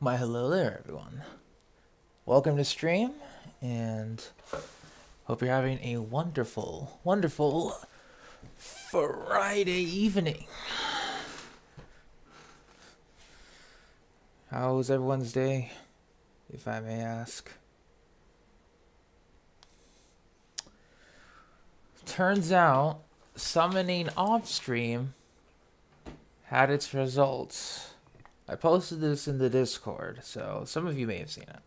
My hello there, everyone. Welcome to stream, and hope you're having a wonderful, wonderful Friday evening. How was everyone's day, if I may ask? Turns out, summoning off stream had its results. I posted this in the Discord, so some of you may have seen it.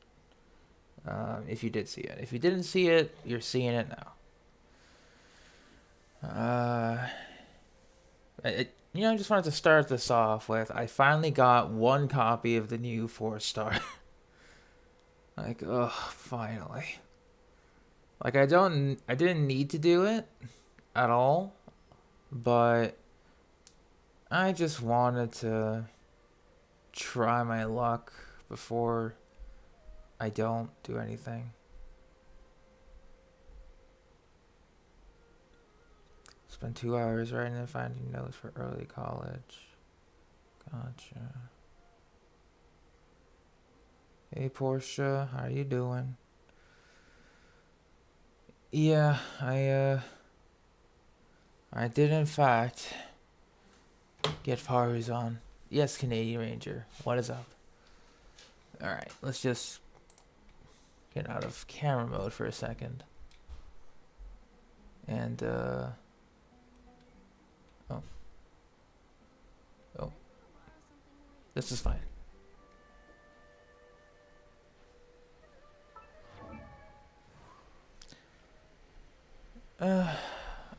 If you did see it. If you didn't see it, you're seeing it now. I just wanted to start this off with, I finally got one copy of the new 4-star. Like, ugh, finally. Like, I didn't need to do it at all, but I just wanted to try my luck before I don't do anything. Spent 2 hours writing and finding notes for early college. Gotcha. Hey Portia, how you doing? Yeah, I did in fact get Faruzan. Yes, Canadian Ranger. What is up? Alright, let's just get out of camera mode for a second. And, Oh. This is fine.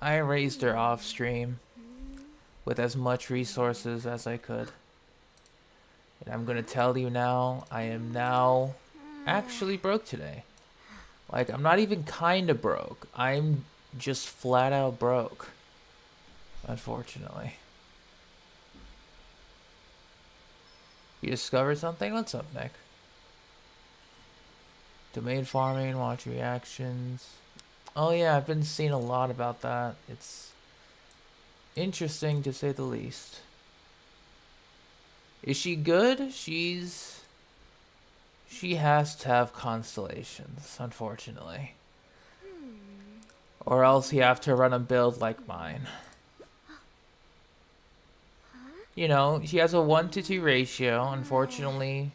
I raised her off stream with as much resources as I could. And I'm gonna tell you now, I am now actually broke today. Like, I'm not even kinda broke. I'm just flat out broke. Unfortunately. You discovered something? What's up, Nick? Domain farming, watch reactions. Oh yeah, I've been seeing a lot about that. It's interesting to say the least. Is she good? She has to have constellations, unfortunately. Or else you have to run a build like mine. You know, she has a 1-to-2 ratio. Unfortunately,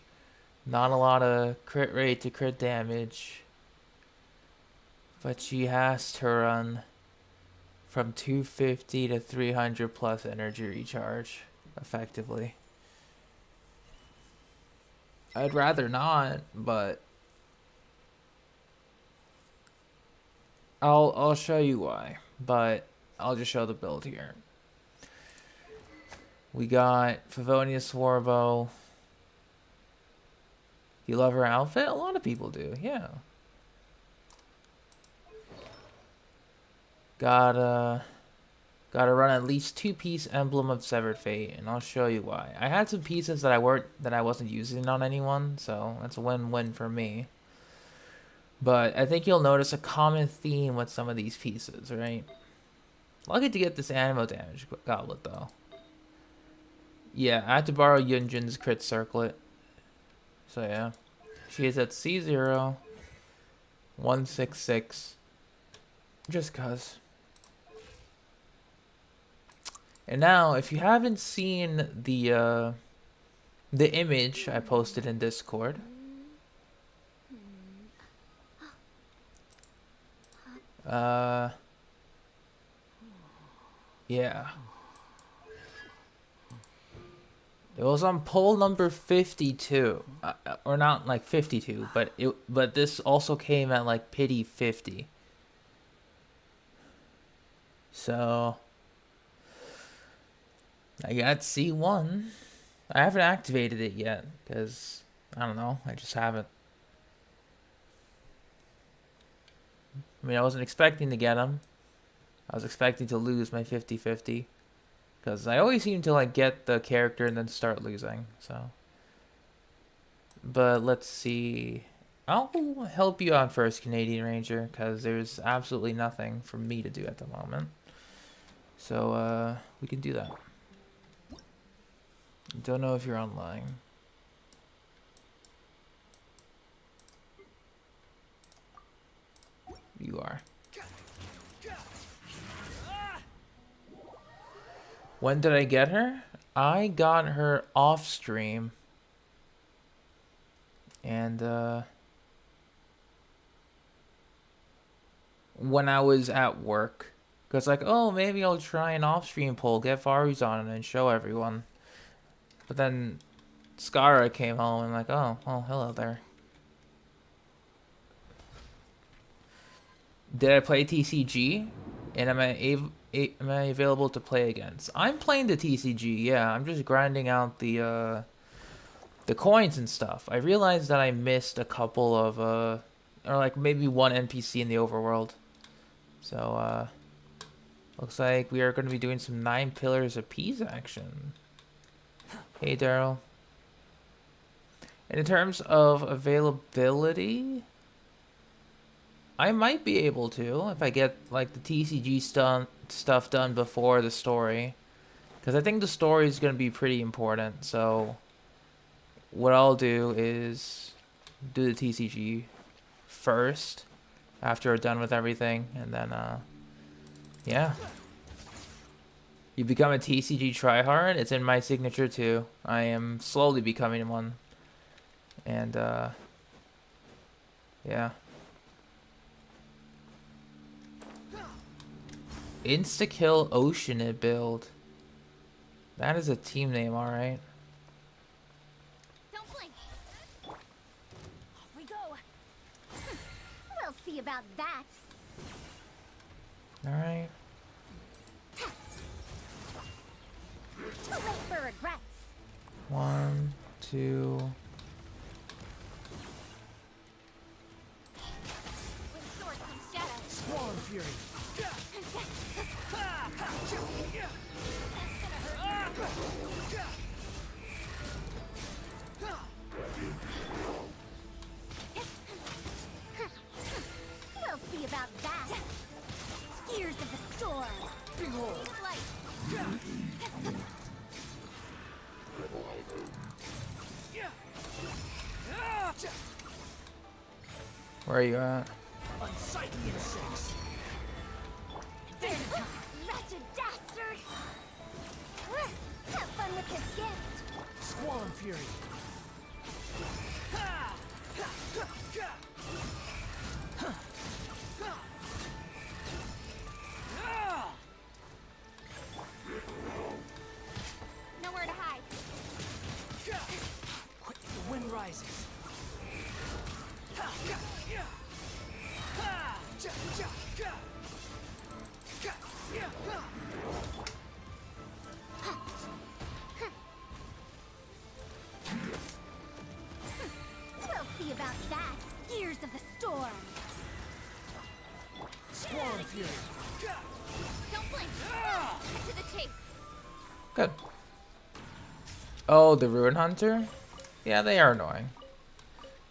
not a lot of crit rate to crit damage. But she has to run from 250 to 300 plus energy recharge, effectively. I'd rather not, but I'll show you why. But I'll just show the build here. We got Favonius Warbow. You love her outfit? A lot of people do, yeah. Gotta run at least 2-piece Emblem of Severed Fate, and I'll show you why. I had some pieces that I wasn't using on anyone, so that's a win-win for me. But I think you'll notice a common theme with some of these pieces, right? Lucky to get this Animo Damage Goblet, though. Yeah, I had to borrow Yunjin's Crit Circlet. So yeah. She is at C0. 166. Just cuz. And now, if you haven't seen the image I posted in Discord, yeah, it was on poll number 52, or not like 52, but this also came at like pity 50. So I got C1. I haven't activated it yet, because, I don't know, I just haven't. I mean, I wasn't expecting to get him. I was expecting to lose my 50-50. Because I always seem to, like, get the character and then start losing, so. But let's see. I'll help you out first, Canadian Ranger, because there's absolutely nothing for me to do at the moment. So, we can do that. Don't know if you're online. You are. When did I get her? I got her off stream. And when I was at work. Because like, oh, maybe I'll try an off-stream poll, get Varus on it, and show everyone. But then Skara came home and like, oh, hello there. Did I play TCG? And am I available to play against? I'm playing the TCG, yeah. I'm just grinding out the coins and stuff. I realized that I missed a couple of or like maybe one NPC in the overworld. So looks like we are going to be doing some 9 pillars apiece action. Hey Daryl. And in terms of availability, I might be able to if I get like the TCG stuff done before the story, because I think the story is going to be pretty important. So what I'll do is do the TCG first after we're done with everything, and then yeah. You become a TCG tryhard. It's in my signature too. I am slowly becoming one, and yeah. Insta-kill Oceanid build. That is a team name, alright. Don't blink. Off we go. We'll see about that. Alright. Too late for regrets. 1, 2. With sword comes shadow. Swarm Fury. We'll see about that. Gears of the storm. Behold. Light. Where are you at? Unsightly insects. Wretched dastard. Have fun with this gift. Swarm Fury. Nowhere to hide. The wind rises. We'll see about that. Gears of the storm. Swarm Fury. Don't blink. Cut to the chase. Good. Oh, the Ruin Hunter? Yeah, they are annoying.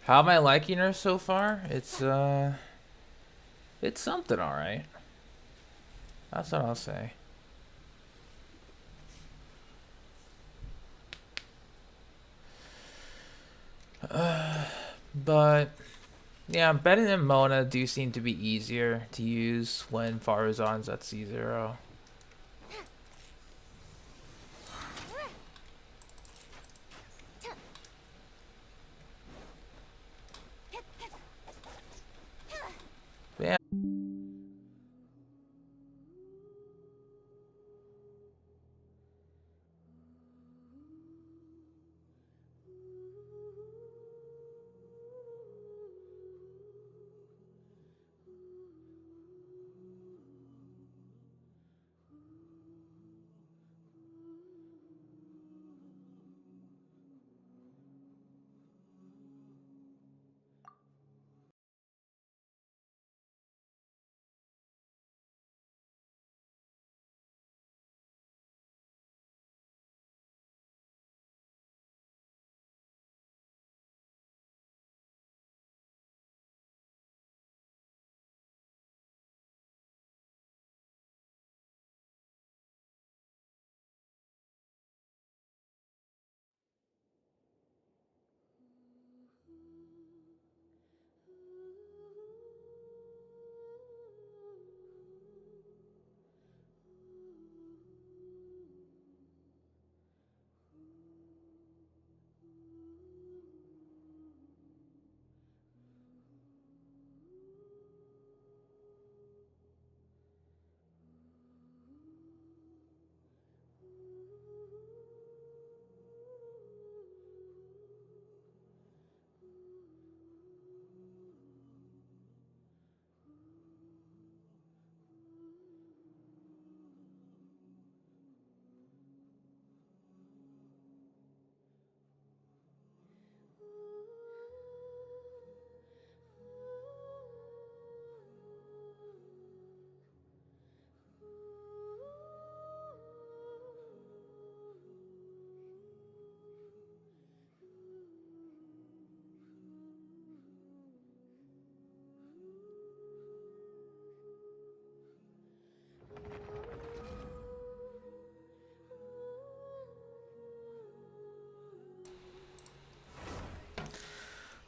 How am I liking her so far? It's something alright. That's what I'll say. But yeah, Bennett and Mona do seem to be easier to use when Faruzan's at C0. Yeah.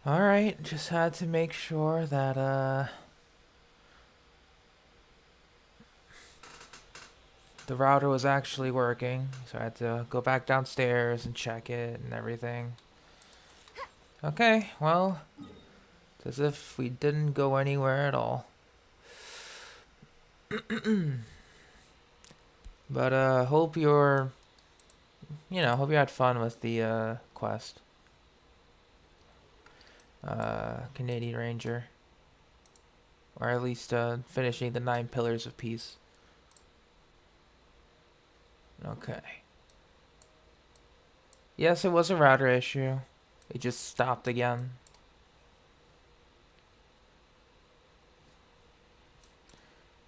Alright, just had to make sure that, the router was actually working. So I had to go back downstairs and check it and everything. Okay, well, it's as if we didn't go anywhere at all. But, hope you're, hope you had fun with the, quest. Canadian Ranger. Or at least, finishing the 9 pillars of peace. Okay. Yes, it was a router issue. It just stopped again.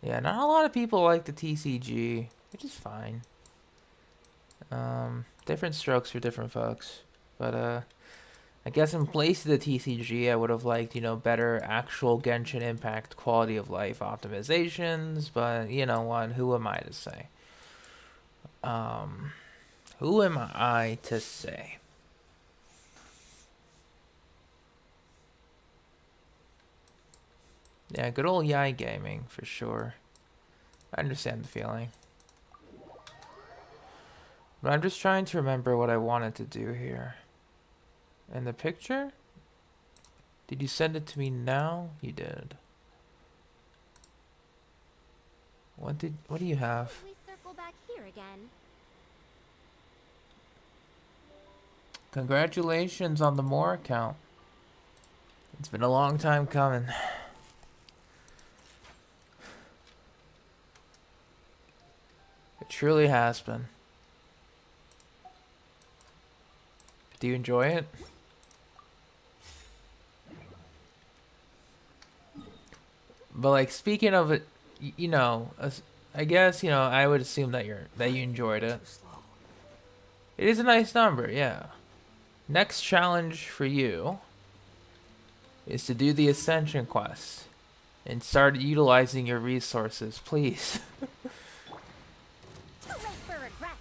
Yeah, not a lot of people like the TCG, which is fine. Different strokes for different folks. But, I guess in place of the TCG, I would have liked, better actual Genshin Impact quality of life optimizations. But, you know what? Who am I to say? Who am I to say? Yeah, good old Yai Gaming, for sure. I understand the feeling. But I'm just trying to remember what I wanted to do here. In the picture? Did you send it to me now? You did. What do you have? We circle back here again. Congratulations on the More account. It's been a long time coming. It truly has been. Do you enjoy it? But like speaking of it, I guess I would assume that you enjoyed it. It is a nice number, yeah. Next challenge for you is to do the Ascension quest and start utilizing your resources, please. Too late for regrets.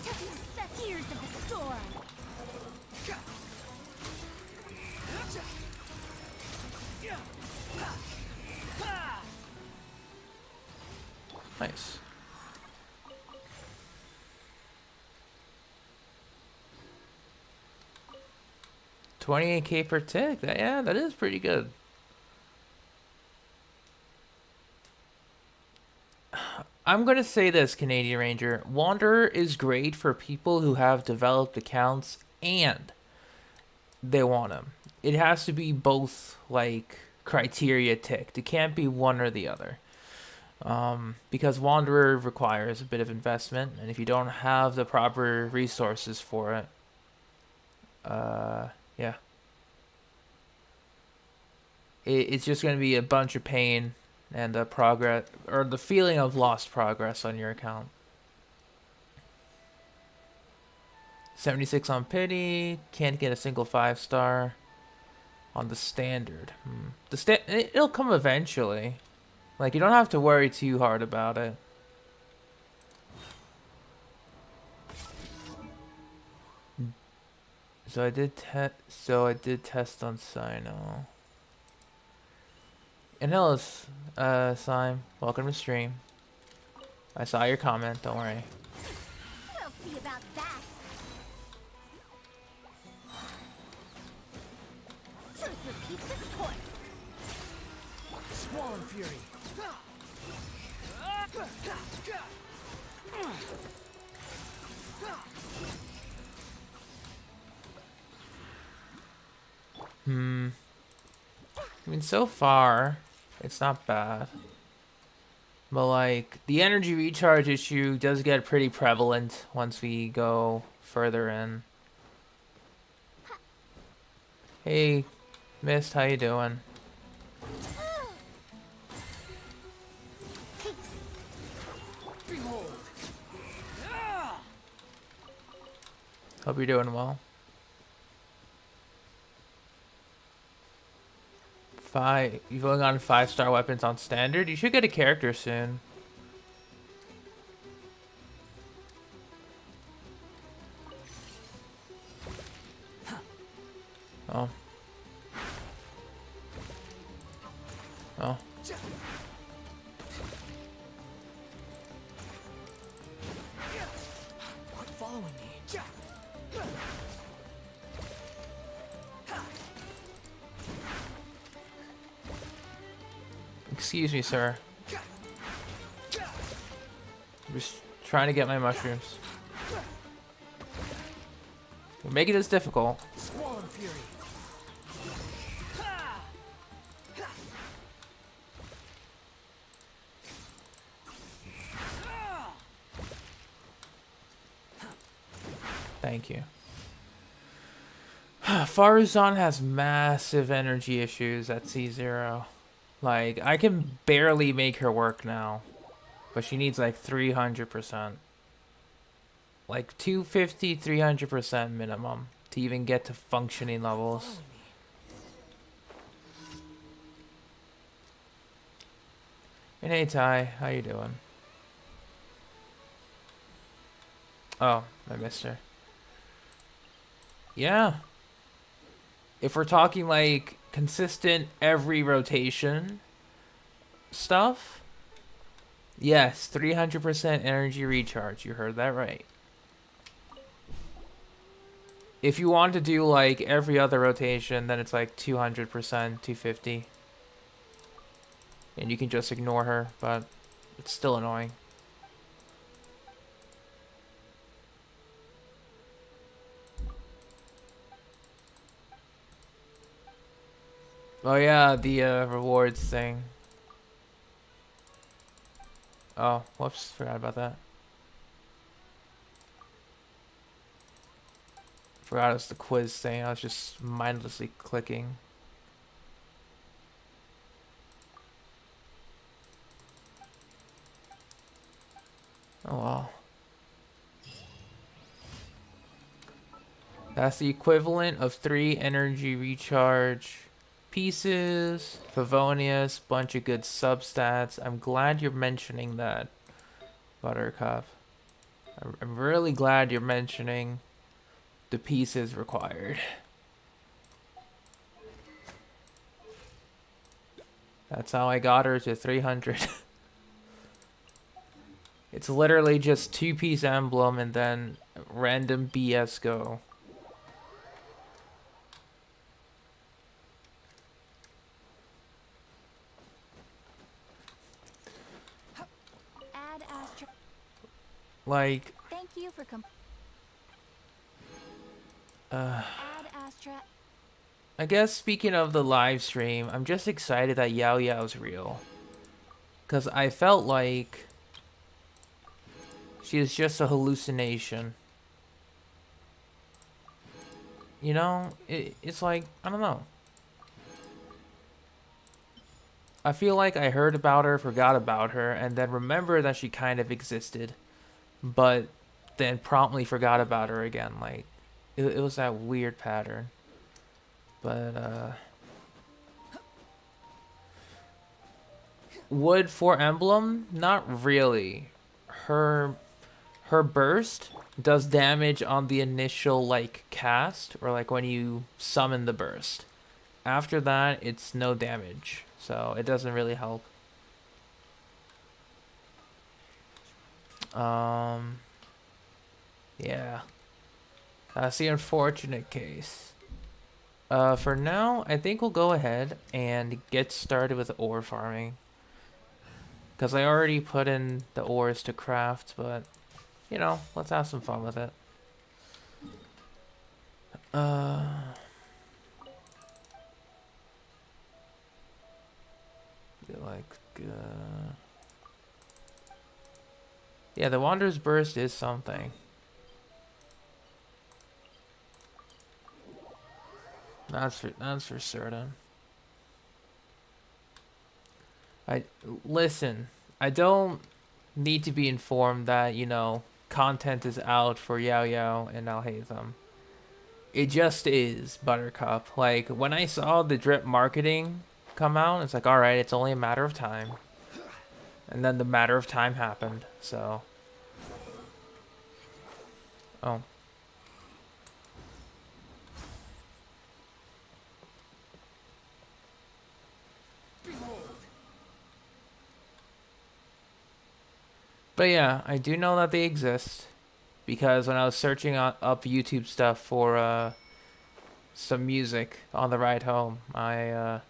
Taking the ears of the storm. Nice. $28K per tick. Yeah, that is pretty good. I'm gonna say this, Canadian Ranger. Wanderer is great for people who have developed accounts and they want them. It has to be both, like, criteria ticked. It can't be one or the other. Because Wanderer requires a bit of investment, and if you don't have the proper resources for it, yeah. It's just going to be a bunch of pain and progress, or the feeling of lost progress on your account. 76 on pity, can't get a single 5-star on the standard. It'll come eventually. Like, you don't have to worry too hard about it. So I did test on Sino. And hello, Sime. Welcome to stream. I saw your comment. Don't worry. We'll see about that. Truth repeats its course. Swan Fury. I mean, so far, it's not bad. But, like, the energy recharge issue does get pretty prevalent once we go further in. Hey, Mist, how you doing? Behold. Hope you're doing well. You've only gotten 5-star weapons on standard? You should get a character soon. Oh. Quit following me. Excuse me, sir. I'm just trying to get my mushrooms. You're making this difficult. Squall Fury. Thank you. Faruzan has massive energy issues at C0. Like, I can barely make her work now. But she needs like 300%. Like 250, 300% minimum to even get to functioning levels. Following me. And hey Ty, how you doing? Oh, I missed her. Yeah. If we're talking like consistent every rotation stuff, yes, 300% energy recharge. You heard that right. If you want to do like every other rotation, then it's like 200%, 250. And you can just ignore her, but it's still annoying. Oh yeah, the rewards thing. Oh, whoops, forgot about that. Forgot it was the quiz thing. I was just mindlessly clicking. Oh well. That's the equivalent of 3 energy recharge pieces. Favonius, bunch of good substats. I'm glad you're mentioning that, Buttercup. I'm really glad you're mentioning the pieces required. That's how I got her to 300. It's literally just 2-piece emblem and then random BS go. Add Astra. Like, Thank you for uh, Add Astra. I guess speaking of the live stream, I'm just excited that Yao Yao's real. Because I felt like she is just a hallucination. You know, it's like, I don't know. I feel like I heard about her, forgot about her, and then remember that she kind of existed. But then promptly forgot about her again. Like, it was that weird pattern. But, would for emblem? Not really. Her burst does damage on the initial, like, cast, or like when you summon the burst. After that, it's no damage, so it doesn't really help. Yeah. That's the unfortunate case. For now, I think we'll go ahead and get started with ore farming. Because I already put in the ores to craft, but, you know, let's have some fun with it. Yeah, the Wanderer's Burst is something. That's for certain. Listen, I don't need to be informed that, you know, content is out for Yao Yao and I'll hate them. It just is, Buttercup. Like, when I saw the drip marketing come out, it's like, alright, it's only a matter of time. And then the matter of time happened, so. Oh. Behold, But yeah, I do know that they exist because when I was searching up YouTube stuff for some music on the ride home, I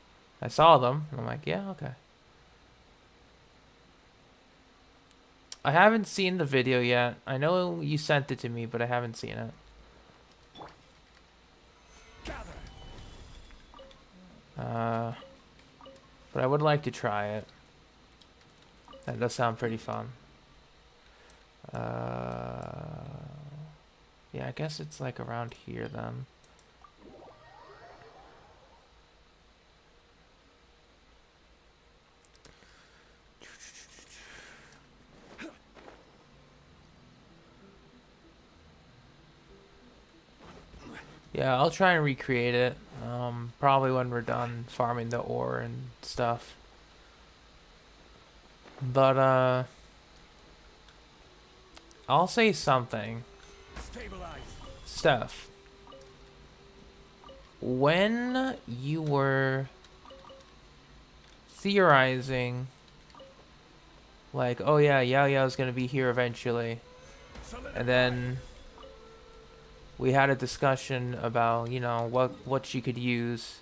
saw them. And I'm like, yeah, okay. I haven't seen the video yet. I know you sent it to me, but I haven't seen it. But I would like to try it. That does sound pretty fun. Yeah, I guess it's like around here then. Yeah, I'll try and recreate it. Probably when we're done farming the ore and stuff. But I'll say something. Stabilize. Steph, when you were theorizing, like, oh yeah, Yao Yao's gonna be here eventually, and then we had a discussion about, you know, what she could use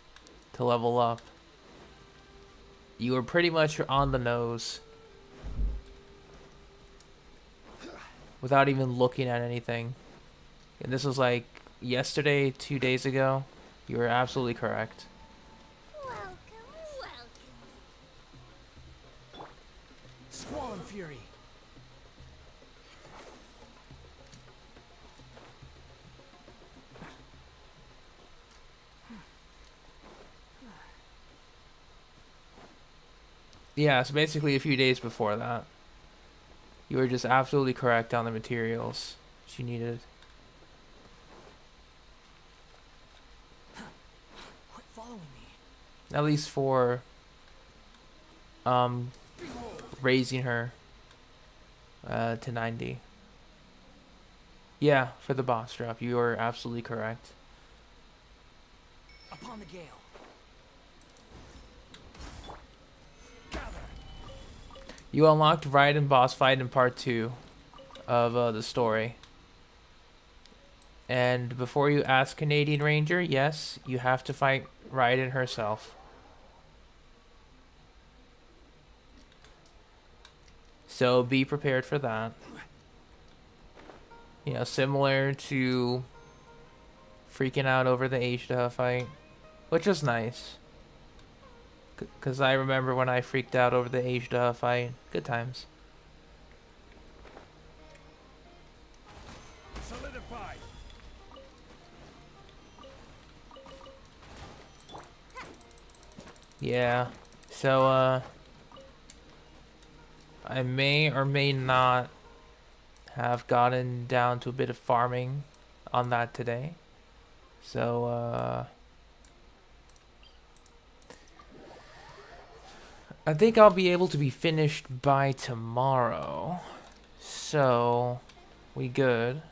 to level up. You were pretty much on the nose without even looking at anything. And this was like yesterday, 2 days ago. You were absolutely correct. Welcome, welcome. Squall and fury. Yeah, so basically a few days before that. You were just absolutely correct on the materials she needed. Quit following me. At least for raising her to 90. Yeah, for the boss drop. You are absolutely correct. Upon the gale. You unlocked Raiden boss fight in part 2 of the story. And before you ask Canadian Ranger, yes, you have to fight Raiden herself. So be prepared for that. You know, similar to freaking out over the Ashta fight, which was nice. Because I remember when I freaked out over the Ashta fight. Good times. Solidify. Yeah. So, I may or may not have gotten down to a bit of farming on that today. So, I think I'll be able to be finished by tomorrow. So, we good.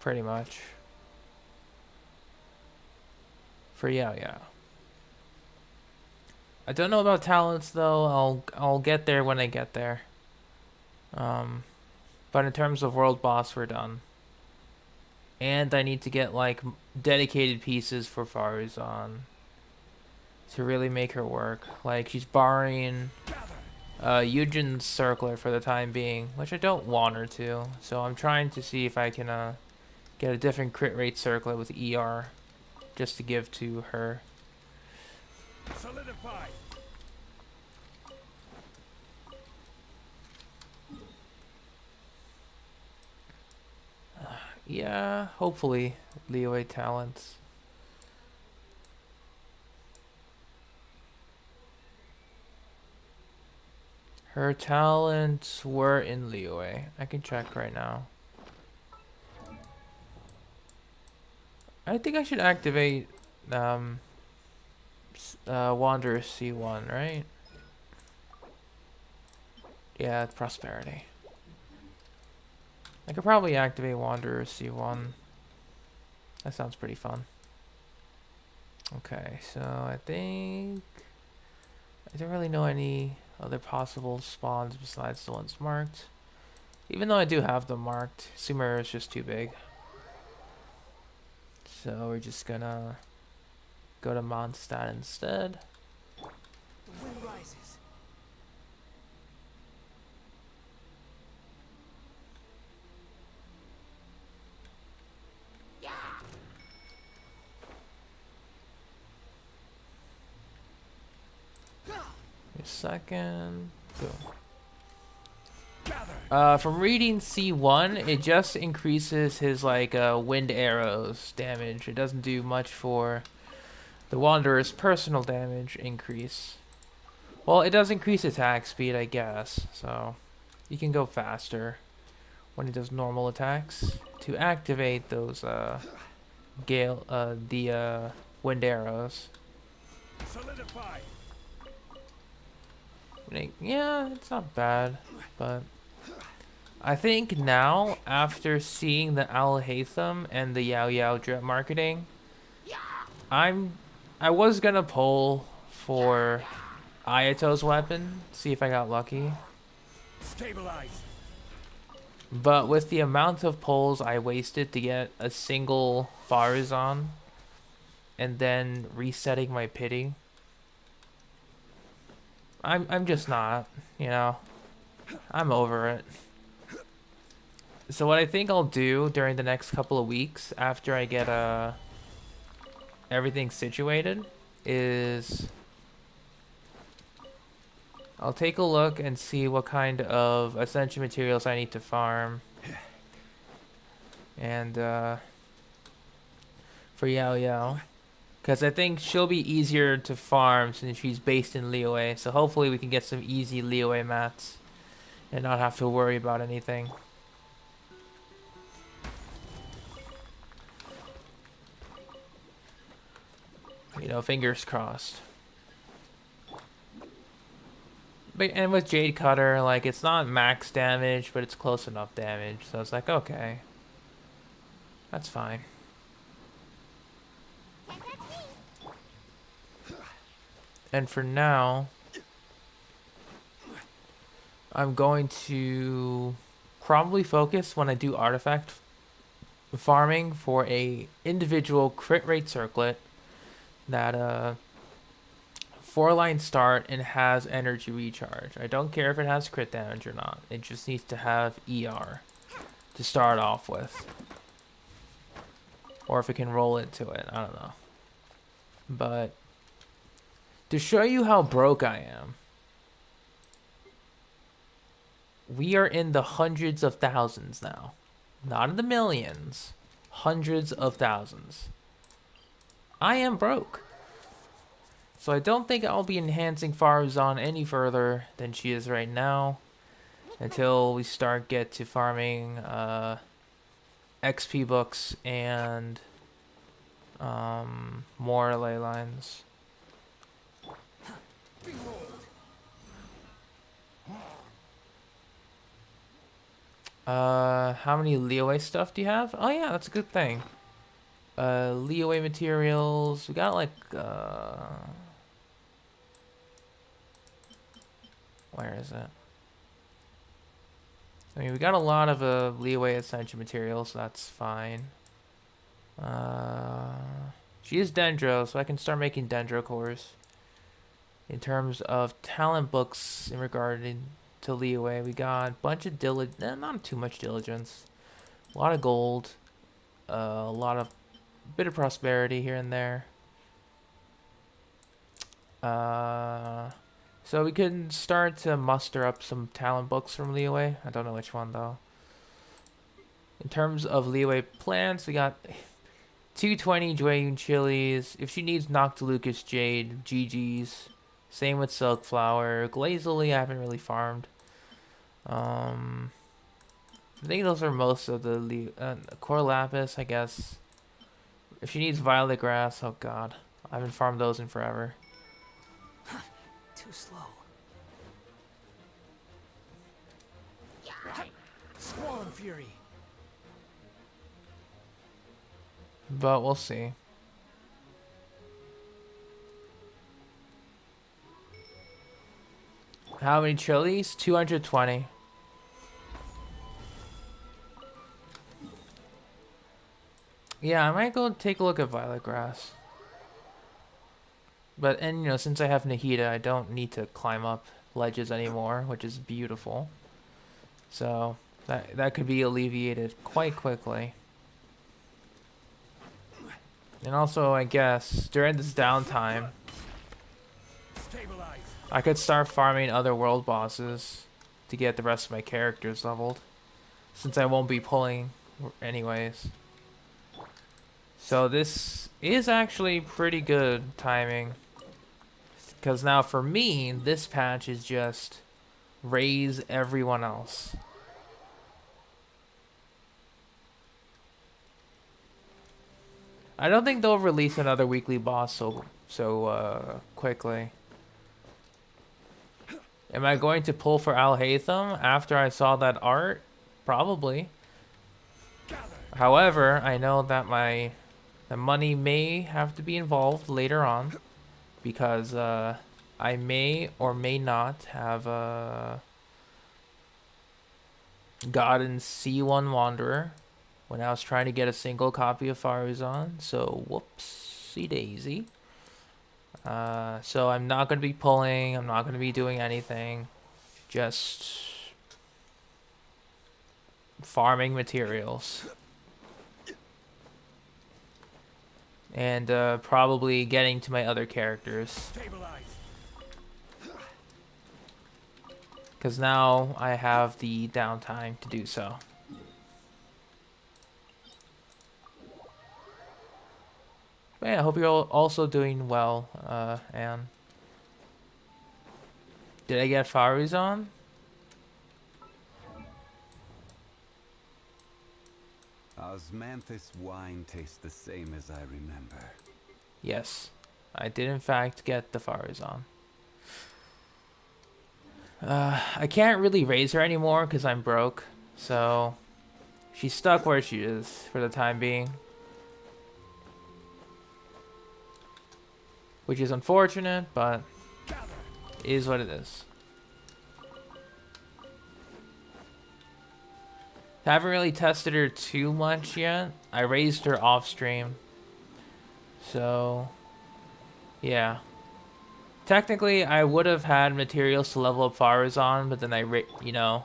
Pretty much. For yeah. I don't know about talents though. I'll get there when I get there. But in terms of world boss, we're done. And I need to get like dedicated pieces for Faruzan to really make her work. Like she's borrowing Eugen's circler for the time being, which I don't want her to. So I'm trying to see if I can get a different crit rate circler with ER just to give to her. Solidify. Yeah, hopefully Liyue talents. Her talents were in Liyue. I can check right now. I think I should activate Wanderer C1, right? Yeah, it's Prosperity. I could probably activate Wanderer C1. That sounds pretty fun. Okay, so I think I don't really know any other possible spawns besides the ones marked. Even though I do have them marked, Sumer is just too big. So we're just gonna go to Mondstadt instead. The wind rises. A second. Go. Gather. From reading C1, it just increases his like wind arrows damage. It doesn't do much for the Wanderer's personal damage increase. Well, it does increase attack speed, I guess, so you can go faster when he does normal attacks to activate those wind arrows. Solidify. Yeah, it's not bad, but I think now, after seeing the Al Haytham and the Yao Yao drip marketing, I was gonna pull for Ayato's weapon, see if I got lucky. Stabilize. But with the amount of pulls I wasted to get a single Farazan, and then resetting my pity, I'm just not, you know, I'm over it. So what I think I'll do during the next couple of weeks after I get everything situated is I'll take a look and see what kind of essential materials I need to farm. And for Yao Yao, because I think she'll be easier to farm since she's based in Liyue. So hopefully we can get some easy Liyue mats and not have to worry about anything. You know, fingers crossed. But, and with Jade Cutter, like, it's not max damage, but it's close enough damage. So it's like, okay. That's fine. And for now, I'm going to probably focus when I do artifact farming for a individual crit rate circlet that 4-line start and has energy recharge. I don't care if it has crit damage or not. It just needs to have ER to start off with. Or if it can roll into it, I don't know. But to show you how broke I am, we are in the hundreds of thousands now. Not in the millions. Hundreds of thousands. I am broke. So I don't think I'll be enhancing Farazan any further than she is right now. Until we get to farming XP books and more ley lines. How many Liyue stuff do you have? Oh yeah, that's a good thing. Liyue materials, we got like where is it? I mean, we got a lot of Liyue essential materials, so that's fine. She is Dendro, so I can start making Dendro cores. In terms of talent books in regard to Liyue, we got a bunch of not too much diligence. A lot of gold. A lot of bit of prosperity here and there. So we can start to muster up some talent books from Liyue. I don't know which one though. In terms of Liyue plants, we got 220 Jueyun chilies. If she needs Noctilucous Jade, GG's. Same with Silkflower. Glazily, I haven't really farmed. I think those are most of the Core Lapis, I guess. If she needs Violet Grass, oh god. I haven't farmed those in forever. Too slow. Squall Fury. But we'll see. How many chilies? 220. Yeah, I might go take a look at Violet Grass. But, and you know, since I have Nahida, I don't need to climb up ledges anymore, which is beautiful. So, that could be alleviated quite quickly. And also, I guess, during this downtime, Stabilize. I could start farming other world bosses to get the rest of my characters leveled. Since I won't be pulling anyways. So this is actually pretty good timing. Because now for me, this patch is just raise everyone else. I don't think they'll release another weekly boss so quickly. Am I going to pull for Al Haytham after I saw that art? Probably. However, I know that the money may have to be involved later on because I may or may not have gotten C1 Wanderer when I was trying to get a single copy of Faruzan. So whoopsie daisy. So I'm not going to be pulling. I'm not going to be doing anything. Just farming materials. And probably getting to my other characters. Because now I have the downtime to do so. But yeah, I hope you're also doing well, Anne. Did I get Faruzan? Osmanthus wine tastes the same as I remember. Yes, I did in fact get the Faruzan. I can't really raise her anymore because I'm broke, so she's stuck where she is for the time being. Which is unfortunate, but it is what it is. Haven't really tested her too much yet. I raised her off stream. So, yeah. Technically, I would have had materials to level up Faruzan, but then you know,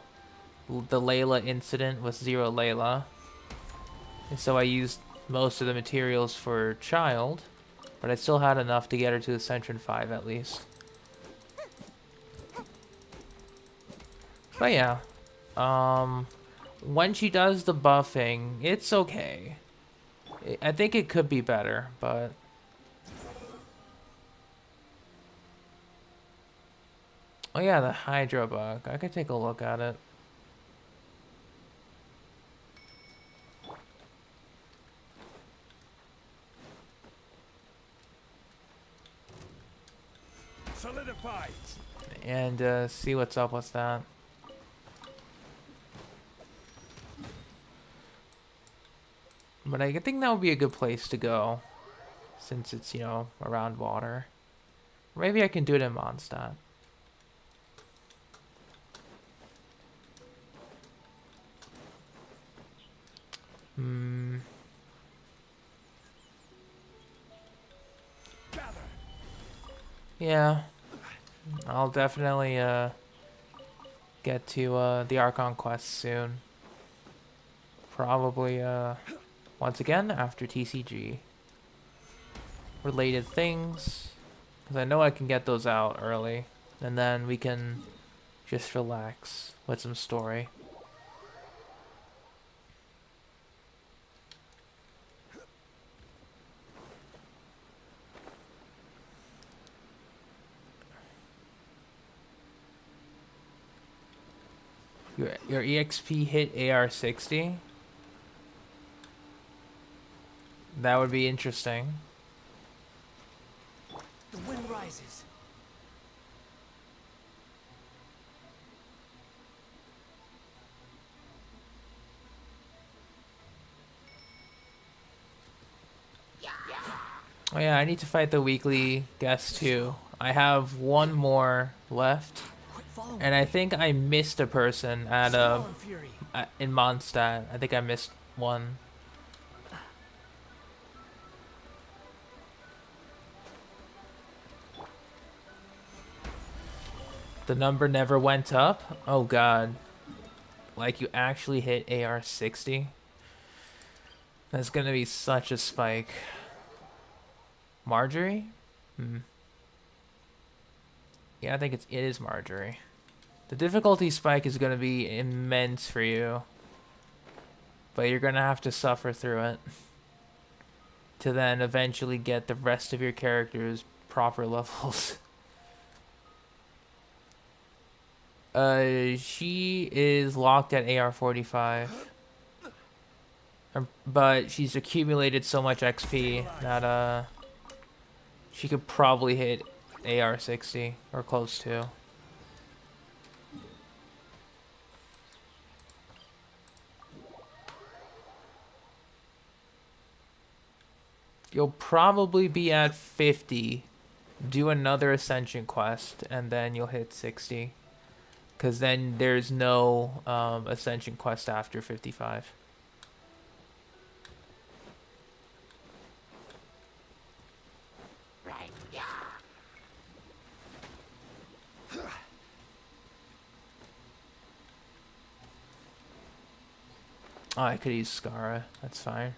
the Layla incident with Zero Layla. And so I used most of the materials for Child, but I still had enough to get her to Ascension 5 at least. But yeah. When she does the buffing, it's okay. I think it could be better, but... Oh yeah, the Hydro Bug. I could take a look at it. Solidify. And see what's up with that. But I think that would be a good place to go, since it's, you know, around water. Maybe I can do it in Mondstadt. Yeah. I'll definitely get to the Archon quest soon. Probably once again after TCG. Related things. Because I know I can get those out early. And then we can just relax with some story. Your EXP hit AR60? That would be interesting. The wind rises. Oh yeah, I need to fight the weekly guest too. I have one more left. Quick Follow And me. I think I missed a person at Squall and Fury. in Mondstadt. I think I missed one. The number never went up? Oh god. Like you actually hit AR 60? That's gonna be such a spike. Marjorie? Hmm. Yeah, I think it is Marjorie. The difficulty spike is gonna be immense for you. But you're gonna have to suffer through it. To then eventually get the rest of your characters proper levels. She is locked at AR 45. But she's accumulated so much XP that she could probably hit AR 60 or close to. You'll probably be at 50. Do another Ascension quest and then you'll hit 60. Because then there's no Ascension quest after 55. Oh, I could use Skara. That's fine.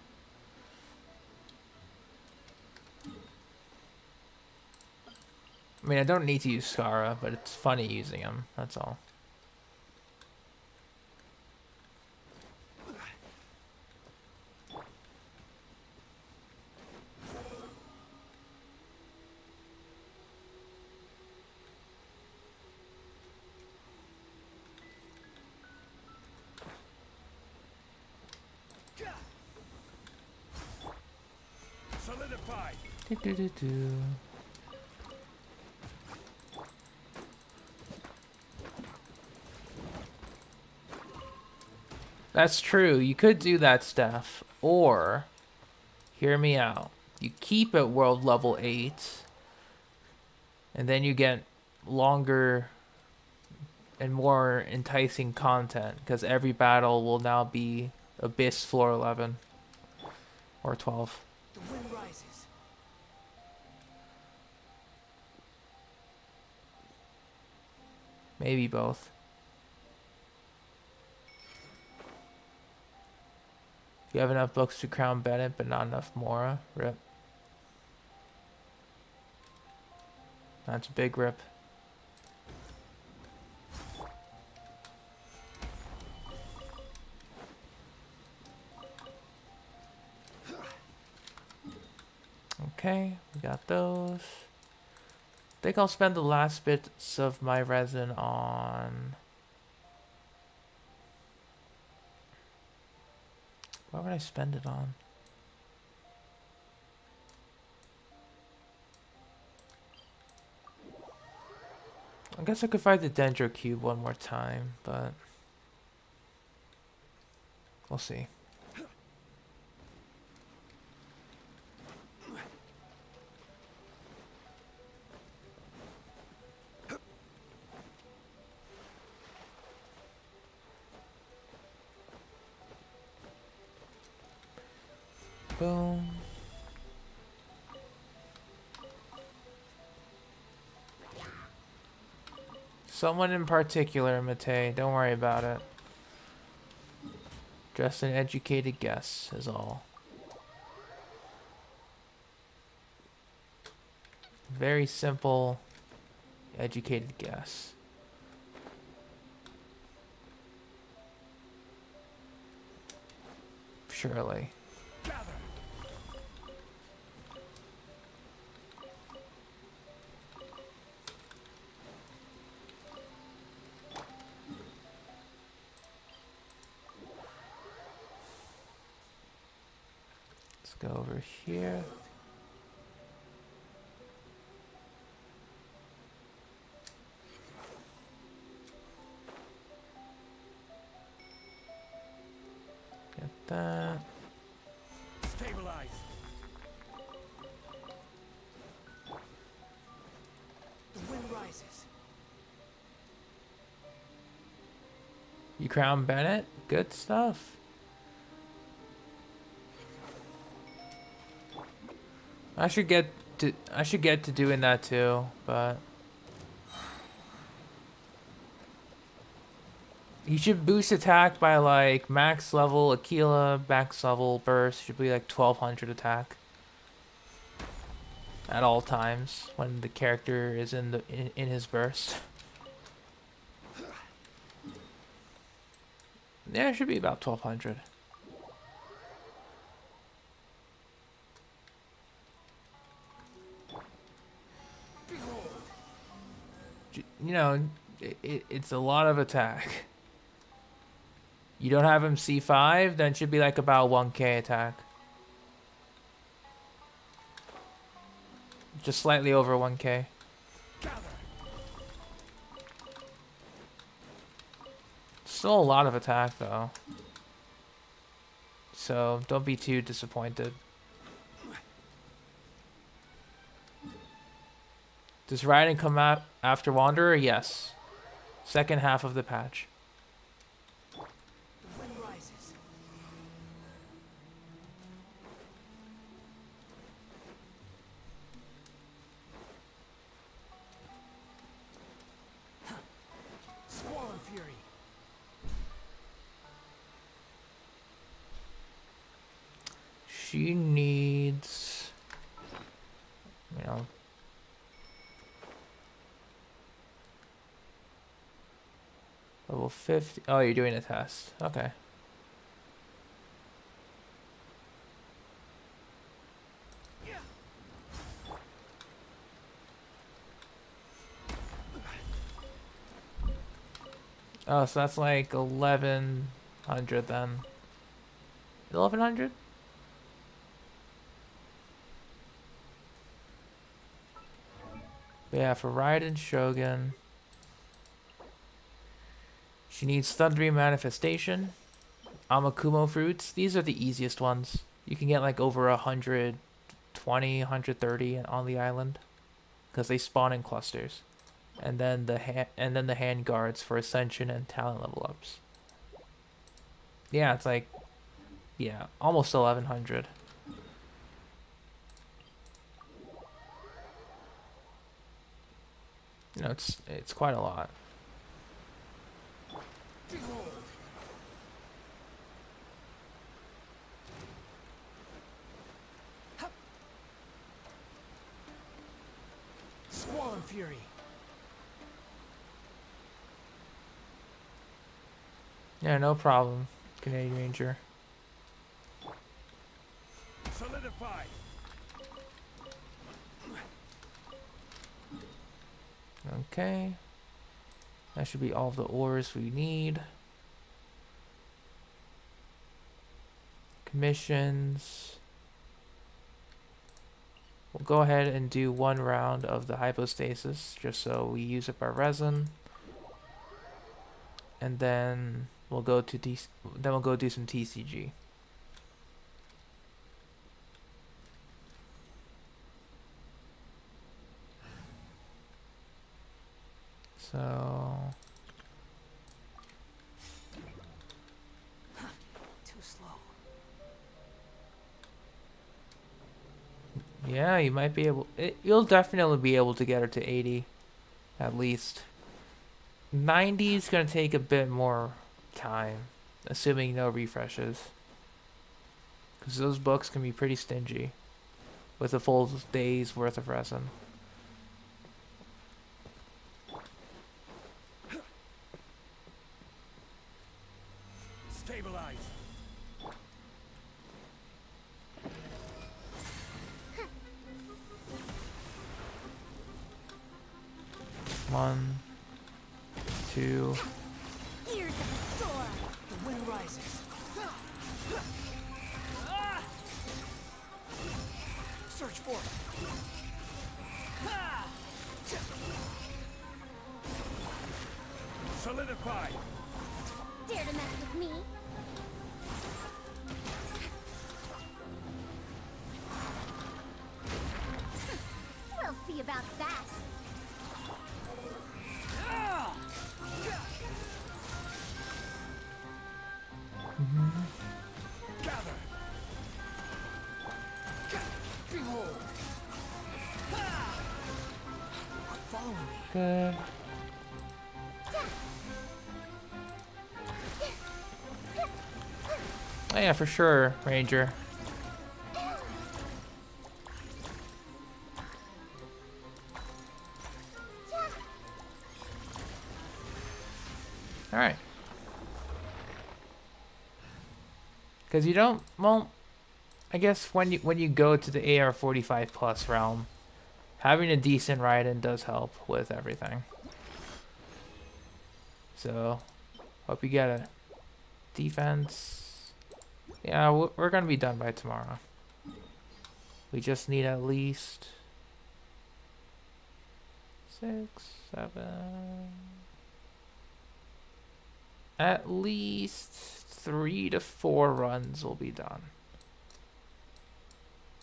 I mean, I don't need to use Skara, but it's funny using him. That's all. Solidify. Do. That's true. You could do that stuff. Or, hear me out. You keep at world level 8. And then you get longer and more enticing content. Because every battle will now be Abyss floor 11. Or 12. The wind rises. Maybe both. You have enough books to crown Bennett, but not enough Mora. Rip. That's a big rip. Okay, we got those. I think I'll spend the last bits of my resin on... What would I spend it on? I guess I could find the Dendro Cube one more time, but... We'll see. Boom. Someone in particular, Matei. Don't worry about it. Just an educated guess is all. Very simple, educated guess. Surely. Let's go over here. Get that. Stabilize. The wind rises. You crown Bennett? Good stuff. I should get to doing that too, but you should boost attack by like max level Aquila, max level burst should be like 1200 attack at all times when the character is in his burst. Yeah, it should be about 1200. You know, it's a lot of attack. You don't have him C5, then it should be like about 1k attack. Just slightly over 1k. Still a lot of attack though. So don't be too disappointed. Does Raiden come out after Wanderer? Yes. Second half of the patch. The wind rises. Squall and fury. She needs, you know, level 50. Oh, you're doing a test. Okay. Oh, so that's like 1100 then. 1100? But yeah, for Raiden Shogun, she needs Thundering Manifestation, Amakumo Fruits. These are the easiest ones. You can get like over 120, 130 on the island, because they spawn in clusters. And then the hand guards for Ascension and talent level ups. Yeah, it's like, yeah, almost 1100. You know, it's quite a lot. Squall and fury. Yeah, no problem, Canadian Ranger. Solidified. Okay. That should be all of the ores we need. Commissions. We'll go ahead and do one round of the hypostasis, just so we use up our resin. And then we'll go to do some TCG. So Too slow. yeah, you might be able. You'll definitely be able to get her to 80, at least. 90 is gonna take a bit more time, assuming no refreshes. Because those books can be pretty stingy, with a full day's worth of resin. Stabilize. One, two. Ears of the storm. The wind rises. Search for it. Solidified. Dare to mess with me? We'll see about that. Good. Oh yeah, for sure, Ranger. Alright. Because you don't, well, I guess when you go to the AR 45 plus realm, having a decent ride-in does help with everything. So, hope you get it. Defense. Yeah, we're gonna be done by tomorrow. We just need at least 6, 7. At least 3 to 4 runs will be done.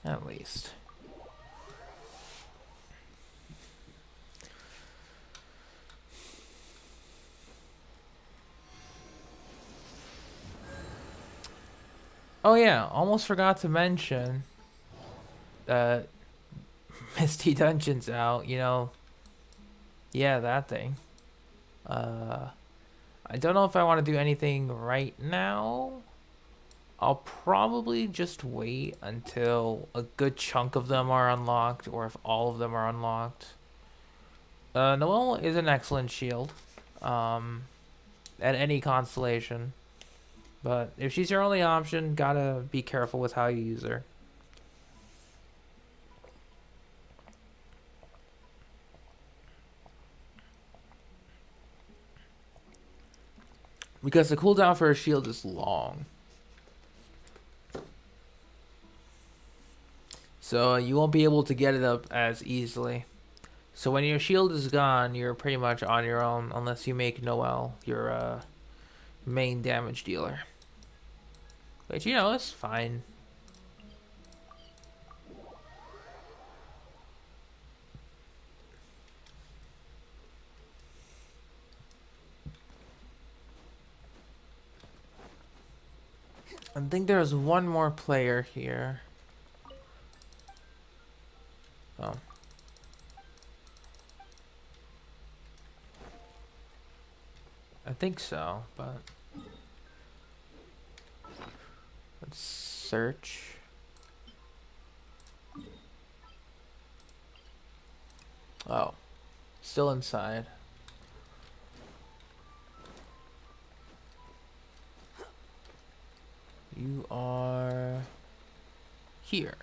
At least. Oh yeah, almost forgot to mention Misty Dungeon's out, you know. Yeah, that thing. I don't know if I want to do anything right now. I'll probably just wait until a good chunk of them are unlocked, or if all of them are unlocked. Noelle is an excellent shield, at any constellation. But if she's your only option, gotta be careful with how you use her. Because the cooldown for a shield is long. So you won't be able to get it up as easily. So when your shield is gone, you're pretty much on your own, unless you make Noelle your main damage dealer. But you know, it's fine. I think there's one more player here. Oh. I think so, but let's search. Oh, still inside. You are here.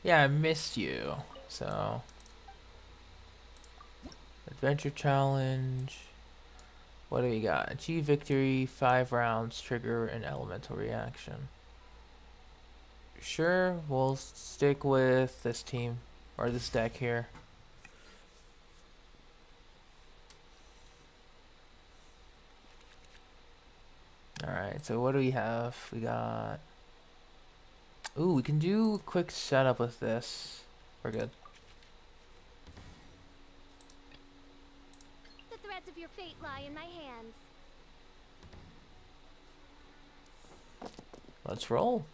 Yeah, I missed you. So, adventure challenge. What do we got? Achieve victory, 5 rounds, trigger an elemental reaction. Sure, we'll stick with this team, or this deck here. Alright, so what do we have? We got... Ooh, we can do a quick setup with this. We're good. The threads of your fate lie in my hands. Let's roll.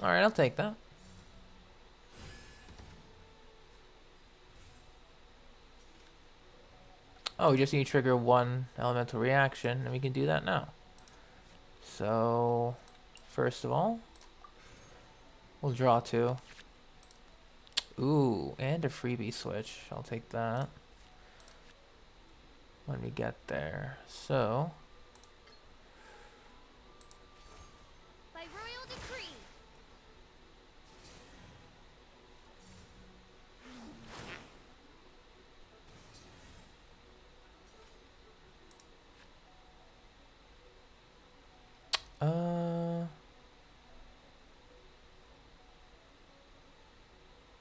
Alright, I'll take that. Oh, we just need to trigger 1 elemental reaction, and we can do that now. So, first of all, we'll draw 2. Ooh, and a freebie switch. I'll take that when we get there. So, By royal decree.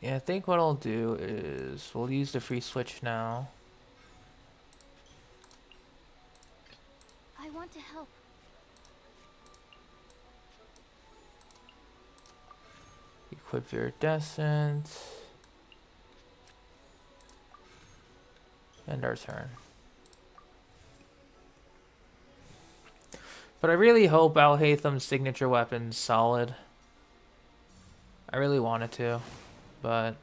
yeah, I think what I'll do is we'll use the free switch now. I want to help. Equip Viridescent. And our turn. But I really hope Al Haytham's signature weapon's solid. I really wanted to, but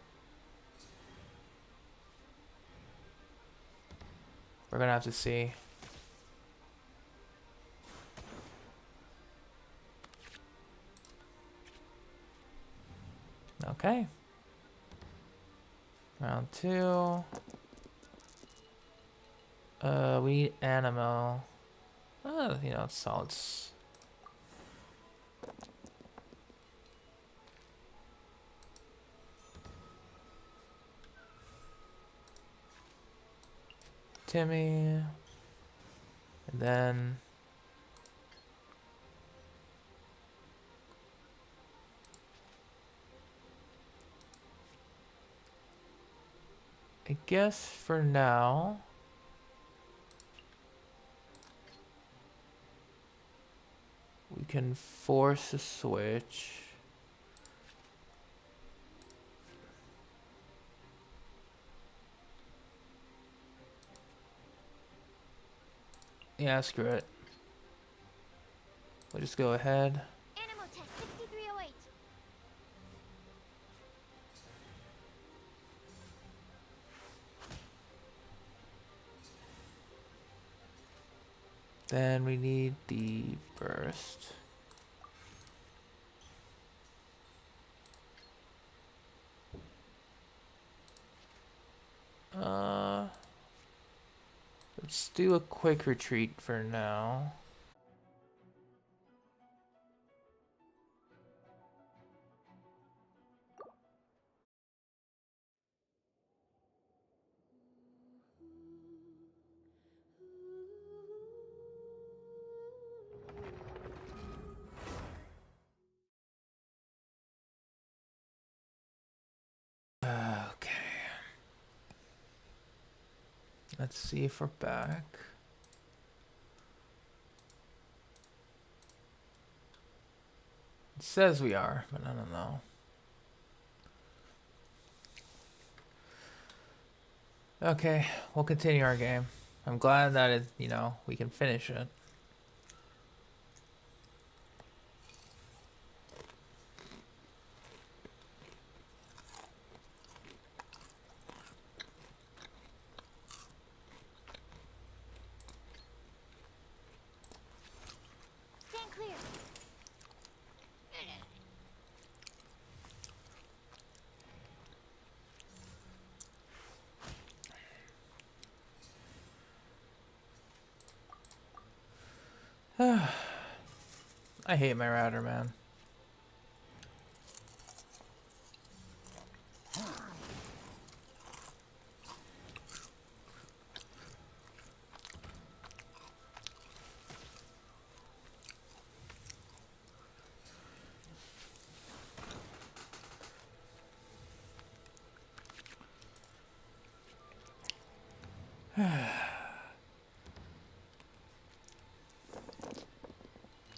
we're gonna have to see. Okay. Round 2. We need Animo. You know, it's solid. Timmy. And then I guess for now we can force a switch. Yeah, screw it. We'll just go ahead. Animal test 6308. Then we need the burst. Let's do a quick retreat for now. Okay. Let's see if we're back. It says we are, but I don't know. Okay, we'll continue our game. I'm glad that it, you know, we can finish it. Stand clear. I hate my router, man.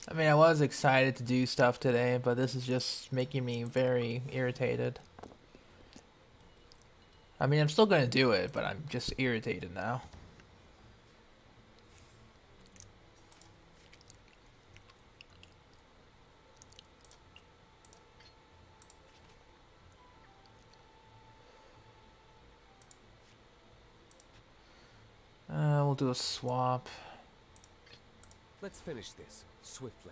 I mean, I was excited to do stuff today, but this is just making me very irritated. I mean, I'm still gonna do it, but I'm just irritated now. We'll do a swap. Let's finish this swiftly.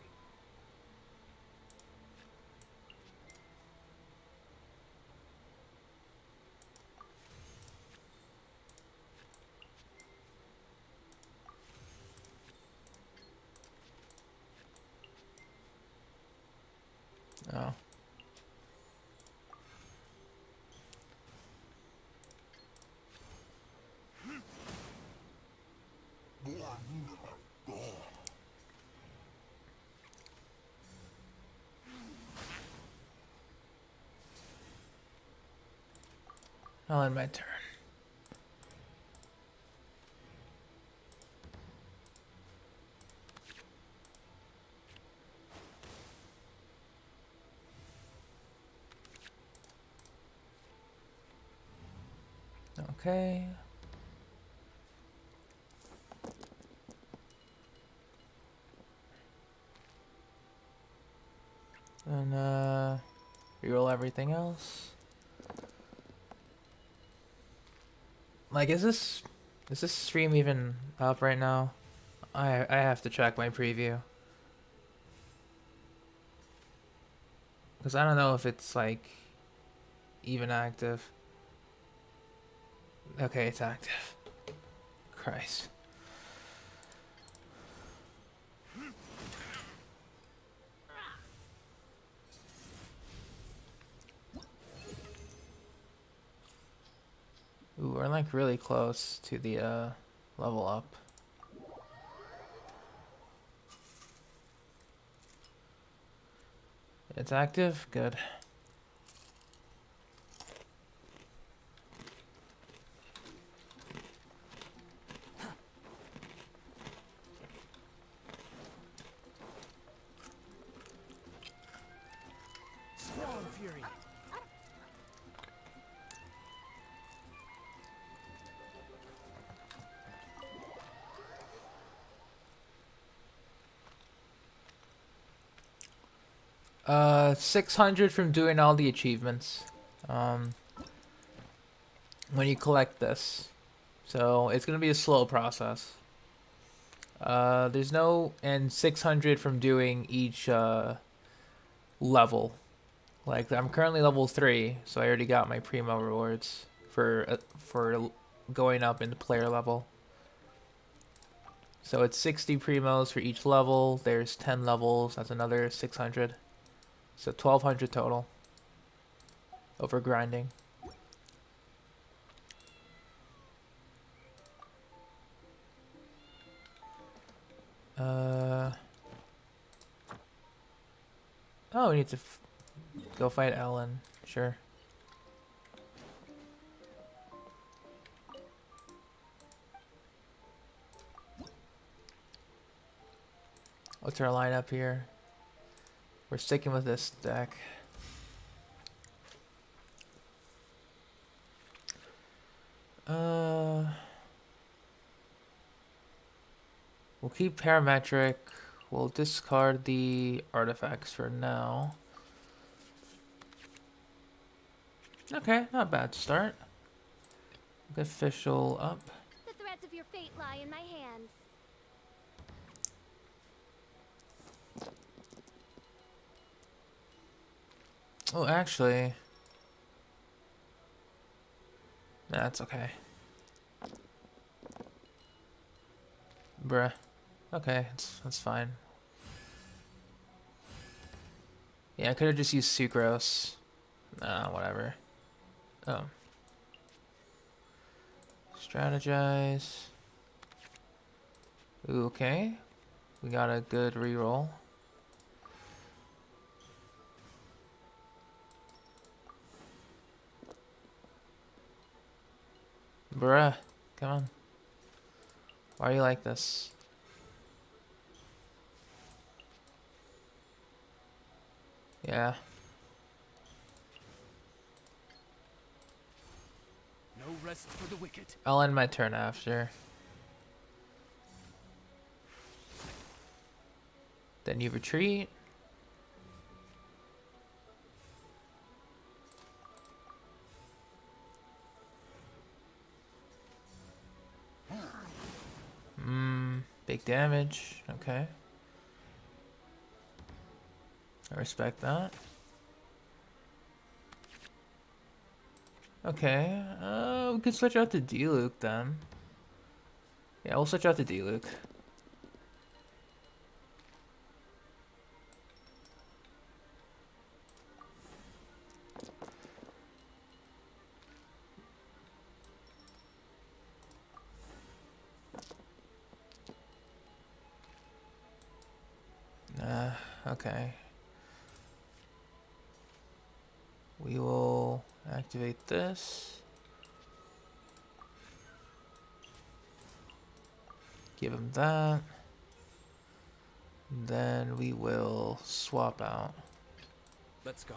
Oh. I'll end my turn. Okay. And reroll everything else. Like, is this stream even up right now? I have to check my preview. Because I don't know if it's like even active. Okay, it's active. Christ. Ooh, we're like really close to the level up. It's active? Good. Strong fury. 600 from doing all the achievements. When you collect this. So it's gonna be a slow process. There's no, and 600 from doing each level. Like, I'm currently level 3, so I already got my primo rewards for going up in the player level. So it's 60 primos for each level. There's 10 levels. That's another 600. So 1200 total over grinding. Oh, we need to go fight Ellen. Sure. What's our lineup here? We're sticking with this deck. We'll keep parametric. We'll discard the artifacts for now. Okay, not bad start. Official up. The threads of your fate lie in my hands. Oh, actually, that's okay. Bruh. Okay, that's fine. Yeah, I could have just used sucrose. Nah, whatever. Oh. Strategize. Ooh, okay. We got a good reroll. Bruh. Come on. Why are you like this? Yeah. No rest for the wicked. I'll end my turn after. Then you retreat. Big damage. Okay. I respect that. Okay. We could switch out to D-Luke then. Yeah, we'll switch out to D-Luke. Okay. We will activate this. Give him that. Then we will swap out. Let's go.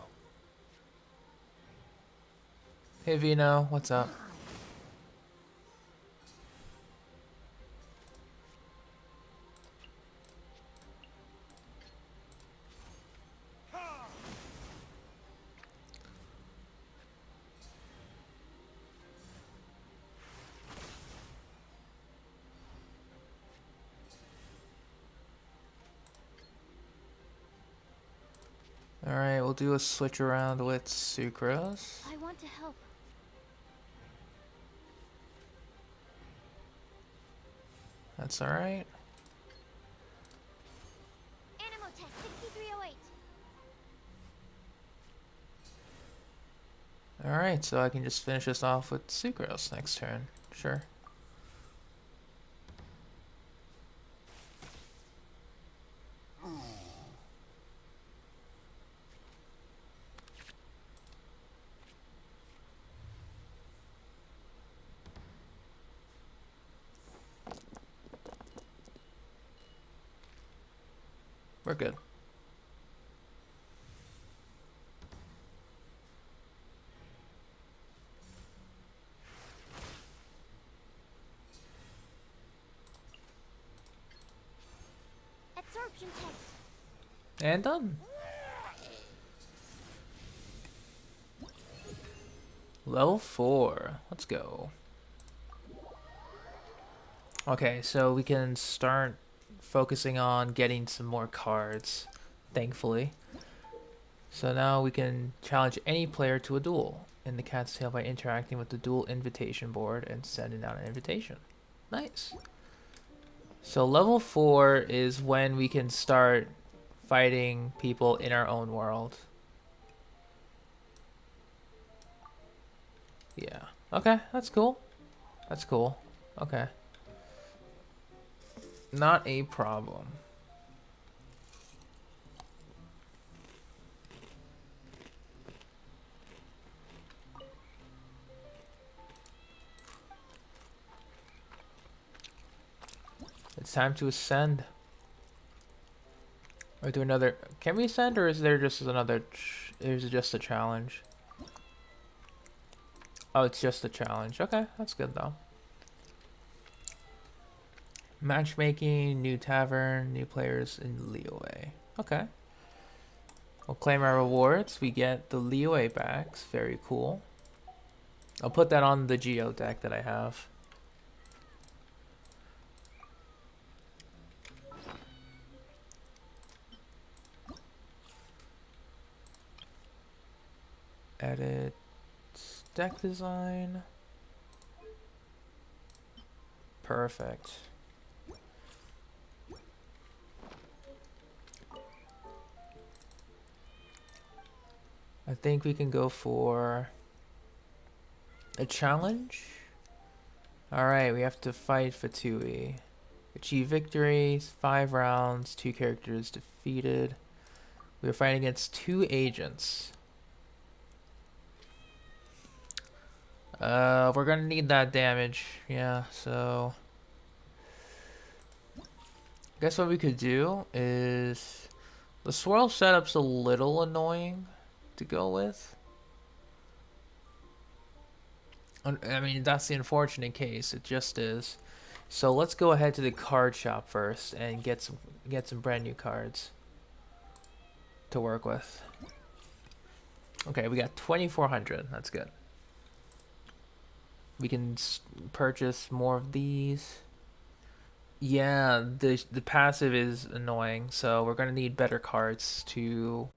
Hey Vino, what's up? we'll do a switch around with Sucrose. I want to help. That's alright. Animal test 6308. Alright, so I can just finish this off with Sucrose next turn. Sure. We're good. Absorption test. And done. Level 4. Let's go. Okay, so we can start focusing on getting some more cards, thankfully. So now we can challenge any player to a duel in the Cat's Tail by interacting with the duel invitation board and sending out an invitation. Nice. So level 4 is when we can start fighting people in our own world. Yeah. Okay, that's cool. That's cool. Okay. Not a problem. It's time to ascend. Or do another. Can we ascend, or is there just another? Is it just a challenge? Oh, it's just a challenge. Okay, that's good though. Matchmaking, new tavern, new players in Liyue. Okay. We'll claim our rewards. We get the Liyue backs. Very cool. I'll put that on the Geo deck that I have. Edit deck design. Perfect. I think we can go for a challenge. Alright, we have to fight F2P. Achieve victories, 5 rounds, 2 characters defeated. We are fighting against 2 agents. We're gonna need that damage. Yeah, so I guess what we could do is the swirl setup's a little annoying to go with. I mean, that's the unfortunate case. It just is. So let's go ahead to the card shop first and get some brand new cards to work with. Okay, we got 2,400. That's good. We can purchase more of these. Yeah, the passive is annoying, so we're gonna need better cards to.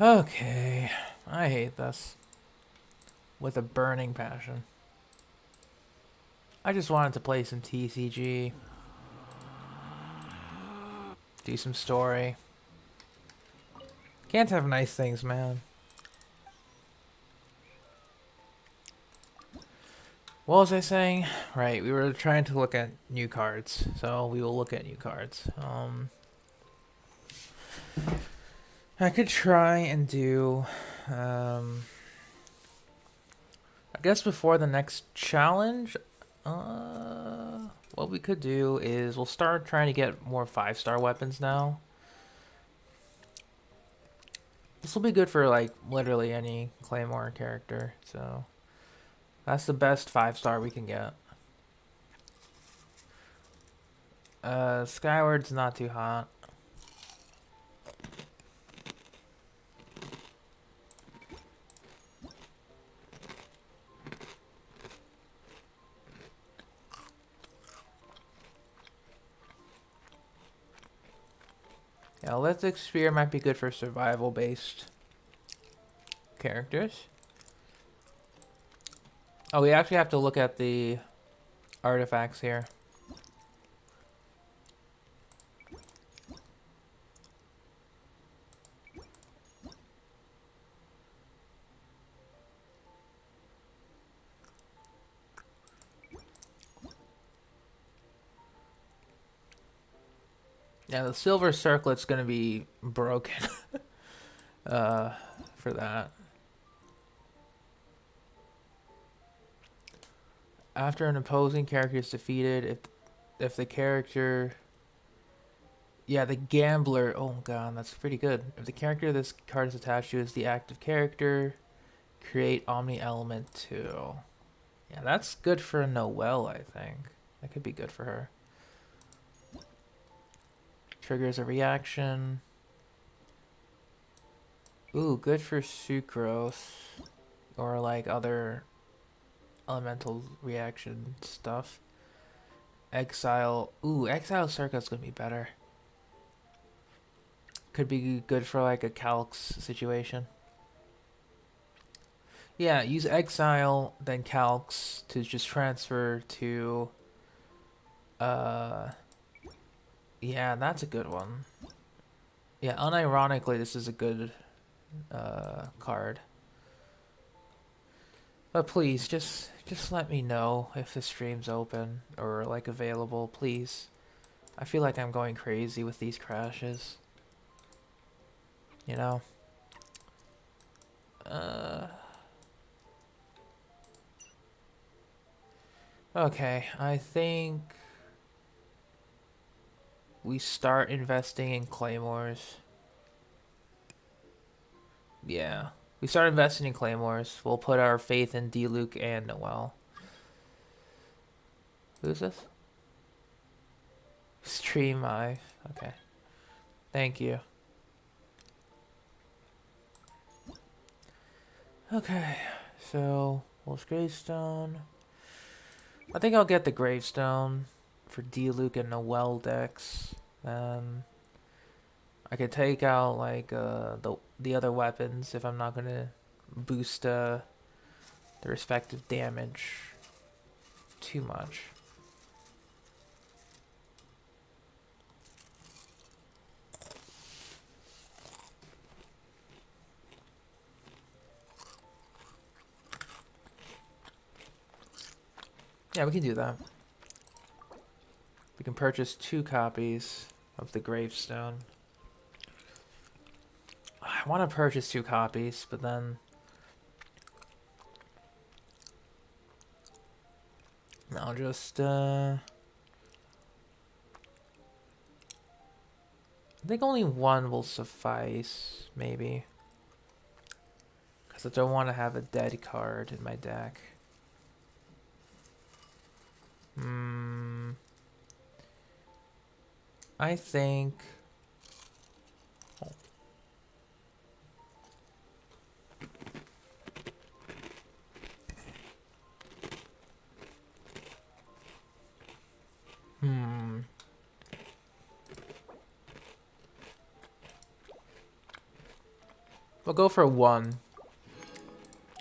Okay, I hate this with a burning passion. I just wanted to play some TCG, do some story. Can't have nice things, man. What was I saying? Right, we were trying to look at new cards, so we will look at new cards. I could try and do, I guess before the next challenge, what we could do is we'll start trying to get more 5-star weapons now. This will be good for like literally any Claymore character, so that's the best 5-star we can get. Skyward's not too hot. Yeah, Lithic Spear might be good for survival-based characters. Oh, we actually have to look at the artifacts here. Yeah, the silver circlet's gonna be broken for that. After an opposing character is defeated, if the character, yeah, the gambler, oh god, that's pretty good. If the character this card is attached to is the active character, create Omni Element 2. Yeah, that's good for Noelle, I think. That could be good for her. Triggers a reaction. Ooh, good for Sucrose. Or like other elemental reaction stuff. Exile. Ooh, Exile Circuit's gonna be better. Could be good for like a Calx situation. Yeah, use Exile, then Calx to just transfer to... Yeah, that's a good one. Yeah, unironically, this is a good card. But please, just let me know if the stream's open or like available, please. I feel like I'm going crazy with these crashes. You know? Okay, I think we start investing in claymores. Yeah. We start investing in claymores. We'll put our faith in D-Luke and Noelle. Who's this? Stream Eye. Okay. Thank you. Okay. So, Wolf's Gravestone. I think I'll get the Gravestone for D-Luke and Noelle decks. I could take out like the other weapons if I'm not gonna boost the respective damage too much. Yeah, we can do that. We can purchase 2 copies of the Gravestone. I want to purchase 2 copies, but then I'll just I think only 1 will suffice, maybe. Because I don't want to have a dead card in my deck. I think... We'll go for 1.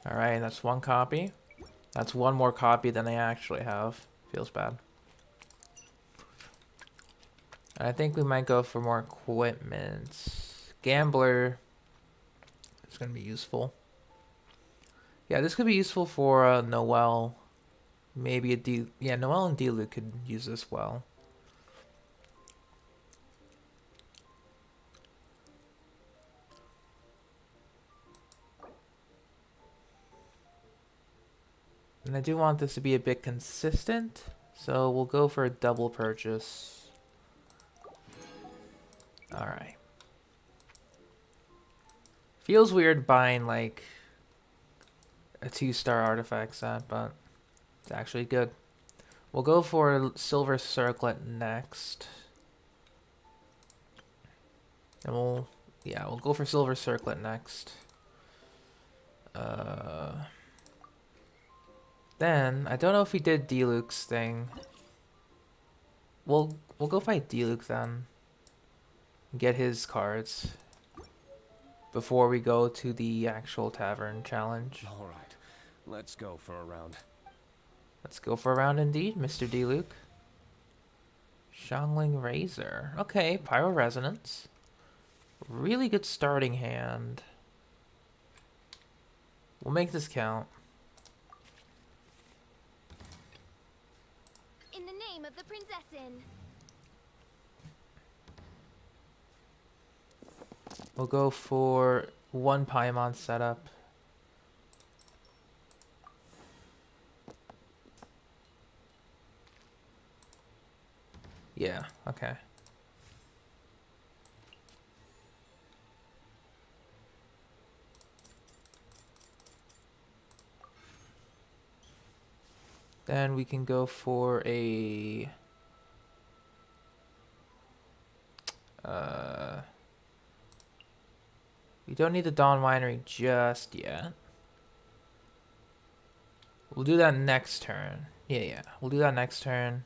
Alright, that's 1 copy. That's 1 more copy than I actually have. Feels bad. And I think we might go for more equipment. Gambler is going to be useful. Yeah, this could be useful for Noelle. Maybe a D... Yeah, Noelle and D-Luke could use this well. And I do want this to be a bit consistent, so we'll go for a double purchase. Alright. Feels weird buying, like, a 2-star artifact set, but it's actually good. We'll go for Silver Circlet next. And we'll go for Silver Circlet next. Then, I don't know if we did Diluc's thing. We'll go fight Diluc then. Get his cards. Before we go to the actual tavern challenge. Alright, let's go for a round. Let's go for a round indeed, Mr. Diluc. Shangling Razor. Okay, Pyro Resonance. Really good starting hand. We'll make this count. In the name of the Princessin. We'll go for one Paimon setup. Yeah, okay. Then we can go for a we don't need the Dawn Winery just yet. We'll do that next turn. Yeah. We'll do that next turn.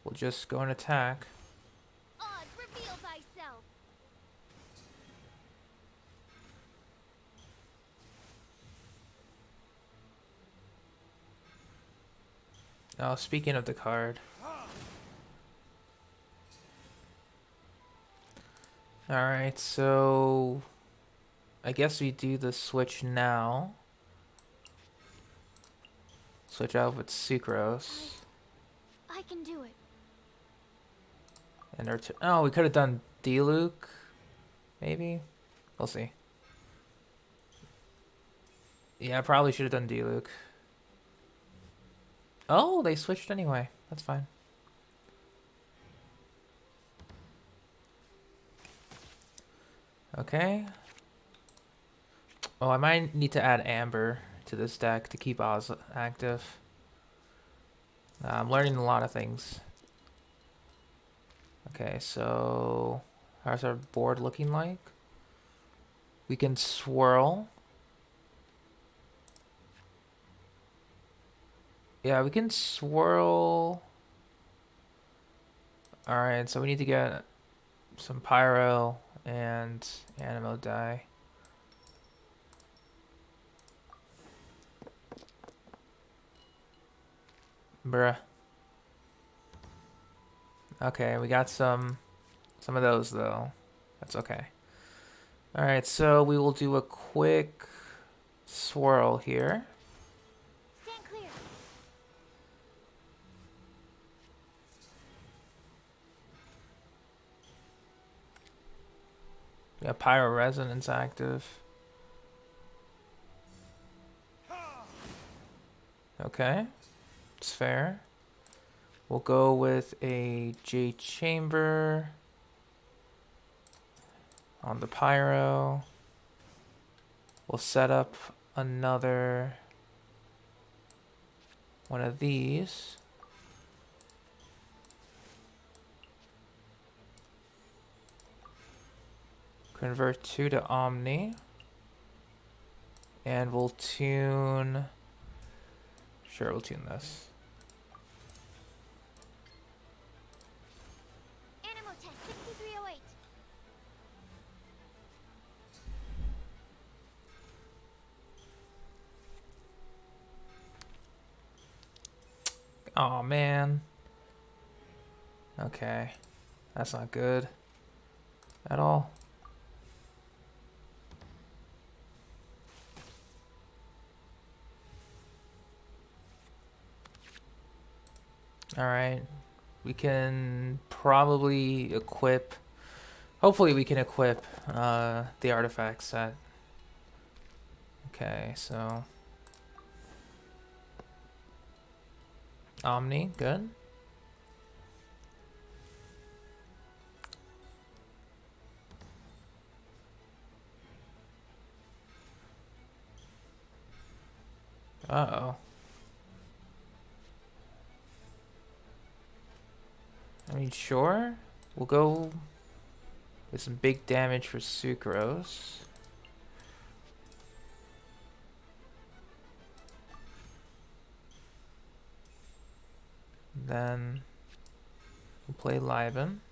We'll just go and attack. Odds, reveal thyself. Oh, speaking of the card. Alright, so I guess we do the switch now. Switch out with Sucrose. I can do it. And oh, we could have done Diluc. Maybe? We'll see. Yeah, I probably should have done Diluc. Oh, they switched anyway. That's fine. Okay. Oh, I might need to add Amber to this deck to keep Oz active. I'm learning a lot of things. Okay, so how's our board looking like? We can swirl. Yeah, we can swirl. Alright, so we need to get some Pyro and Animo die. Bruh. Okay, we got some of those though. That's okay. Alright, so we will do a quick swirl here. Stand clear. We got Pyro Resonance active. Okay, it's fair. We'll go with a Jade Chamber on the Pyro. We'll set up another one of these. Convert 2 to Omni. And we'll tune... Sure, we'll tune this. Animo test 6308. Oh man. Okay. That's not good at all. Alright. We can probably equip... Hopefully we can equip the artifact set. Okay, so... Omni, good. I mean, sure. We'll go with some big damage for Sucrose. Then we'll play Liben.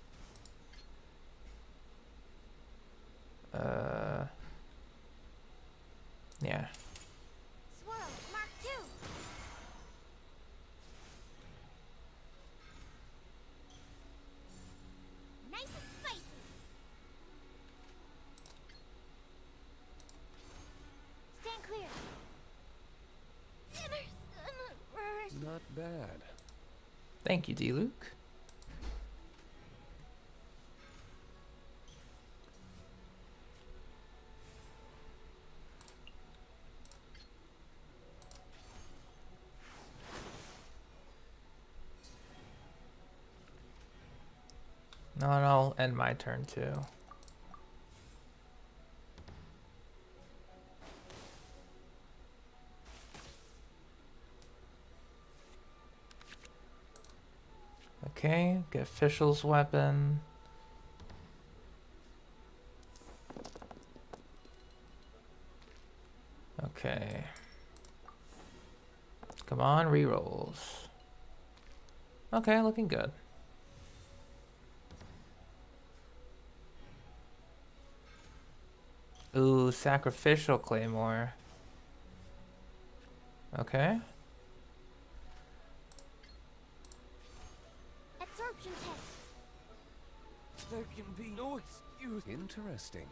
Yeah. Swirl, Mark 2. Nice and spicy. Stand clear. Not bad. Thank you, D-Luke. No, and I'll end my turn too. Okay, get Official's Weapon. Okay. Come on, rerolls. Okay, looking good. Ooh, Sacrificial Claymore. Okay. Absorption test. There can be no excuse. Interesting.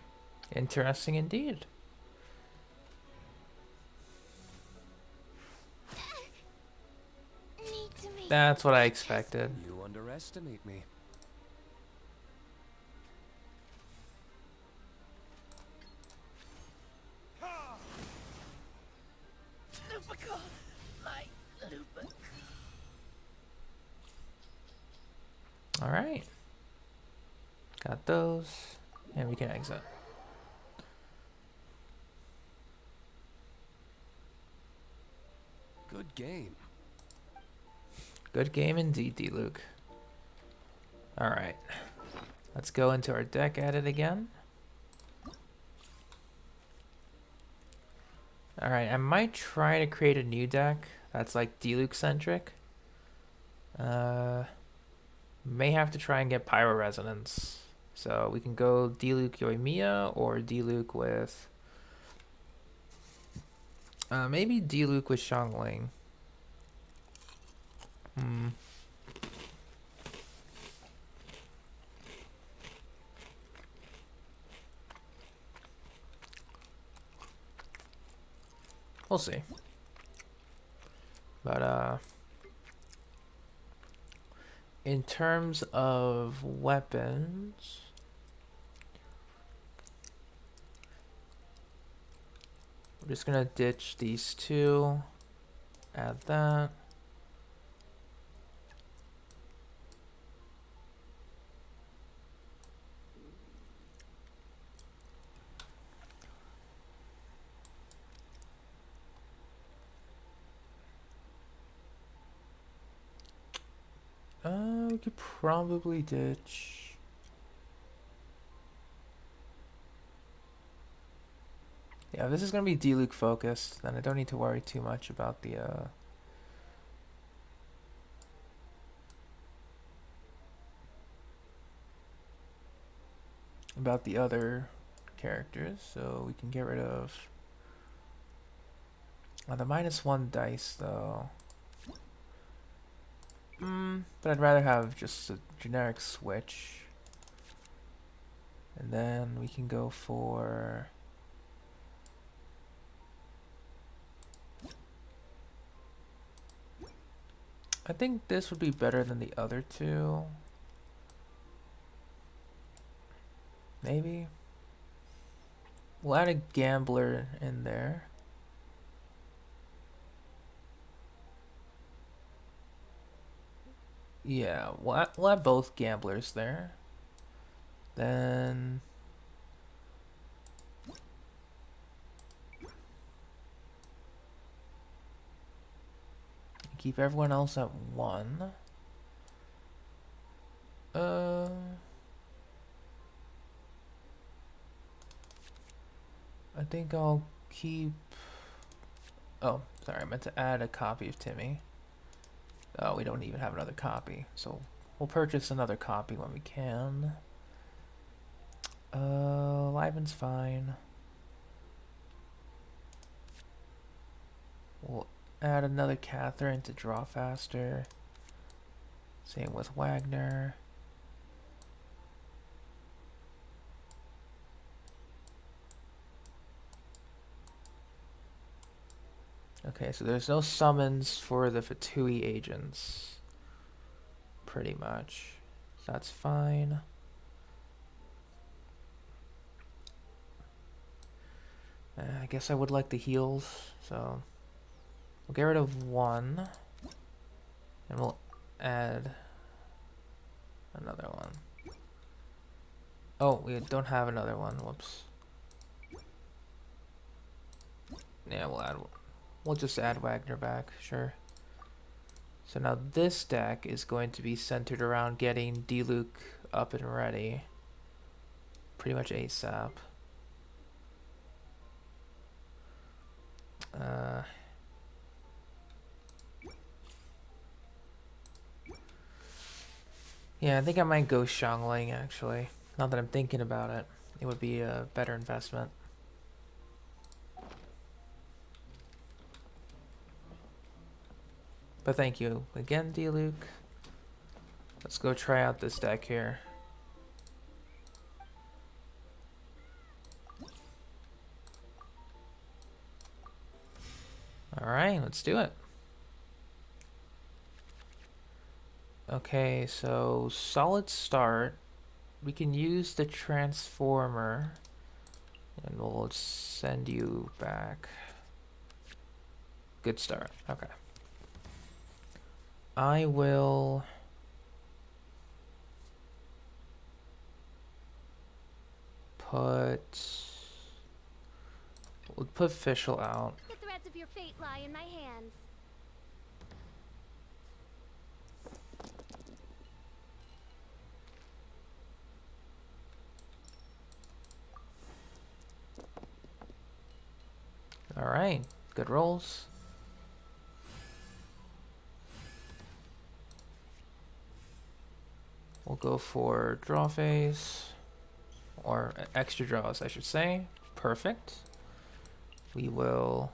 Interesting indeed. Need to make That's what I expected. You underestimate me. All right. Got those. And we can exit. Good game. Good game indeed, D-Luke. All right. Let's go into our deck edit again. All right, I might try to create a new deck that's like D-Luke centric. May have to try and get Pyro Resonance. So we can go D-Luke Yoimiya or D-Luke with... maybe D-Luke with Xiangling. We'll see. But, in terms of weapons... We're just gonna ditch these two. Add that. We could probably ditch. Yeah, this is gonna be D-Luke focused, then I don't need to worry too much about the other characters, so we can get rid of the -1 dice though. But I'd rather have just a generic switch. And then we can go for... I think this would be better than the other two. Maybe. We'll add a gambler in there. Yeah, we'll have both gamblers there. Then... keep everyone else at 1. I think I'll keep... Oh, sorry, I meant to add a copy of Timmy. Oh, we don't even have another copy, so we'll purchase another copy when we can. Liven's fine. We'll add another Catherine to draw faster. Same with Wagner. Okay, so there's no summons for the Fatui agents. Pretty much. So that's fine. I guess I would like the heals, so we'll get rid of one. And we'll add another one. Oh, we don't have another one. Whoops. Yeah, we'll just add Wagner back, sure. So now this deck is going to be centered around getting D-Luke up and ready. Pretty much ASAP. Yeah, I think I might go Xiangling actually. Now that I'm thinking about it, it would be a better investment. But thank you again, D-Luke. Let's go try out this deck here. Alright, let's do it. Okay, so solid start. We can use the transformer and we'll send you back. Good start. Okay. I will we'll put Fischl out. The threads of your fate lie in my hands. Alright, good rolls. We'll go for draw phase, or extra draws I should say. Perfect. We will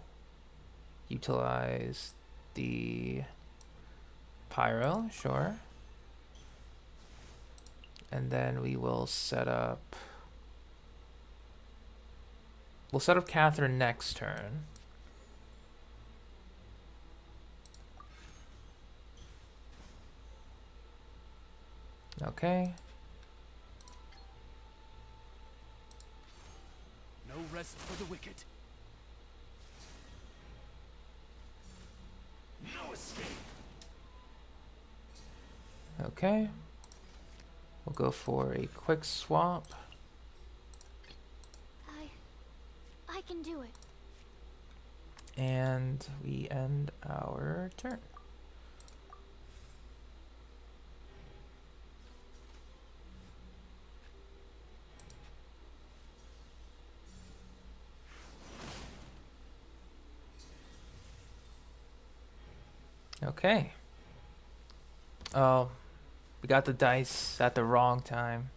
utilize the Pyro, sure. And then we will set up... We'll set up Catherine next turn. Okay. No rest for the wicked. No escape. Okay. We'll go for a quick swap. I can do it. And we end our turn. Okay. Oh, we got the dice at the wrong time.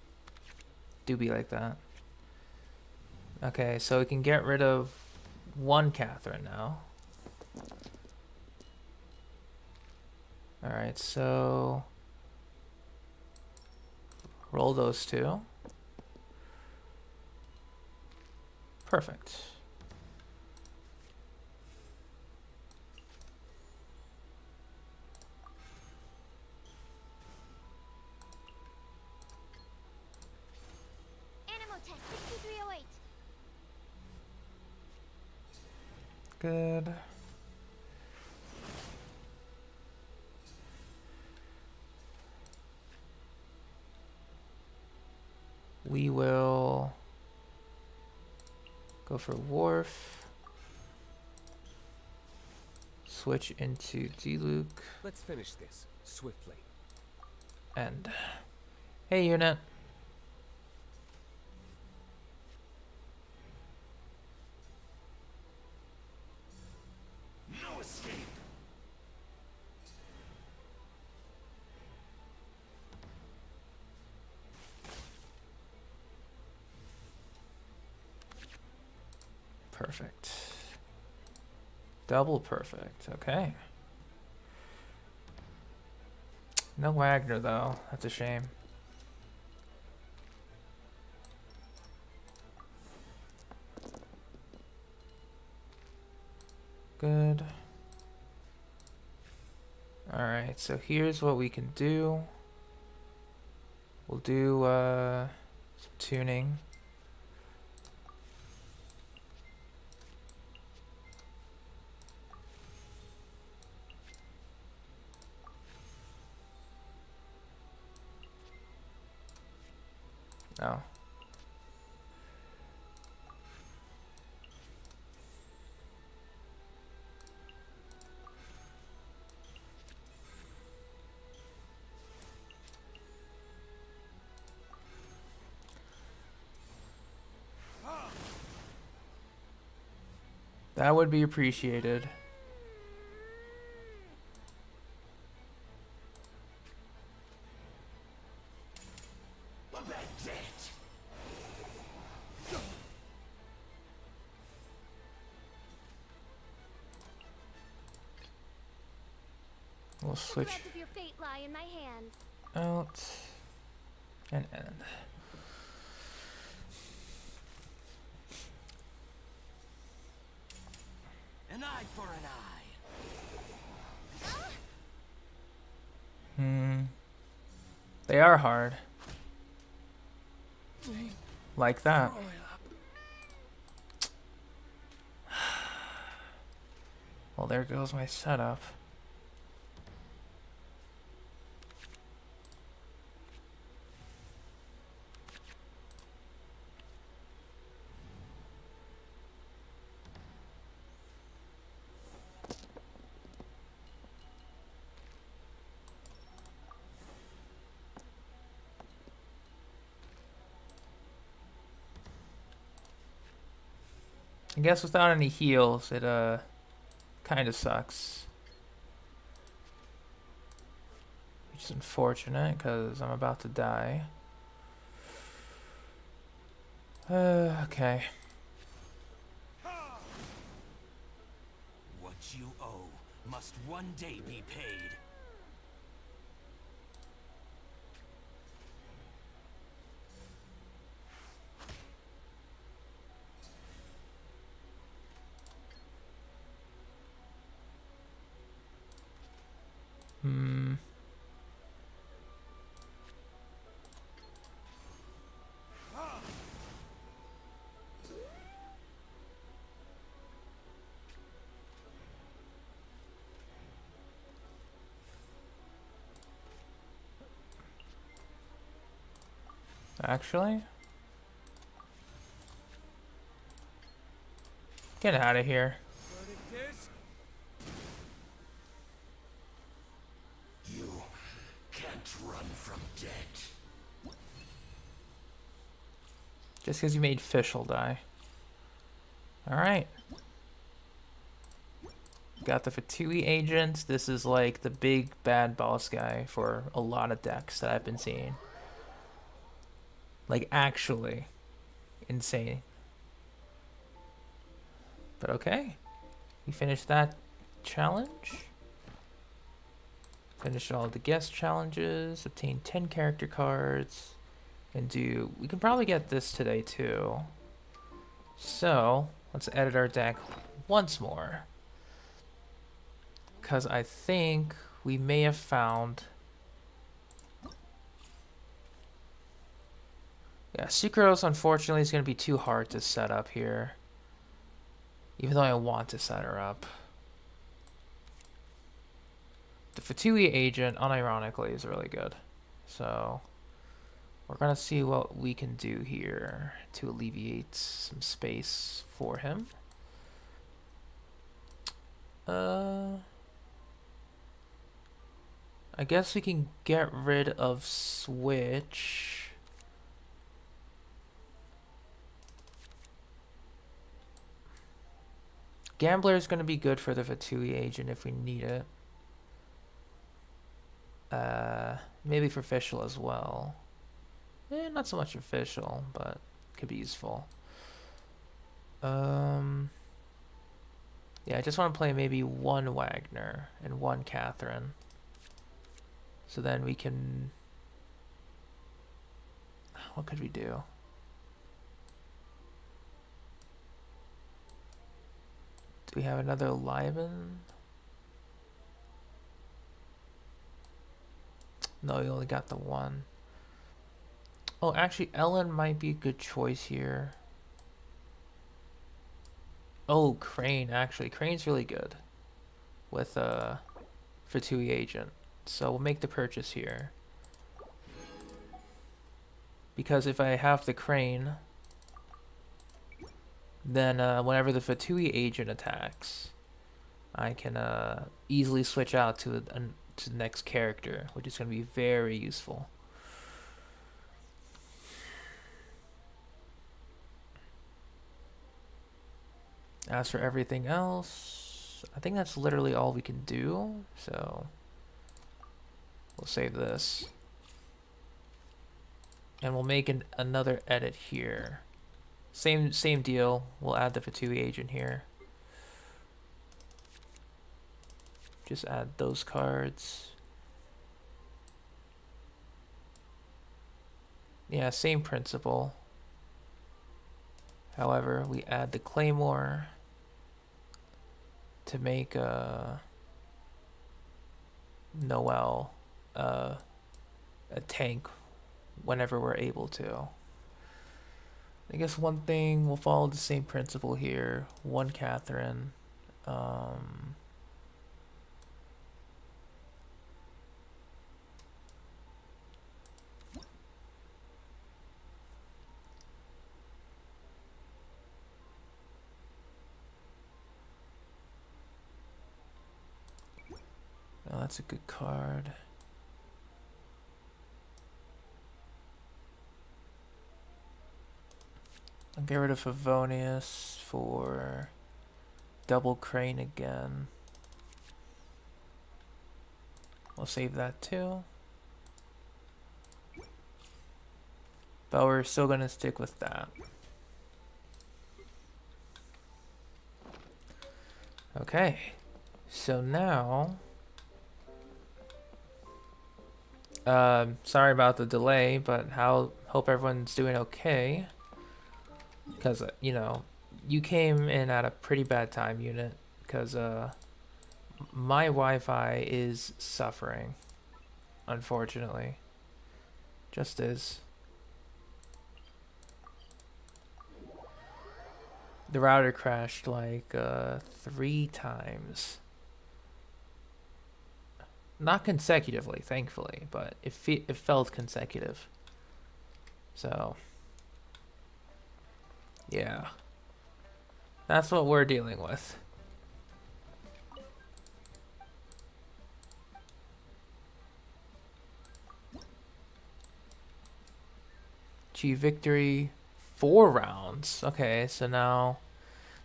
Do be like that. Okay, so we can get rid of one Catherine now. Alright, so roll those two. Perfect. Animal test 6308. Good. We will go for Wharf. Switch into D-Luke. Let's finish this swiftly. End. Hey, unit. No escape. Perfect. Double perfect. Okay. No Wagner, though. That's a shame. Good. Alright, so here's what we can do. We'll do some tuning. Oh. That would be appreciated. We'll The switch threads of your fate lie in my hands. out and end. An eye for an eye. They are hard. Like that. Well, there goes my setup. I guess without any heals, it kind of sucks. Which is unfortunate because I'm about to die. Okay. What you owe must one day be paid. Actually, get out of here. You can't run from death. Just because you made fish will die. Alright. Got the F2P agent. This is like the big bad boss guy for a lot of decks that I've been seeing. Like, actually insane. But okay. We finished that challenge. Finished all the guest challenges. Obtained 10 character cards. And do... We can probably get this today too. So, let's edit our deck once more. Because I think we may have found... Yeah, Sucrose unfortunately is going to be too hard to set up here. Even though I want to set her up. The F2P agent, unironically, is really good. So, we're going to see what we can do here to alleviate some space for him. I guess we can get rid of Switch. Gambler is going to be good for the Fatui agent if we need it. Maybe for Fischl as well. Not so much official, but could be useful. Yeah, I just want to play maybe one Wagner and one Catherine. So then we can... What could we do? Do we have another Lyman? No, we only got the one. Oh, actually, Ellen might be a good choice here. Oh, Crane, actually. Crane's really good with Fatui agent. So we'll make the purchase here. Because if I have the Crane, then whenever the Fatui agent attacks, I can easily switch out to the next character, which is going to be very useful. As for everything else, I think that's literally all we can do, so we'll save this. And we'll make another edit here. Same deal, we'll add the Fatui agent here. Just add those cards. Yeah, same principle. However, we add the Claymore to make Noel a tank whenever we're able to. I guess one thing, we'll follow the same principle here. One Catherine. Oh, that's a good card. I'll get rid of Favonius for double Crane again. We'll save that too. But we're still going to stick with that. Okay. So now... sorry about the delay, but hope everyone's doing okay. Because, you know, you came in at a pretty bad time, unit. Because, my Wi-Fi is suffering. Unfortunately. Just is. The router crashed like, 3 times. Not consecutively, thankfully, but it felt consecutive. So, yeah. That's what we're dealing with. Achieve victory 4 rounds. Okay, so now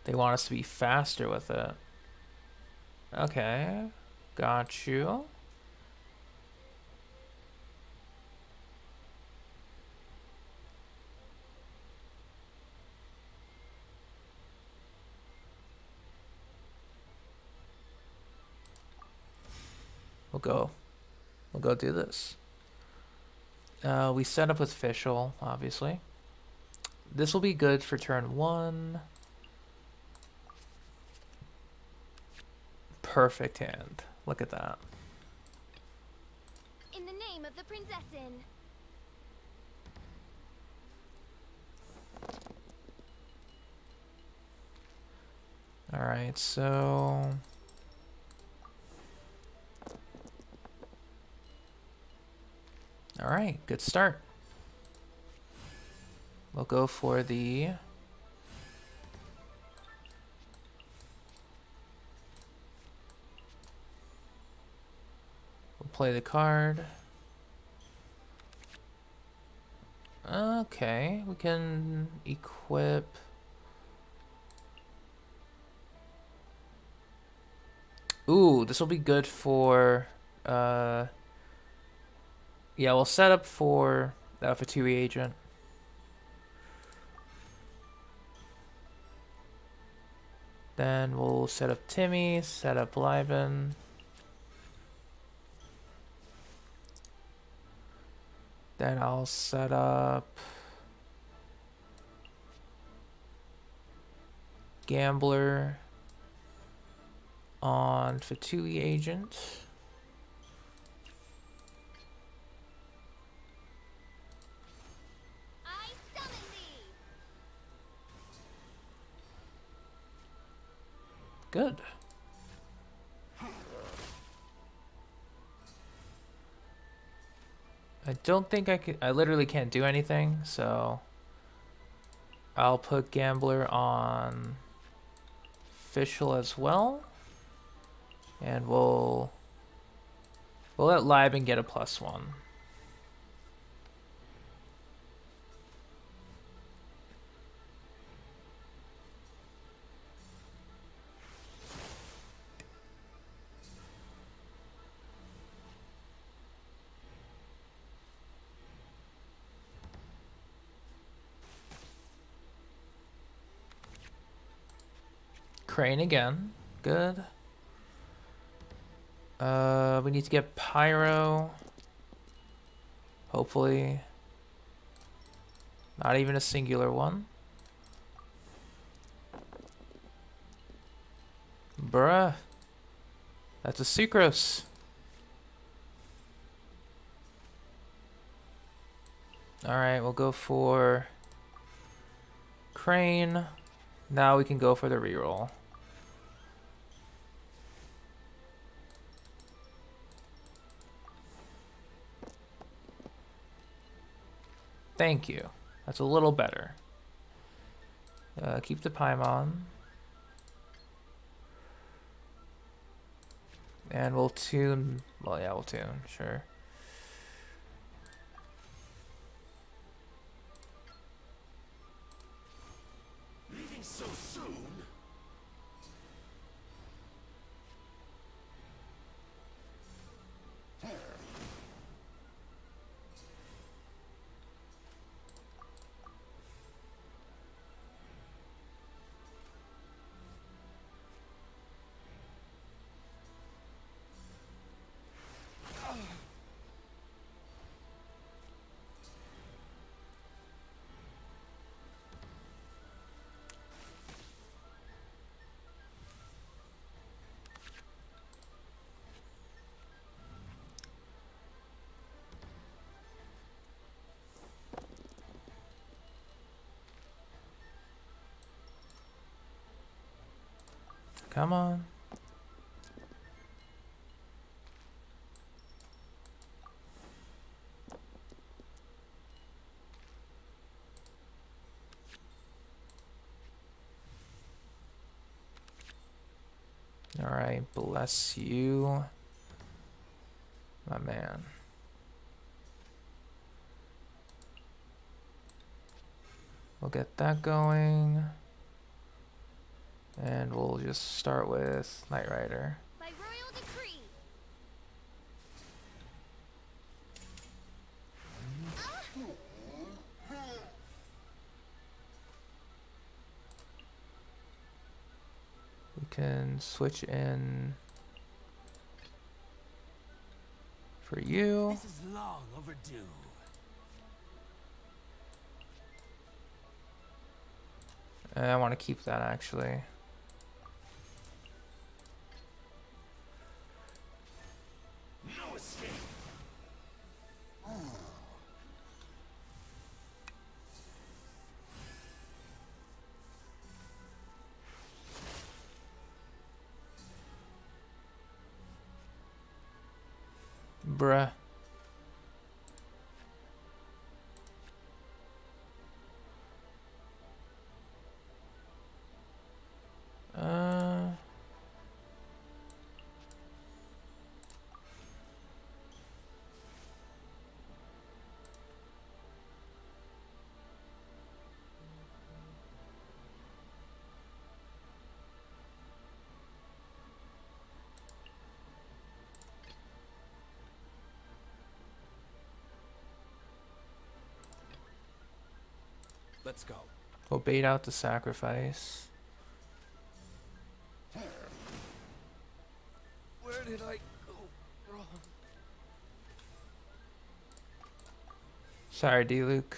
they want us to be faster with it. Okay, got you. We'll go do this. We set up with Fischl, obviously. This will be good for turn 1. Perfect hand. Look at that. In the name of the Prinzessin. Alright, so... Alright, good start. We'll go for the... We'll play the card. Okay, we can equip. Ooh, this will be good for. Yeah, we'll set up for the F2E agent. Then we'll set up Timmy, set up Liven. Then I'll set up Gambler on Fatui agent. I summon thee. Good. I don't think I could. I literally can't do anything, so I'll put Gambler on Official as well, and we'll let Liben get a +1. Crane again. Good. We need to get Pyro. Hopefully. Not even a singular one. Bruh. That's a Sucrose. Alright, we'll go for Crane. Now we can go for the reroll. Thank you. That's a little better. Keep the Paimon. And we'll tune... Well, yeah, we'll tune. Sure. Leaving so soon? Come on. Alright, bless you, my man. We'll get that going. And we'll just start with Knight Rider. By royal decree. We can switch in for you. This is long overdue. And I want to keep that actually. No escape. Bruh. Let's go. We'll bait out the sacrifice. Where did I go wrong? Sorry, D. Luke.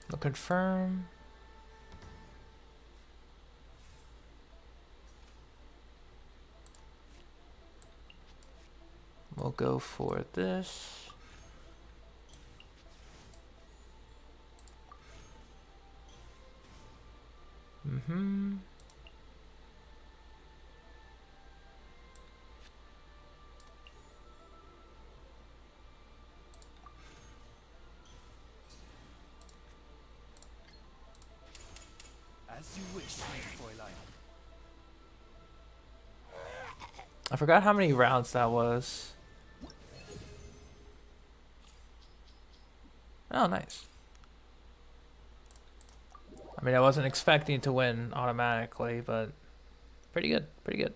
We'll confirm. We'll go for this. Mm-hmm. As you wish, Fräulein. I forgot how many rounds that was. Oh, nice. I mean, I wasn't expecting to win automatically, but pretty good, pretty good.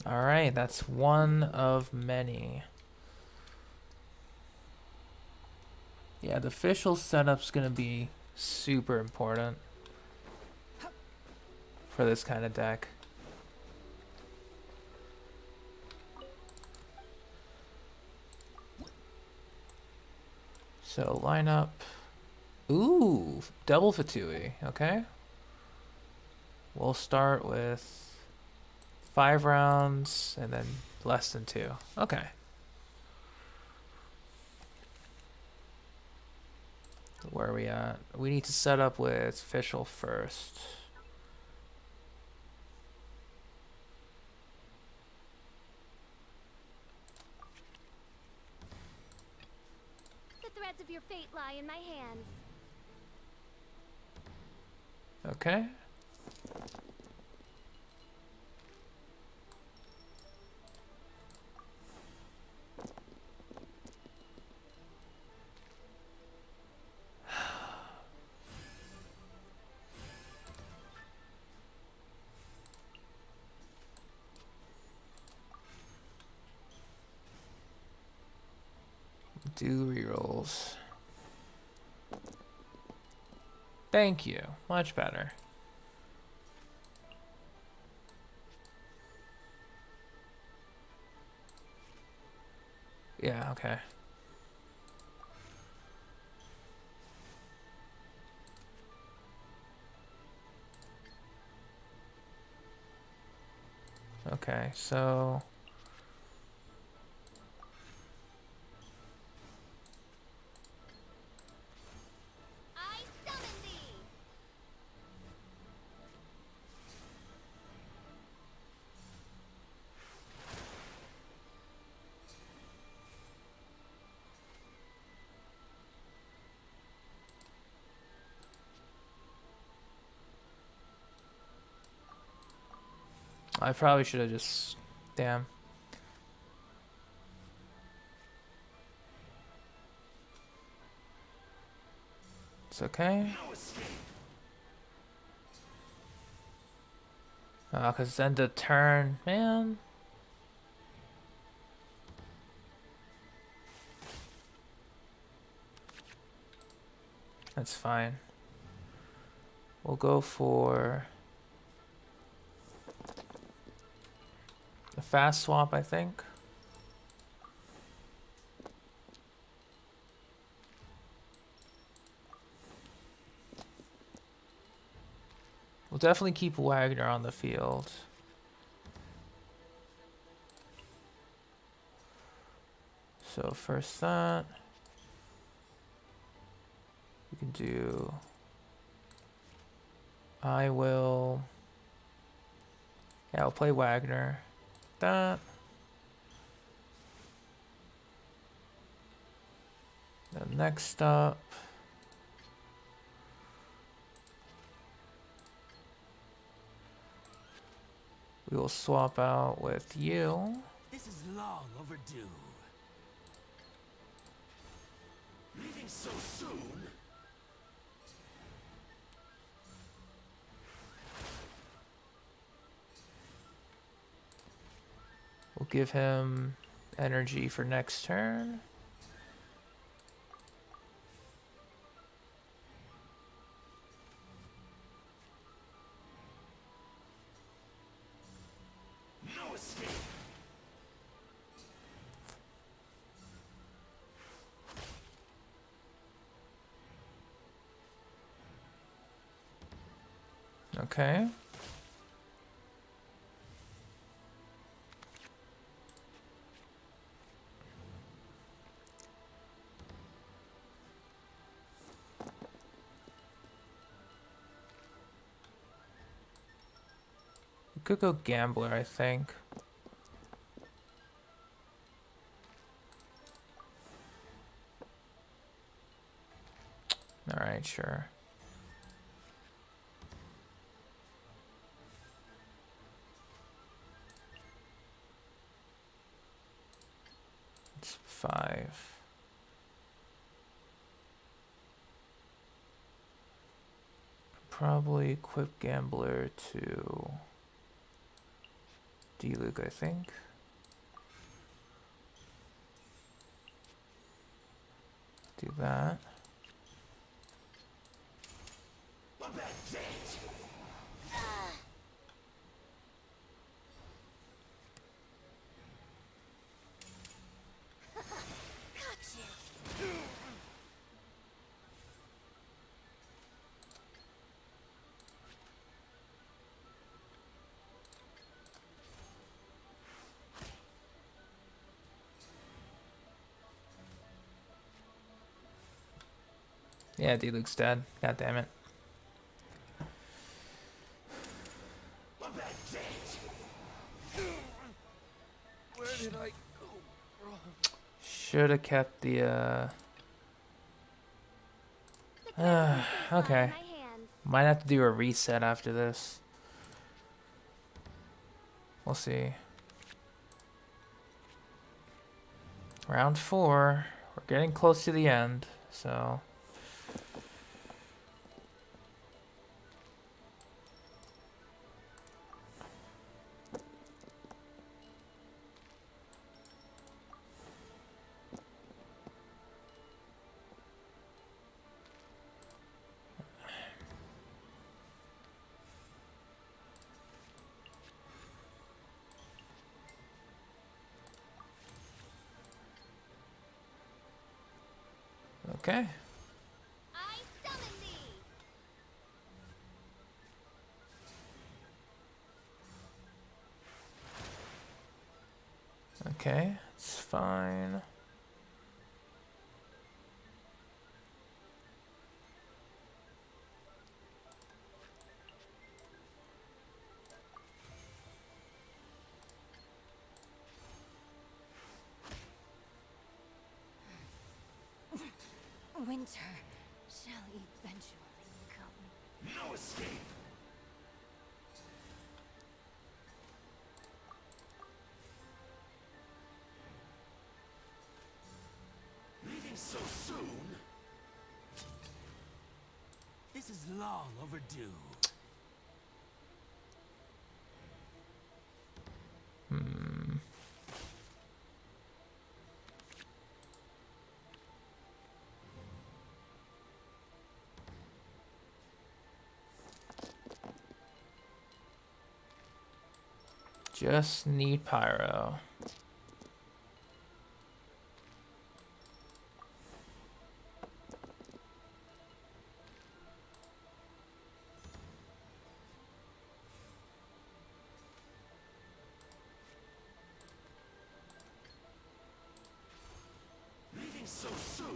All right, that's one of many. Yeah, the official setup's gonna be super important for this kind of deck. So lineup. Ooh, double Fatui. Okay. We'll start with 5 rounds and then less than 2. Okay. Where are we at? We need to set up with official first. The threads of your fate lie in my hands. Okay. Do rerolls. Thank you. Much better. Yeah, okay. Okay, so I summon thee! I probably should have just... Damn. It's okay. No escape. Because it's end of turn. Man. That's fine. We'll go for a fast swap, I think. We'll definitely keep Wagner on the field. So first that. We can do... I will... Yeah, I'll play Wagner. That. Next up, we will swap out with you. This is long overdue. Leaving so soon? We'll give him energy for next turn. No escape. Okay. We could go gambler, I think. All right, sure. It's 5. Probably equip gambler to D-Luke, I think. Do that. What bad date? Yeah, D-Luke's dead. God damn it. What bad date? Where did I go wrong? Should have kept the The captain's been flying okay. in my hands. Might have to do a reset after this. We'll see. Round 4. We're getting close to the end, so okay. I summon thee. Okay, it's fine. Winter shall eventually come. No escape. Leaving so soon? This is long overdue. Just need pyro. Leaving so soon?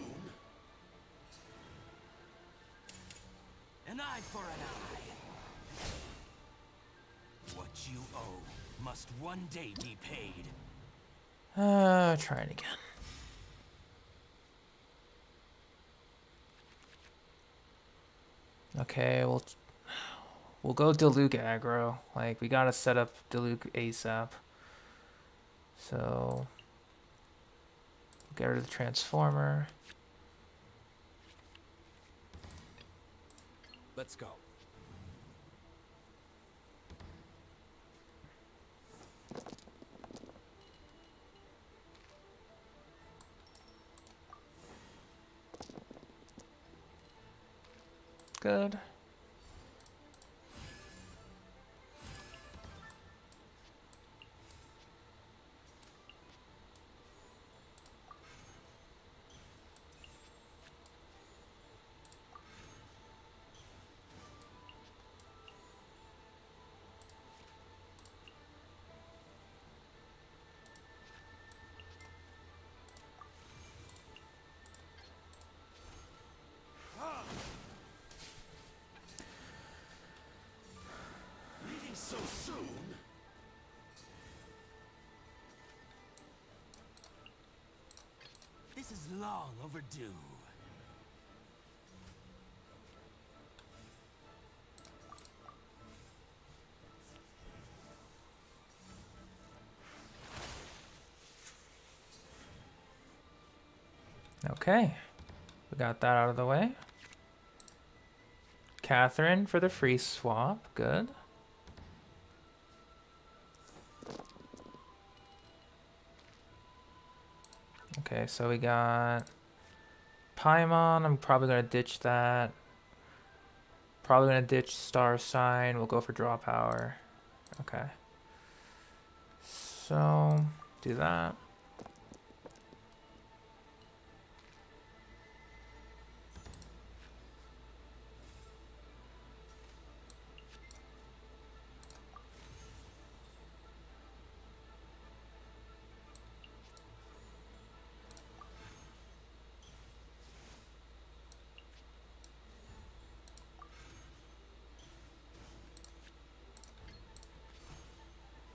An eye for an eye. What you owe must one day be paid. Trying again. Okay, we'll go Diluc aggro. Like, we gotta set up Diluc ASAP. So, get rid of the Transformer. Let's go. Good. Leaving so soon? This is long overdue. Okay. We got that out of the way. Catherine for the free swap. Good. Okay, so we got Paimon. I'm probably going to ditch that. Probably going to ditch Star Sign. We'll go for draw power. Okay. So, do that.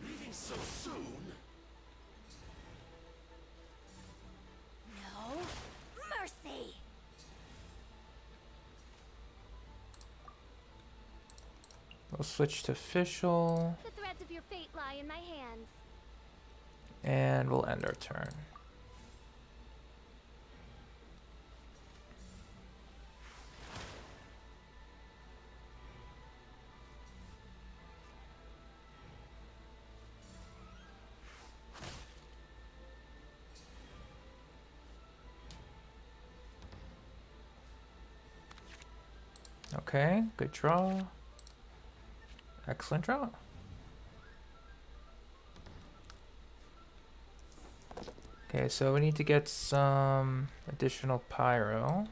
Leaving so soon? No mercy. We'll switch to official. The threads of your fate lie in my hands. And we'll end our turn. Okay, good draw. Excellent draw. Okay, so we need to get some additional pyro.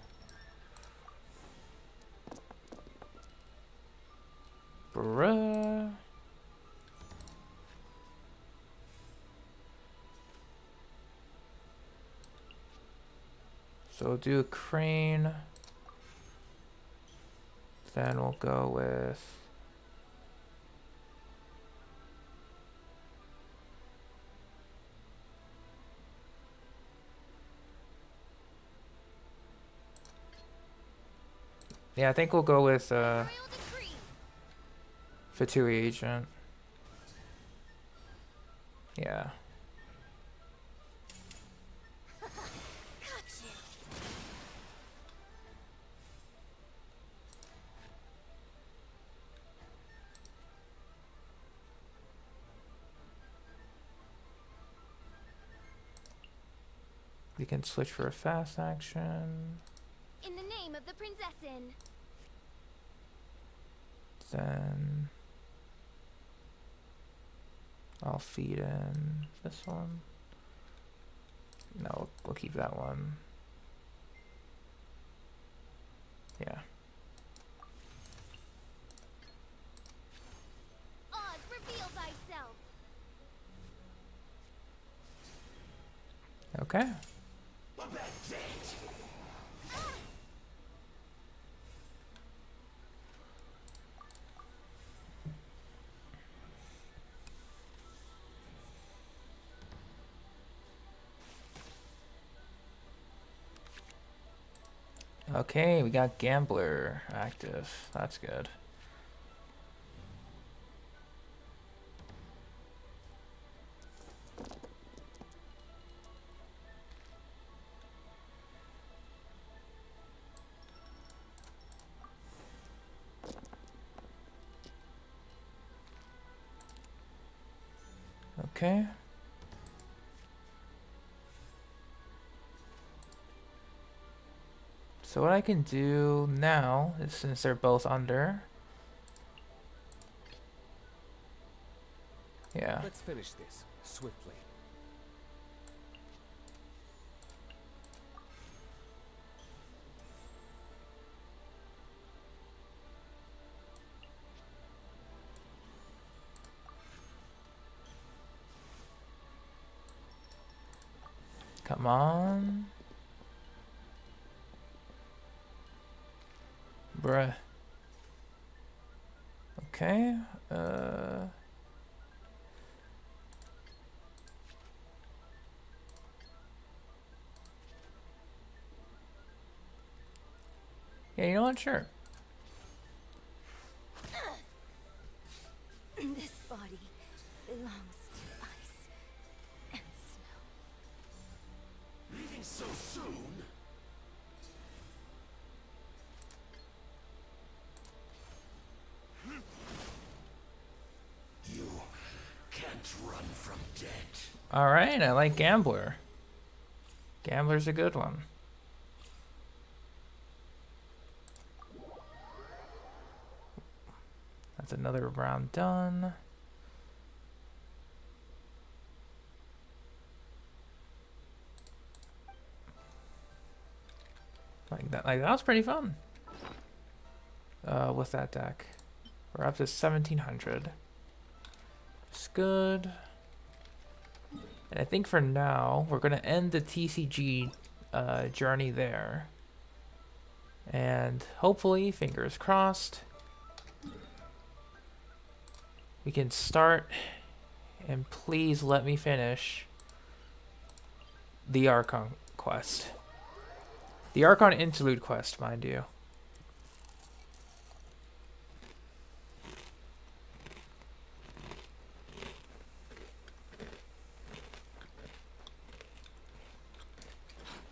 Bruh. So we'll do a crane. Then we'll go with yeah, I think we'll go with Royal decree. Fatui Agent. Yeah. Got you. We can switch for a fast action. In the name of the princessin. Then I'll feed in this one. No, we'll keep that one. Yeah. Oz, reveal thyself. Okay. Okay, we got Gambler active. That's good. Okay. So what I can do now is, since they're both under, yeah. Let's finish this swiftly. Come on. Bruh. Okay. Yeah, you know what? Sure. This body belongs to ice and snow. Leaving so soon? You can't run from death. Alright, I like Gambler. Gambler's a good one. That's another round done. Like that was pretty fun. With that deck. We're up to 1700. It's good. And I think for now, we're gonna end the TCG journey there. And hopefully, fingers crossed, we can start, and please let me finish the Archon quest. The Archon Interlude quest, mind you.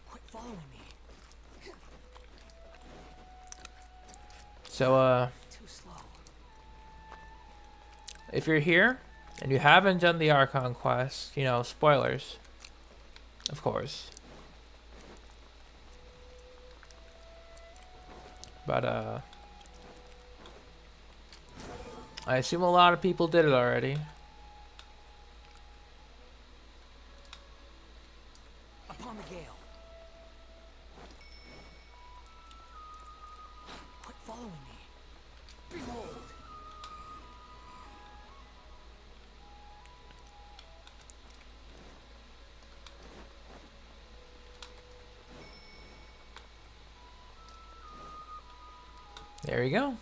Quit following me. So, Too slow. if you're here and you haven't done the Archon quest, you know, spoilers, of course. But, I assume a lot of people did it already. Upon the gale. Quit following me. Behold. There you go.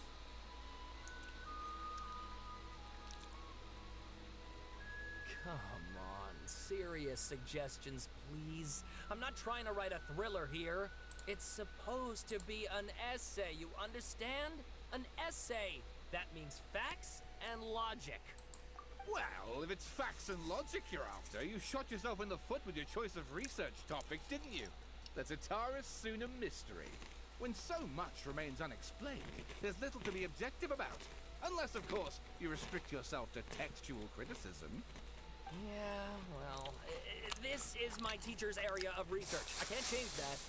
Come on, serious suggestions, please. I'm not trying to write a thriller here. It's supposed to be an essay, you understand? An essay. That means facts and logic. Well, if it's facts and logic you're after, you shot yourself in the foot with your choice of research topic, didn't you? The Zataris Suna mystery. When so much remains unexplained, there's little to be objective about. Unless, of course, you restrict yourself to textual criticism. Yeah, well, this is my teacher's area of research. I can't change that.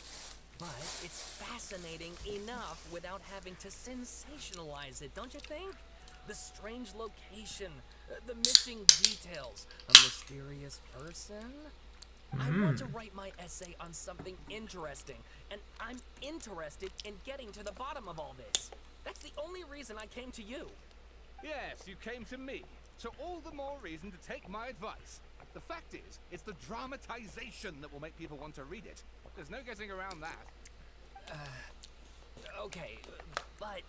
But it's fascinating enough without having to sensationalize it, don't you think? The strange location, the missing details, a mysterious person. I want to write my essay on something interesting, and I'm interested in getting to the bottom of all this. That's the only reason I came to you. Yes, you came to me, so all the more reason to take my advice. The fact is, it's the dramatization that will make people want to read it. There's no getting around that. Okay, but...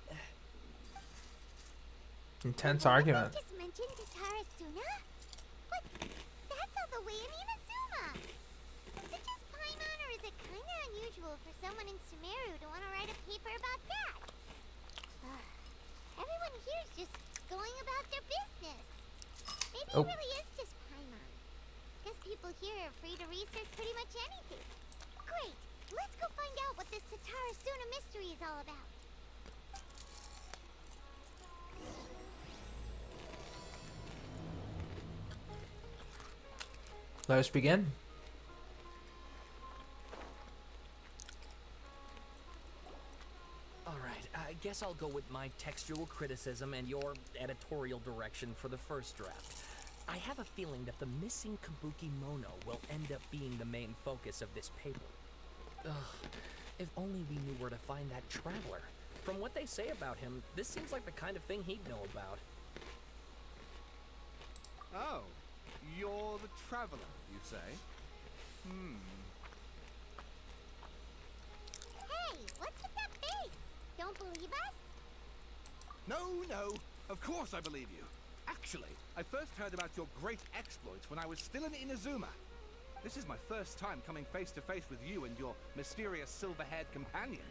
Intense argument. Just mentioned Zataris Suna? But that's all the way in Inazuma. Is it just Paimon, or is it kinda unusual for someone in Sumeru to want to write a paper about that. Everyone here's just going about their business. Maybe Oh. it really is just Paimon. Guess people here are free to research pretty much anything. Great! Let's go find out what this Tatarasuna mystery is all about. Let us begin. Alright, I guess I'll go with my textual criticism and your editorial direction for the first draft. I have a feeling that the missing Kabuki Mono will end up being the main focus of this paper. Ugh, if only we knew where to find that traveler. From what they say about him, this seems like the kind of thing he'd know about. Oh, you're the traveler, you say? Hey, what's with that face? Don't believe us? No, of course I believe you. Actually, I first heard about your great exploits when I was still in Inazuma. This is my first time coming face to face with you and your mysterious silver-haired companion.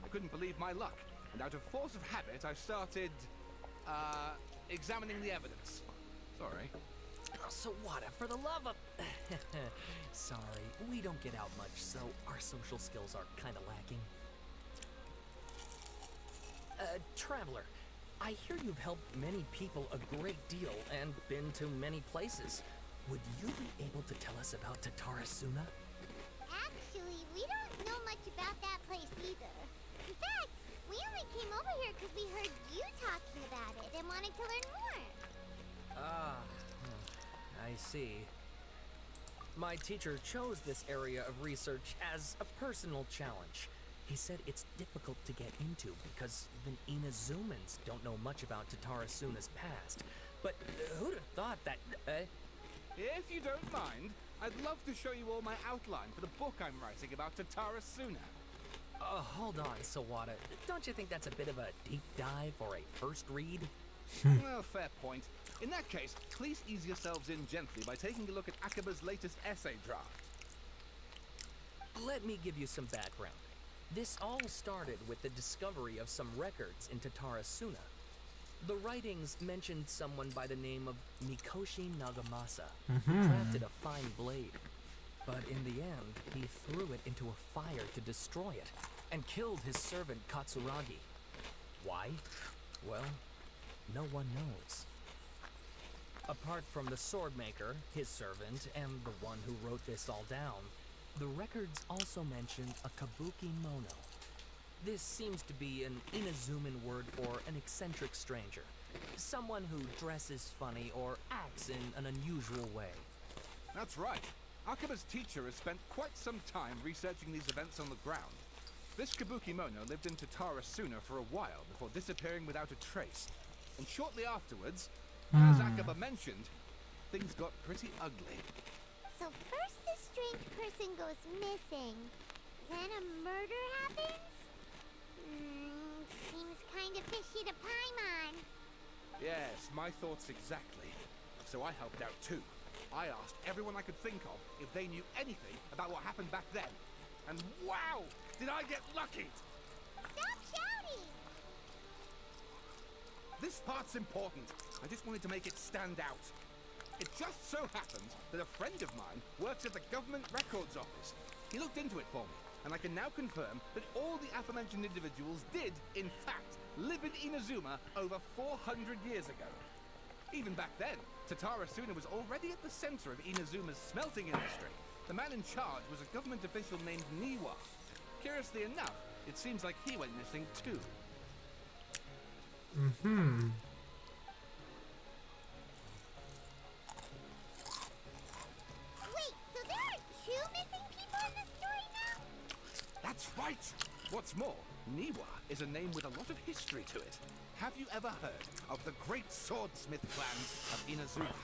I couldn't believe my luck, and out of force of habit, I started, examining the evidence. Sorry. Oh, Sawada, for the love of... Sorry, we don't get out much, so our social skills are kinda lacking. Traveler, I hear you've helped many people a great deal and been to many places. Would you be able to tell us about Tatarasuna? Actually, we don't know much about that place either. In fact, we only came over here because we heard you talking about it and wanted to learn more. Ah, I see. My teacher chose this area of research as a personal challenge. He said it's difficult to get into because even Inazumans don't know much about Tatarasuna's past. But who'd have thought that... If you don't mind, I'd love to show you all my outline for the book I'm writing about Tatarasuna. Hold on, Sawada. Don't you think that's a bit of a deep dive or a first read? Well, fair point. In that case, please ease yourselves in gently by taking a look at Akaba's latest essay draft. Let me give you some background. This all started with the discovery of some records in Tatarasuna. The writings mentioned someone by the name of Mikoshi Nagamasa, who crafted a fine blade. But in the end, he threw it into a fire to destroy it, and killed his servant Katsuragi. Why? Well, no one knows. Apart from the swordmaker, his servant, and the one who wrote this all down, the records also mentioned a Kabuki Mono. This seems to be an Inazuman word for an eccentric stranger. Someone who dresses funny or acts in an unusual way. That's right. Akaba's teacher has spent quite some time researching these events on the ground. This Kabuki Mono lived in Tatarasuna for a while before disappearing without a trace. And shortly afterwards, as Akaba mentioned, things got pretty ugly. So first this strange person goes missing, then a murder happens? Seems kind of fishy to Paimon. Yes, my thoughts exactly. So I helped out too. I asked everyone I could think of if they knew anything about what happened back then. And wow, did I get lucky! Stop shouting! This part's important. I just wanted to make it stand out. It just so happens that a friend of mine works at the government records office. He looked into it for me, and I can now confirm that all the aforementioned individuals did, in fact, live in Inazuma over 400 years ago. Even back then, Tatarasuna was already at the center of Inazuma's smelting industry. The man in charge was a government official named Niwa. Curiously enough, it seems like he went missing too. Wait, so there are two missing people in this story now? That's right! What's more, Niwa is a name with a lot of history to it. Have you ever heard of the great swordsmith clans of Inazuma?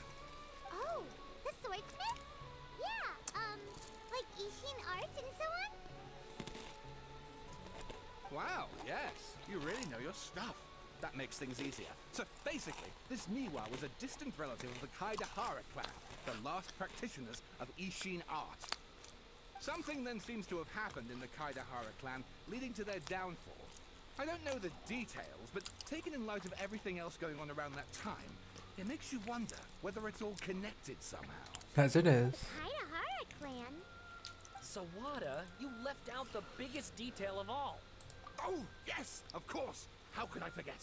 Oh, the swordsmith? Yeah, like Ishin art and so on? Wow, yes, you really know your stuff. That makes things easier. So basically, this Niwa was a distant relative of the Kaidahara clan, the last practitioners of Ishin art. Something then seems to have happened in the Kaidahara clan, leading to their downfall. I don't know the details, but taken in light of everything else going on around that time, it makes you wonder whether it's all connected somehow. As it is. Kaidahara clan? Sawada, you left out the biggest detail of all. Oh, yes, of course. How could I forget?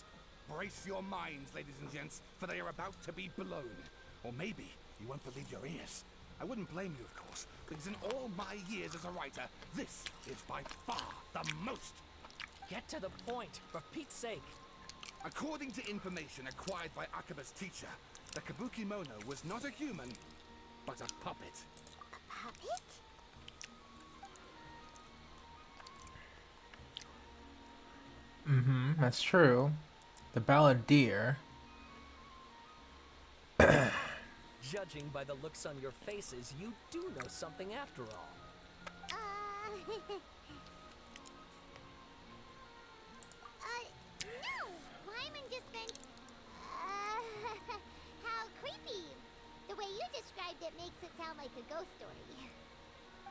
Brace your minds, ladies and gents, for they are about to be blown. Or maybe you won't believe your ears. I wouldn't blame you, of course, because in all my years as a writer, this is by far the most. Get to the point, for Pete's sake. According to information acquired by Akaba's teacher, the Kabuki Mono was not a human, but a puppet. Puppet? Mm-hmm, that's true. The balladeer. Judging by the looks on your faces, you do know something after all. No! Lyman just meant, how creepy. The way you described it makes it sound like a ghost story.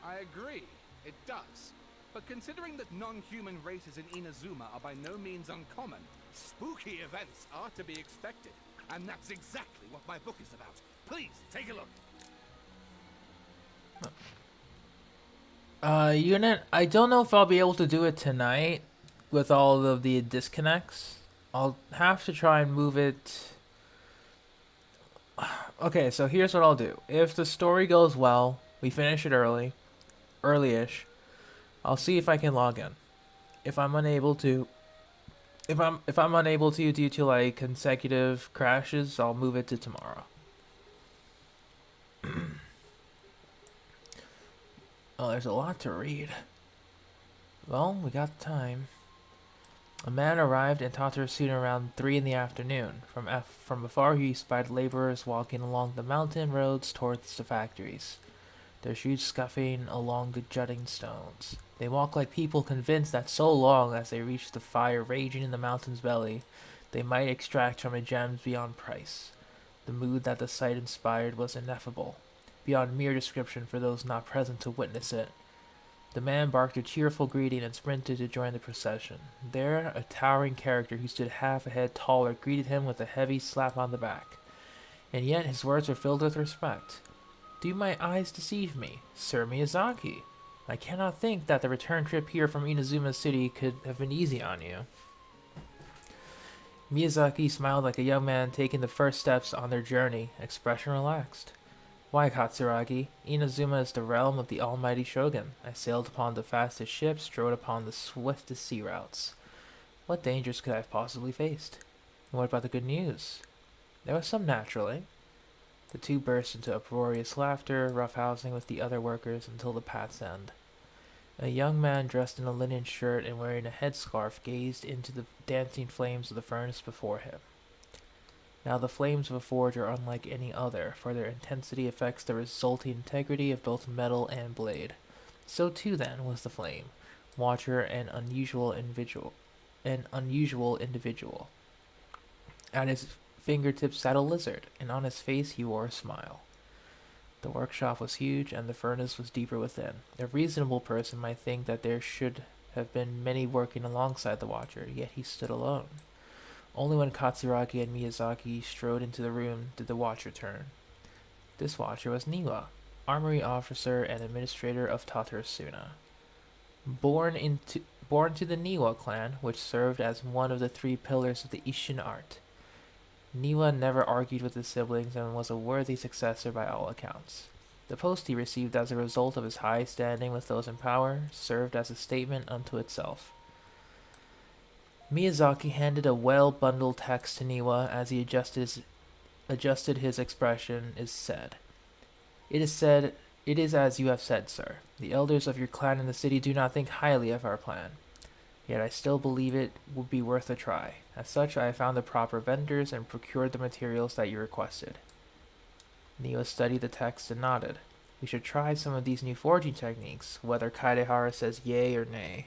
I agree, it does. But considering that non-human races in Inazuma are by no means uncommon, spooky events are to be expected. And that's exactly what my book is about. Please, take a look. Unit, I don't know if I'll be able to do it tonight with all of the disconnects. I'll have to try and move it. Okay, so here's what I'll do. If the story goes well, we finish it early-ish, I'll see if I can log in. If I'm unable to, if I'm unable to due to like consecutive crashes, I'll move it to tomorrow. Oh, there's a lot to read. Well, we got time. A man arrived in Tatarasuna around 3 in the afternoon. From afar, he spied laborers walking along the mountain roads towards the factories, their shoes scuffing along the jutting stones. They walked like people convinced that so long as they reached the fire raging in the mountain's belly, they might extract from it gems beyond price. The mood that the sight inspired was ineffable, beyond mere description for those not present to witness it. The man barked a cheerful greeting and sprinted to join the procession. There, a towering character who stood half a head taller greeted him with a heavy slap on the back. And yet his words were filled with respect. "Do my eyes deceive me, Sir Miyazaki? I cannot think that the return trip here from Inazuma City could have been easy on you." Miyazaki smiled like a young man taking the first steps on their journey, expression relaxed. "Why, Katsuragi? Inazuma is the realm of the almighty Shogun. I sailed upon the fastest ships, strode upon the swiftest sea routes. What dangers could I have possibly faced? And what about the good news?" "There was some, naturally." The two burst into uproarious laughter, roughhousing with the other workers until the path's end. A young man dressed in a linen shirt and wearing a headscarf gazed into the dancing flames of the furnace before him. Now the flames of a forge are unlike any other, for their intensity affects the resulting integrity of both metal and blade. So too then was the flame, watcher an unusual individual. At his fingertips sat a lizard, and on his face he wore a smile. The workshop was huge, and the furnace was deeper within. A reasonable person might think that there should have been many working alongside the watcher, yet he stood alone. Only when Katsuragi and Miyazaki strode into the room did the watcher turn. This watcher was Niwa, armory officer and administrator of Tatarasuna. Born to the Niwa clan, which served as one of the 3 pillars of the Ishin art. Niwa never argued with his siblings and was a worthy successor by all accounts. The post he received as a result of his high standing with those in power served as a statement unto itself. Miyazaki handed a well-bundled text to Niwa as he adjusted his expression. It is as you have said, sir. The elders of your clan in the city do not think highly of our plan. Yet I still believe it would be worth a try. As such, I have found the proper vendors and procured the materials that you requested." Niwa studied the text and nodded. "We should try some of these new forging techniques, whether Kaidehara says yay or nay."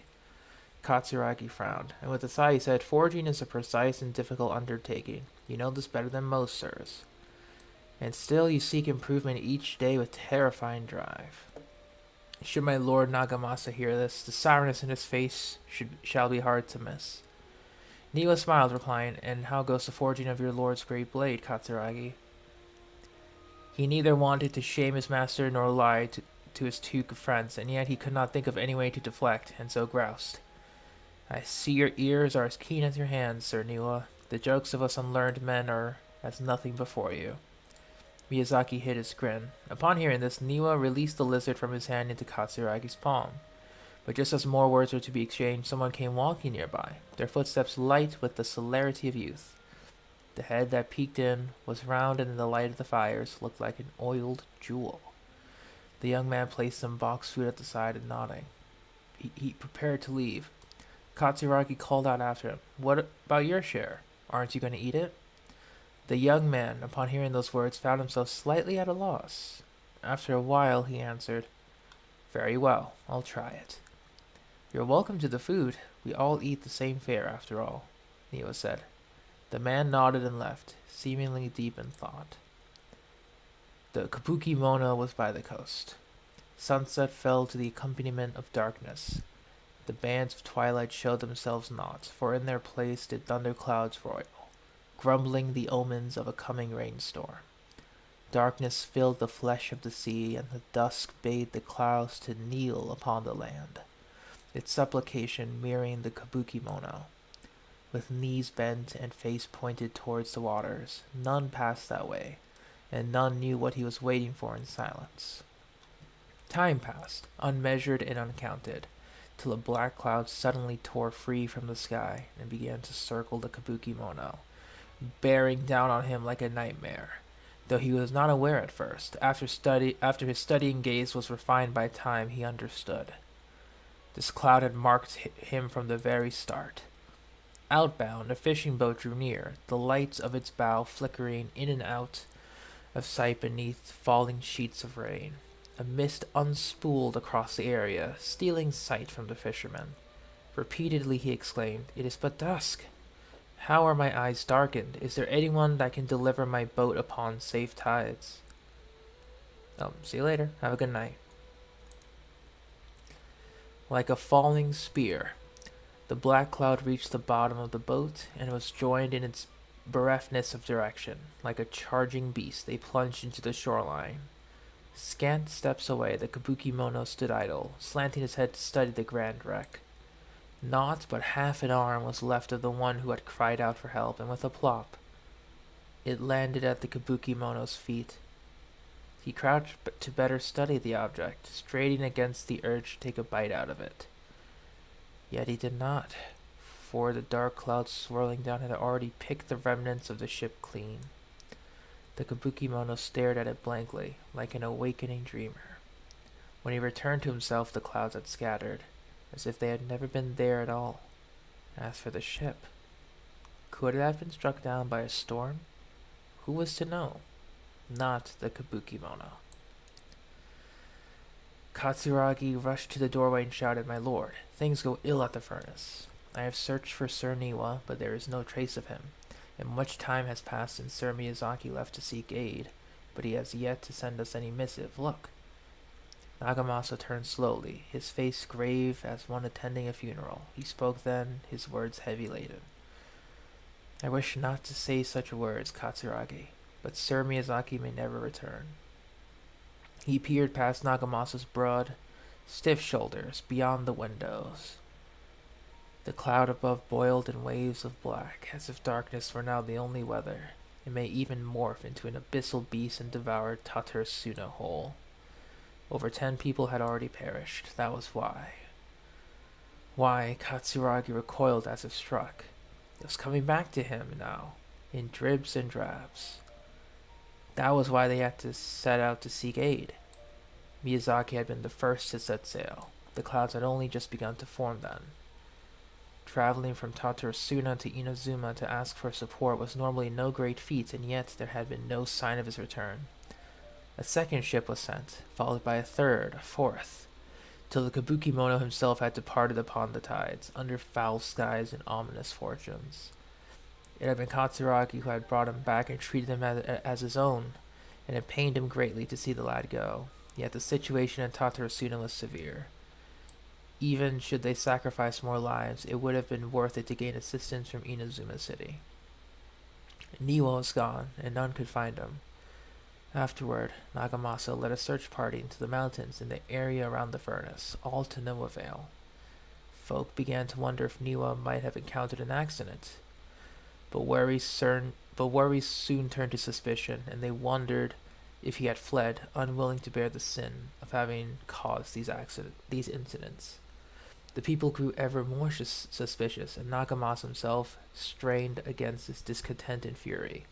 Katsuragi frowned, and with a sigh he said, "Forging is a precise and difficult undertaking. You know this better than most, sirs. And still you seek improvement each day with terrifying drive." Should my lord Nagamasa hear this, the sourness in his face shall be hard to miss. Niwa smiled, replying, "And how goes the forging of your lord's great blade, Katsuragi?" He neither wanted to shame his master nor lie to his two friends, and yet he could not think of any way to deflect, and so groused. "I see your ears are as keen as your hands, Sir Niwa. The jokes of us unlearned men are as nothing before you." Miyazaki hid his grin. Upon hearing this, Niwa released the lizard from his hand into Katsuragi's palm. But just as more words were to be exchanged, someone came walking nearby, their footsteps light with the celerity of youth. The head that peeked in was round, and in the light of the fires looked like an oiled jewel. The young man placed some box food at the side and nodding. He prepared to leave. Katsuragi called out after him, "What about your share? Aren't you going to eat it?" The young man, upon hearing those words, found himself slightly at a loss. After a while, he answered, "Very well, I'll try it." "You're welcome to the food. We all eat the same fare, after all," Niwa said. The man nodded and left, seemingly deep in thought. The Kabuki Mono was by the coast. Sunset fell to the accompaniment of darkness. The bands of twilight showed themselves not, for in their place did thunderclouds roil, grumbling the omens of a coming rainstorm. Darkness filled the flesh of the sea, and the dusk bade the clouds to kneel upon the land, its supplication mirroring the Kabuki Mono. With knees bent and face pointed towards the waters, none passed that way, and none knew what he was waiting for in silence. Time passed, unmeasured and uncounted, till a black cloud suddenly tore free from the sky and began to circle the Kabuki Mono, bearing down on him like a nightmare, though he was not aware at first. After his studying gaze was refined by time, he understood. This cloud had marked him from the very start. Outbound, a fishing boat drew near, the lights of its bow flickering in and out of sight beneath falling sheets of rain. A mist unspooled across the area, stealing sight from the fisherman. Repeatedly he exclaimed, "It is but dusk. How are my eyes darkened? Is there anyone that can deliver my boat upon safe tides?" See you later. Have a good night. Like a falling spear, the black cloud reached the bottom of the boat and was joined in its bereftness of direction. Like a charging beast, they plunged into the shoreline. Scant steps away, the Kabuki Mono stood idle, slanting his head to study the grand wreck. Naught but half an arm was left of the one who had cried out for help, and with a plop, it landed at the Kabuki Mono's feet. He crouched to better study the object, straining against the urge to take a bite out of it. Yet he did not, for the dark clouds swirling down had already picked the remnants of the ship clean. The Kabuki Mono stared at it blankly, like an awakening dreamer. When he returned to himself, the clouds had scattered, as if they had never been there at all. As for the ship, could it have been struck down by a storm? Who was to know? Not the Kabuki Mono. Katsuragi rushed to the doorway and shouted, "My lord, things go ill at the furnace. I have searched for Sir Niwa, but there is no trace of him, and much time has passed since Sir Miyazaki left to seek aid, but he has yet to send us any missive. Look." Nagamasa turned slowly, his face grave as one attending a funeral. He spoke then, his words heavy-laden. "I wish not to say such words, Katsuragi, but Sir Miyazaki may never return." He peered past Nagamasa's broad, stiff shoulders, beyond the windows. The cloud above boiled in waves of black, as if darkness were now the only weather. It may even morph into an abyssal beast and devour Tatarasuna whole. Over 10 people had already perished. That was why. Why, Katsuragi recoiled as if struck. It was coming back to him now, in dribs and drabs. That was why they had to set out to seek aid. Miyazaki had been the first to set sail. The clouds had only just begun to form then. Traveling from Tatarasuna to Inazuma to ask for support was normally no great feat, and yet there had been no sign of his return. A second ship was sent, followed by a third, a fourth, till the Kabuki Mono himself had departed upon the tides, under foul skies and ominous fortunes. It had been Katsuragi who had brought him back and treated him as his own, and it pained him greatly to see the lad go. Yet the situation in Tatarasuna was severe. Even should they sacrifice more lives, it would have been worth it to gain assistance from Inazuma City. Niwa was gone, and none could find him. Afterward, Nagamasa led a search party into the mountains in the area around the furnace, all to no avail. Folk began to wonder if Niwa might have encountered an accident, but worries soon turned to suspicion, and they wondered if he had fled, unwilling to bear the sin of having caused these incidents. The people grew ever more suspicious, and Nagamasa himself strained against his discontent and fury.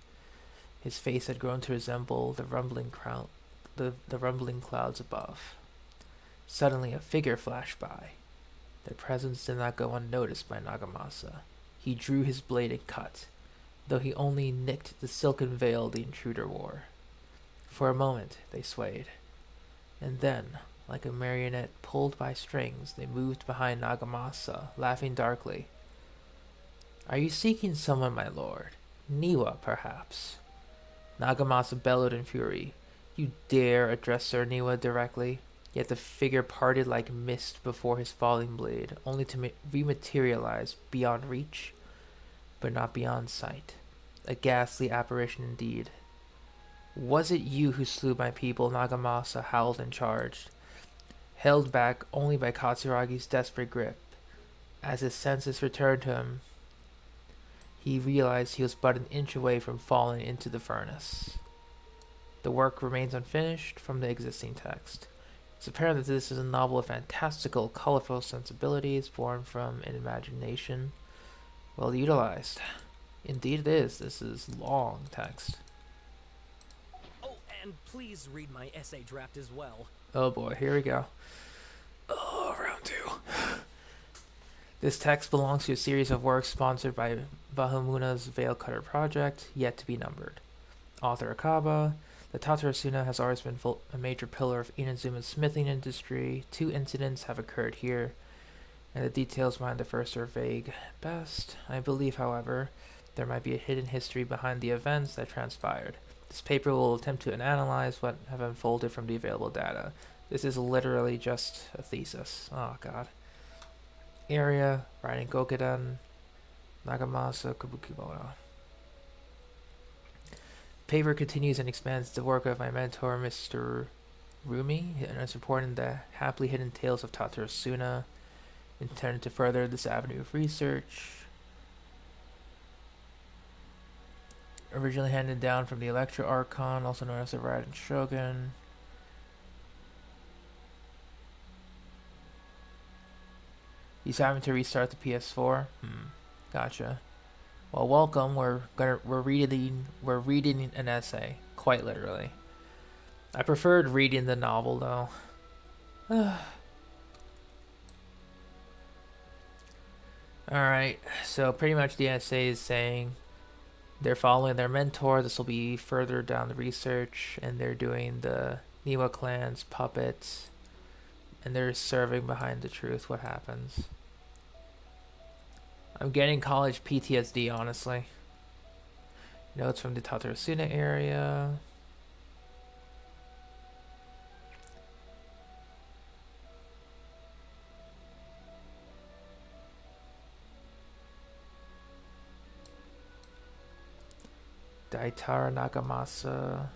His face had grown to resemble the rumbling clouds above. Suddenly a figure flashed by. Their presence did not go unnoticed by Nagamasa. He drew his blade and cut, though he only nicked the silken veil the intruder wore. For a moment they swayed, and then, like a marionette pulled by strings, they moved behind Nagamasa, laughing darkly. "Are you seeking someone, my lord? Niwa, perhaps?" Nagamasa bellowed in fury. "You dare address Sir Niwa directly?" Yet the figure parted like mist before his falling blade, only to rematerialize beyond reach, but not beyond sight. A ghastly apparition indeed. "Was it you who slew my people?" Nagamasa howled and charged, held back only by Katsuragi's desperate grip. As his senses returned to him, he realized he was but an inch away from falling into the furnace. The work remains unfinished from the existing text. It's apparent that this is a novel of fantastical, colorful sensibilities born from an imagination well utilized. Indeed it is. This is long text. Oh, and please read my essay draft as well. Oh boy, here we go. Oh, round 2. This text belongs to a series of works sponsored by Bahamuna's Veil Cutter project, yet to be numbered. Author Akaba. The Tatarasuna has always been a major pillar of Inazuma's smithing industry. 2 incidents have occurred here, and the details behind the first are vague at best. I believe, however, there might be a hidden history behind the events that transpired. This paper will attempt to analyze what have unfolded from the available data. This is literally just a thesis. Oh god. Area, writing Gokuden, Nagamasa, Kabukibono. Paper continues and expands the work of my mentor, Mr. Rumi, and is reporting the happily hidden tales of Tatarasuna, intended to further this avenue of research. Originally handed down from the Electro Archon, also known as the Raiden Shogun. He's having to restart the PS4. Gotcha. Well, welcome. We're reading an essay, quite literally. I preferred reading the novel though. Alright, so pretty much the essay is saying they're following their mentor. This will be further down the research, and they're doing the Niwa clan's puppets, and they're serving behind the truth what happens. I'm getting college PTSD, honestly. Notes from the Tatarasuna area. Daitara Nagamasa.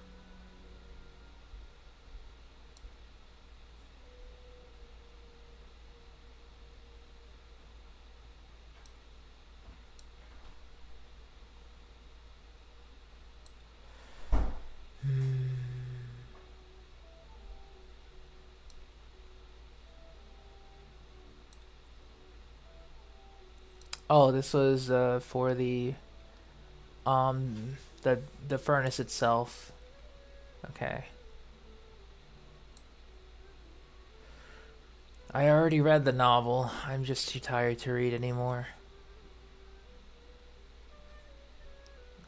Oh, this was for the furnace itself. Okay. I already read the novel. I'm just too tired to read anymore.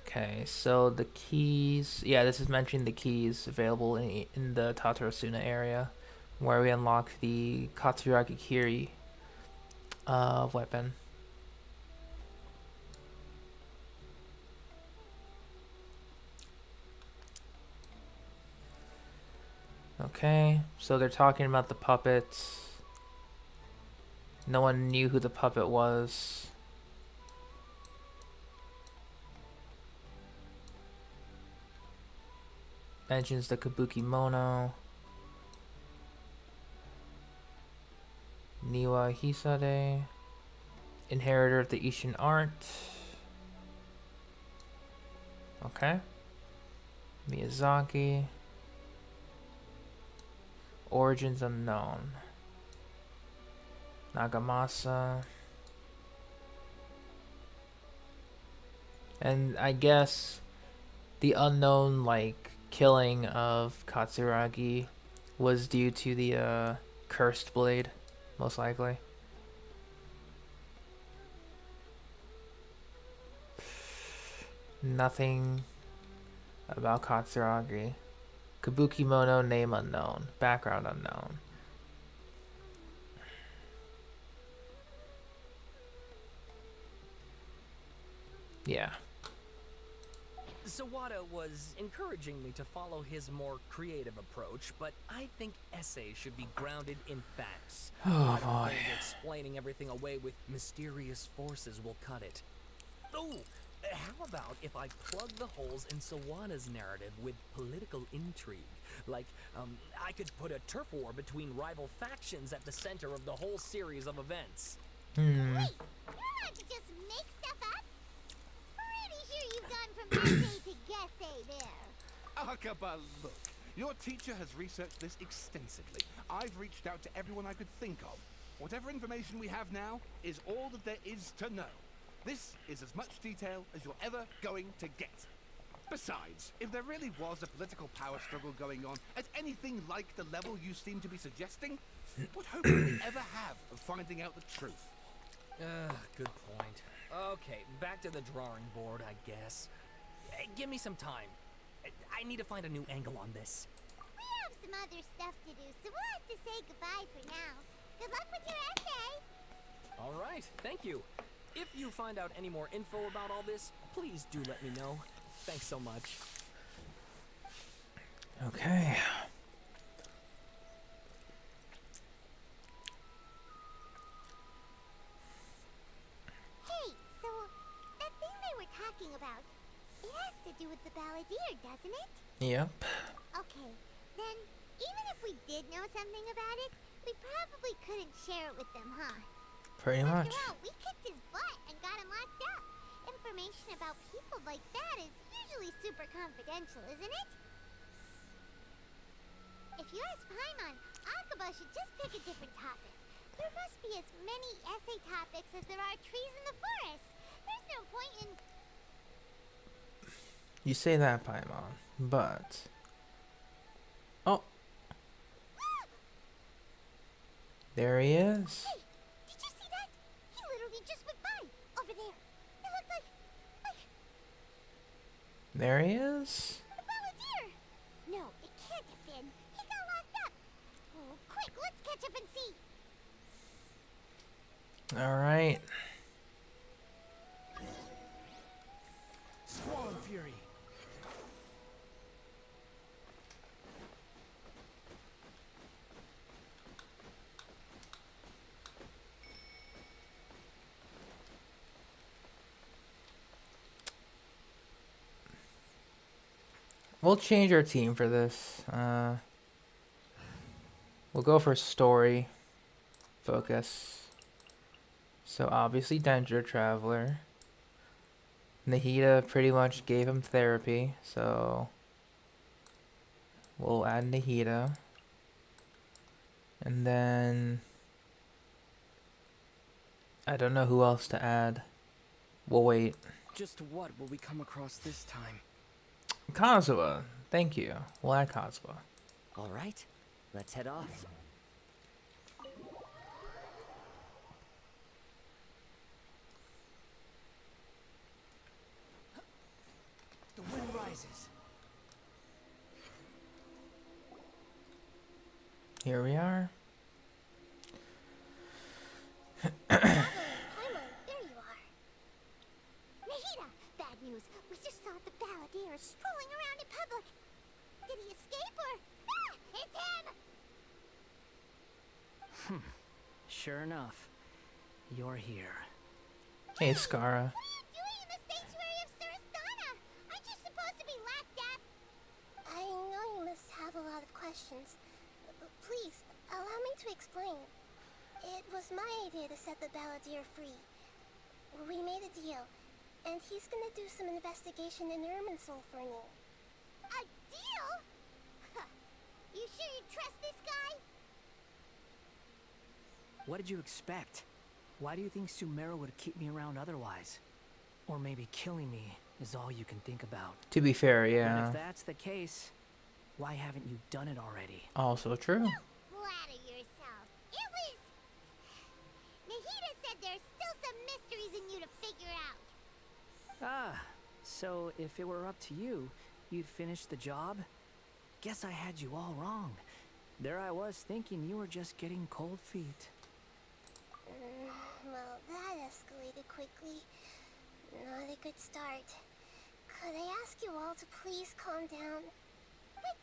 Okay, so the keys. Yeah, this is mentioning the keys available in the Tatarasuna area, where we unlock the Katsuragi Kiri weapon. Okay, so they're talking about the puppets. No one knew who the puppet was. Mentions the Kabuki Mono. Niwa Hisade. Inheritor of the Ishin art. Okay. Miyazaki. Origins unknown. Nagamasa. And I guess the unknown, like, killing of Katsuragi was due to the cursed blade, most likely. Nothing about Katsuragi. Kabuki Mono, name unknown. Background unknown. Yeah. Sawada was encouraging me to follow his more creative approach, but I think essays should be grounded in facts. Oh I don't boy. think explaining everything away with mysterious forces will cut it. Oh, how about if I plug the holes in Sawada's narrative with political intrigue? Like, I could put a turf war between rival factions at the center of the whole series of events. Wait, you're not to just make stuff up? Pretty sure you've gone from essay to guessay there. Akaba, look. Your teacher has researched this extensively. I've reached out to everyone I could think of. Whatever information we have now is all that there is to know. This is as much detail as you're ever going to get. Besides, if there really was a political power struggle going on at anything like the level you seem to be suggesting, what hope would we ever have of finding out the truth? Good point. Okay, back to the drawing board, I guess. Give me some time. I need to find a new angle on this. We have some other stuff to do, so we'll have to say goodbye for now. Good luck with your essay. All right, thank you. If you find out any more info about all this, please do let me know. Thanks so much. Okay. Hey, so that thing they were talking about, it has to do with the balladeer, doesn't it? Yep. Okay, then even if we did know something about it, we probably couldn't share it with them, huh? Pretty much. After all, we kicked his butt and got him locked up. Information about people like that is usually super confidential, isn't it? If you ask Paimon, Akaba should just pick a different topic. There must be as many essay topics as there are trees in the forest. There's no point in... You say that, Paimon, but... Oh. There he is. Hey, did you see that? He literally just went by, over there. It looked like... There he is. the balladeer. No, it can't have been. He got locked up. Oh, quick, let's catch up and see. Alright. Squall and Fury. We'll change our team for this. We'll go for story focus. So obviously Danger Traveler. Nahida pretty much gave him therapy, so we'll add Nahida. And then I don't know who else to add. We'll wait. Just what will we come across this time? Kazuha, thank you. We'll add Kazuha. All right, let's head off. The wind rises. Here we are. Paimon, there you are. Nahida, bad news. We just saw the balladeer strolling around in public. Did he escape or... Ah, it's him! Sure enough, you're here. Hey, Skara. What are you doing in the sanctuary of Surastana? Aren't you supposed to be lapped up? I know you must have a lot of questions. Please, allow me to explain. It was my idea to set the Balladeer free. We made a deal, and he's gonna do some investigation in Irminsul for me. A deal? Huh. You sure you trust this guy? What did you expect? Why do you think Sumeru would keep me around otherwise? Or maybe killing me is all you can think about. To be fair, And yeah. if that's the case, why haven't you done it already? Also true. Flatter yourself. It was... Nahida said there's still some mysteries in you to figure out. Ah, so if it were up to you, you'd finish the job? Guess I had you all wrong. There I was thinking you were just getting cold feet. Well, that escalated quickly. Not a good start. Could I ask you all to please calm down? But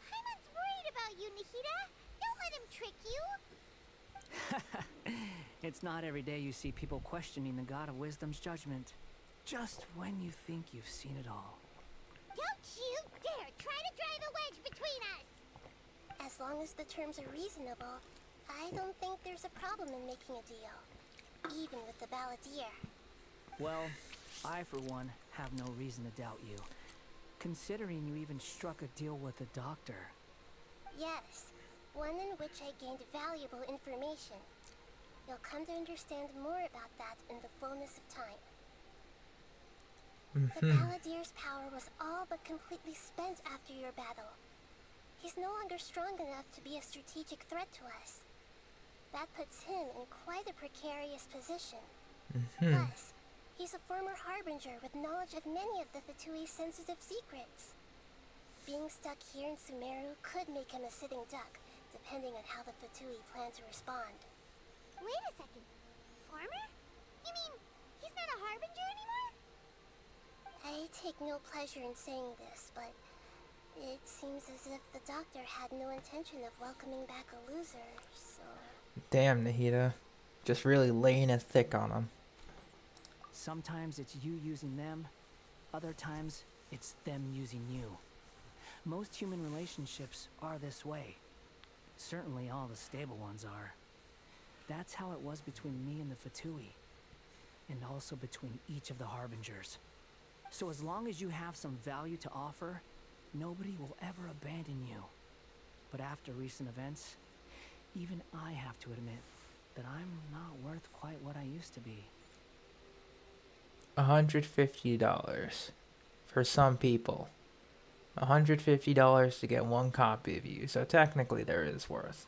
Hyman's worried about you, Nahida. Don't let him trick you. It's not every day you see people questioning the God of Wisdom's judgment. Just when you think you've seen it all. Don't you dare try to drive a wedge between us! As long as the terms are reasonable, I don't think there's a problem in making a deal. Even with the Balladeer. Well, I for one have no reason to doubt you. Considering you even struck a deal with the doctor. Yes, one in which I gained valuable information. You'll come to understand more about that in the fullness of time. The Balladeer's power was all but completely spent after your battle. He's no longer strong enough to be a strategic threat to us. That puts him in quite a precarious position. Plus, he's a former harbinger with knowledge of many of the Fatui's sensitive secrets. Being stuck here in Sumeru could make him a sitting duck, depending on how the Fatui plan to respond. Wait a second. Former? You mean he's not a harbinger anymore? I take no pleasure in saying this, but it seems as if the doctor had no intention of welcoming back a loser, so... Damn, Nahida. Just really laying it thick on him. Sometimes it's you using them, other times it's them using you. Most human relationships are this way. Certainly all the stable ones are. That's how it was between me and the Fatui, and also between each of the harbingers. So as long as you have some value to offer, nobody will ever abandon you. But after recent events, even I have to admit that I'm not worth quite what I used to be. $150 for some people. $150 to get one copy of you. So technically there is worth.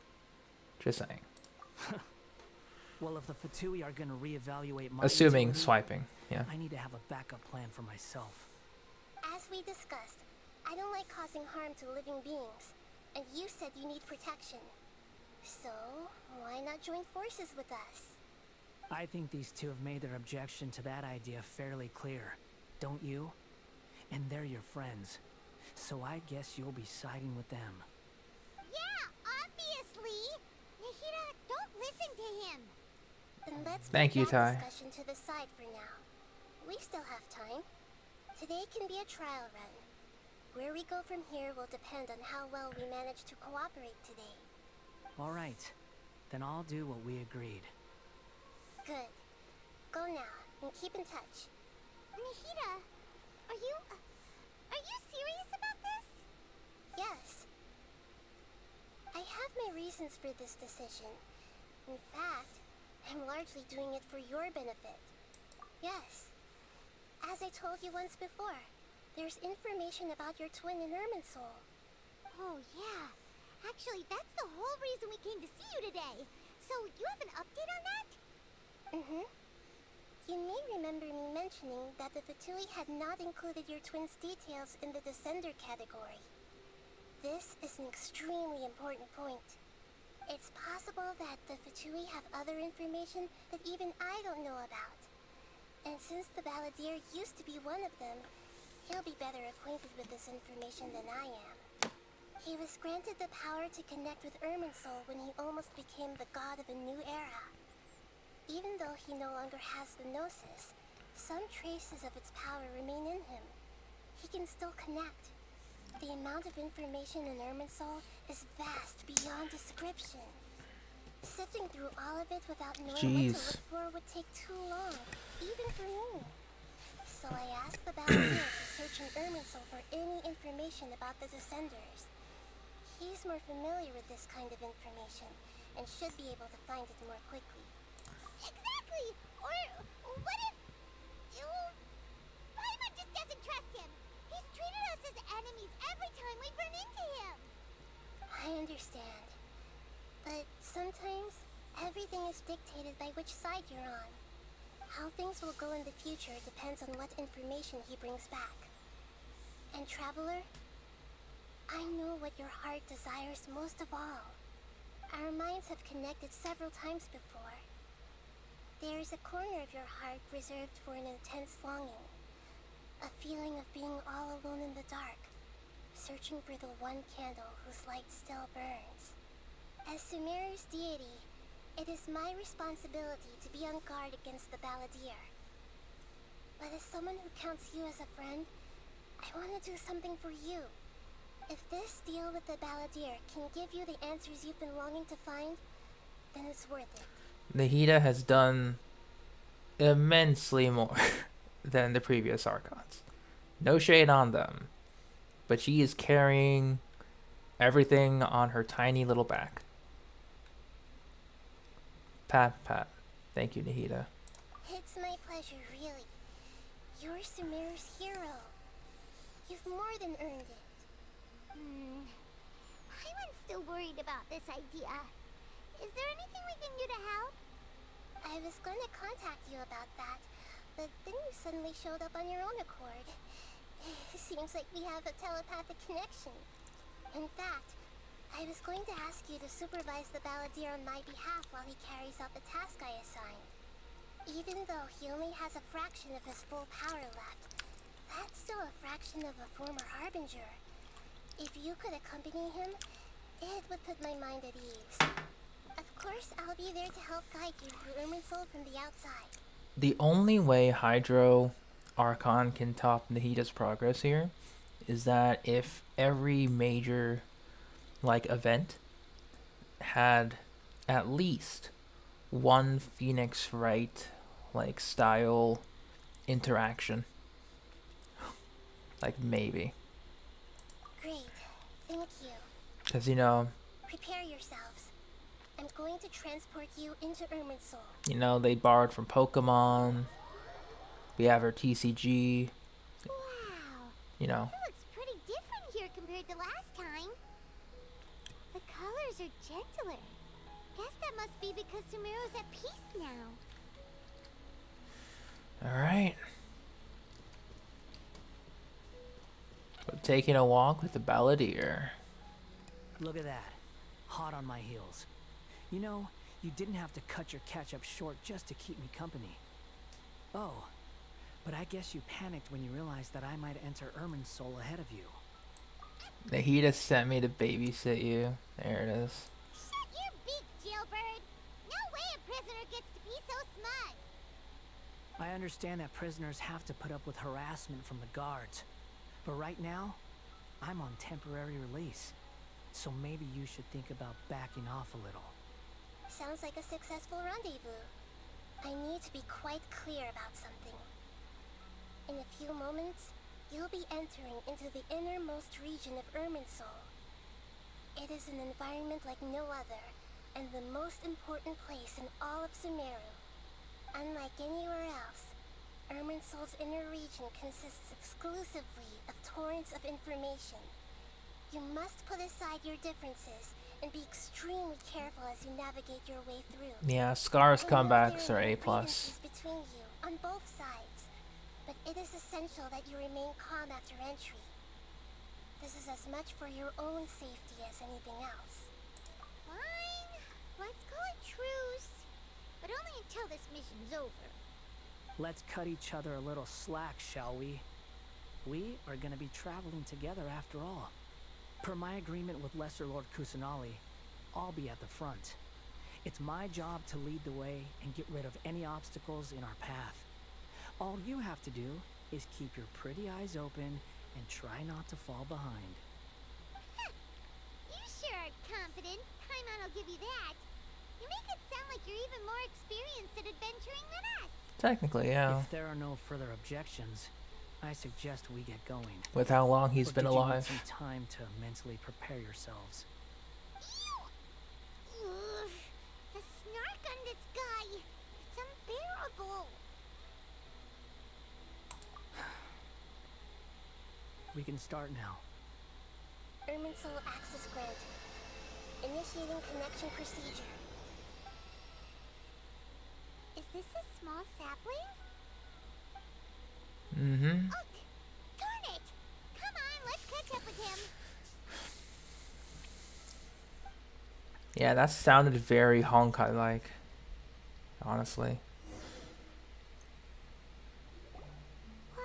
Just saying. Well, if the Fatui are gonna reevaluate my Assuming utility, swiping. Yeah. I need to have a backup plan for myself. As we discussed, I don't like causing harm to living beings, and you said you need protection. So, why not join forces with us? I think these two have made their objection to that idea fairly clear, don't you? And they're your friends, so I guess you'll be siding with them. Yeah, obviously! Nahida, don't listen to him! Then let's Thank put you, that Ty. discussion to the side for now. We still have time. Today can be a trial run. Where we go from here will depend on how well we manage to cooperate today. All right, then I'll do what we agreed. Good. Go now, and keep in touch. Nahida, are you serious about this? Yes. I have my reasons for this decision. In fact, I'm largely doing it for your benefit. Yes. As I told you once before, there's information about your twin in Irminsul. Oh, yeah. Actually, that's the whole reason we came to see you today. So, you have an update on that? Mm-hmm. You may remember me mentioning that the Fatui had not included your twin's details in the Descender category. This is an extremely important point. It's possible that the Fatui have other information that even I don't know about. And since the Balladeer used to be one of them, he'll be better acquainted with this information than I am. He was granted the power to connect with Irminsul when he almost became the god of a new era. Even though he no longer has the Gnosis, some traces of its power remain in him. He can still connect. The amount of information in Irminsul is vast beyond description. Sifting through all of it without knowing what to look for would take too long, even for me. So I asked the Battlefield to search in Irminsul for any information about the Descenders. He's more familiar with this kind of information, and should be able to find it more quickly. Exactly! Or what if... Paimon just doesn't trust him! He's treated us as enemies every time we've run into him! I understand. But sometimes, everything is dictated by which side you're on. How things will go in the future depends on what information he brings back. And Traveler, I know what your heart desires most of all. Our minds have connected several times before. There is a corner of your heart reserved for an intense longing. A feeling of being all alone in the dark, searching for the one candle whose light still burns. As Sumeru's deity, it is my responsibility to be on guard against the Balladeer. But as someone who counts you as a friend, I want to do something for you. If this deal with the Balladeer can give you the answers you've been longing to find, then it's worth it. Nahida has done immensely more than the previous Archons. No shade on them, but she is carrying everything on her tiny little back. Pat, pat. Thank you, Nahida. It's my pleasure, really. You're Sumeru's hero. You've more than earned it. I'm still worried about this idea. Is there anything we can do to help? I was going to contact you about that, but then you suddenly showed up on your own accord. Seems like we have a telepathic connection. In fact, I was going to ask you to supervise the Balladeer on my behalf while he carries out the task I assigned. Even though he only has a fraction of his full power left, that's still a fraction of a former Harbinger. If you could accompany him, it would put my mind at ease. Of course, I'll be there to help guide you through Irminsul from the outside. The only way Hydro Archon can top Nahida's progress here is that if every major event had at least one Phoenix Wright style interaction. Maybe. Great. Thank you. Because, Prepare yourselves. I'm going to transport you into Irminsul. They borrowed from Pokemon. We have our TCG. Wow. It looks pretty different here compared to last time. The colors are gentler. Guess that must be because Sumeru's at peace now. Alright. We're taking a walk with the Balladeer. Look at that. Hot on my heels. You didn't have to cut your catch-up short just to keep me company. Oh, but I guess you panicked when you realized that I might enter Irminsul ahead of you. Nahida sent me to babysit you. There it is. Shut your beak, jailbird! No way a prisoner gets to be so smug! I understand that prisoners have to put up with harassment from the guards. But right now, I'm on temporary release. So maybe you should think about backing off a little. Sounds like a successful rendezvous. I need to be quite clear about something. In a few moments, you'll be entering into the innermost region of Irminsul. It is an environment like no other, and the most important place in all of Sumeru. Unlike anywhere else, Irminsul's inner region consists exclusively of torrents of information. You must put aside your differences and be extremely careful as you navigate your way through. Yeah, Scar's comebacks are A+. Between you on both sides, but it is essential that you remain calm after entry. This is as much for your own safety as anything else. Fine, let's call it truce, but only until this mission's over. Let's cut each other a little slack, shall we? We are gonna be traveling together after all. Per my agreement with Lesser Lord Kusanali, I'll be at the front. It's my job to lead the way and get rid of any obstacles in our path. All you have to do is keep your pretty eyes open and try not to fall behind. You sure are confident. Paimon will give you that. You make it sound like you're even more experienced at adventuring than us. Technically, yeah. If there are no further objections, I suggest we get going. With how long he's Or been did you need alive. some time to mentally prepare yourselves. Ugh, the snark on this guy. It's unbearable. We can start now. Irminsul access granted. Initiating connection procedure. Is this a small sapling? Mm-hmm. Oh, darn it! Come on, let's catch up with him. Yeah, that sounded very Honkai-like. Honestly. Wow.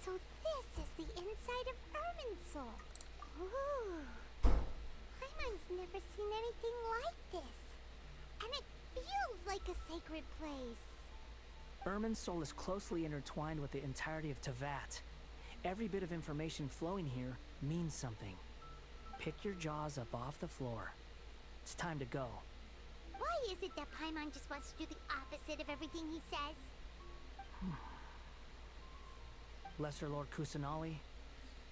So this is the inside of Irminsul. Ooh. Paimon's never seen anything like this. And it feels like a sacred place. Irminsul is closely intertwined with the entirety of Tevat. Every bit of information flowing here means something. Pick your jaws up off the floor. It's time to go. Why is it that Paimon just wants to do the opposite of everything he says? Lesser Lord Kusanali,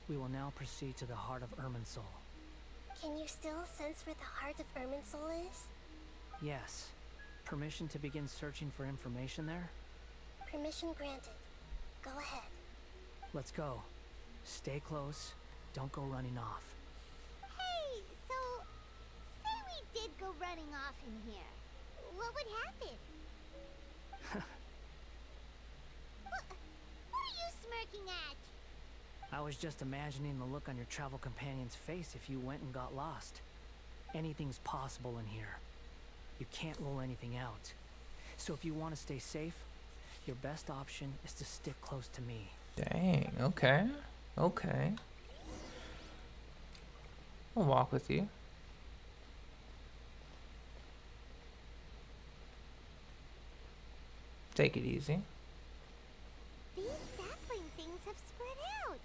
we will now proceed to the heart of Irminsul. Can you still sense where the heart of Irminsul is? Yes. Permission to begin searching for information there? Permission granted. Go ahead. Let's go. Stay close. Don't go running off. Hey, so say we did go running off in here. What would happen? What are you smirking at? I was just imagining the look on your travel companion's face if you went and got lost. Anything's possible in here. You can't rule anything out. So if you want to stay safe, your best option is to stick close to me. Dang, okay. Okay. I'll walk with you. Take it easy. These sapling things have spread out.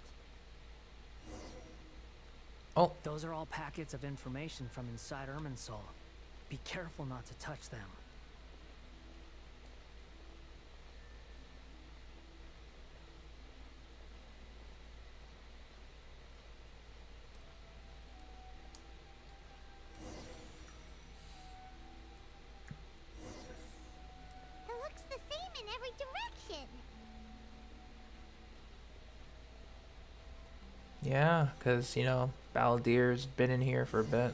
Oh, Those are all packets of information from inside Irminsul. Be careful not to touch them. It looks the same in every direction. yeah, because, you know, Balladeer's been in here for a bit.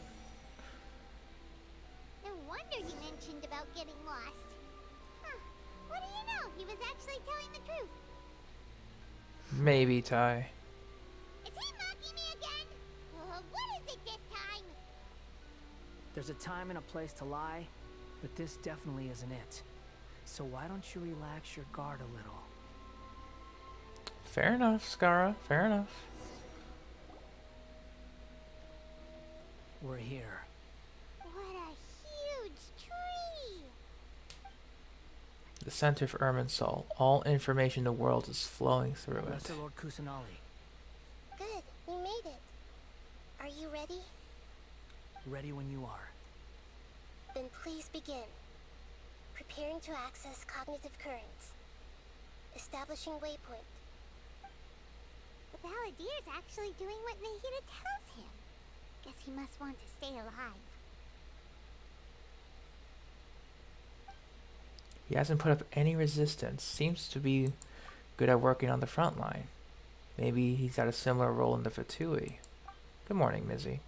No wonder he mentioned about getting lost. Huh. What do you know? He was actually telling the truth. Maybe, Ty. Is he mocking me again? What is it this time? There's a time and a place to lie, but this definitely isn't it. So why don't you relax your guard a little? Fair enough, Skara. Fair enough. We're here. What a huge tree! The center of Irminsul. All information in the world is flowing through it. Lesser Lord Kusanali, Good, you made it. Are you ready? ready when you are. Then please begin. Preparing to access cognitive currents. Establishing waypoint. The Balladeer's actually doing what Nahida tells him. Guess he must want to stay alive. He hasn't put up any resistance. Seems to be good at working on the front line. Maybe he's got a similar role in the Fatui. Good morning, Mizzy.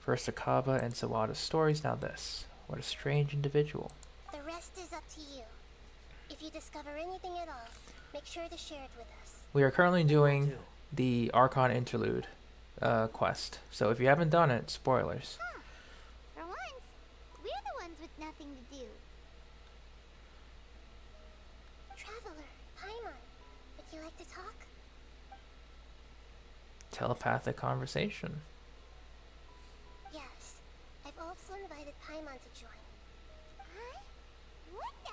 First Akaba and Sawada's stories, now this. What a strange individual. The rest is up to you. If you discover anything at all, make sure to share it with us. We are currently doing Do. the Archon Interlude quest. So if you haven't done it, spoilers. Huh. For once, we're the ones with nothing to do. Traveler, Paimon, would you like to talk? telepathic conversation. Yes, I've also invited Paimon to join. Huh? What the?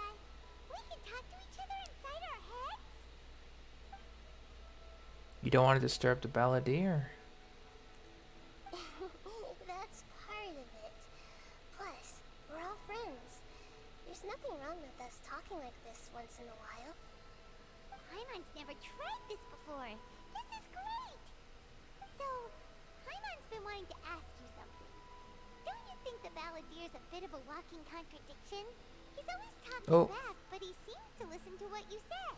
We can talk to each other inside our heads? You don't want to disturb the balladeer. That's part of it. Plus, we're all friends. There's nothing wrong with us talking like this once in a while. Paimon's never tried this before. This is great! So, Paimon's been wanting to ask you something. Don't you think the balladeer's a bit of a walking contradiction? He's always talking back, but he seems to listen to what you say.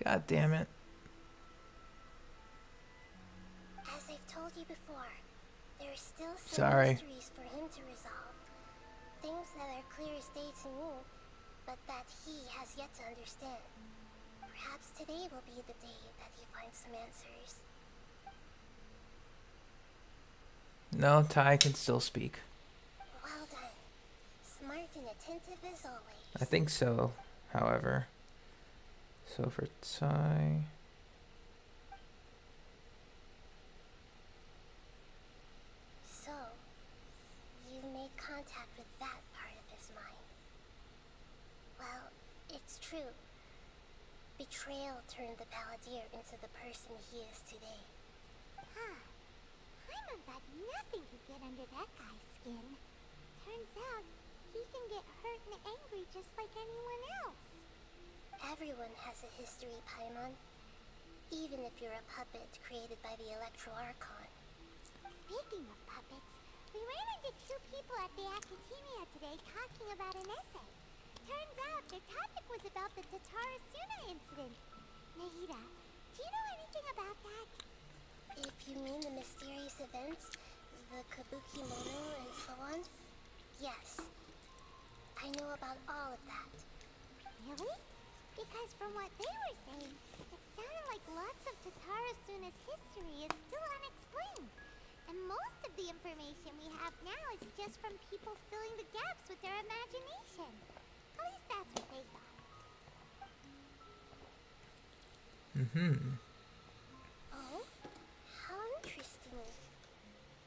God damn it. As I've told you before, there are still some mysteries for him to resolve. Things that are clear as day to me, but that he has yet to understand. Perhaps today will be the day that he finds some answers. No, Tai can still speak. Well done. Smart and attentive as always. I think so, however. So for Tai... So, you made contact with that part of his mind. Well, it's true. Betrayal turned the balladeer into the person he is today. Huh. Paimon thought nothing could get under that guy's skin. Turns out, he can get hurt and angry just like anyone else. Everyone has a history, Paimon. Even if you're a puppet created by the Archon. Speaking of puppets, we ran into two people at the Academia today talking about an essay. Turns out their topic was about the Tatarasuna incident. Nahida, do you know anything about that? If you mean the mysterious events, the Kabuki Mono and so on, yes. I know about all of that. Really? Because from what they were saying, it sounded like lots of Tatarasuna's history is still unexplained. And most of the information we have now is just from people filling the gaps with their imagination. At least that's what they thought. Oh? How interesting.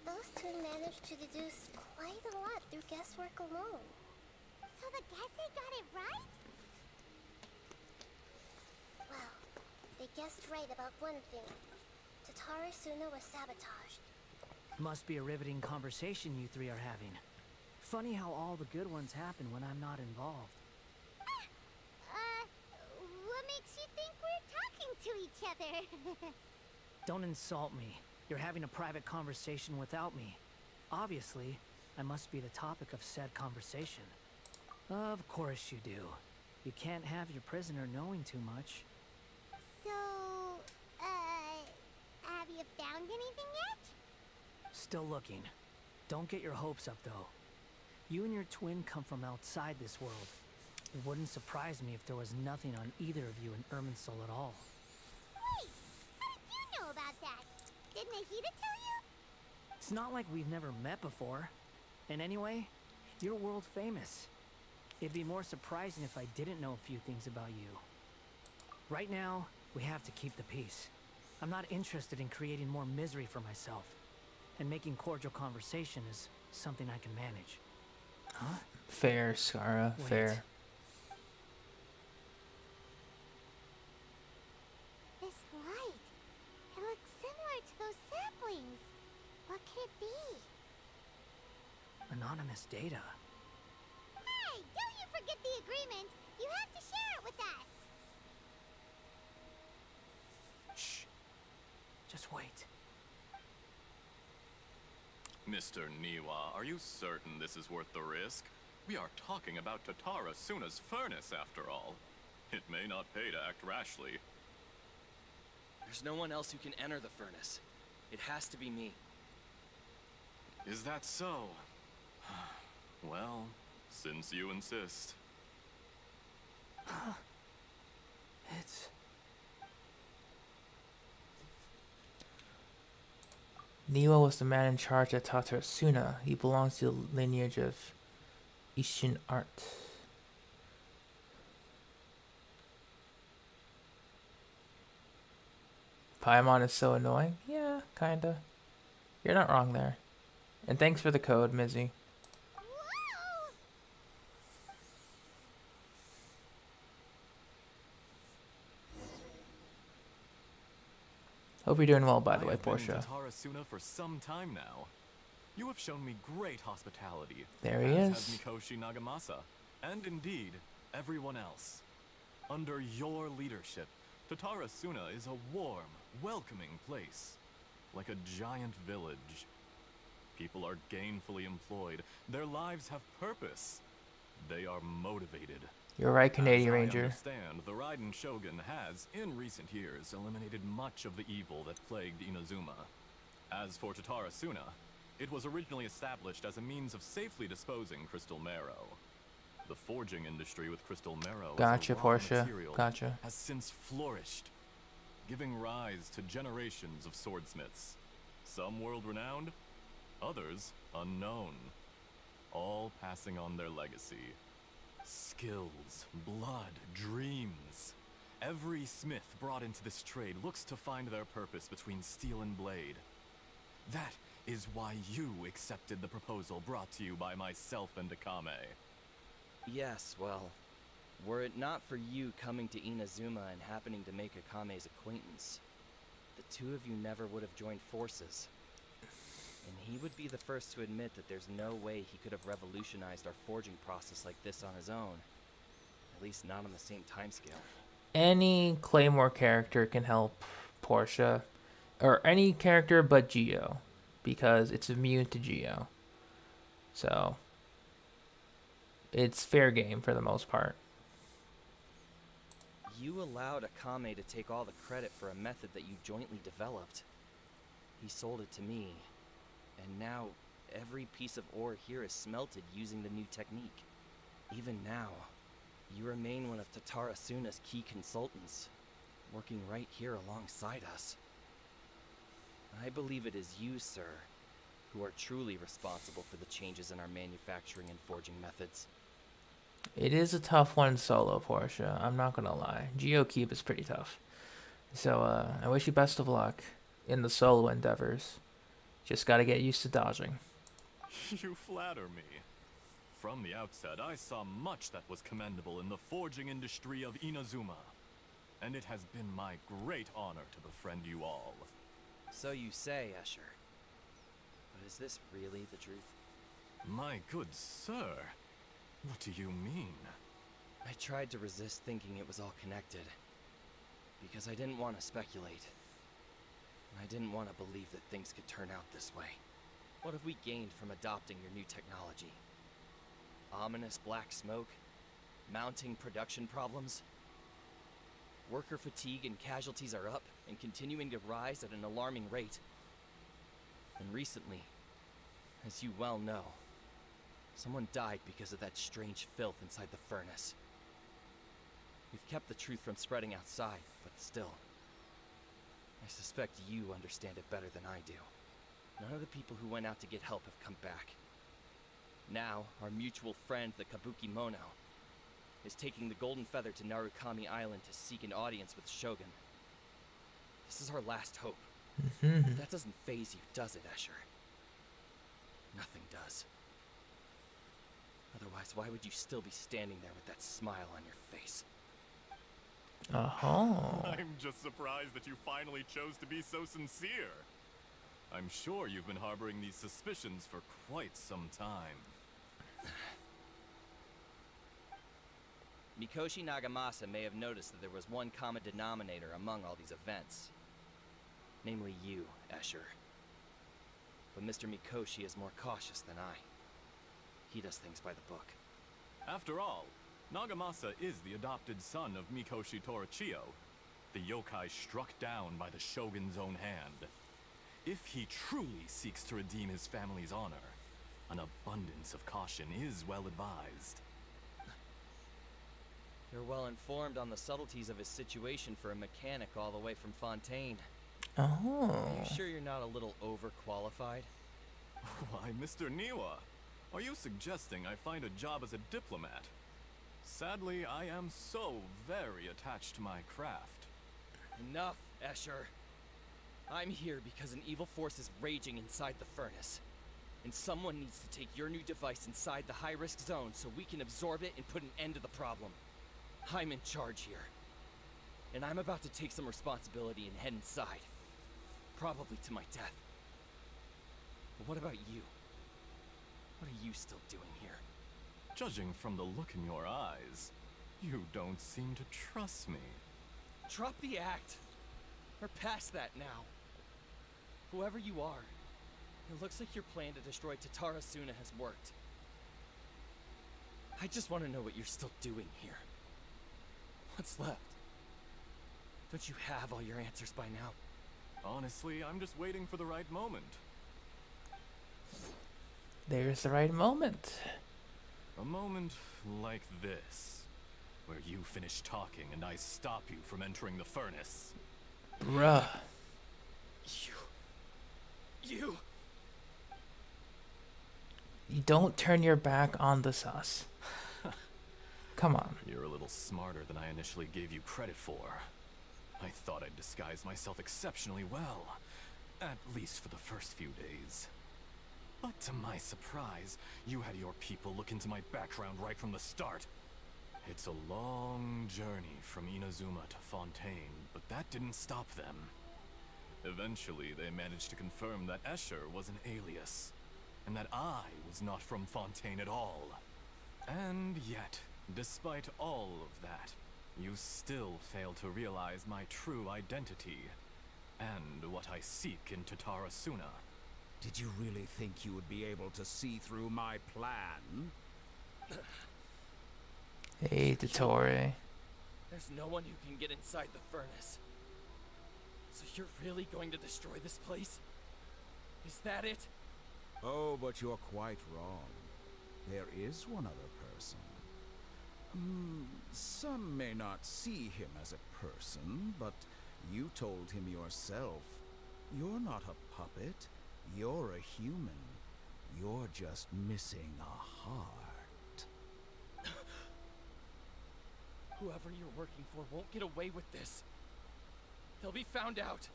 Those two managed to deduce quite a lot through guesswork alone. So the Gesse got it right? Well, they guessed right about one thing. Tatarasuna was sabotaged. Must be a riveting conversation you three are having. Funny how all the good ones happen when I'm not involved. What makes you think we're talking to each other? Don't insult me. You're having a private conversation without me. Obviously, I must be the topic of said conversation. Of course you do. You can't have your prisoner knowing too much. So, have you found anything yet? Still looking. Don't get your hopes up, though. You and your twin come from outside this world. It wouldn't surprise me if there was nothing on either of you in Irminsul at all. Wait! How did you know about that? Did Nahida tell you? It's not like we've never met before. And anyway, you're world famous. It'd be more surprising if I didn't know a few things about you. Right now, we have to keep the peace. I'm not interested in creating more misery for myself. And making cordial conversation is something I can manage. Huh? Fair, Scara, Wait. fair. This light. It looks similar to those saplings. What could it be? Anonymous data. Hey, don't you forget the agreement. You have to share it with us. Shh. Just wait. Mr. Niwa, are you certain this is worth the risk? We are talking about Tatarasuna's furnace, after all. It may not pay to act rashly. There's no one else who can enter the furnace. It has to be me. Is that so? Well, since you insist. It's... Niwa was the man in charge at Tatarasuna. He belongs to the lineage of Ishin art. Paimon is so annoying. Yeah, kinda. You're not wrong there. And thanks for the code, Mizzy. Whoa! Hope you're doing well, by the I way, have been Portia. to Tarasuna for some time now. You have shown me great hospitality. There he as is. has Mikoshi Nagamasa, and indeed, everyone else. Under your leadership, Tatarasuna is a warm, welcoming place. Like a giant village. People are gainfully employed. Their lives have purpose. They are motivated. You're right, Canadian As I Ranger. understand, the Raiden Shogun has, in recent years, eliminated much of the evil that plagued Inazuma. As for Tatarasuna, it was originally established as a means of safely disposing crystal marrow. The forging industry with crystal marrow Gotcha, as a raw Portia. material Gotcha. has since flourished, giving rise to generations of swordsmiths. Some world-renowned, others unknown, all passing on their legacy. Skills, blood, dreams. Every smith brought into this trade looks to find their purpose between steel and blade. That is why you accepted the proposal brought to you by myself and Akame. Yes, well, were it not for you coming to Inazuma and happening to make Akame's acquaintance, the two of you never would have joined forces. And he would be the first to admit that there's no way he could have revolutionized our forging process like this on his own. At least not on the same timescale. Any Claymore character can help Portia. Or any character but Geo. Because it's immune to Geo. So it's fair game for the most part. You allowed Akame to take all the credit for a method that you jointly developed. He sold it to me. And now, every piece of ore here is smelted using the new technique. Even now, you remain one of Tatarasuna's key consultants, working right here alongside us. I believe it is you, sir, who are truly responsible for the changes in our manufacturing and forging methods. It is a tough one solo, Portia. I'm not gonna lie. GeoCube is pretty tough. So I wish you best of luck in the solo endeavors. Just gotta get used to dodging. You flatter me. From the outset, I saw much that was commendable in the forging industry of Inazuma. And it has been my great honor to befriend you all. So you say, Escher. But is this really the truth? My good sir, what do you mean? I tried to resist thinking it was all connected. Because I didn't want to speculate. I didn't want to believe that things could turn out this way. What have we gained from adopting your new technology? Ominous black smoke? Mounting production problems? Worker fatigue and casualties are up and continuing to rise at an alarming rate. And recently, as you well know, someone died because of that strange filth inside the furnace. We've kept the truth from spreading outside, but still, I suspect you understand it better than I do. None of the people who went out to get help have come back. Now, our mutual friend, the Kabuki Mono, is taking the Golden Feather to Narukami Island to seek an audience with Shogun. This is our last hope. That doesn't faze you, does it, Escher? Nothing does. Otherwise, why would you still be standing there with that smile on your face? I'm just surprised that you finally chose to be so sincere. I'm sure you've been harboring these suspicions for quite some time. Mikoshi Nagamasa may have noticed that there was one common denominator among all these events. Namely you, Escher. But Mr. Mikoshi is more cautious than I. He does things by the book. After all, Nagamasa is the adopted son of Mikoshi Torichio, the yokai struck down by the Shogun's own hand. If he truly seeks to redeem his family's honor, an abundance of caution is well advised. You're well informed on the subtleties of his situation for a mechanic all the way from Fontaine. Oh. Are you sure you're not a little overqualified? Why, Mr. Niwa, are you suggesting I find a job as a diplomat? Sadly, I am so very attached to my craft. Enough, Escher. I'm here because an evil force is raging inside the furnace. And someone needs to take your new device inside the high-risk zone so we can absorb it and put an end to the problem. I'm in charge here. And I'm about to take some responsibility and head inside. Probably to my death. But what about you? What are you still doing here? Judging from the look in your eyes, you don't seem to trust me. Drop the act. We're past that now. Whoever you are, it looks like your plan to destroy Tatara Suna has worked. I just want to know what you're still doing here. What's left? Don't you have all your answers by now? Honestly, I'm just waiting for the right moment. There's the right moment. A moment like this, where you finish talking and I stop you from entering the furnace. Bruh. You... You don't turn your back on the sus. Come on. You're a little smarter than I initially gave you credit for. I thought I'd disguise myself exceptionally well, at least for the first few days. But to my surprise, you had your people look into my background right from the start. It's a long journey from Inazuma to Fontaine, but that didn't stop them. Eventually, they managed to confirm that Escher was an alias, and that I was not from Fontaine at all. And yet, despite all of that, you still fail to realize my true identity, and what I seek in Tatara Suna. Did you really think you would be able to see through my plan? Hey, Dottore. There's no one who can get inside the furnace. So you're really going to destroy this place? Is that it? Oh, but you're quite wrong. There is one other person. Some may not see him as a person, but you told him yourself. You're not a puppet. You're a human. You're just missing a heart. Whoever you're working for won't get away with this. They'll be found out.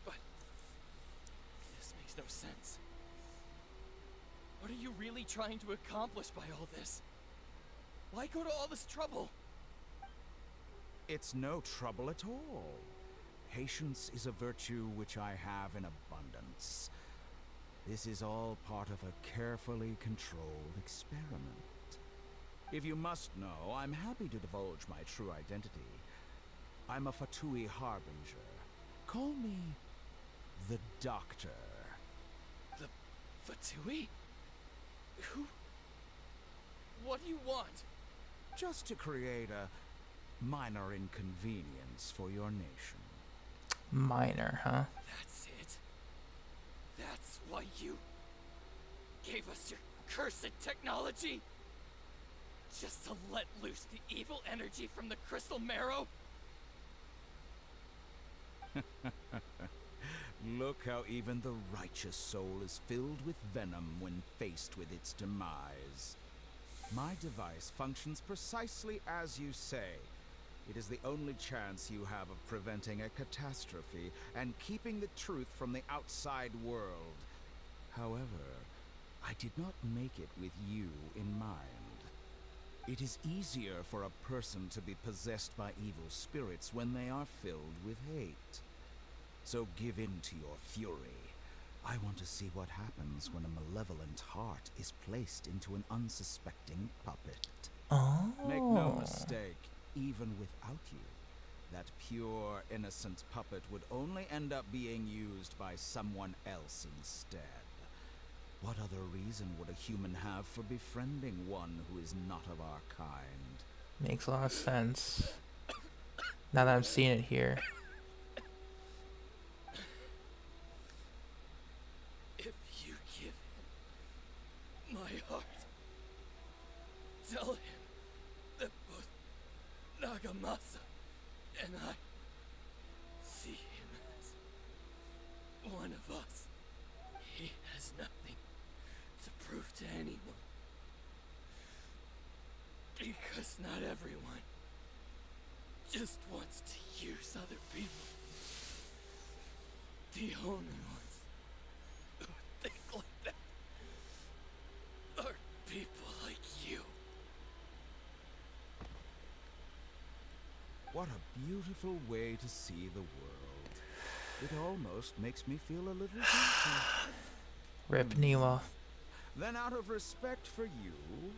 But this makes no sense. What are you really trying to accomplish by all this? Why go to all this trouble? It's no trouble at all. Patience is a virtue which I have in abundance. This is all part of a carefully controlled experiment. If you must know, I'm happy to divulge my true identity. I'm a F2P harbinger. Call me the Doctor. The F2P? Who? What do you want? Just to create a minor inconvenience for your nation. Minor, huh? That's it. That's why you gave us your cursed technology? Just to let loose the evil energy from the crystal marrow? Look how even the righteous soul is filled with venom when faced with its demise. My device functions precisely as you say. It is the only chance you have of preventing a catastrophe and keeping the truth from the outside world. However, I did not make it with you in mind. It is easier for a person to be possessed by evil spirits when they are filled with hate. So give in to your fury. I want to see what happens when a malevolent heart is placed into an unsuspecting puppet. Oh. Make no mistake, even without you, that pure, innocent puppet would only end up being used by someone else instead. What other reason would a human have for befriending one who is not of our kind? Makes a lot of sense. Now that I'm seeing it here. If you give him my heart, tell him that both Nagamasa and I see him as one of us. He has nothing to prove to anyone. Because not everyone just wants to use other people. The only ones who think like that are people like you. What a beautiful way to see the world. It almost makes me feel a little guilty. Rip Niwa. Then out of respect for you,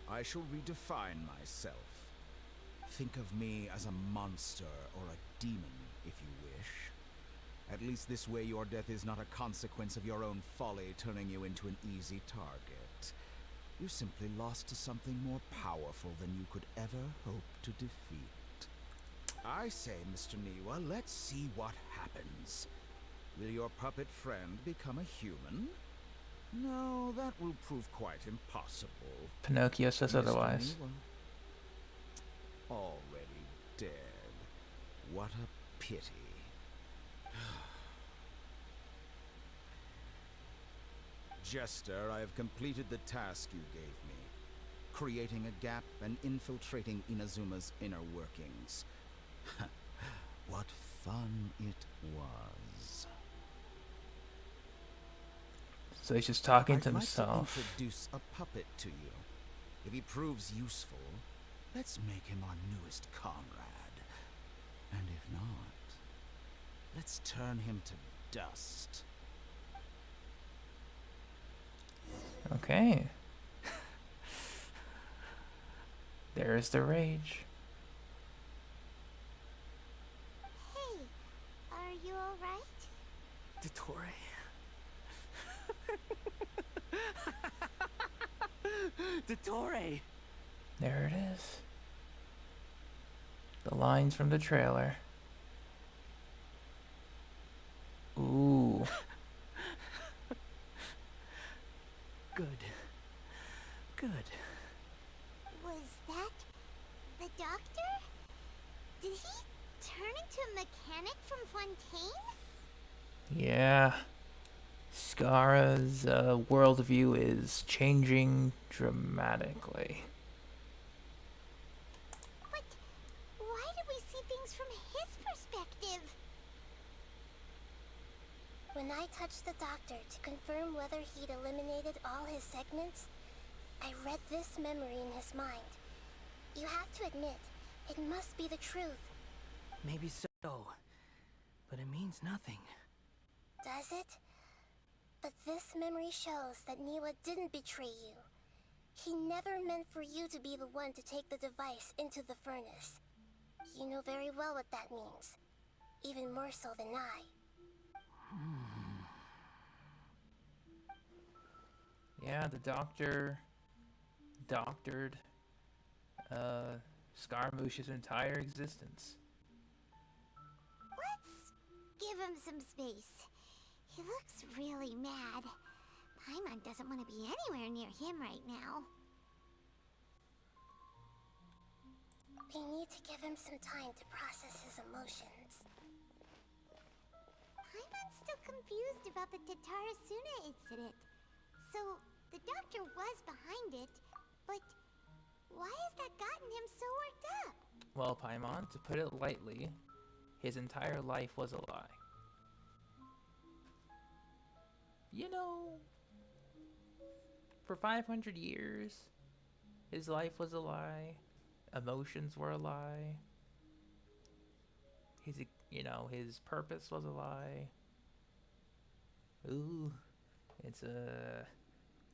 I shall redefine myself. Think of me as a monster or a demon, if you wish. At least this way your death is not a consequence of your own folly turning you into an easy target. You simply lost to something more powerful than you could ever hope to defeat. I say, Mr. Niwa, let's see what happens. Will your puppet friend become a human? No, that will prove quite impossible. Pinocchio says Mr. otherwise. Niwa, already dead. What a pity. Jester, I have completed the task you gave me. Creating a gap and infiltrating Inazuma's inner workings. What fun it was. So he's just talking to I'd like himself. to introduce a puppet to you. If he proves useful, let's make him our newest comrade. And if not, let's turn him to dust. Okay. There's the rage. Hey, are you alright? Dottore. Dottore! There it is. The lines from the trailer. Ooh. Good. Good. Was that the doctor? Did he turn into a mechanic from Fontaine? Yeah. Skara's worldview is changing dramatically. But why do we see things from his perspective? When I touched the doctor to confirm whether he'd eliminated all his segments, I read this memory in his mind. You have to admit, it must be the truth. Maybe so. But it means nothing. Does it? But this memory shows that Niwa didn't betray you. He never meant for you to be the one to take the device into the furnace. You know very well what that means. Even more so than I. Yeah, the doctor doctored Scaramouche's entire existence. Let's give him some space. He looks really mad. Paimon doesn't want to be anywhere near him right now. We need to give him some time to process his emotions. Paimon's still confused about the Tatarasuna incident. So, the doctor was behind it, but why has that gotten him so worked up? Well, Paimon, to put it lightly, his entire life was a lie. You know, for 500 years, his life was a lie. Emotions were a lie. His purpose was a lie. Ooh,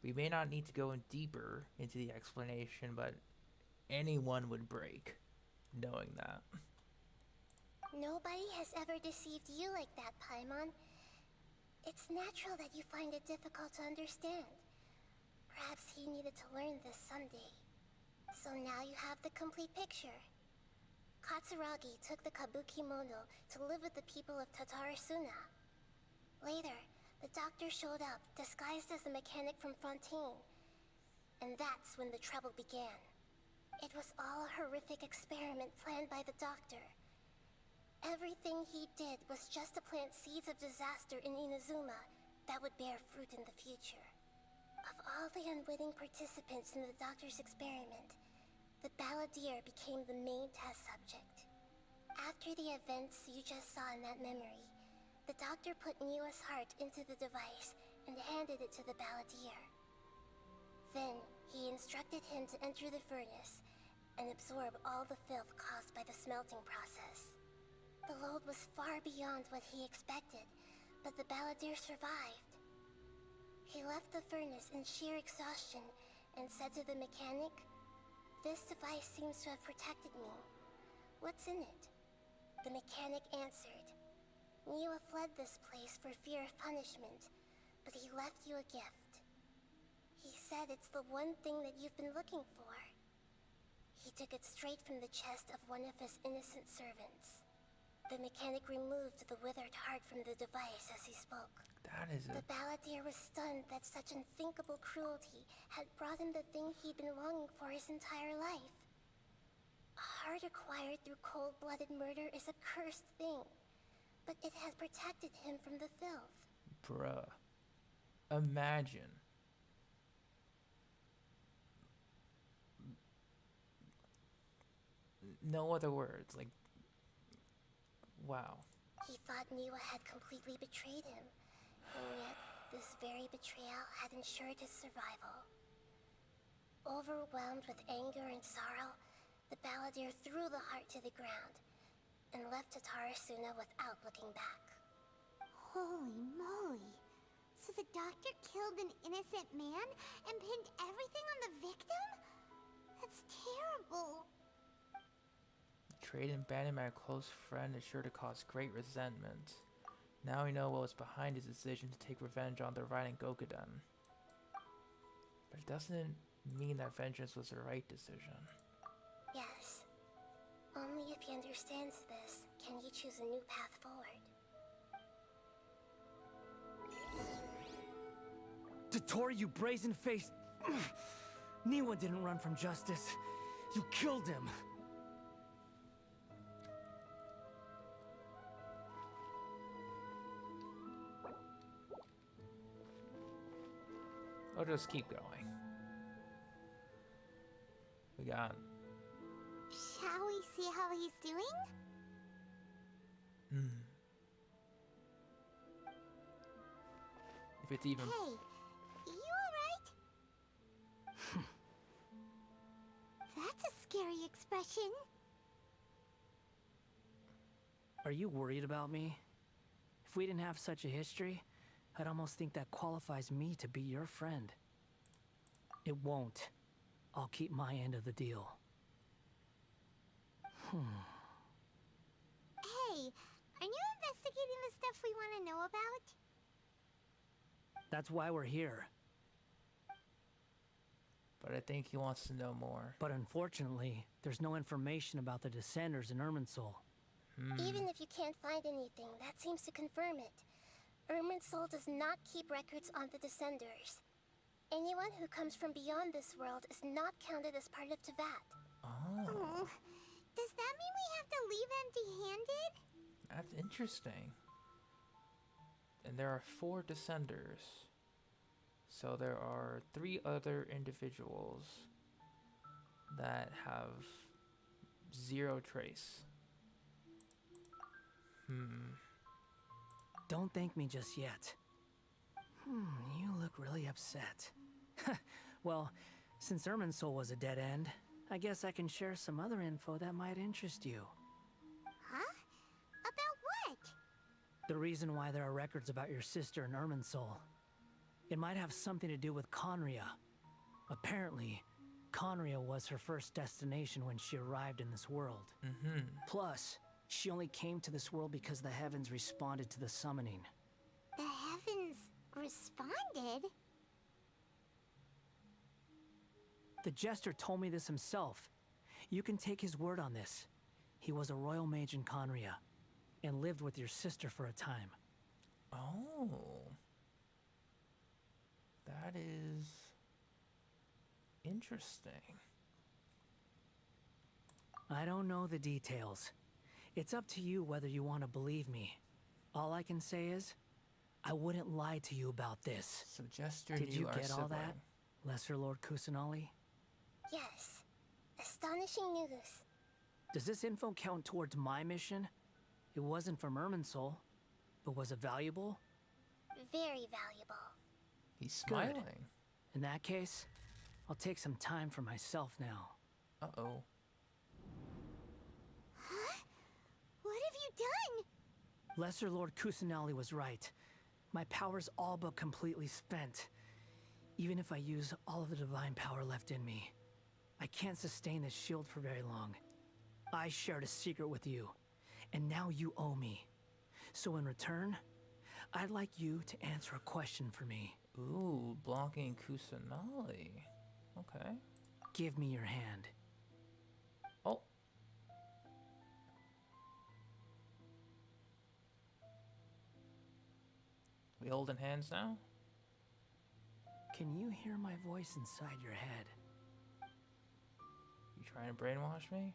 we may not need to go in deeper into the explanation, but anyone would break knowing that. Nobody has ever deceived you like that, Paimon. It's natural that you find it difficult to understand. Perhaps he needed to learn this someday. So now you have the complete picture. Katsuragi took the Kabuki Mono to live with the people of Tatarasuna. Later, the doctor showed up, disguised as a mechanic from Fontaine. And that's when the trouble began. It was all a horrific experiment planned by the doctor. Everything he did was just to plant seeds of disaster in Inazuma that would bear fruit in the future. Of all the unwitting participants in the doctor's experiment, the balladeer became the main test subject. After the events you just saw in that memory, The doctor put Niwa's heart into the device and handed it to the balladeer. Then, he instructed him to enter the furnace and absorb all the filth caused by the smelting process. The load was far beyond what he expected, but the balladeer survived. He left the furnace in sheer exhaustion and said to the mechanic, "This device seems to have protected me. What's in it?" The mechanic answered, "Niwa fled this place for fear of punishment, but he left you a gift. He said it's the one thing that you've been looking for." He took it straight from the chest of one of his innocent servants. The mechanic removed the withered heart from the device as he spoke. That is The it. balladeer was stunned that such unthinkable cruelty had brought him the thing he'd been longing for his entire life. A heart acquired through cold-blooded murder is a cursed thing, but it has protected him from the filth. Bruh. Imagine. No other words. Like, wow. He thought Niwa had completely betrayed him, and yet this very betrayal had ensured his survival. Overwhelmed with anger and sorrow, the balladeer threw the heart to the ground and left Tatarasuna without looking back. Holy moly. So the doctor killed an innocent man and pinned everything on the victim? That's terrible. Trade and abandonment by a close friend is sure to cause great resentment. Now we know what was behind his decision to take revenge on the Raiden Gokuden. But it doesn't mean that vengeance was the right decision. Yes. Only if he understands this can he choose a new path forward. Dotori, you brazen-faced... Niwa didn't run from justice. You killed him. I'll just keep going. We got... Shall we see how he's doing? If it's even... Hey, you alright? That's a scary expression. Are you worried about me? If we didn't have such a history, I'd almost think that qualifies me to be your friend. It won't. I'll keep my end of the deal. Hey, are you investigating the stuff we want to know about? That's why we're here. But I think he wants to know more. But unfortunately, there's no information about the Descenders in Irminsul. Even if you can't find anything, that seems to confirm it. Irminsul does not keep records on the Descenders. Anyone who comes from beyond this world is not counted as part of Tevat. Oh, Does that mean we have to leave empty-handed? that's interesting. And there are 4 Descenders. So there are 3 other individuals that have 0 trace. Don't thank me just yet. You look really upset. Well, since Irminsul was a dead end, I guess I can share some other info that might interest you. Huh? About what? The reason why there are records about your sister in Irminsul. It might have something to do with Conria. Apparently, Conria was her first destination when she arrived in this world. Plus, she only came to this world because the heavens responded to the summoning. The heavens responded? The Jester told me this himself. You can take his word on this. He was a royal mage in Conria, and lived with your sister for a time. Oh. That is... interesting. I don't know the details. It's up to you whether you want to believe me. All I can say is, I wouldn't lie to you about this. So Jester Did knew you our get all that, sibling. Lesser Lord Kusanali? Yes. Astonishing news. Does this info count towards my mission? It wasn't from Irminsul, But was it valuable? Very valuable. He's smiling. In that case, I'll take some time for myself now. Uh-oh. Huh? What have you done? Lesser Lord Kusanali was right. My power's all but completely spent. Even if I use all of the divine power left in me, I can't sustain this shield for very long. I shared a secret with you, and now you owe me. So in return, I'd like you to answer a question for me. Ooh, blocking Kusanali. Okay. Give me your hand. Oh. We holding hands now? Can you hear my voice inside your head? You trying to brainwash me?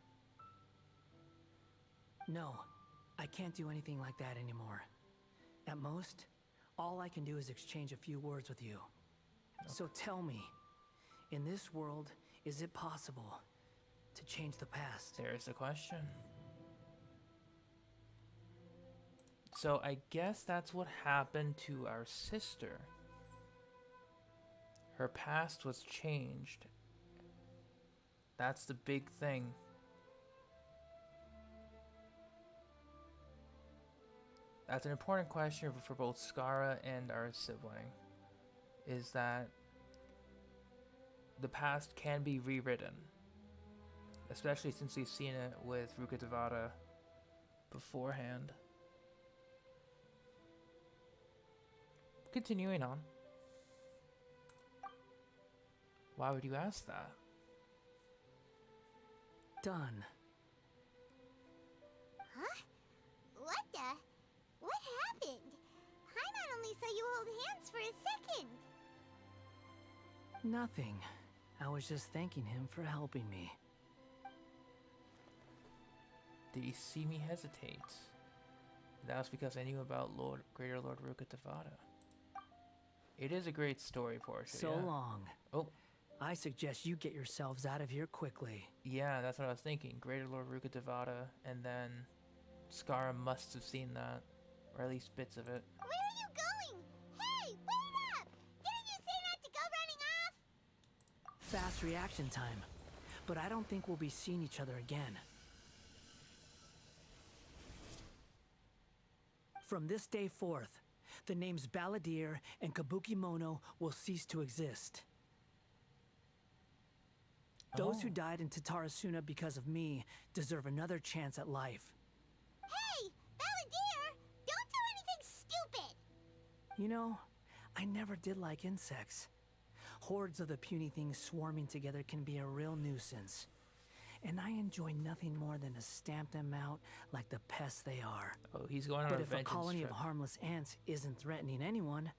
No, I can't do anything like that anymore. At most, all I can do is exchange a few words with you. Okay. So tell me, in this world, is it possible to change the past? There's the question. So I guess that's what happened to our sister. Her past was changed. That's the big thing. That's an important question for both Skara and our sibling. Is that the past can be rewritten. Especially since we've seen it with Rukkhadevata beforehand. Continuing on. Why would you ask that? Done. Huh? What the? What happened? Paimon only saw you hold hands for a second. Nothing. I was just thanking him for helping me. Did he see me hesitate? That was because I knew about Greater Lord Rukkhadevata. It is a great story, Portia. So yeah. long. Oh. I suggest you get yourselves out of here quickly. Yeah, that's what I was thinking. Greater Lord Rukkhadevata, and then Skara must have seen that. Or at least bits of it. Where are you going? Hey, wait up! Didn't you say not to go running off? Fast reaction time. But I don't think we'll be seeing each other again. From this day forth, the names Balladeer and Kabuki Mono will cease to exist. Those who died in Tatarasuna because of me deserve another chance at life. Hey, Balladeer! Don't do anything stupid! You know, I never did like insects. Hordes of the puny things swarming together can be a real nuisance. And I enjoy nothing more than to stamp them out like the pests they are. Oh, he's going on But a if a vengeance colony trip. of harmless ants isn't threatening anyone,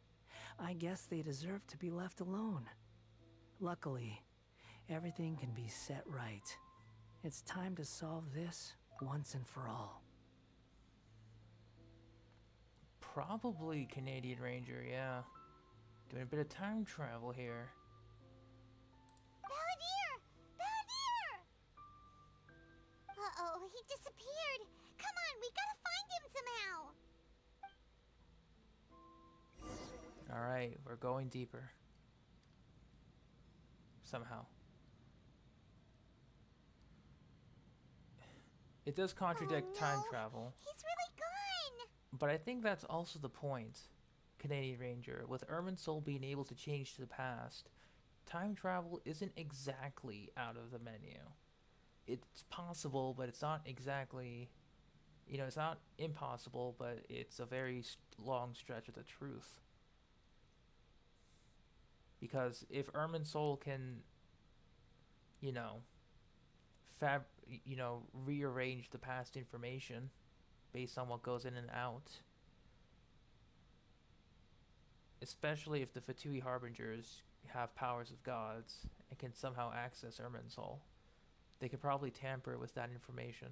I guess they deserve to be left alone. Luckily, everything can be set right. It's time to solve this once and for all. Probably Canadian Ranger, yeah. Doing a bit of time travel here. Balladeer! Balladeer! Uh-oh, he disappeared. Come on, we gotta find him somehow. Alright, we're going deeper. Somehow. It does contradict time travel. He's really gone. But I think that's also the point, Canadian Ranger. With Irminsul being able to change to the past, time travel isn't exactly out of the menu. It's possible, but it's not exactly... You know, it's not impossible, but it's a very long stretch of the truth. Because if Irminsul can, you know, rearrange the past information based on what goes in and out, especially if the Fatui Harbingers have powers of gods and can somehow access Irminsul, they could probably tamper with that information.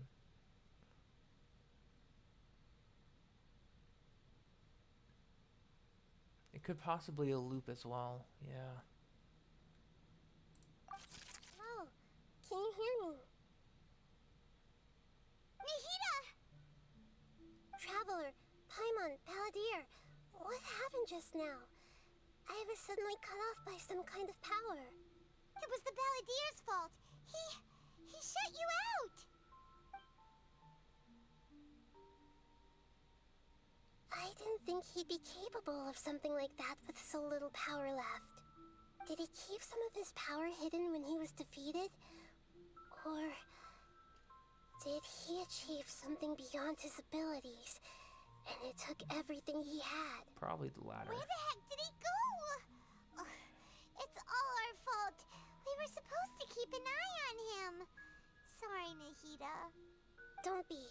It could possibly a loop as well, yeah. Oh, can you hear me? Nahida! Traveler, Paimon, Balladeer, just now. I was suddenly cut off by some kind of power. It was the Balladier's fault. He shut you out. I didn't think he'd be capable of something like that with so little power left. Did he keep some of his power hidden when he was defeated? Or did he achieve something beyond his abilities, and it took everything he had? Probably the latter. Where the heck did he go? Ugh, it's all our fault. We were supposed to keep an eye on him. Sorry, Nahida. Don't be.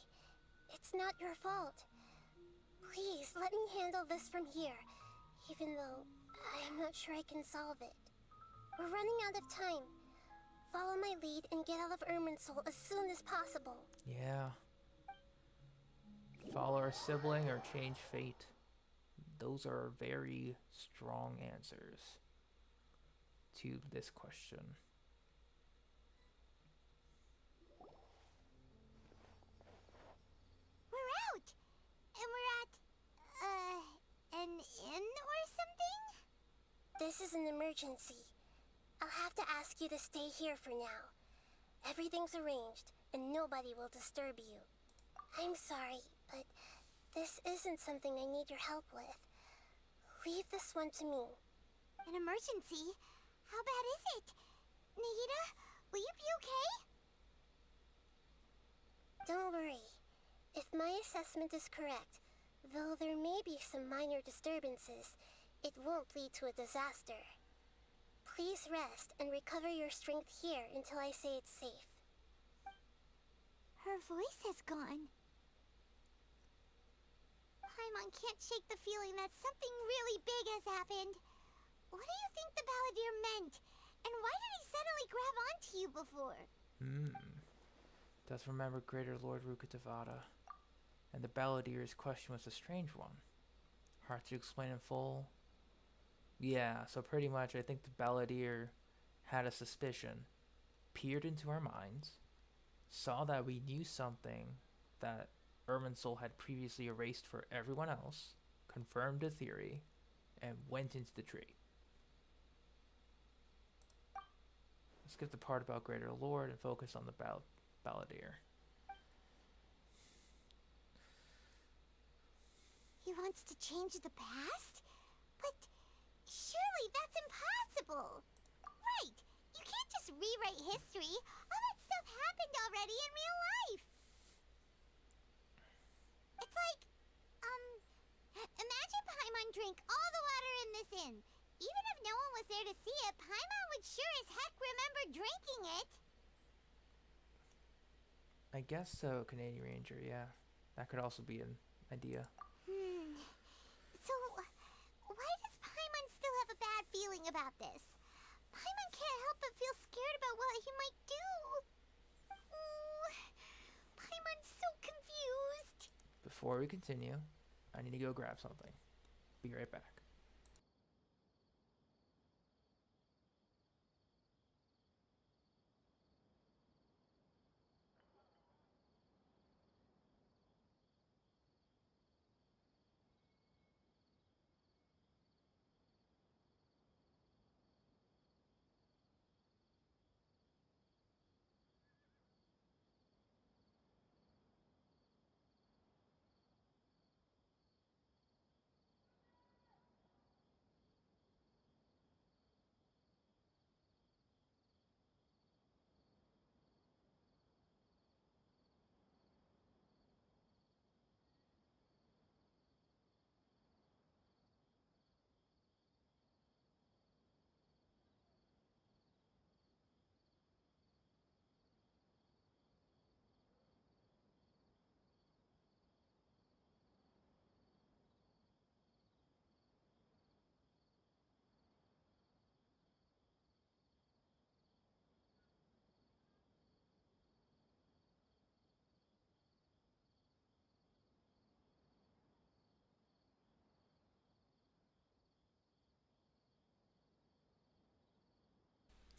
It's not your fault. Please, let me handle this from here, even though I'm not sure I can solve it. We're running out of time. Follow my lead and get out of Irminsul as soon as possible. Yeah. Follow our sibling or change fate. Those are very strong answers to this question. We're out! And we're at, an inn or something? This is an emergency. I'll have to ask you to stay here for now. Everything's arranged, and nobody will disturb you. I'm sorry, but this isn't something I need your help with. Leave this one to me. An emergency? How bad is it? Nahida, will you be okay? Don't worry. If my assessment is correct, though there may be some minor disturbances, it won't lead to a disaster. Please rest and recover your strength here until I say it's safe. Her voice has gone. Paimon can't shake the feeling that something really big has happened. What do you think the Balladeer meant? And why did he suddenly grab onto you before? Does remember Greater Lord Rukkhadevata. And the Balladeer's question was a strange one. Hard to explain in full. Yeah, so pretty much I think the Balladeer had a suspicion, peered into our minds, saw that we knew something that Irminsul had previously erased for everyone else, confirmed the theory, and went into the tree. Let's skip the part about Greater Lord and focus on the Balladeer. He wants to change the past? But surely that's impossible! Right! You can't just rewrite history! All that stuff happened already in real life! It's like, imagine Paimon drank all the water in this inn. Even if no one was there to see it, Paimon would sure as heck remember drinking it! I guess so, Canadian Ranger, yeah. That could also be an idea. So, why does Paimon still have a bad feeling about this? Paimon can't help but feel scared about what he might do. Ooh, Paimon's so confused. Before we continue, I need to go grab something. Be right back.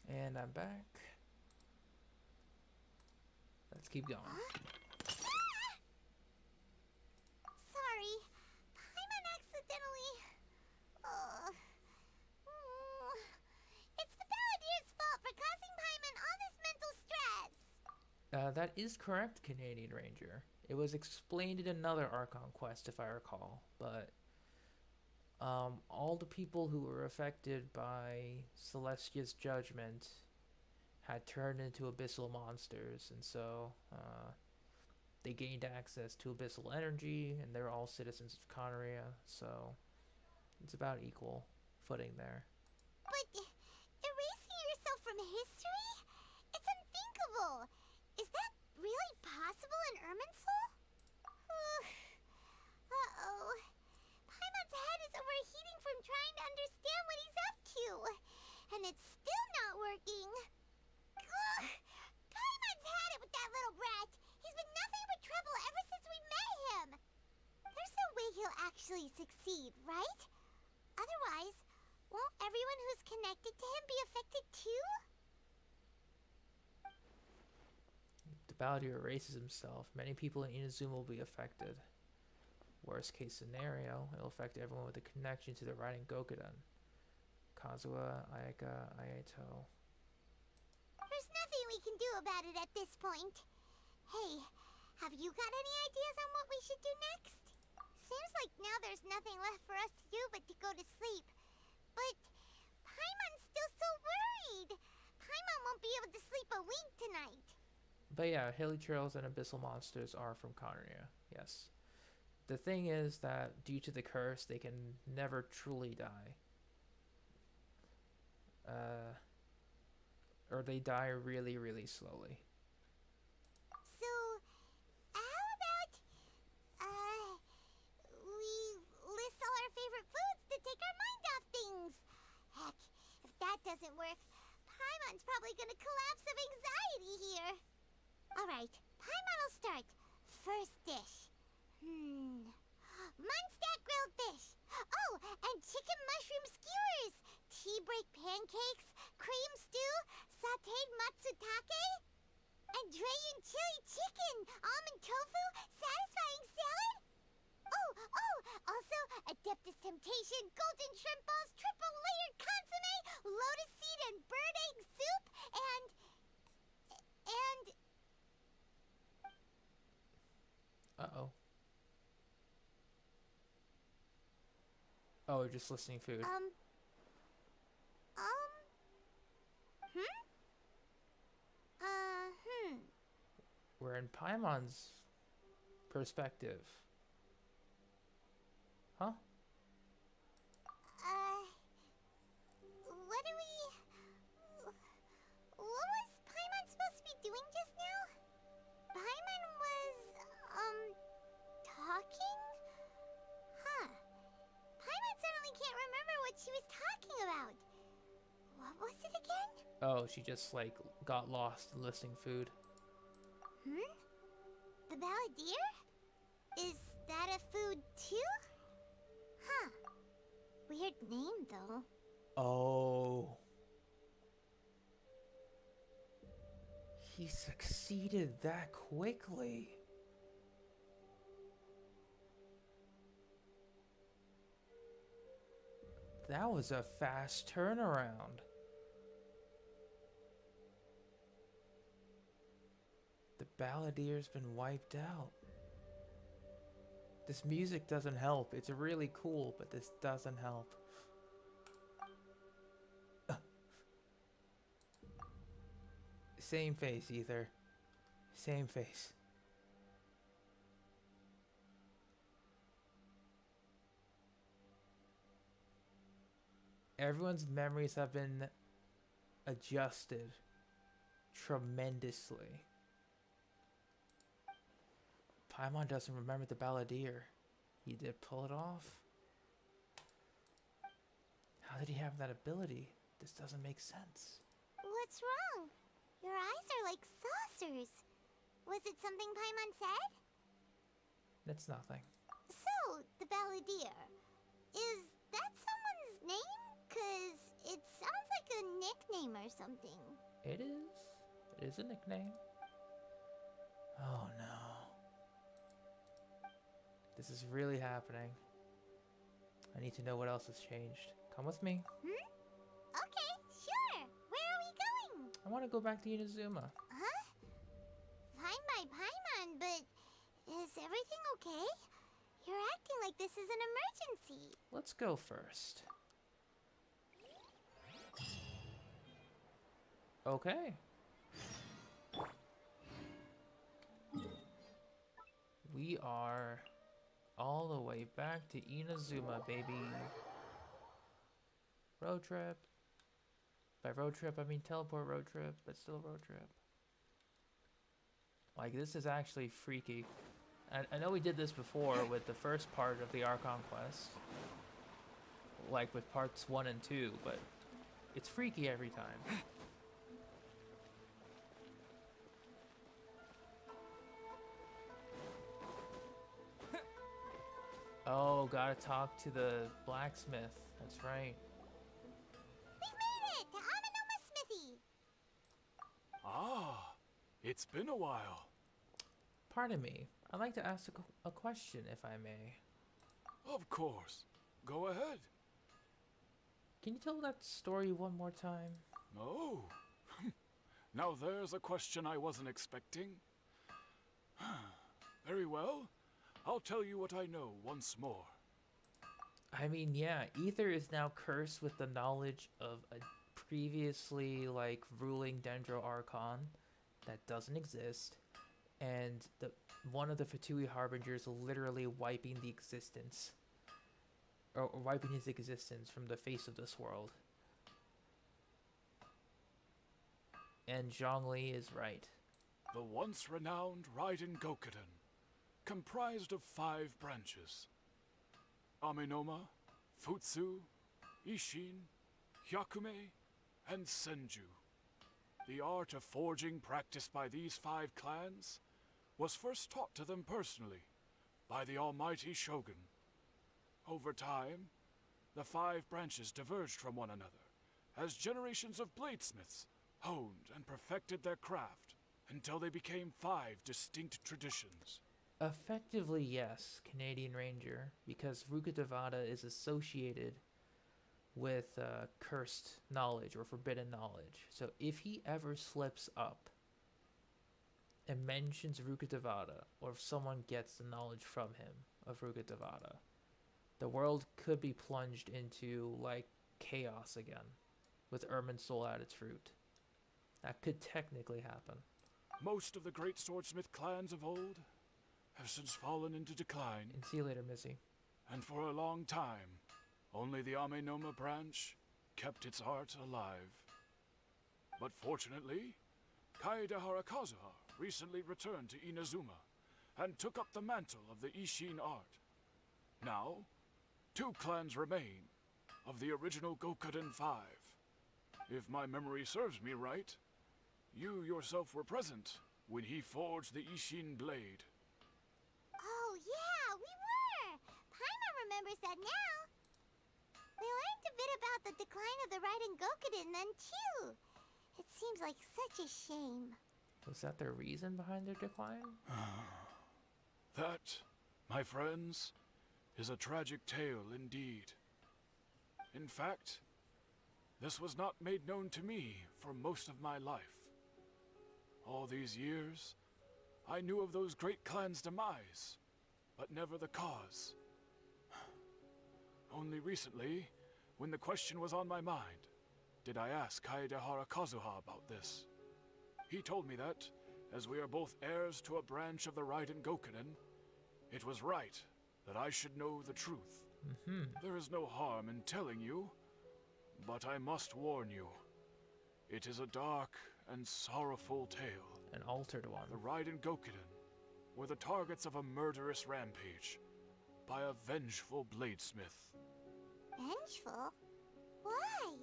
And I'm back. Let's keep going. Sorry, Paimon accidentally That is correct, Canadian Ranger. It was explained in another Archon quest, if I recall, but all the people who were affected by Celestia's judgment had turned into abyssal monsters, and so they gained access to abyssal energy, and they're all citizens of Conria, so it's about equal footing there. But erasing yourself from history? It's unthinkable. Is that really possible in Irminsul? Uh-oh. Paimon's head is overheating from trying to understand what he's up to. And it's still not working. Ugh. Paimon's had it with that little brat. He's been nothing but trouble ever since we met him. There's no way he'll actually succeed, right? Otherwise, won't everyone who's connected to him be affected too? If the Balladeer erases himself, many people in Inazuma will be affected. Worst case scenario, it'll affect everyone with a connection to the riding Gokudan. Kazuha, Ayaka, Ayato. There's nothing we can do about it at this point. Hey, have you got any ideas on what we should do next? Seems like now there's nothing left for us to do but to go to sleep. But Paimon's still so worried. Paimon won't be able to sleep a wink tonight. But yeah, hilly trails and abyssal monsters are from Conria, yes. The thing is that due to the curse, they can never truly die. Or they die really, really slowly. So, how about, we list all our favorite foods to take our mind off things? Heck, if that doesn't work, Paimon's probably gonna collapse of anxiety here. Alright, Paimon will start. First dish. Munstack grilled fish. Oh, and chicken mushroom skewers. Tea break pancakes, cream stew, sauteed matsutake, and Dragon chili chicken, almond tofu, satisfying salad. Oh, also Adeptus Temptation, golden shrimp balls, triple layered consomme, lotus seed and bird egg soup, and Uh-oh. Oh, we're just listing food. We're in Paimon's perspective. Huh? What was Paimon supposed to be doing just now? Paimon was, talking? Huh. Paimon suddenly can't remember what she was talking about. What was it again? Oh, she just, like, got lost listing food. The Balladeer? Is that a food too? Huh. Weird name, though. Oh. He succeeded that quickly. That was a fast turnaround. The Balladeer's been wiped out. This music doesn't help. It's really cool, but this doesn't help. Same face, Ether. Same face. Everyone's memories have been adjusted tremendously. Paimon doesn't remember the Balladeer. He did pull it off. How did he have that ability? This doesn't make sense. What's wrong? Your eyes are like saucers. Was it something Paimon said? It's nothing. So, the Balladeer. Is that someone's name? 'Cause it sounds like a nickname or something. It is. It is a nickname. Oh no. This is really happening. I need to know what else has changed. Come with me. Okay, sure. Where are we going? I want to go back to Inazuma. Huh? find my Paimon, but is everything okay? You're acting like this is an emergency. Let's go first. Okay. We are all the way back to Inazuma, baby. Road trip. By road trip, I mean teleport road trip, but still road trip. Like, this is actually freaky. I know we did this before with the first part of the Archon quest. Like with parts 1 and 2, but it's freaky every time. Oh, gotta talk to the blacksmith. That's right. We've made it to Amanoma Smithy. Ah, it's been a while. Pardon me. I'd like to ask a question, if I may. Of course. Go ahead. Can you tell that story one more time? Oh. Now there's a question I wasn't expecting. Very well. I'll tell you what I know once more. I mean, yeah, Ether is now cursed with the knowledge of a previously, like, ruling Dendro Archon that doesn't exist, and one of the Fatui Harbingers literally wiping the existence, or wiping his existence from the face of this world. And Zhongli is right. The once renowned Raiden Gokuden, comprised of 5 branches. Amenoma, Futsu, Ishin, Hyakume, and Senju. The art of forging practiced by these 5 clans was first taught to them personally by the almighty Shogun. Over time, the 5 branches diverged from one another as generations of bladesmiths honed and perfected their craft until they became 5 distinct traditions. Effectively, yes, Canadian Ranger, because Rukkhadevata is associated with cursed knowledge or forbidden knowledge. So if he ever slips up and mentions Rukkhadevata, or if someone gets the knowledge from him of Rukkhadevata, the world could be plunged into, like, chaos again, with Irminsul at its root. That could technically happen. Most of the great swordsmith clans of old have since fallen into decline. And see you later, Missy. And for a long time, only the Amenoma branch kept its art alive. But fortunately, Kaedehara Kazuha recently returned to Inazuma and took up the mantle of the Ishin art. Now, 2 clans remain of the original Gokuden 5. If my memory serves me right, you yourself were present when he forged the Ishin blade. Oh, yeah, we were! Paimon remembers that now. We learned a bit about the decline of the Raiden Gokuden then, too. It seems like such a shame. Was that the reason behind their decline? That, my friends, is a tragic tale indeed. In fact, this was not made known to me for most of my life. All these years, I knew of those great clans' demise, but never the cause. Only recently, when the question was on my mind, did I ask Kaedehara Kazuha about this. He told me that, as we are both heirs to a branch of the Raiden Gokunen, it was right that I should know the truth. There is no harm in telling you, but I must warn you. It is a dark and sorrowful tale. An altered one. The Raiden Gokuden were the targets of a murderous rampage by a vengeful bladesmith. Vengeful? Why?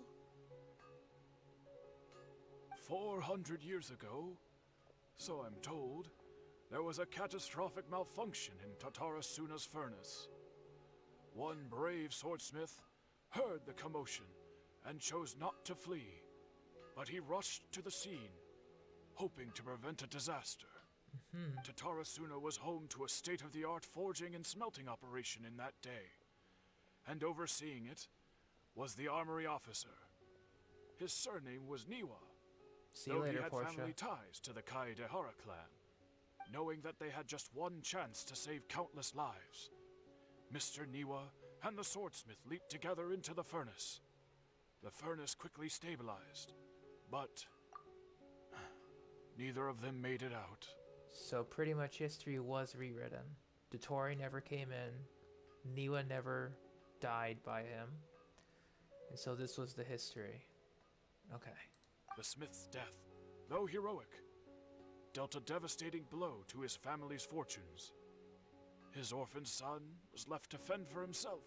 400 years ago, so I'm told, there was a catastrophic malfunction in Tatarasuna's furnace. One brave swordsmith heard the commotion and chose not to flee, but he rushed to the scene, hoping to prevent a disaster. Tatarasuna was home to a state-of-the-art forging and smelting operation in that day, and overseeing it was the armory officer. His surname was Niwa, See you though later, he had Portia. family ties to the Kaedehara clan. knowing that they had just one chance to save countless lives. Mr. Niwa and the swordsmith leaped together into the furnace. The furnace quickly stabilized, but neither of them made it out. So pretty much history was rewritten. Dotori never came in. Niwa never died by him. And so this was the history. Okay. The smith's death, though heroic, dealt a devastating blow to his family's fortunes. His orphaned son was left to fend for himself,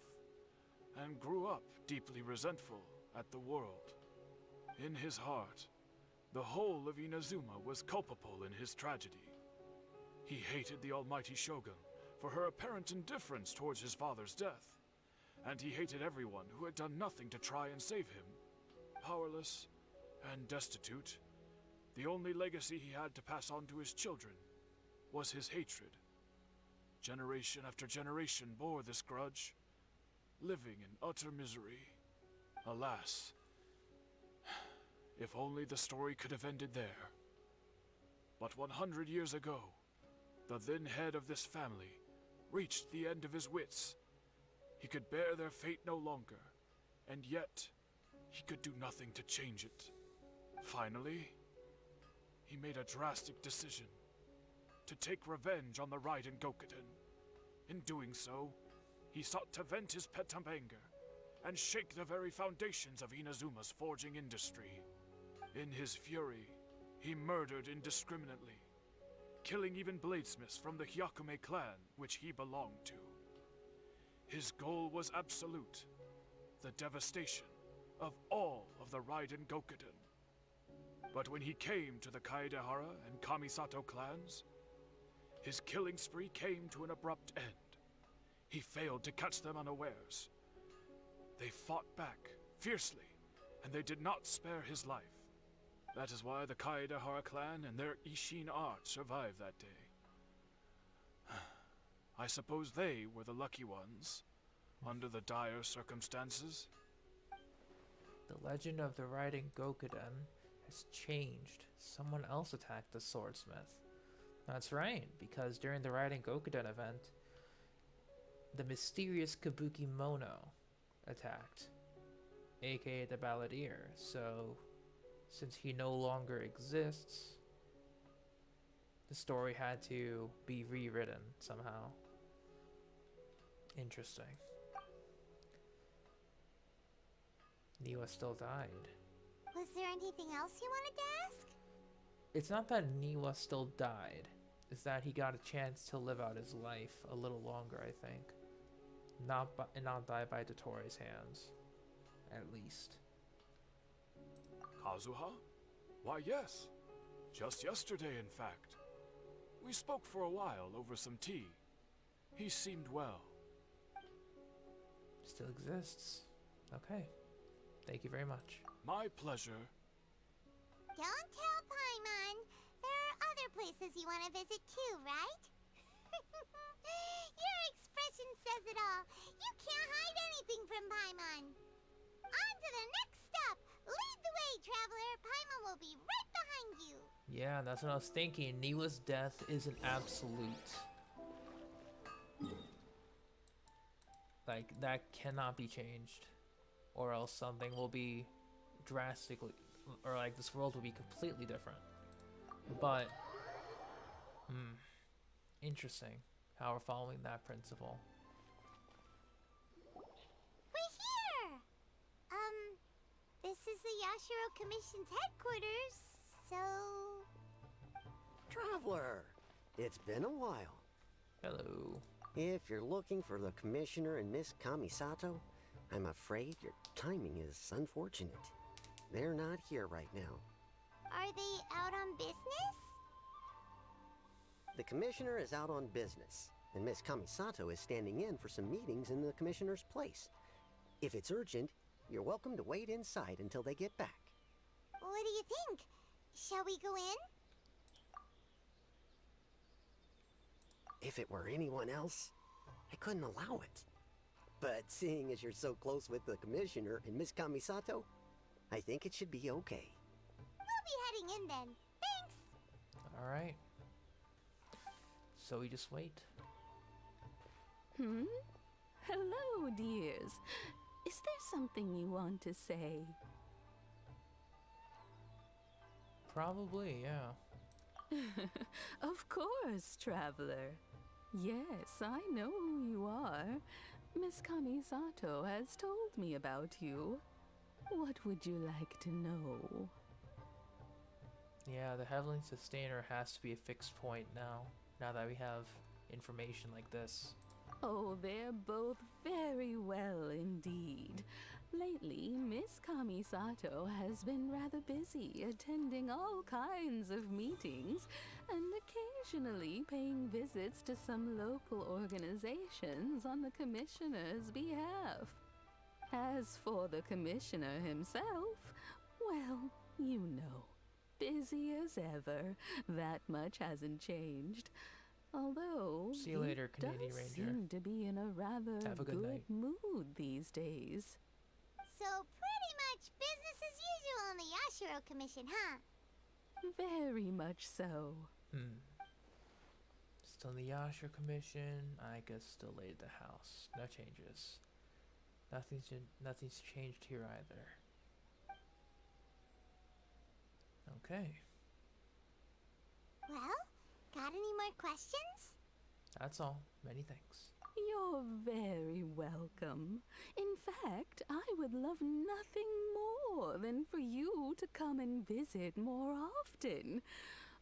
and grew up deeply resentful at the world. In his heart, the whole of Inazuma was culpable in his tragedy. He hated the almighty shogun for her apparent indifference towards his father's death, and he hated everyone who had done nothing to try and save him. Powerless and destitute, the only legacy he had to pass on to his children was his hatred. Generation after generation bore this grudge, living in utter misery. Alas, if only the story could have ended there. But 100 years ago, the then head of this family reached the end of his wits. He could bear their fate no longer, and yet he could do nothing to change it. Finally, he made a drastic decision to take revenge on the Raiden Gokuden. In doing so, he sought to vent his pent up anger and shake the very foundations of Inazuma's forging industry. In his fury, he murdered indiscriminately, killing even bladesmiths from the Hyakume clan which he belonged to. His goal was absolute, the devastation of all of the Raiden Gokuden. But when he came to the Kaedehara and Kamisato clans, his killing spree came to an abrupt end. He failed to catch them unawares. They fought back fiercely, and they did not spare his life. That is why the Kaedehara clan and their Ishin art survived that day. I suppose they were the lucky ones, under the dire circumstances. The legend of the Raiden Gokuden has changed. Someone else attacked the swordsmith. That's right, because during the Raiden Gokuden event, the mysterious Kabuki Mono attacked, aka the Balladeer. So, since he no longer exists, the story had to be rewritten somehow. Interesting. Niwa still died. Was there anything else you wanted to ask? It's not that Niwa still died. It's that he got a chance to live out his life a little longer, I think. Not die by Dotori's hands. At least. Kazuha? Why, yes. Just yesterday, in fact. We spoke for a while over some tea. He seemed well. Still exists. Okay. Thank you very much. My pleasure. Don't tell Paimon. There are other places you want to visit too, right? Your expression says it all. You can't hide anything from Paimon. On to the next stop. Lead the way, traveler. Paimon will be right behind you. Yeah, that's what I was thinking. Niwa's death is an absolute. Like, that cannot be changed. Or else something will be drastically, or like this world will be completely different. But, interesting how we're following that principle. We're here! This is the Yashiro Commission's headquarters, so... Traveler, it's been a while. Hello. If you're looking for the Commissioner and Miss Kamisato, I'm afraid your timing is unfortunate. They're not here right now. Are they out on business? The Commissioner is out on business, and Miss Kamisato is standing in for some meetings in the Commissioner's place. If it's urgent, you're welcome to wait inside until they get back. What do you think? Shall we go in? If it were anyone else, I couldn't allow it. But seeing as you're so close with the Commissioner and Miss Kamisato, I think it should be okay. We'll be heading in then. Thanks! Alright. So we just wait. Hello, dears. Is there something you want to say? Probably, yeah. Of course, traveler. Yes, I know who you are. Miss Kamisato has told me about you. What would you like to know? Yeah, the Heavenly Sustainer has to be a fixed point now that we have information like this. Oh, they're both very well indeed. Lately, Miss Kamisato has been rather busy attending all kinds of meetings and occasionally paying visits to some local organizations on the Commissioner's behalf. As for the Commissioner himself, well, you know, busy as ever. That much hasn't changed. Although, see you later, he Canadian does Ranger. seem to be in a rather Have a good night. mood these days. So pretty much business as usual on the Yashiro Commission, huh? Very much so. Still in the Yashiro Commission. Aika's still late at the house. No changes. Nothing's changed here either. Okay. Well, got any more questions? That's all. Many thanks. You're very welcome. In fact, I would love nothing more than for you to come and visit more often.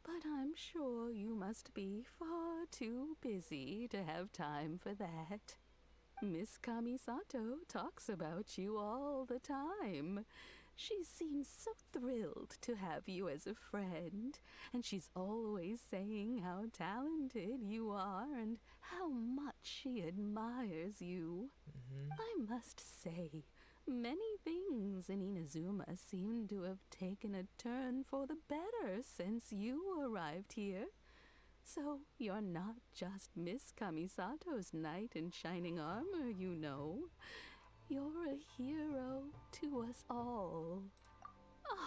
But I'm sure you must be far too busy to have time for that. Miss Kamisato talks about you all the time. She seems so thrilled to have you as a friend, and she's always saying how talented you are and how much she admires you. I must say, many things in Inazuma seem to have taken a turn for the better since you arrived here. So you're not just Miss Kamisato's knight in shining armor, you know. You're a hero to us all.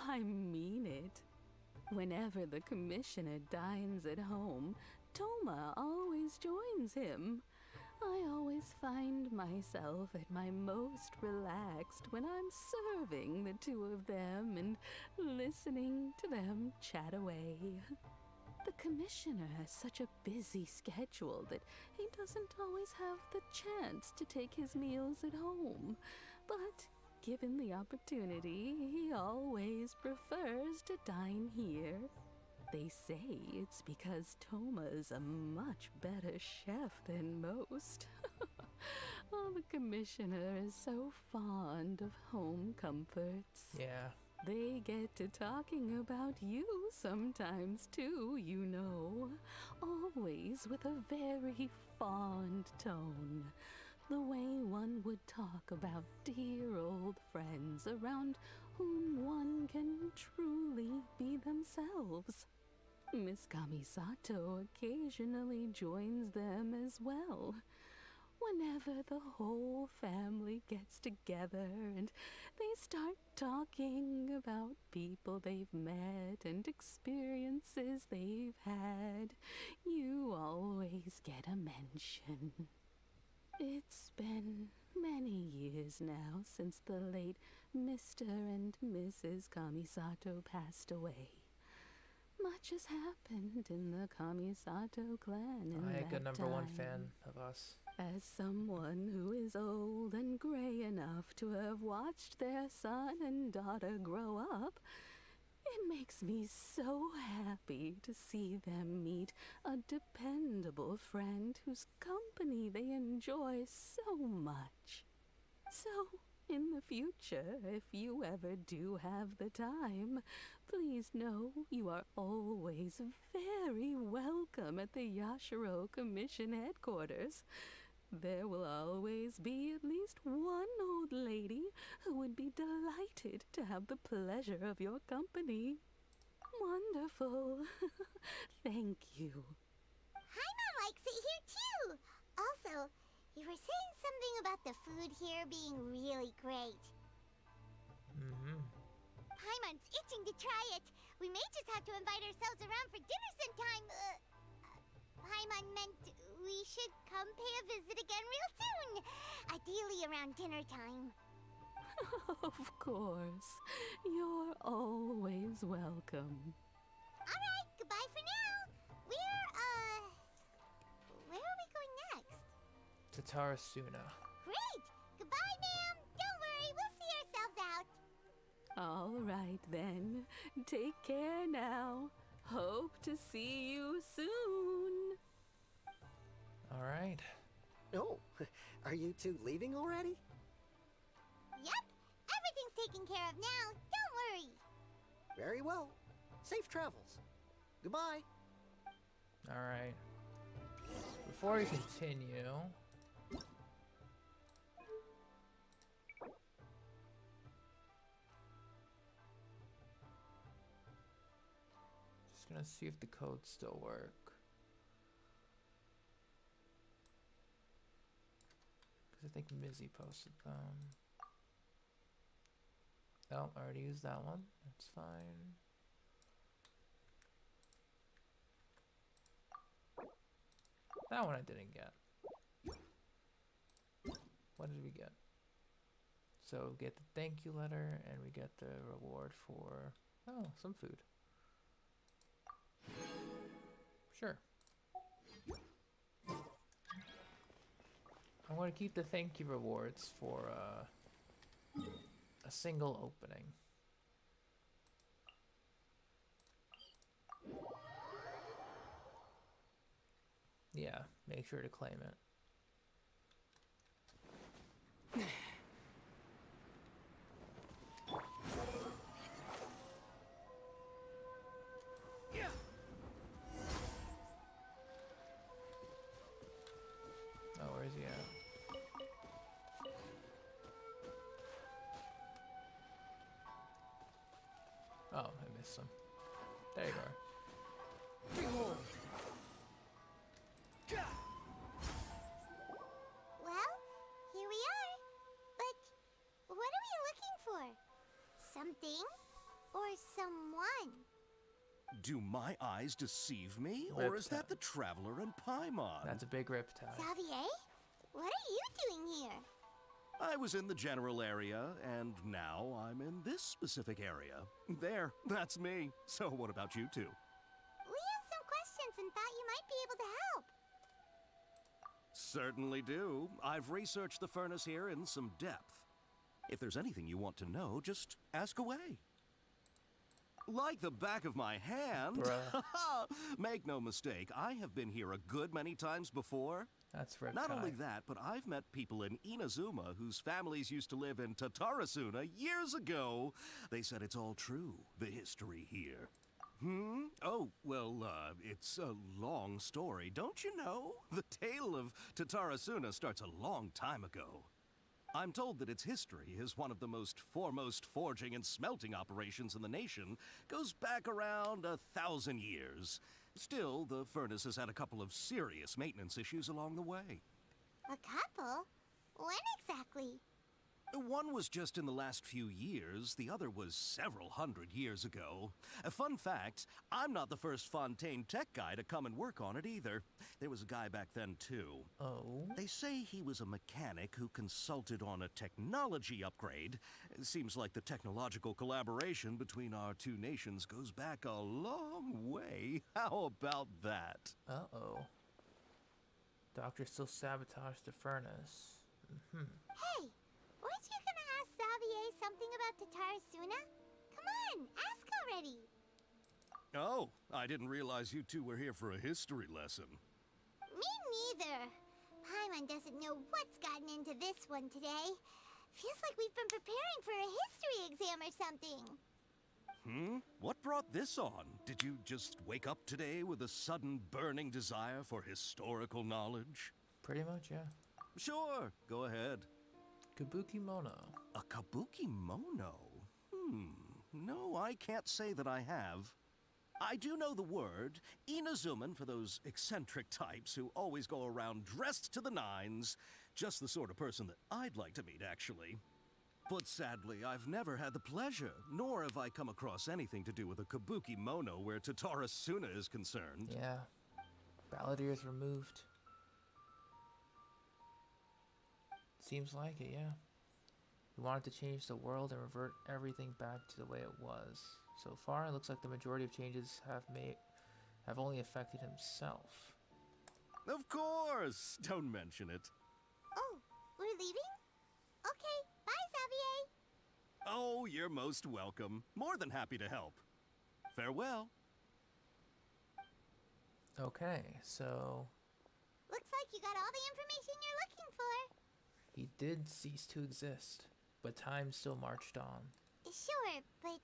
I mean it. Whenever the Commissioner dines at home, Toma always joins him. I always find myself at my most relaxed when I'm serving the two of them and listening to them chat away. The Commissioner has such a busy schedule that he doesn't always have the chance to take his meals at home. But given the opportunity, he always prefers to dine here. They say it's because Toma is a much better chef than most. Oh, the Commissioner is so fond of home comforts. Yeah. They get to talking about you sometimes too, you know. Always with a very fond tone. The way one would talk about dear old friends around whom one can truly be themselves. Miss Kamisato occasionally joins them as well. Whenever the whole family gets together and they start talking about people they've met and experiences they've had, you always get a mention. It's been many years now since the late Mr. and Mrs. Kamisato passed away. Much has happened in the Kamisato clan in that Aika, #1 time. fan of us. As someone who is old and gray enough to have watched their son and daughter grow up, it makes me so happy to see them meet a dependable friend whose company they enjoy so much. So, in the future, if you ever do have the time, please know you are always very welcome at the Yashiro Commission headquarters. There will always be at least one old lady who would be delighted to have the pleasure of your company. Wonderful. Thank you. Paimon likes it here too! Also, you were saying something about the food here being really great. Paimon's itching to try it. We may just have to invite ourselves around for dinner sometime. Paimon meant we should come pay a visit again real soon. Ideally around dinner time. Of course. You're always welcome. Alright, goodbye for now. Where are we going next? To Tarasuna. Great! Goodbye, ma'am! Don't worry, we'll see ourselves out. All right then. Take care now. Hope to see you soon. All right. Oh, are you two leaving already? Yep, everything's taken care of now. Don't worry. Very well. Safe travels. Goodbye. All right. Before we continue, just gonna see if the codes still work. Because I think Mizzy posted them. Oh, I already used that one. That's fine. That one I didn't get. What did we get? So we get the thank you letter and we get the reward for, oh, some food. Sure. I'm going to keep the thank you rewards for a single opening. Yeah, make sure to claim it. Oh, where's he at? Oh, I missed him. There you are. Well, here we are. But what are we looking for? Something or someone? Do my eyes deceive me, or is that the Traveler and Paimon? That's a big riptide. Xavier? What are you doing here? I was in the general area, and now I'm in this specific area. There, that's me. So what about you two? We have some questions and thought you might be able to help. Certainly do. I've researched the furnace here in some depth. If there's anything you want to know, just ask away. Like the back of my hand. Make no mistake, I have been here a good many times before. That's right. Not only that, but I've met people in Inazuma whose families used to live in Tatarasuna years ago. They said it's all true, the history here. Oh, well, it's a long story, don't you know? The tale of Tatarasuna starts a long time ago. I'm told that its history is one of the most foremost forging and smelting operations in the nation, goes back around 1,000 years. Still, the furnace has had a couple of serious maintenance issues along the way. A couple? When exactly? One was just in the last few years, the other was several hundred years ago. A fun fact, I'm not the first Fontaine tech guy to come and work on it either. There was a guy back then too. Oh? They say he was a mechanic who consulted on a technology upgrade. It seems like the technological collaboration between our two nations goes back a long way. How about that? Uh-oh. Doctor still sabotaged the furnace. Hey! Weren't you gonna ask Xavier something about Tatarasuna? Come on, ask already! Oh, I didn't realize you two were here for a history lesson. Me neither. Paimon doesn't know what's gotten into this one today. Feels like we've been preparing for a history exam or something. What brought this on? Did you just wake up today with a sudden burning desire for historical knowledge? Pretty much, yeah. Sure, go ahead. Kabuki Mono. A Kabuki Mono? No, I can't say that I have. I do know the word, Inazuman for those eccentric types who always go around dressed to the nines. Just the sort of person that I'd like to meet, actually. But sadly, I've never had the pleasure, nor have I come across anything to do with a Kabuki Mono where Tatarasuna is concerned. Yeah. Balladeers removed. Seems like it, yeah. We wanted to change the world and revert everything back to the way it was. So far, it looks like the majority of changes have only affected himself. Of course! Don't mention it. Oh, we're leaving? Okay, bye, Xavier. Oh, you're most welcome. More than happy to help. Farewell. Okay, so Looks like you got all the information you're looking for. he did cease to exist, but time still marched on. Sure, but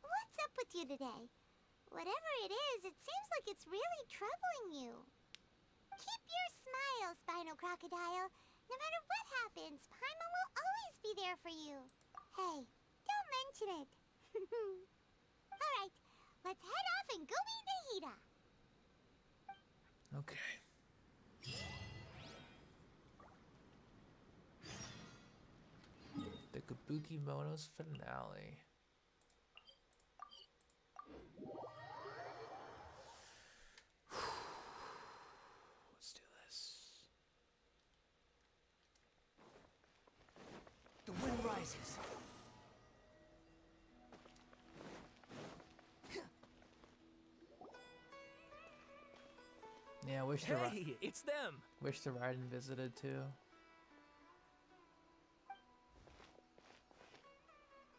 what's up with you today? Whatever it is, it seems like it's really troubling you. Keep your smile, Spinal Crocodile. No matter what happens, Paimon will always be there for you. Hey, don't mention it. Alright, let's head off and go meet Nahida. Okay. The Kabuki Mono's finale. Let's do this. The wind rises. Yeah, Hey, it's them. Wish the Raiden visited too.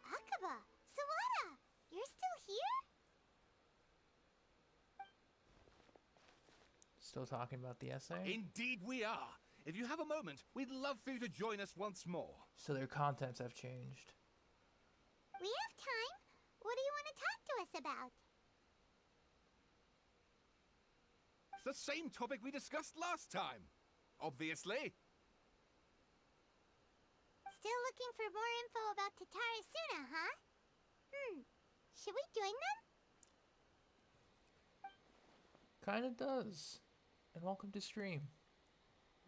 Akaba, Sawada, you're still here? Still talking about the essay? Indeed we are. If you have a moment, we'd love for you to join us once more. So their contents have changed. We have time. What do you want to talk to us about? It's the same topic we discussed last time. Obviously. Still looking for more info about Tatarasuna, huh? Should we join them? Kinda does. And welcome to stream.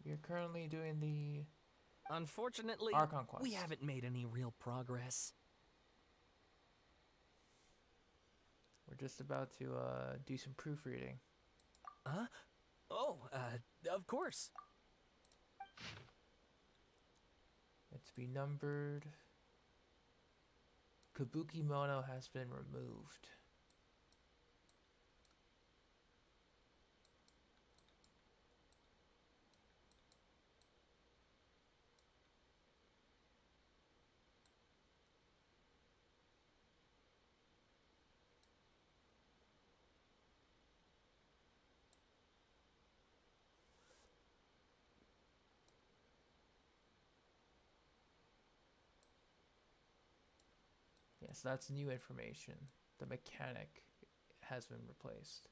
We are currently doing the Unfortunately, Archon quest. we haven't made any real progress. We're just about to do some proofreading. Huh? Oh, of course. It's be numbered. Kabuki Mono has been removed. Yes, that's new information. The mechanic has been replaced.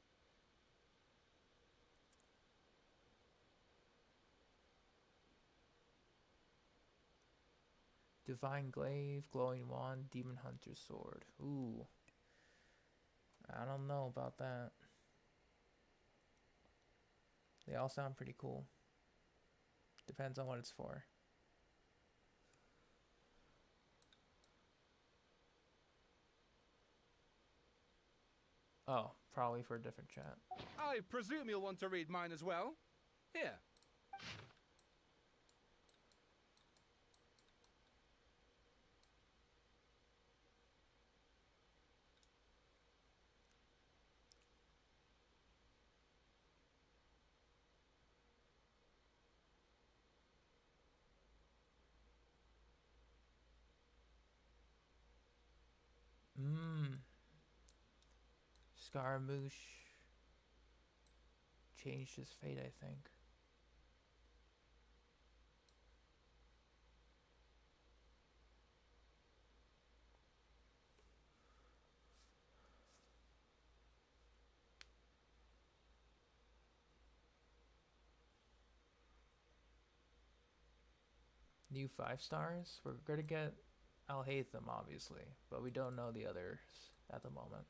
Divine Glaive, Glowing Wand, Demon Hunter's Sword. Ooh. I don't know about that. They all sound pretty cool. Depends on what it's for. Oh, probably for a different chat. I presume you'll want to read mine as well. Here. Scaramouche changed his fate, I think. New 5 stars? We're gonna get Alhaitham, obviously, but we don't know the others at the moment.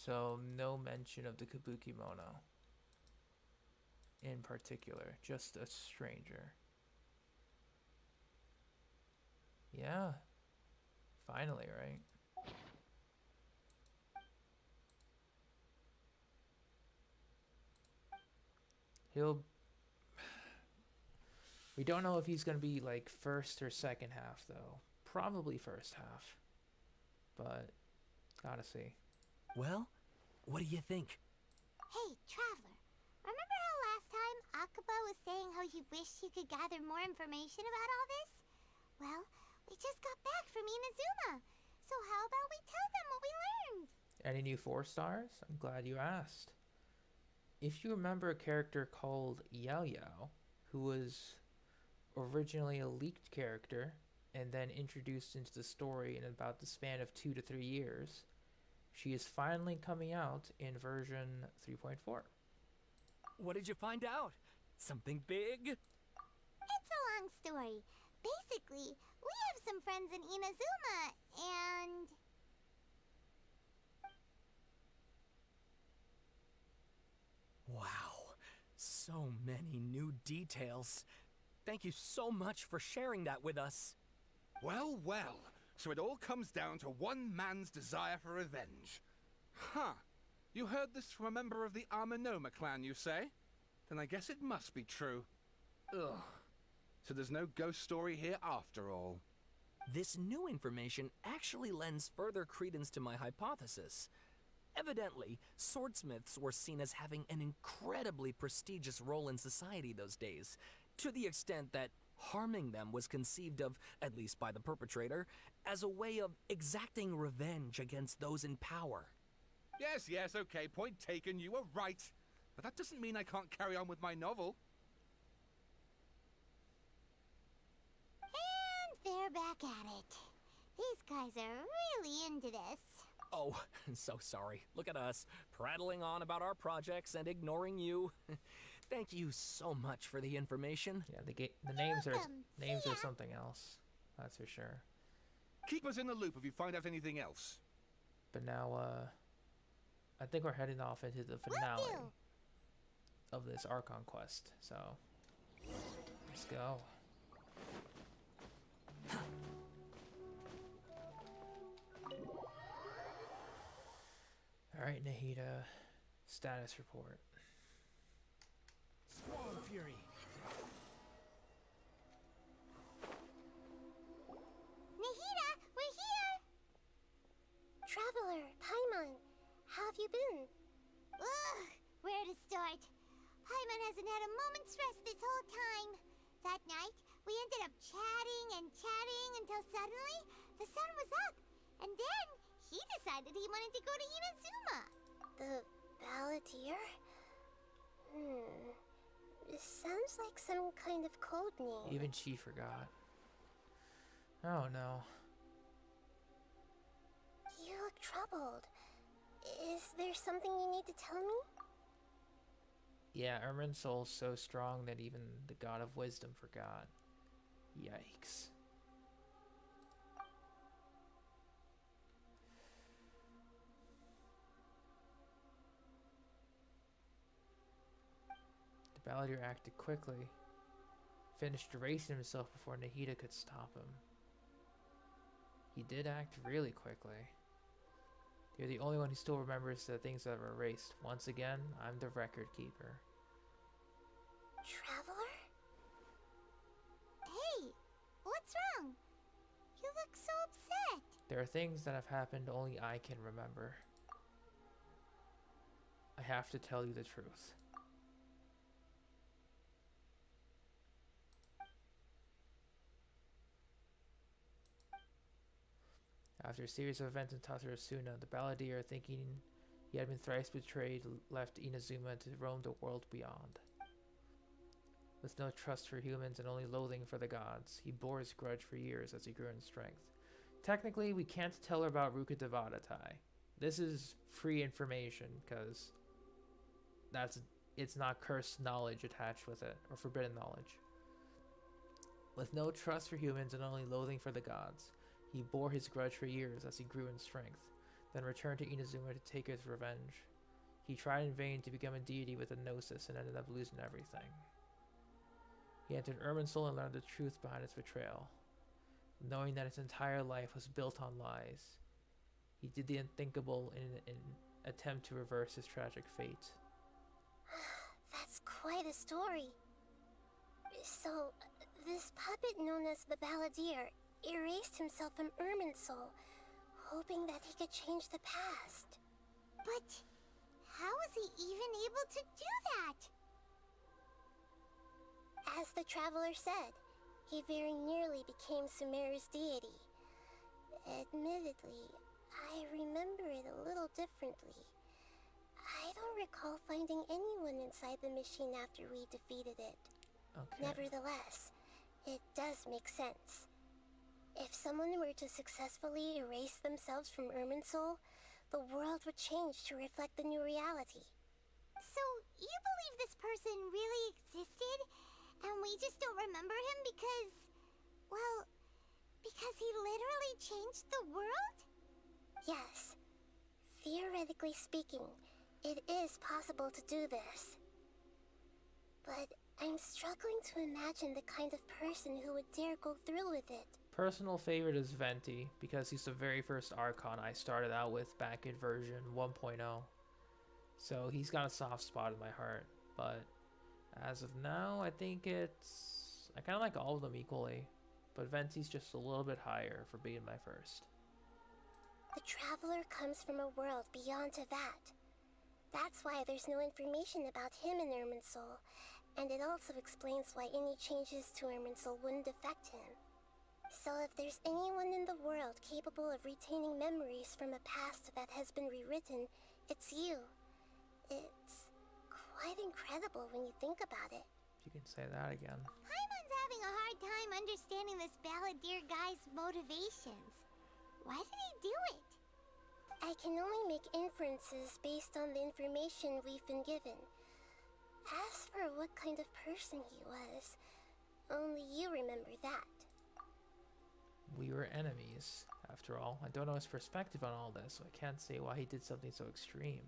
So, no mention of the Kabuki Mono in particular, just a stranger. Yeah. Finally, right? He'll... We don't know if he's going to be like first or second half though. Probably first half. But gotta see. Well, what do you think? Hey, Traveler. Remember how last time Akaba was saying how he wished he could gather more information about all this? Well, we just got back from Inazuma. So how about we tell them what we learned? Any new 4 stars? I'm glad you asked. If you remember a character called Yao Yao, who was originally a leaked character and then introduced into the story in about the span of 2 to 3 years, she is finally coming out in version 3.4. What did you find out? Something big? It's a long story. Basically, we have some friends in Inazuma, and... Wow, so many new details. Thank you so much for sharing that with us. Well, well. So it all comes down to one man's desire for revenge. Huh. You heard this from a member of the Armanoma clan, you say? Then I guess it must be true. Ugh. So there's no ghost story here after all. This new information actually lends further credence to my hypothesis. Evidently, swordsmiths were seen as having an incredibly prestigious role in society those days, to the extent that harming them was conceived of, at least by the perpetrator, as a way of exacting revenge against those in power. Yes, okay, point taken, you were right. But that doesn't mean I can't carry on with my novel. And they're back at it. These guys are really into this. Oh, so sorry. Look at us, prattling on about our projects and ignoring you. Thank you so much for the information. Yeah, the names are something else. That's for sure. Keep us in the loop if you find out anything else. But now, I think we're heading off into the finale of this Archon quest. So, let's go. Alright, Nahida. Status report. Squall of Fury. Nahida, we're here! Traveler, Paimon, how have you been? Ugh, where to start? Paimon hasn't had a moment's rest this whole time. That night, we ended up chatting and chatting until suddenly the sun was up. And then he decided he wanted to go to Inazuma. The Balladeer? This sounds like some kind of code name. Even she forgot. Oh no. You look troubled. Is there something you need to tell me? Yeah, Ermin's soul's so strong that even the God of Wisdom forgot. Yikes. The Balladeer acted quickly. Finished erasing himself before Nahida could stop him. He did act really quickly. You're the only one who still remembers the things that were erased. Once again, I'm the record keeper. Traveler? Hey, what's wrong? You look so upset. There are things that have happened only I can remember. I have to tell you the truth. After a series of events in Tatarasuna, the Balladeer, thinking he had been thrice betrayed, left Inazuma to roam the world beyond. With no trust for humans and only loathing for the gods, he bore his grudge for years as he grew in strength. Technically, we can't tell her about Ruka Devadatai. This is free information, because it's not cursed knowledge attached with it, or forbidden knowledge. With no trust for humans and only loathing for the gods, he bore his grudge for years as he grew in strength, then returned to Inazuma to take his revenge. He tried in vain to become a deity with a gnosis and ended up losing everything. He entered Irminsul and learned the truth behind his betrayal. knowing that his entire life was built on lies. He did the unthinkable in an attempt to reverse his tragic fate. That's quite a story. So, this puppet known as the Balladeer erased himself from Irminsul, hoping that he could change the past. But how was he even able to do that? As the traveler said, he very nearly became Sumeru's deity. Admittedly, I remember it a little differently. I don't recall finding anyone inside the machine after we defeated it. Okay. Nevertheless, it does make sense. If someone were to successfully erase themselves from Irminsul, the world would change to reflect the new reality. So, you believe this person really existed, and we just don't remember him because, well, because he literally changed the world? Yes. Theoretically speaking, it is possible to do this. But I'm struggling to imagine the kind of person who would dare go through with it. Personal favorite is Venti, because he's the very first Archon I started out with back in version 1.0. So he's got a soft spot in my heart, but as of now, I think I kind of like all of them equally, but Venti's just a little bit higher for being my first. The Traveler comes from a world beyond Tevat. That's why there's no information about him in Irminsul, and it also explains why any changes to Irminsul wouldn't affect him. So if there's anyone in the world capable of retaining memories from a past that has been rewritten, it's you. It's quite incredible when you think about it. You can say that again. Paimon's having a hard time understanding this Balladeer guy's motivations. Why did he do it? I can only make inferences based on the information we've been given. As for what kind of person he was, only you remember that. We were enemies, after all. I don't know his perspective on all this, so I can't say why he did something so extreme.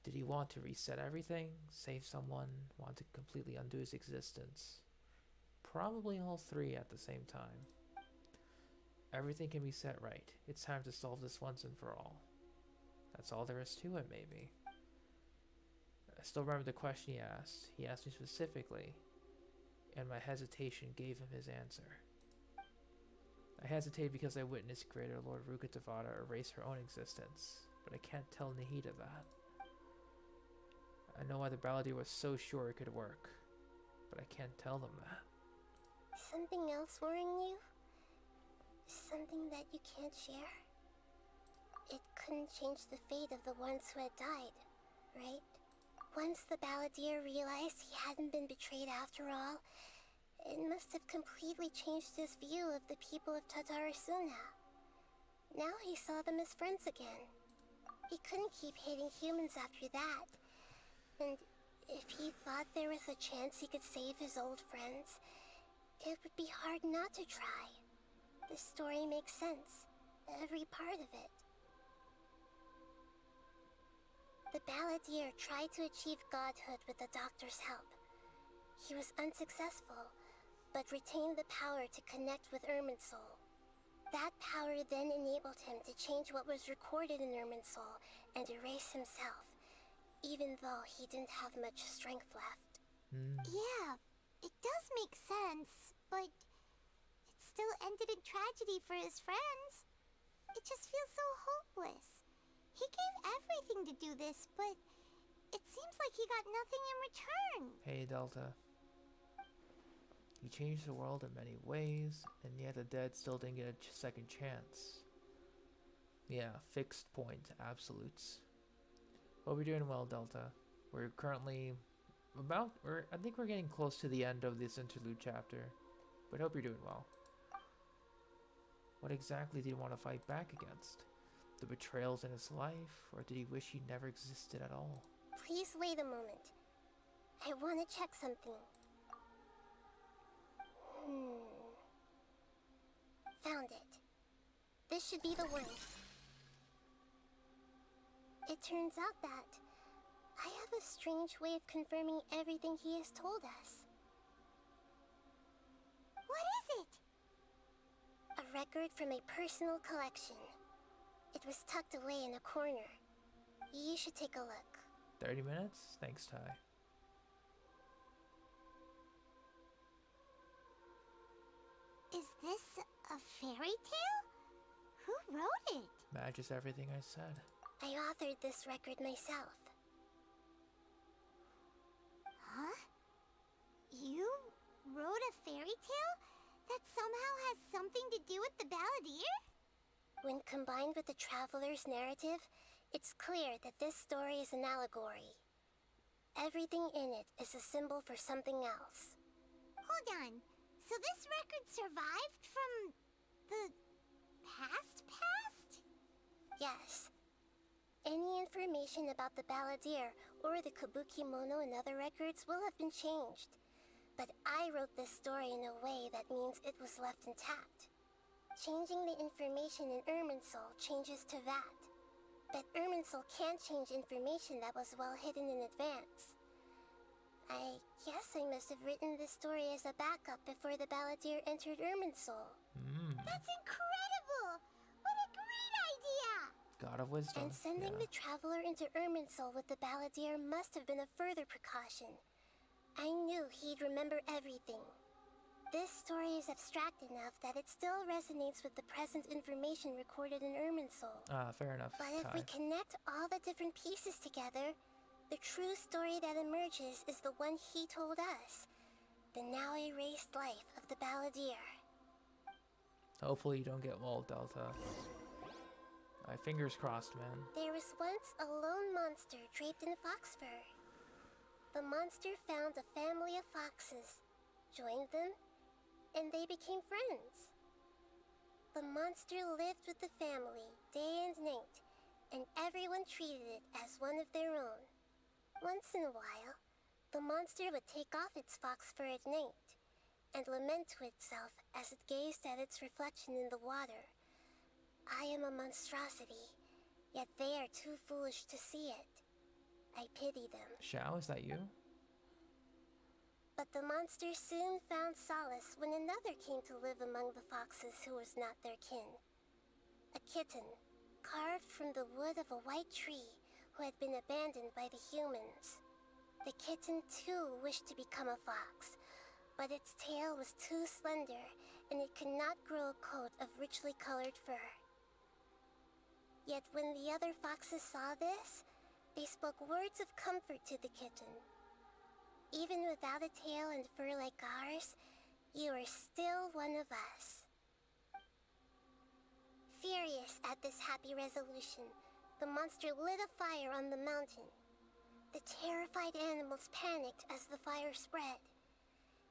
Did he want to reset everything, save someone, want to completely undo his existence? Probably all three at the same time. Everything can be set right. It's time to solve this once and for all. That's all there is to it, maybe. I still remember the question he asked. He asked me specifically, and my hesitation gave him his answer. I hesitated because I witnessed Greater Lord Ruka Tavada erase her own existence, but I can't tell Nahida that. I know why the Balladeer was so sure it could work, but I can't tell them that. Something else worrying you? Something that you can't share? It couldn't change the fate of the ones who had died, right? Once the Balladeer realized he hadn't been betrayed after all, it must have completely changed his view of the people of Tatarasuna. Now he saw them as friends again. He couldn't keep hating humans after that. And if he thought there was a chance he could save his old friends, it would be hard not to try. The story makes sense, every part of it. The Balladeer tried to achieve godhood with the Doctor's help. He was unsuccessful, but retained the power to connect with Irminsul. That power then enabled him to change what was recorded in Irminsul and erase himself, even though he didn't have much strength left. Yeah, it does make sense, but it still ended in tragedy for his friends. It just feels so hopeless. He gave everything to do this, but it seems like he got nothing in return. Hey, Delta. He changed the world in many ways, and yet the dead still didn't get a second chance. Yeah, fixed point, absolutes. Hope you're doing well, Delta. We're currently I think we're getting close to the end of this interlude chapter, but hope you're doing well. What exactly did he want to fight back against? The betrayals in his life, or did he wish he never existed at all? Please wait a moment. I want to check something. Found it. This should be the one. It turns out that I have a strange way of confirming everything he has told us. record from a personal collection. It was tucked away in a corner. You should take a look. 30 minutes? Thanks, Ty. Is this a fairy tale? Who wrote it? Matches everything I said. I authored this record myself. Huh? You wrote a fairy tale that somehow has something to do with the Balladeer? When combined with the Traveler's narrative, it's clear that this story is an allegory. Everything in it is a symbol for something else. Hold on. So this record survived from the past? Yes. Any information about the Balladeer or the Kabuki Mono and other records will have been changed. But I wrote this story in a way that means it was left intact. Changing the information in Irminsul changes to that. But Irminsul can't change information that was well hidden in advance. I guess I must have written this story as a backup before the Balladeer entered Irminsul. That's incredible! What a great idea! God of Wisdom. And sending the Traveler into Irminsul with the Balladeer must have been a further precaution. I knew he'd remember everything. This story is abstract enough that it still resonates with the present information recorded in Irminsul. Fair enough. But if we connect all the different pieces together, the true story that emerges is the one he told us. The now erased life of the Balladeer. Hopefully you don't get Wall Delta. My fingers crossed, man. There was once a lone monster draped in fox fur. The monster found a family of foxes, joined them, and they became friends. The monster lived with the family day and night, and everyone treated it as one of their own. Once in a while, the monster would take off its fox fur at night and lament to itself as it gazed at its reflection in the water. I am a monstrosity, yet they are too foolish to see it. I pity them. Xiao, is that you? But the monster soon found solace when another came to live among the foxes who was not their kin. A kitten, carved from the wood of a white tree who had been abandoned by the humans. The kitten too wished to become a fox, but its tail was too slender and it could not grow a coat of richly colored fur. Yet when the other foxes saw this, they spoke words of comfort to the kitten. Even without a tail and fur like ours, you are still one of us. Furious at this happy resolution, the monster lit a fire on the mountain. The terrified animals panicked as the fire spread.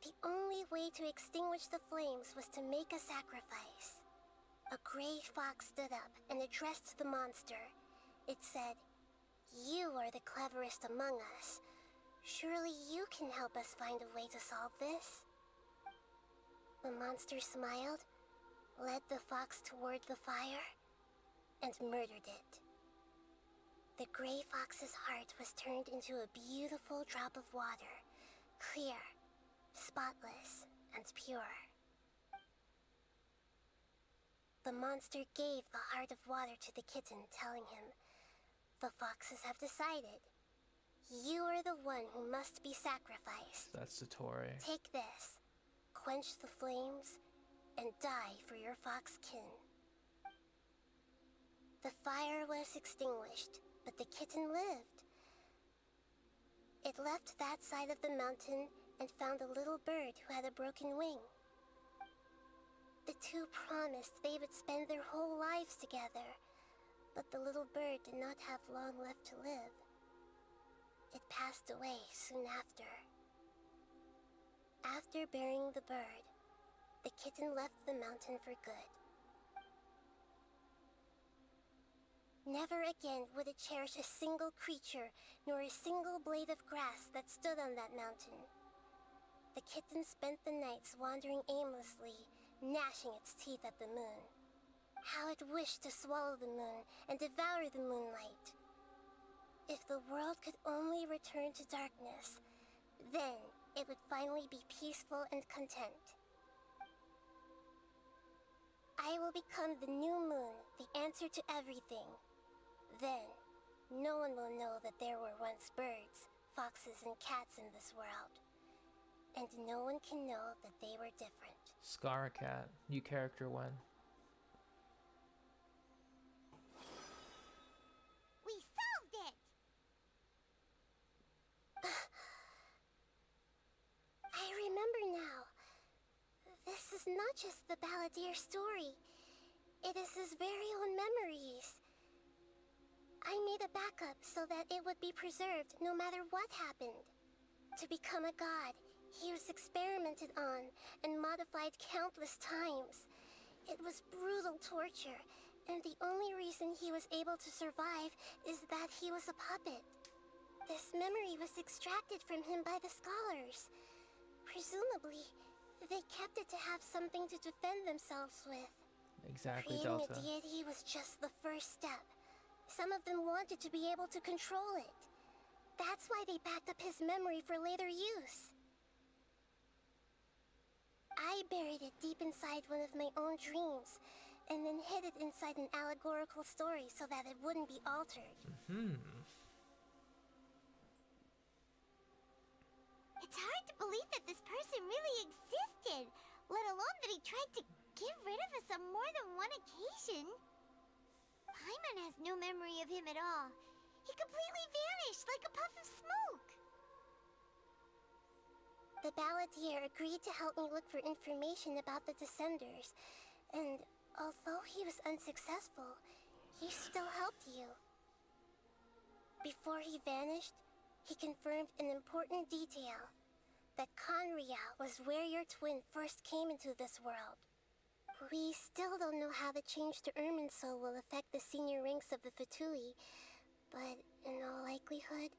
The only way to extinguish the flames was to make a sacrifice. A gray fox stood up and addressed the monster. It said, "You are the cleverest among us. Surely you can help us find a way to solve this." The monster smiled, led the fox toward the fire, and murdered it. The gray fox's heart was turned into a beautiful drop of water, clear, spotless, and pure. The monster gave the heart of water to the kitten, telling him, "The foxes have decided. You are the one who must be sacrificed. That's Satori. Take this, quench the flames, and die for your fox kin." The fire was extinguished, but the kitten lived. It left that side of the mountain and found a little bird who had a broken wing. The two promised they would spend their whole lives together, but the little bird did not have long left to live. It passed away soon after. After burying the bird, the kitten left the mountain for good. Never again would it cherish a single creature, nor a single blade of grass that stood on that mountain. The kitten spent the nights wandering aimlessly, gnashing its teeth at the moon. How it wished to swallow the moon and devour the moonlight. If the world could only return to darkness, then it would finally be peaceful and content. I will become the new moon, the answer to everything. Then, no one will know that there were once birds, foxes, and cats in this world. And no one can know that they were different. Scar Cat, new character when? We solved it! I remember now. This is not just the Balladeer story. It is his very own memories. I made a backup so that it would be preserved no matter what happened. To become a god, he was experimented on and modified countless times. It was brutal torture, and the only reason he was able to survive is that he was a puppet. This memory was extracted from him by the scholars. Presumably, they kept it to have something to defend themselves with. Exactly, Creating Delta. a deity was just the first step. Some of them wanted to be able to control it. That's why they backed up his memory for later use. I buried it deep inside one of my own dreams, and then hid it inside an allegorical story so that it wouldn't be altered. It's hard to believe that this person really existed, let alone that he tried to get rid of us on more than one occasion. Paimon has no memory of him at all. He completely vanished like a puff of smoke. The Balladeer agreed to help me look for information about the Descenders, and although he was unsuccessful, he still helped you. Before he vanished, he confirmed an important detail, that Conria was where your twin first came into this world. We still don't know how the change to Irminsul will affect the senior ranks of the Fatui, but in all likelihood,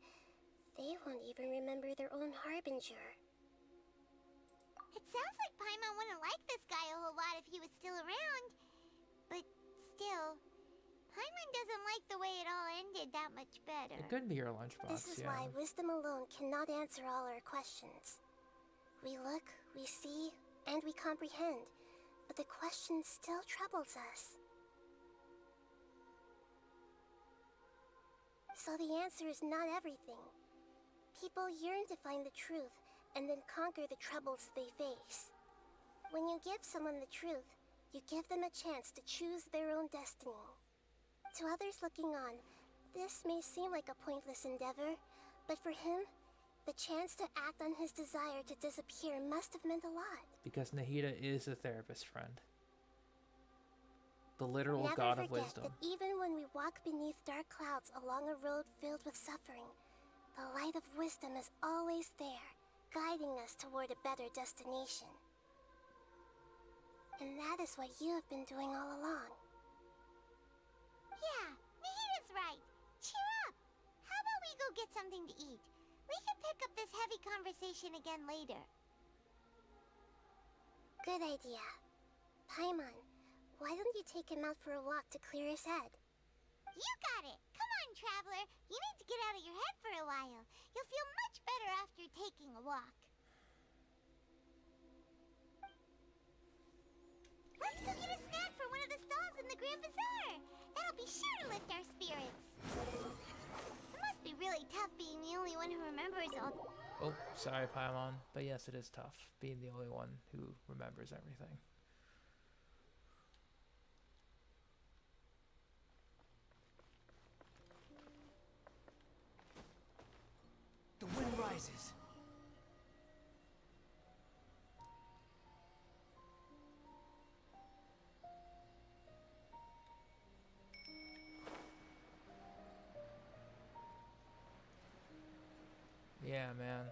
they won't even remember their own Harbinger. It sounds like Paimon wouldn't like this guy a whole lot if he was still around. But still, Paimon doesn't like the way it all ended that much better. It could be your lunchbox, This is yeah. why wisdom alone cannot answer all our questions. We look, we see, and we comprehend, but the question still troubles us. So the answer is not everything. People yearn to find the truth and then conquer the troubles they face. When you give someone the truth, you give them a chance to choose their own destiny. To others looking on, this may seem like a pointless endeavor, but for him, the chance to act on his desire to disappear must have meant a lot. Because Nahida is a therapist friend. The literal Never god of forget wisdom. that even when we walk beneath dark clouds along a road filled with suffering, the light of wisdom is always there, guiding us toward a better destination. And that is what you have been doing all along. Yeah, Nahida's right. Cheer up. How about we go get something to eat? We can pick up this heavy conversation again later. Good idea. Paimon, why don't you take him out for a walk to clear his head? You got it. Come on, traveler. You need to get out of your head for a while. You'll feel much better after taking a walk. Let's go get a snack from one of the stalls in the Grand Bazaar. That'll be sure to lift our spirits. It must be really tough being the only one who remembers all. Oh, sorry, Paimon. But yes, it is tough being the only one who remembers everything. The wind rises. Yeah, man.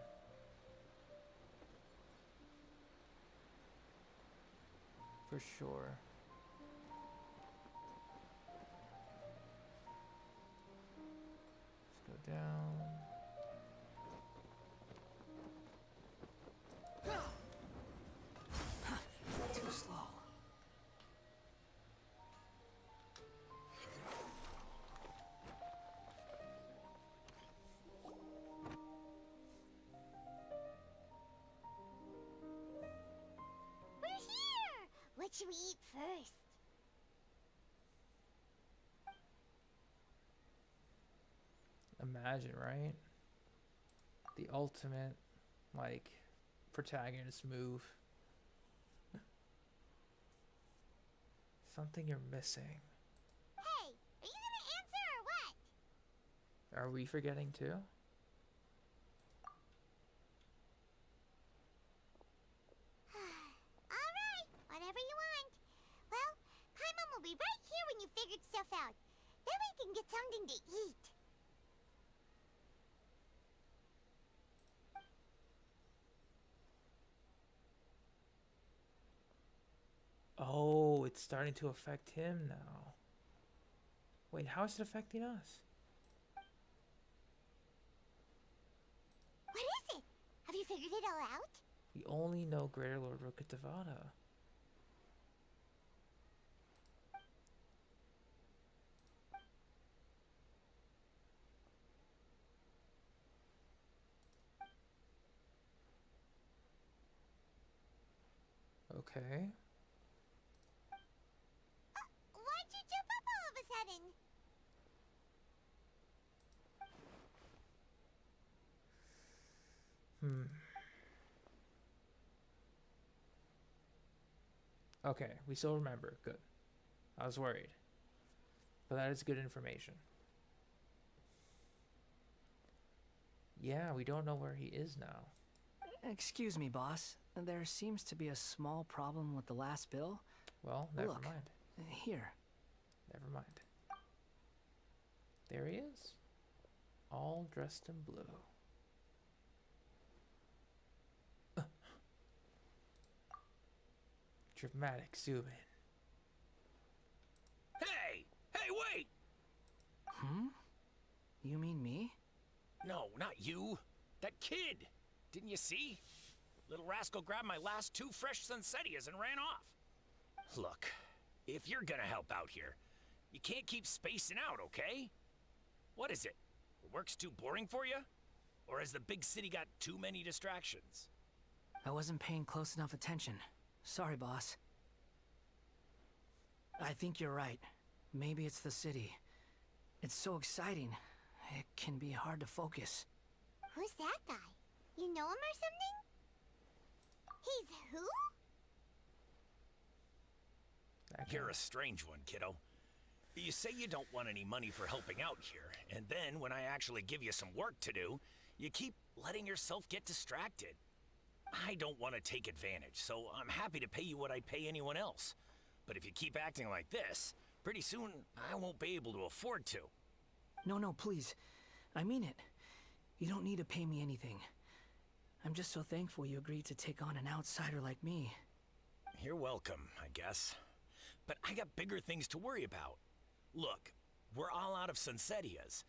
For sure. Let's go down. Too slow. We're here! What should we eat first? Imagine, right? The ultimate, like, protagonist move. Something you're missing. Hey, are you gonna answer or what? Are we forgetting too? Alright, whatever you want. Well, Paimon will be right here when you figured stuff out. Then we can get something to eat. Oh, it's starting to affect him now. Wait, how is it affecting us? What is it? Have you figured it all out? We only know Greater Lord Rukkhadevata. Okay. Why'd you jump up all of a sudden? Okay, we still remember. Good. I was worried. But that is good information. Yeah, we don't know where he is now. Excuse me, boss. There seems to be a small problem with the last bill. Well, never Look, mind. Here. Never mind. There he is. All dressed in blue. Dramatic zoom in. Hey! Hey, wait! You mean me? No, not you. That kid. Didn't you see? Little rascal grabbed my last 2 fresh Sunsettias and ran off. Look, if you're gonna help out here, you can't keep spacing out, okay? What is it? Work's too boring for you? Or has the big city got too many distractions? I wasn't paying close enough attention. Sorry, boss. I think you're right. Maybe it's the city. It's so exciting. It can be hard to focus. Who's that guy? You know him or something? He's who? You're a strange one, kiddo. You say you don't want any money for helping out here, and then when I actually give you some work to do, you keep letting yourself get distracted. I don't want to take advantage, so I'm happy to pay you what I'd pay anyone else. But if you keep acting like this, pretty soon I won't be able to afford to. No, please. I mean it. You don't need to pay me anything. I'm just so thankful you agreed to take on an outsider like me. You're welcome, I guess. But I got bigger things to worry about. Look, we're all out of Sunsettias,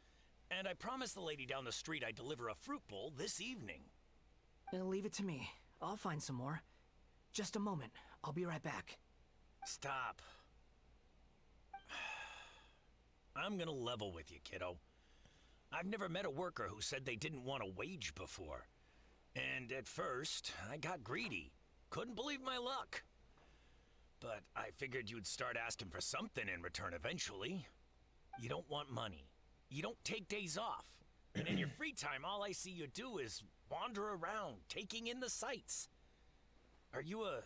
and I promised the lady down the street I'd deliver a fruit bowl this evening. Leave it to me. I'll find some more. Just a moment. I'll be right back. Stop. I'm gonna level with you, kiddo. I've never met a worker who said they didn't want a wage before. And at first, I got greedy. Couldn't believe my luck. But I figured you'd start asking for something in return eventually. You don't want money. You don't take days off. And in your free time, all I see you do is wander around, taking in the sights. Are you a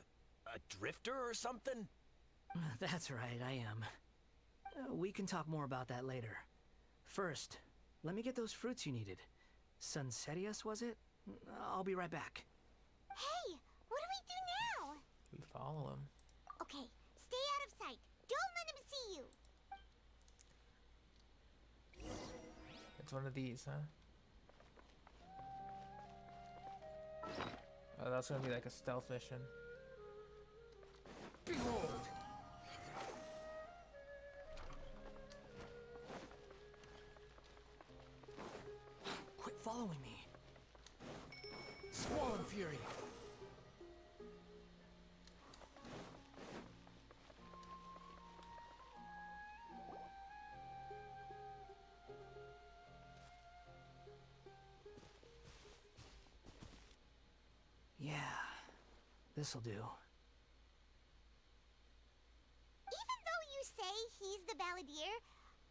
drifter or something? That's right, I am. We can talk more about that later. First, let me get those fruits you needed. Sunsettias, was it? I'll be right back. Hey, what do we do now? We follow him. Okay, stay out of sight. Don't let him see you. It's one of these, huh? Oh, that's gonna be like a stealth mission. Behold! Quit following me. Squall and Fury! Yeah, this'll do. Even though you say he's the balladeer,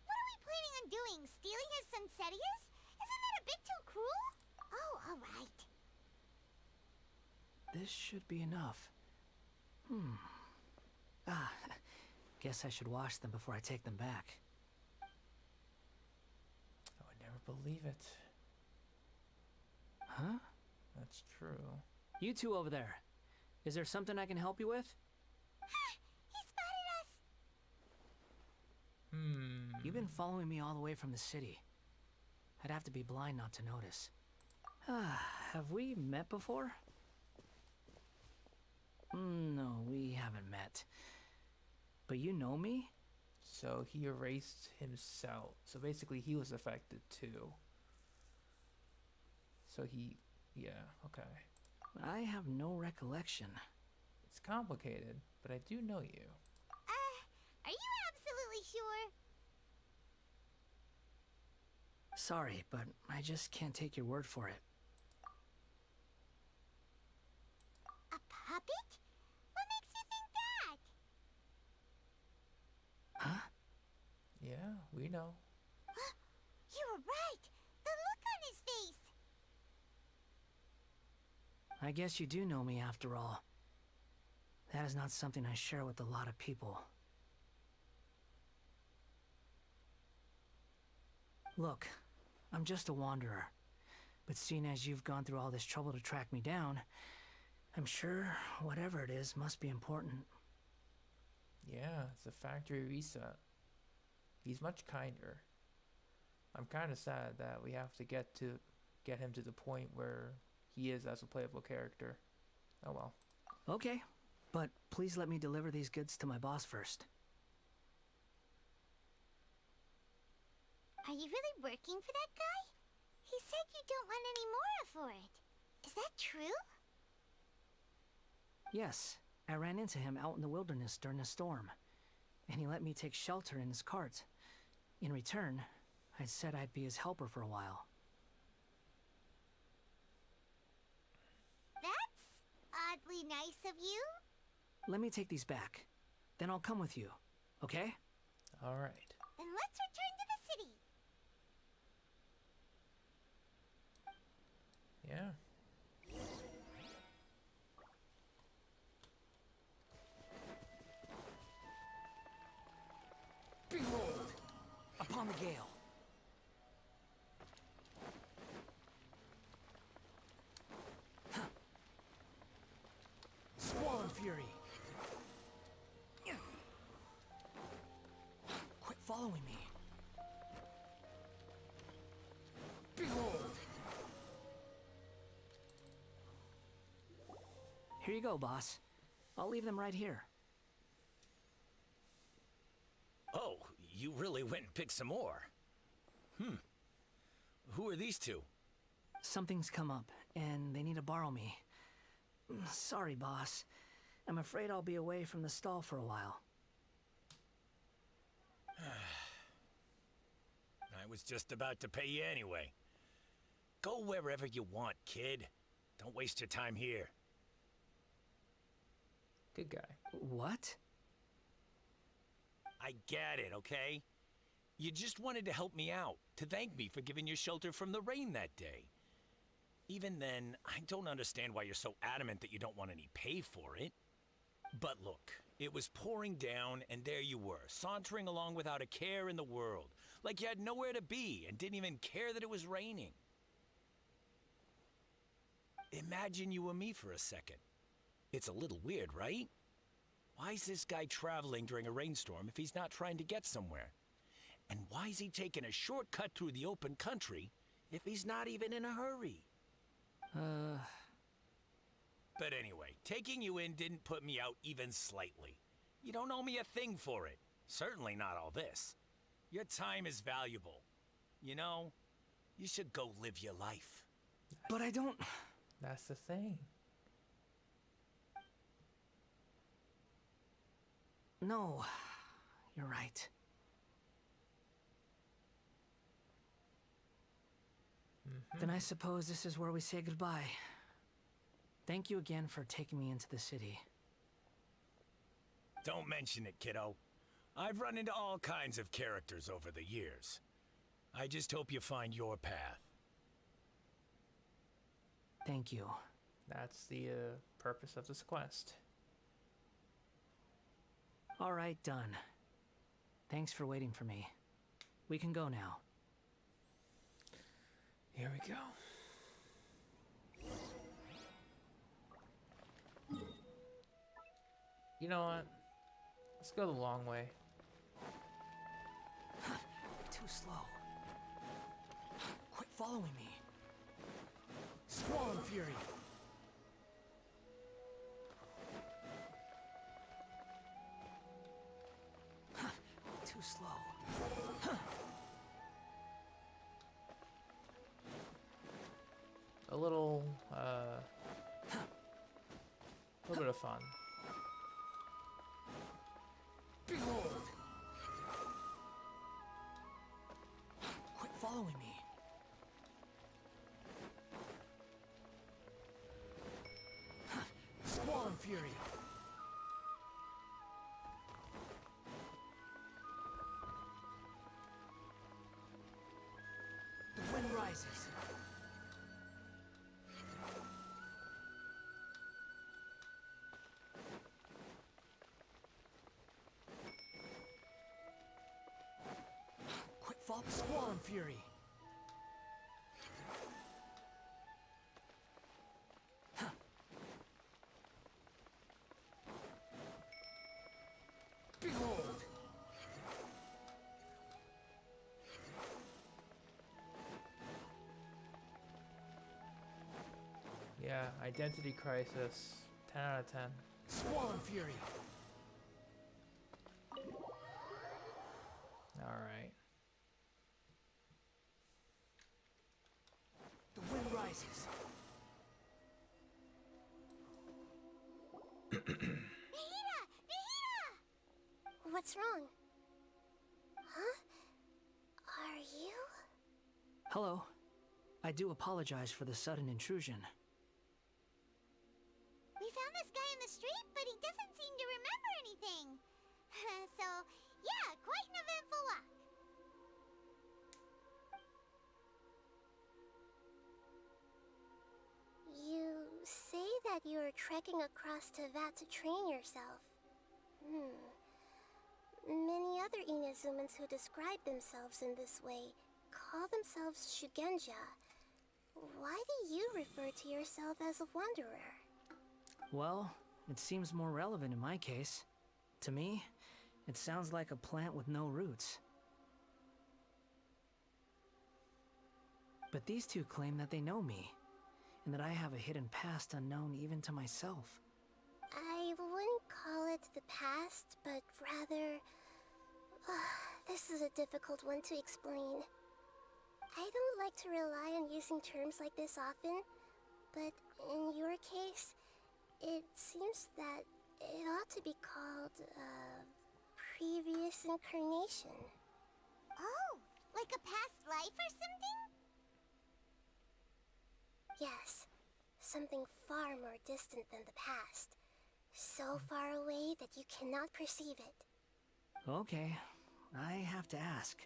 what are we planning on doing? Stealing his Sunsettias? a bit too cruel? Oh, alright. This should be enough. Ah, guess I should wash them before I take them back. I would never believe it. Huh? That's true. You two over there. Is there something I can help you with? He spotted us! You've been following me all the way from the city. I'd have to be blind not to notice. Have we met before? No, we haven't met. But you know me? So he erased himself. So basically he was affected too. So yeah, okay. I have no recollection. It's complicated, but I do know you. Are you absolutely sure? Sorry, but I just can't take your word for it. A puppet? What makes you think that? Huh? Yeah, we know. You were right! The look on his face! I guess you do know me after all. That is not something I share with a lot of people. Look, I'm just a wanderer. But seeing as you've gone through all this trouble to track me down, I'm sure whatever it is must be important. Yeah, it's a factory reset. He's much kinder. I'm kind of sad that we have to get him to the point where he is as a playable character. Oh well. Okay, but please let me deliver these goods to my boss first. Are you really working for that guy? He said you don't want any more for it. Is that true? Yes, I ran into him out in the wilderness during a storm, and he let me take shelter in his cart. In return, I said I'd be his helper for a while. That's oddly nice of you. Let me take these back. Then I'll come with you, okay? Alright. Then let's return to the city. Yeah. Behold! Upon the gale. Squall and fury. Quit following me. Behold! Here you go, boss. I'll leave them right here. Oh, you really went and picked some more. Who are these two? Something's come up, and they need to borrow me. Sorry, boss. I'm afraid I'll be away from the stall for a while. I was just about to pay you anyway. Go wherever you want, kid. Don't waste your time here. Good guy. What? I get it, okay? You just wanted to help me out, to thank me for giving you shelter from the rain that day. Even then, I don't understand why you're so adamant that you don't want any pay for it. But look, it was pouring down, and there you were, sauntering along without a care in the world, like you had nowhere to be and didn't even care that it was raining. Imagine you were me for a second. It's a little weird, right? Why is this guy traveling during a rainstorm if he's not trying to get somewhere? And why is he taking a shortcut through the open country if he's not even in a hurry? But anyway, taking you in didn't put me out even slightly. You don't owe me a thing for it. Certainly not all this. Your time is valuable. You know, you should go live your life. But I don't... That's the thing. No, you're right. Then I suppose this is where we say goodbye. Thank you again for taking me into the city. Don't mention it, kiddo. I've run into all kinds of characters over the years. I just hope you find your path. Thank you. That's the purpose of this quest. All right, done. Thanks for waiting for me. We can go now. Here we go. You know what? Let's go the long way. Too slow. Quit following me. Squall and Fury. Too slow. A little bit of fun. Behold! Quit following me. Squall and Fury. The wind rises. Quit fall. Squall and Fury. Behold! Yeah, identity crisis. 10 out of 10. Squall and Fury. Alright. The wind rises. Nahida! Nahida! What's wrong? Huh? Are you? Hello. I do apologize for the sudden intrusion. We found this guy in the street, but he doesn't seem to remember anything. So, yeah, quite an eventful walk. You say that you are trekking across Teyvat to train yourself. Many other Inazumans who describe themselves in this way call themselves Shugenja. Why do you refer to yourself as a wanderer? Well, it seems more relevant in my case. To me, it sounds like a plant with no roots. But these two claim that they know me, and that I have a hidden past unknown even to myself. I wouldn't call it the past, but rather... this is a difficult one to explain. I don't like to rely on using terms like this often, but in your case, it seems that it ought to be called, previous incarnation. Oh, like a past life or something? Yes, something far more distant than the past. So far away that you cannot perceive it. Okay, I have to ask.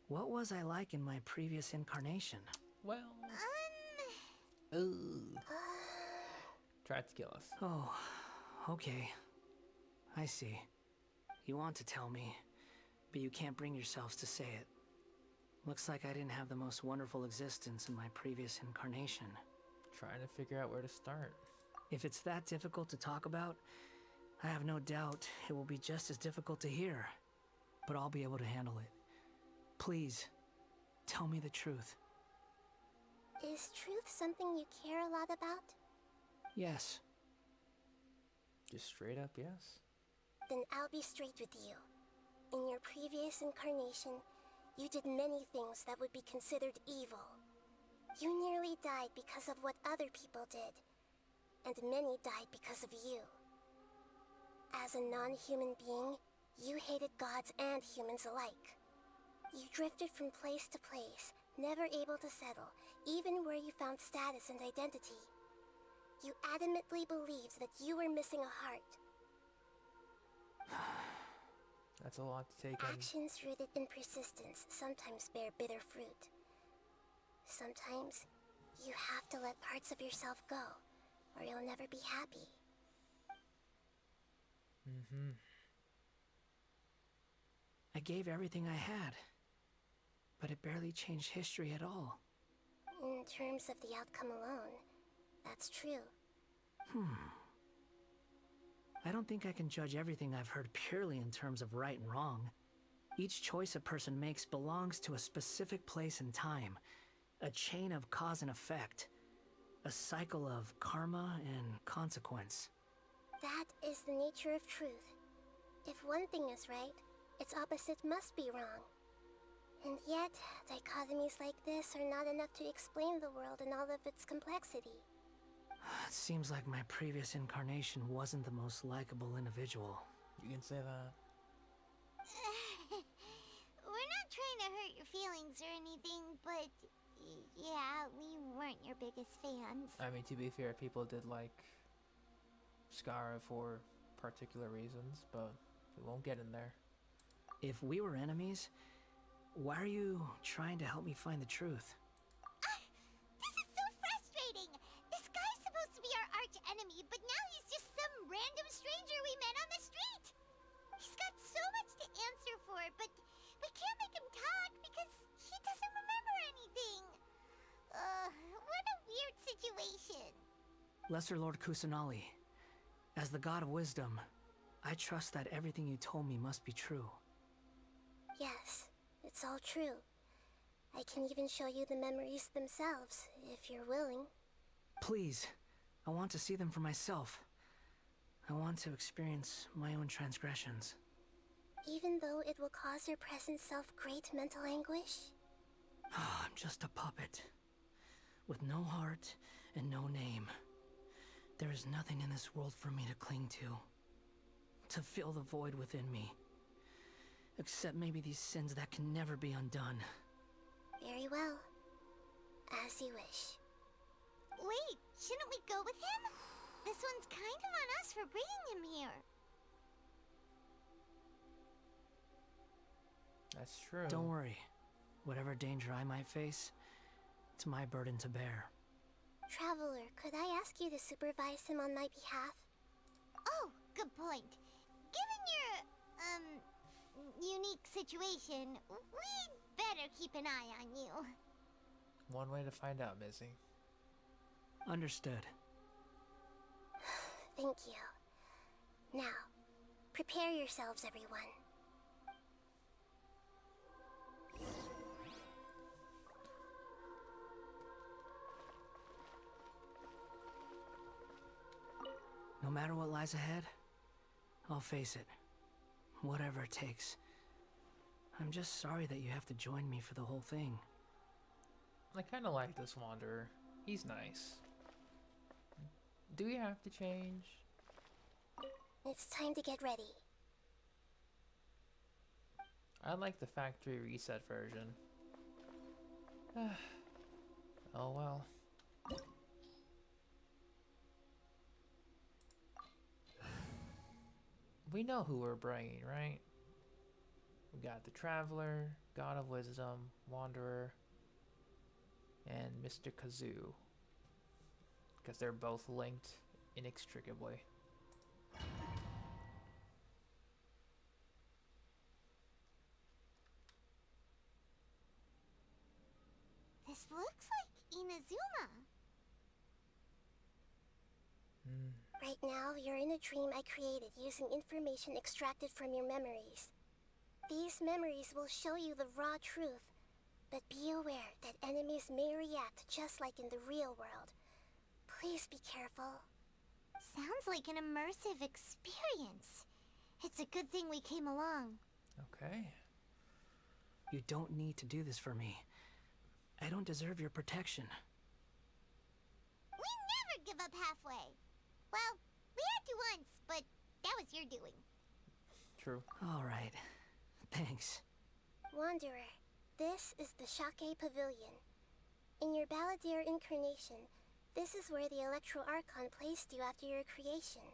What was I like in my previous incarnation? Well... Ooh. Tried to kill us. Oh, okay. I see. You want to tell me, but you can't bring yourselves to say it. Looks like I didn't have the most wonderful existence in my previous incarnation. Trying to figure out where to start. If it's that difficult to talk about, I have no doubt it will be just as difficult to hear. But I'll be able to handle it. Please, tell me the truth. Is truth something you care a lot about? Yes. Just straight up yes? Then I'll be straight with you. In your previous incarnation, you did many things that would be considered evil. You nearly died because of what other people did. And many died because of you. As a non-human being, you hated gods and humans alike. You drifted from place to place, never able to settle, even where you found status and identity. You adamantly believed that you were missing a heart. That's a lot to take in. Actions rooted in persistence sometimes bear bitter fruit. Sometimes, You have to let parts of yourself go, or you'll never be happy. Mm-hmm. I gave everything I had, but it barely changed history at all. In terms of the outcome alone, that's true. I don't think I can judge everything I've heard purely in terms of right and wrong. Each choice a person makes belongs to a specific place and time, a chain of cause and effect, a cycle of karma and consequence. That is the nature of truth. If one thing is right, its opposite must be wrong. And yet, dichotomies like this are not enough to explain the world in all of its complexity. It seems like my previous incarnation wasn't the most likable individual. You can say that. We're not trying to hurt your feelings or anything, but yeah, we weren't your biggest fans. I mean, to be fair, people did like Skara for particular reasons, but we won't get in there. If we were enemies, why are you trying to help me find the truth? This is so frustrating! This guy's supposed to be our arch enemy, but now he's just some random stranger we met on the street! He's got so much to answer for, but we can't make him talk because he doesn't remember anything. What a weird situation. Lesser Lord Kusanali, as the god of wisdom, I trust that everything you told me must be true. Yes, it's all true. I can even show you the memories themselves, if you're willing. Please, I want to see them for myself. I want to experience my own transgressions. Even though it will cause your present self great mental anguish? I'm just a puppet, with no heart and no name. There is nothing in this world for me to cling to fill the void within me. Except maybe these sins that can never be undone. Very well. As you wish. Wait, shouldn't we go with him? This one's kind of on us for bringing him here. That's true. Don't worry. Whatever danger I might face, it's my burden to bear. Traveler, could I ask you to supervise him on my behalf? Oh, good point. Given your, unique situation, we'd better keep an eye on you. One way to find out, Missy. Understood. Thank you. Now, prepare yourselves, everyone. No matter what lies ahead, I'll face it. Whatever it takes. I'm just sorry that you have to join me for the whole thing. I kind of like this Wanderer. He's nice. Do we have to change? It's time to get ready. I like the factory reset version. Oh well. We know who we're bringing, right? We got the Traveler, God of Wisdom, Wanderer, and Mr. Kazoo. Because they're both linked inextricably. This looks like Inazuma. Right now, you're in a dream I created using information extracted from your memories. These memories will show you the raw truth, but be aware that enemies may react just like in the real world. Please be careful. Sounds like an immersive experience. It's a good thing we came along. Okay. You don't need to do this for me. I don't deserve your protection. We never give up halfway. Well, we had to once, but that was your doing. True. All right. Thanks. Wanderer, this is the Shake Pavilion. In your Balladeer incarnation, this is where the Electro Archon placed you after your creation.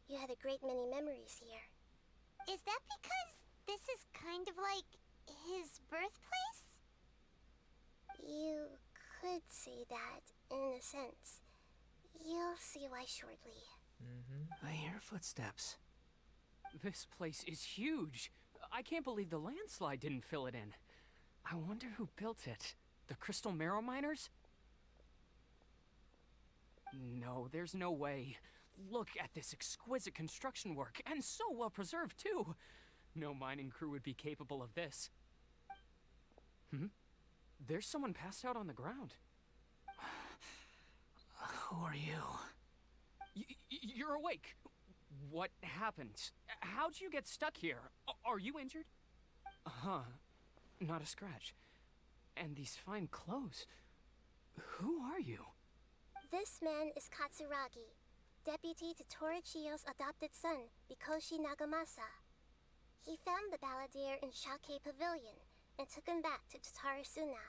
You had a great many memories here. Is that because this is kind of like his birthplace? You could say that, in a sense. You'll see why shortly. I hear footsteps. This place is huge. I can't believe the landslide didn't fill it in. I wonder who built it. The Crystal Marrow Miners? No, there's no way. Look at this exquisite construction work, and so well preserved, too. No mining crew would be capable of this. There's someone passed out on the ground. Who are you? You're awake. What happened? How'd you get stuck here? Are you injured? Not a scratch. And these fine clothes. Who are you? This man is Katsuragi, deputy to Torichiyo's adopted son, Mikoshi Nagamasa. He found the balladeer in Shake Pavilion and took him back to Tatarasuna.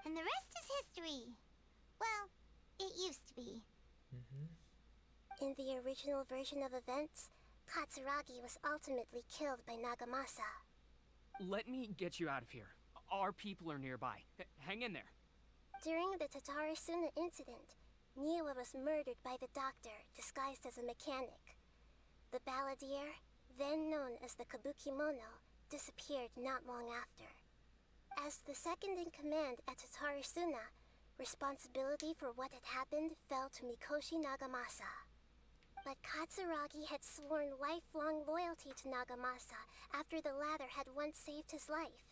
And the rest is history. Well, it used to be. In the original version of events, Katsuragi was ultimately killed by Nagamasa. Let me get you out of here. Our people are nearby. Hang in there. During the Tatarasuna incident, Niwa was murdered by the doctor disguised as a mechanic. The balladeer, then known as the Kabukimono, disappeared not long after. As the second in command at Tatarasuna, responsibility for what had happened fell to Mikoshi Nagamasa. But Katsuragi had sworn lifelong loyalty to Nagamasa after the latter had once saved his life.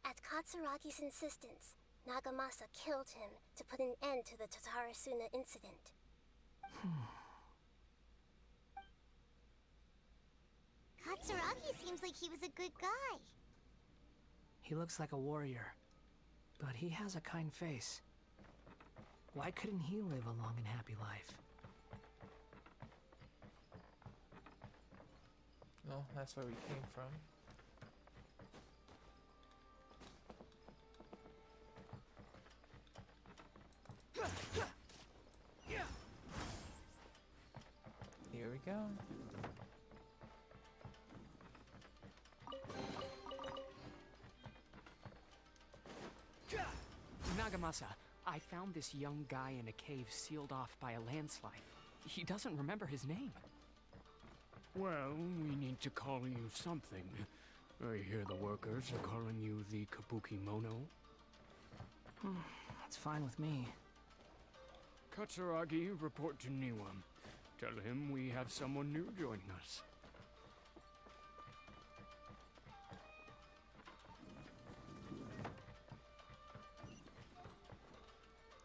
At Katsuragi's insistence, Nagamasa killed him to put an end to the Tatarasuna incident. Katsuragi seems like he was a good guy. He looks like a warrior, but he has a kind face. Why couldn't he live a long and happy life? Well, that's where we came from. Here we go. Nagamasa, I found this young guy in a cave sealed off by a landslide. He doesn't remember his name. Well, we need to call you something. I hear the workers are calling you the Kabukimono. That's fine with me. Katsuragi, report to Niwa. Tell him we have someone new joining us.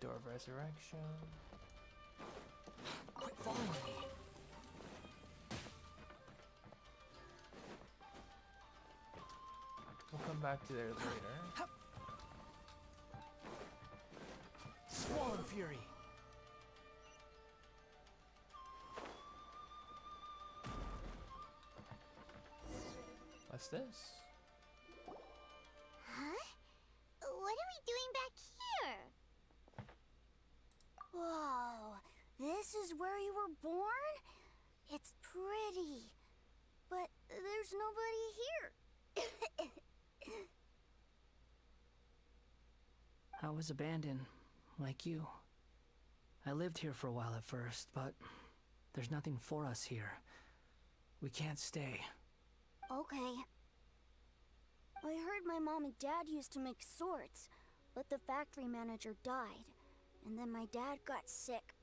Door of Resurrection. Quit following me. We'll come back to there later. Swallow Fury. What's this? Huh? What are we doing back here? Whoa, this is where you were born? It's pretty, but there's nobody here. I was abandoned, like you. I lived here for a while at first, but there's nothing for us here. We can't stay. Okay. I heard my mom and dad used to make swords, but the factory manager died, and then my dad got sick.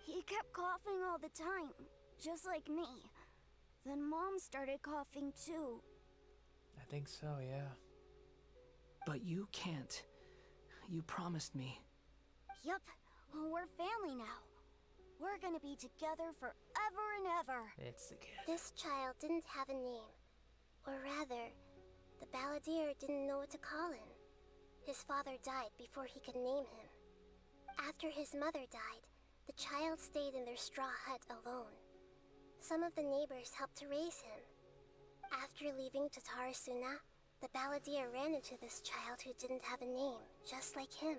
He kept coughing all the time, just like me. Then Mom started coughing too. I think so, yeah. But you can't. You promised me. Yup, we're family now. We're gonna be together forever and ever. It's the kid. This child didn't have a name. Or rather, the balladeer didn't know what to call him. His father died before he could name him. After his mother died, the child stayed in their straw hut alone. Some of the neighbors helped to raise him. After leaving Tatarasuna, the balladeer ran into this child who didn't have a name, just like him.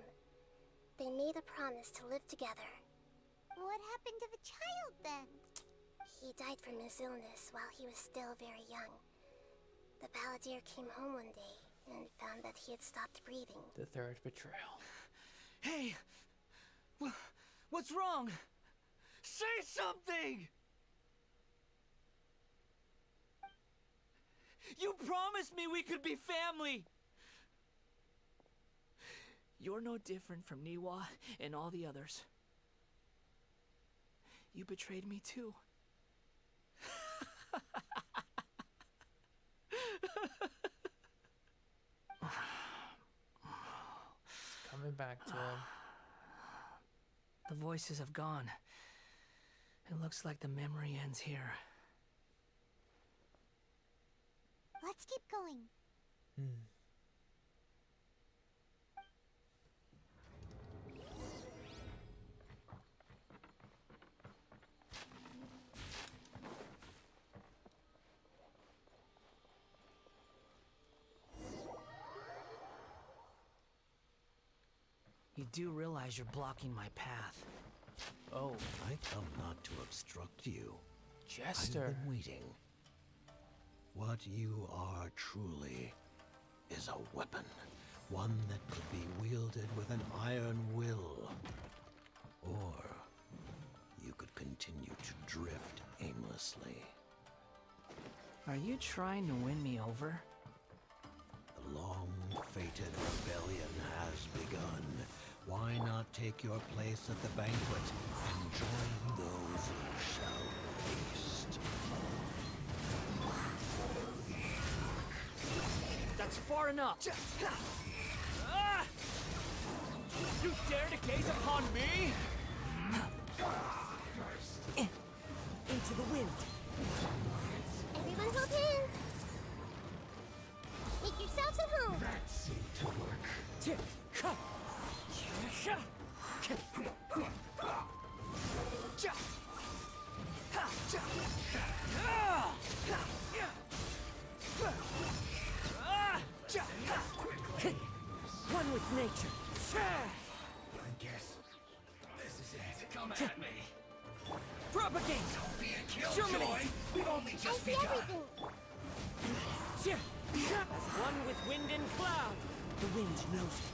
They made a promise to live together. What happened to the child then? He died from his illness while he was still very young, The balladeer came home one day and found that he had stopped breathing. The third betrayal. Hey! What's wrong? Say something! You promised me we could be family! You're no different from Niwa and all the others. You betrayed me too. Coming back to him. The voices have gone. It looks like the memory ends here. Let's keep going. You do realize you're blocking my path. Oh. I come not to obstruct you. Jester. I've been waiting. What you are truly is a weapon. One that could be wielded with an iron will. Or you could continue to drift aimlessly. Are you trying to win me over? The long-fated rebellion has begun. Why not take your place at the banquet and join those who shall feast? That's far enough! Ah! You dare to gaze upon me? Into the wind. Everyone hold hands! Make yourselves at home! That seemed to work. One with nature. I guess this is it. Come at me. Propagate! Don't be a killjoy. Germinate! We've only I just see begun. everything! As one with wind and cloud. The wind knows it.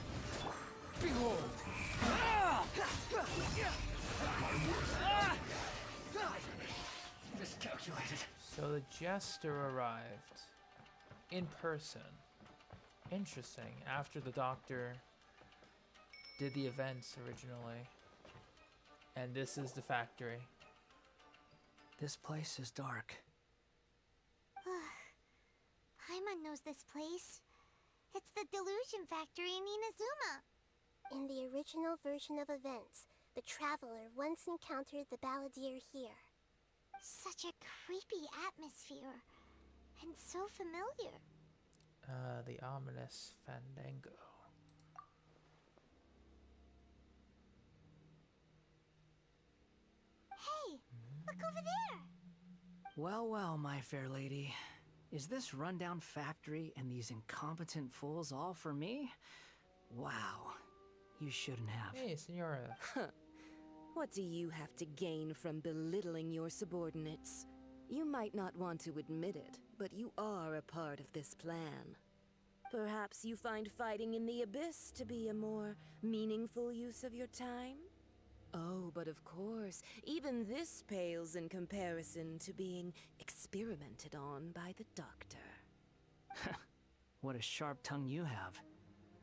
Behold! Miscalculated. So the jester arrived in person. Interesting. After the doctor did the events originally. And this is the factory. This place is dark. Paimon knows this place. It's the Delusion Factory in Inazuma. In the original version of events, the traveler once encountered the balladeer here. Such a creepy atmosphere. And so familiar. The ominous fandango. Hey, look over there. Well, well, my fair lady. Is this rundown factory and these incompetent fools all for me? Wow. You shouldn't have. Hey, Senora. What do you have to gain from belittling your subordinates? You might not want to admit it, but you are a part of this plan. Perhaps you find fighting in the Abyss to be a more meaningful use of your time? Oh, but of course, even this pales in comparison to being experimented on by the doctor. What a sharp tongue you have.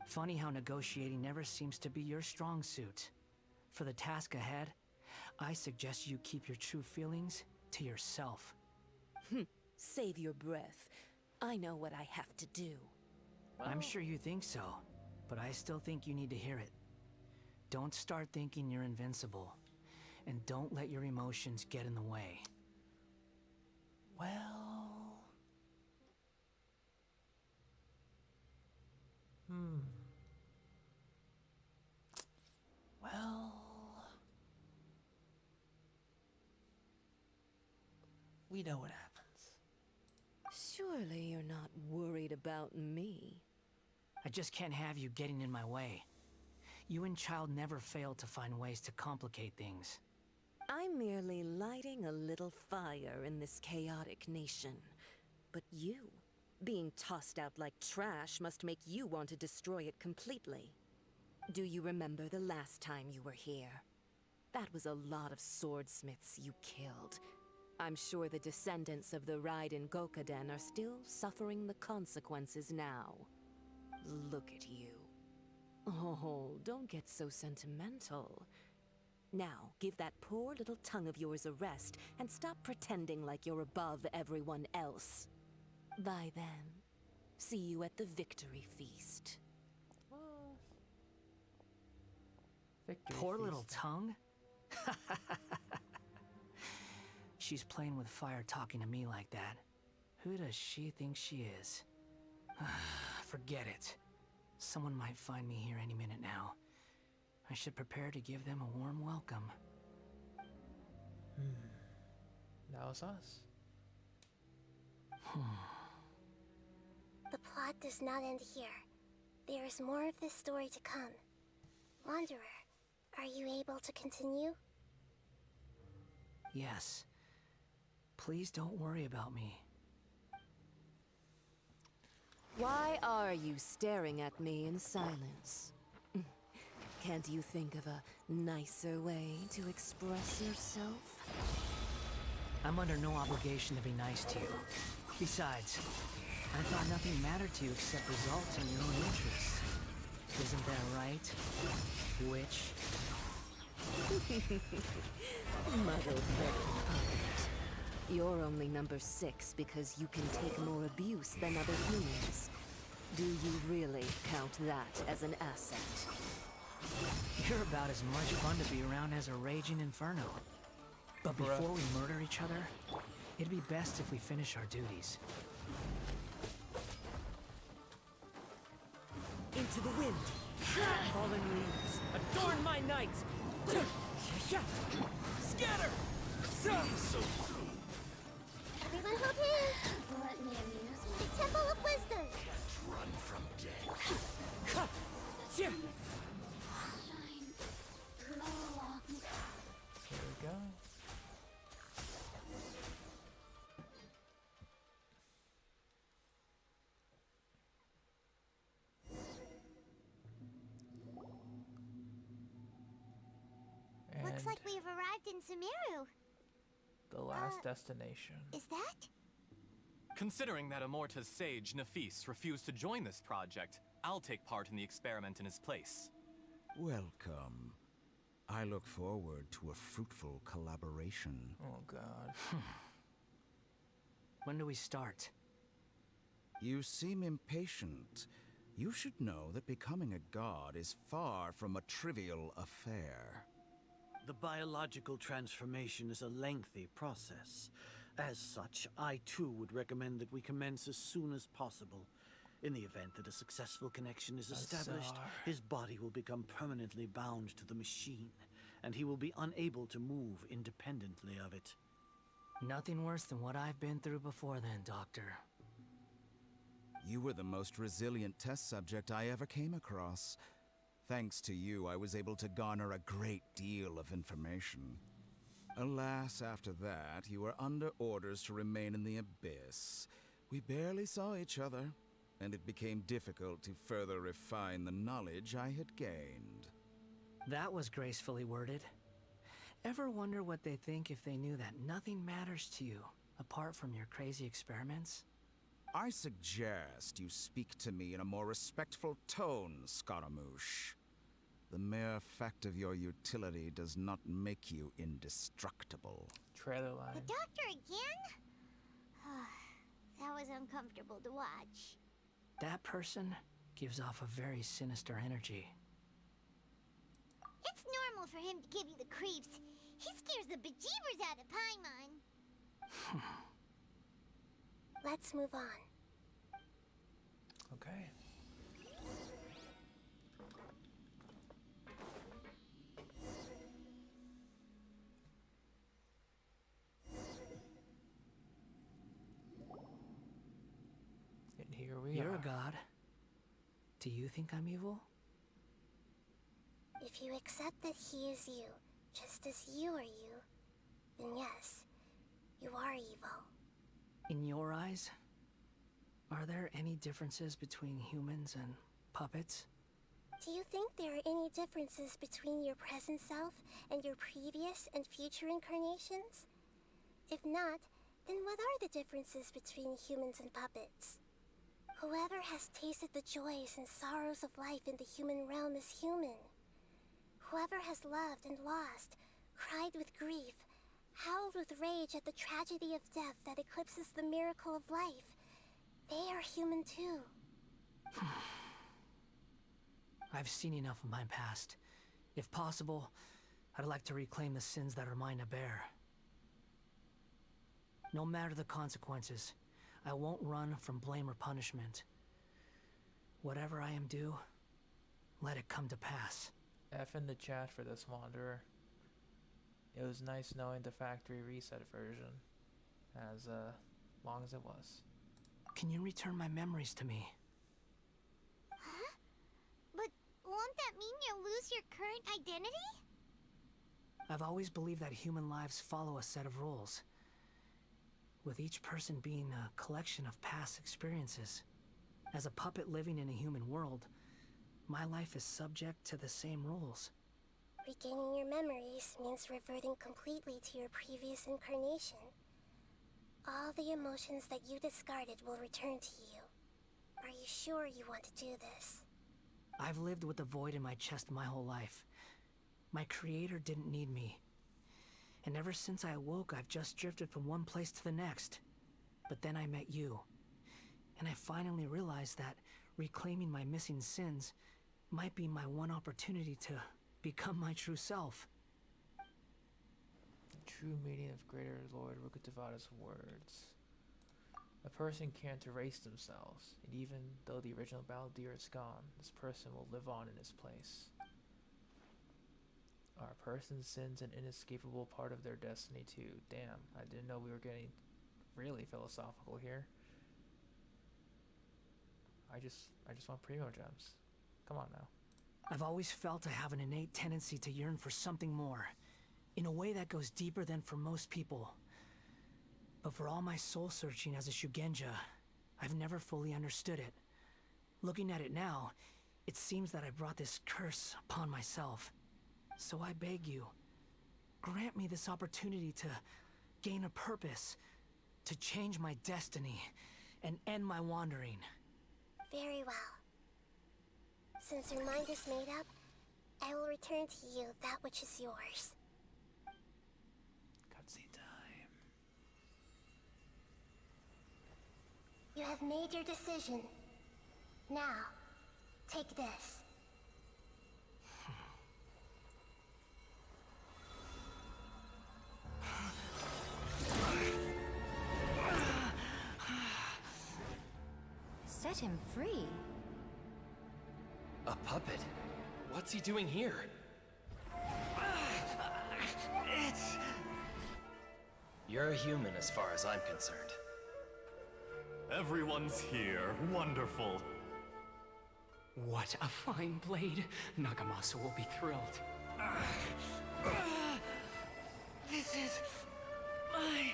Funny how negotiating never seems to be your strong suit. For the task ahead, I suggest you keep your true feelings to yourself. Save your breath. I know what I have to do. I'm sure you think so, but I still think you need to hear it. Don't start thinking you're invincible, and don't let your emotions get in the way. Well... Well... We know what happens. Surely you're not worried about me. I just can't have you getting in my way. You and Child never fail to find ways to complicate things. I'm merely lighting a little fire in this chaotic nation. But you Being tossed out like trash must make you want to destroy it completely. Do you remember the last time you were here? That was a lot of swordsmiths you killed. I'm sure the descendants of the Raiden Gokaden are still suffering the consequences now. Look at you. Oh, don't get so sentimental. Now, give that poor little tongue of yours a rest and stop pretending like you're above everyone else. Bye then. See you at the victory feast. Victory Poor feast. little tongue? She's playing with fire talking to me like that. Who does she think she is? Forget it. Someone might find me here any minute now. I should prepare to give them a warm welcome. That was us. The plot does not end here. There is more of this story to come. Wanderer, are you able to continue? Yes. Please don't worry about me. Why are you staring at me in silence? Can't you think of a nicer way to express yourself? I'm under no obligation to be nice to you. Besides, I thought nothing mattered to you except results in your own interests. Isn't that right, witch? Muddle-headed poet. You're only number 6 because you can take more abuse than other humans. Do you really count that as an asset? You're about as much fun to be around as a raging inferno. But before we murder each other, it'd be best if we finish our duties. Into the wind! Fallen leaves, adorn my night! Scatter! Everyone hold hands! Let me amuse you. The Temple of Wisdom! Run from death. Here we go. Looks like we've arrived in Sumeru. The last destination. Is that? Considering that Amorta's sage, Nafis, refused to join this project, I'll take part in the experiment in his place. Welcome. I look forward to a fruitful collaboration. Oh god. When do we start? You seem impatient. You should know that becoming a god is far from a trivial affair. The biological transformation is a lengthy process. As such, I too would recommend that we commence as soon as possible. In the event that a successful connection is established, his body will become permanently bound to the machine, and he will be unable to move independently of it. Nothing worse than what I've been through before then, Doctor. You were the most resilient test subject I ever came across. Thanks to you, I was able to garner a great deal of information. Alas, after that, you were under orders to remain in the abyss. We barely saw each other, and it became difficult to further refine the knowledge I had gained. That was gracefully worded. Ever wonder what they think if they knew that nothing matters to you, apart from your crazy experiments? I suggest you speak to me in a more respectful tone, Scaramouche. The mere fact of your utility does not make you indestructible. Trailer line. The doctor again? That was uncomfortable to watch. That person gives off a very sinister energy. It's normal for him to give you the creeps. He scares the bejeebers out of Paimon. Let's move on. Okay. And here we are. You're a god. Do you think I'm evil? If you accept that he is you, just as you are you, then yes, you are evil. In your eyes? Are there any differences between humans and puppets? Do you think there are any differences between your present self and your previous and future incarnations? If not, then what are the differences between humans and puppets? Whoever has tasted the joys and sorrows of life in the human realm is human. Whoever has loved and lost, cried with grief, howled with rage at the tragedy of death that eclipses the miracle of life, they are human too. I've seen enough of my past. If possible, I'd like to reclaim the sins that are mine to bear. No matter the consequences, I won't run from blame or punishment. Whatever I am due, let it come to pass. F in the chat for this wanderer. It was nice knowing the factory reset version, as long as it was. Can you return my memories to me? Huh? But won't that mean you'll lose your current identity? I've always believed that human lives follow a set of rules, with each person being a collection of past experiences. As a puppet living in a human world, my life is subject to the same rules. Regaining your memories means reverting completely to your previous incarnation. All the emotions that you discarded will return to you. Are you sure you want to do this? I've lived with the void in my chest my whole life. My creator didn't need me. And ever since I awoke, I've just drifted from one place to the next. But then I met you. And I finally realized that reclaiming my missing sins might be my one opportunity to become my true self. The true meaning of Greater Lord Rukkhadevata's words. A person can't erase themselves, and even though the original Baldir is gone, this person will live on in his place. Are a person's sins an inescapable part of their destiny too? Damn, I didn't know we were getting really philosophical here. I just want primo gems. Come on now. I've always felt I have an innate tendency to yearn for something more, in a way that goes deeper than for most people. But for all my soul searching as a Shugenja, I've never fully understood it. Looking at it now, it seems that I brought this curse upon myself. So I beg you, grant me this opportunity to gain a purpose, to change my destiny, and end my wandering. Very well. Since your mind is made up, I will return to you that which is yours. Cutscene time. You have made your decision. Now, take this. Set him free. A puppet? What's he doing here? You're a human as far as I'm concerned. Everyone's here. Wonderful. What a fine blade. Nagamasa will be thrilled. This is my...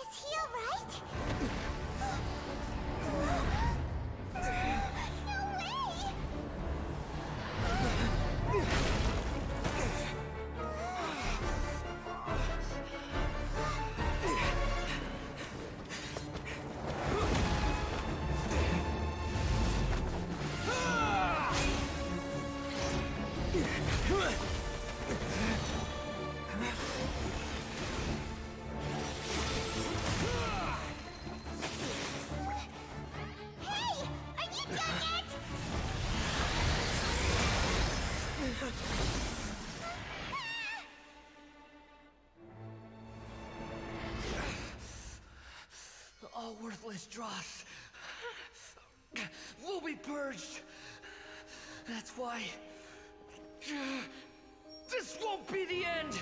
Is he alright? No way! Hey! Are you done yet? All worthless dross will be purged. That's why this won't be the end.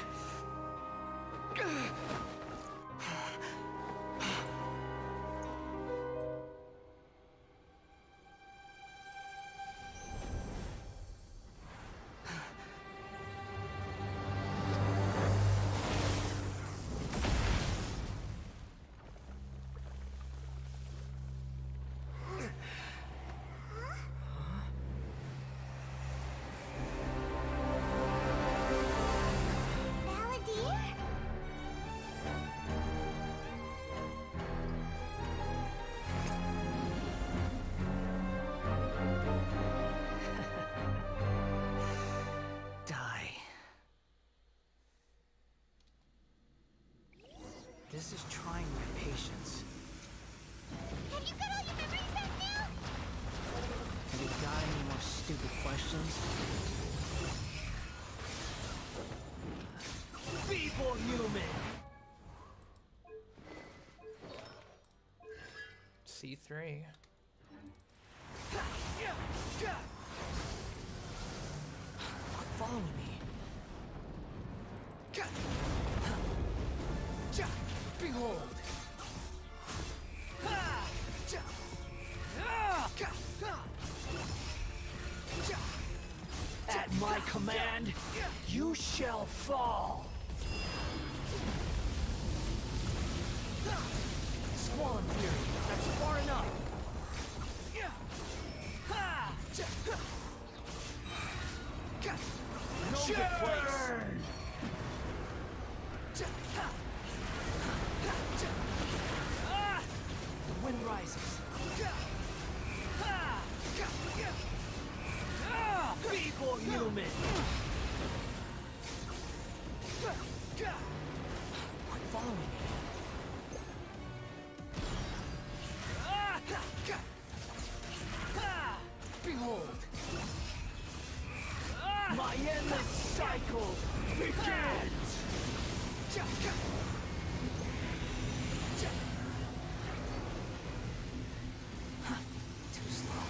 got any more stupid questions? Be more human! C3. Following me. Behold! At my command, you shall fall! Squall and Fury, that's far enough! Know your place! The wind rises. Be more human! I'm following you. Behold! My endless cycle begins! Too slow.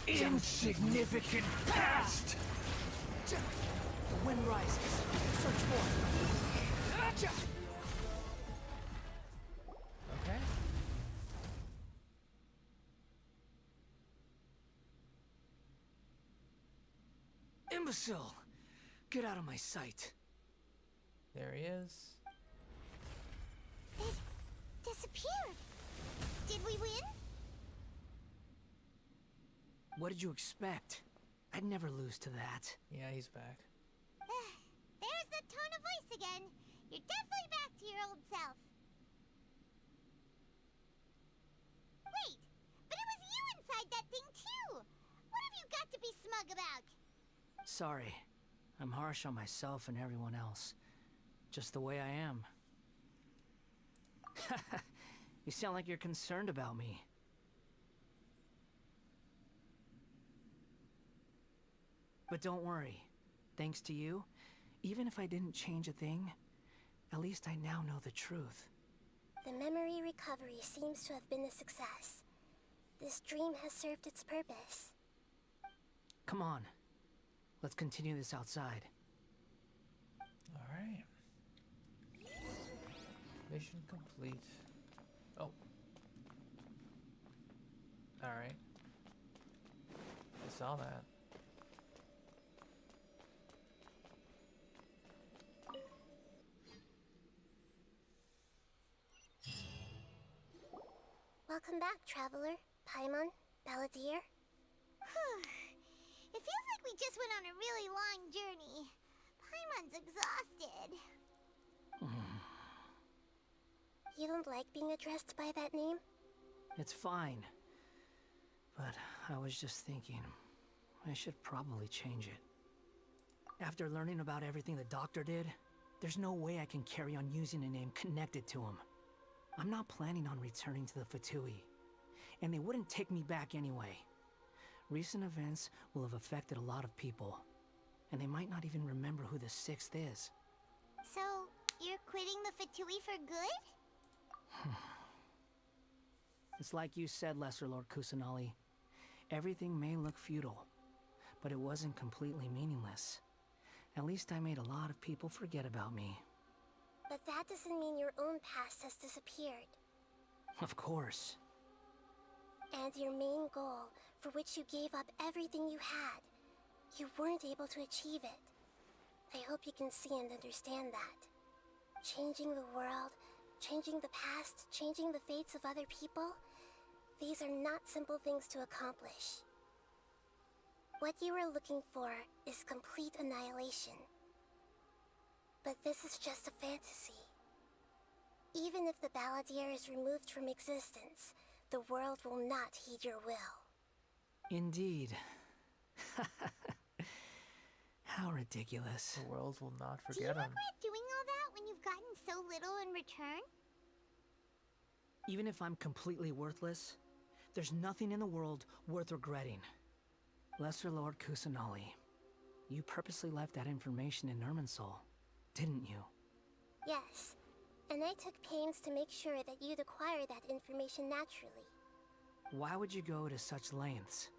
Insignificant past! The wind rises. Search for it. Okay. Imbecile! Get out of my sight. There he is. It disappeared. Did we win? What did you expect? I'd never lose to that. Yeah, he's back. There's the tone of voice again. You're definitely back to your old self. Wait, but it was you inside that thing too. What have you got to be smug about? Sorry. I'm harsh on myself and everyone else. Just the way I am. You sound like you're concerned about me. But don't worry. Thanks to you, even if I didn't change a thing, at least I now know the truth. The memory recovery seems to have been a success. This dream has served its purpose. Come on. Let's continue this outside. Alright. Mission complete. Oh. Alright. I saw that. Welcome back, traveler. Paimon, Balladeer. It feels like we just went on a really long journey. Paimon's exhausted. You don't like being addressed by that name? It's fine. But I was just thinking, I should probably change it. After learning about everything the doctor did, there's no way I can carry on using a name connected to him. I'm not planning on returning to the Fatui, and they wouldn't take me back anyway. Recent events will have affected a lot of people, and they might not even remember who the Sixth is. So, you're quitting the Fatui for good? It's like you said, Lesser Lord Kusanali. Everything may look futile, but it wasn't completely meaningless. At least I made a lot of people forget about me. But that doesn't mean your own past has disappeared. Of course. And your main goal, for which you gave up everything you had, you weren't able to achieve it. I hope you can see and understand that. Changing the world, changing the past, changing the fates of other people, these are not simple things to accomplish. What you are looking for is complete annihilation. But this is just a fantasy. Even if the Balladeer is removed from existence, the world will not heed your will. Indeed. How ridiculous. The world will not Do you forget him. regret doing all that when you've gotten so little in return? Even if I'm completely worthless, there's nothing in the world worth regretting. Lesser Lord Kusanali, you purposely left that information in Irminsul, didn't you? Yes, and I took pains to make sure that you'd acquire that information naturally. Why would you go to such lengths?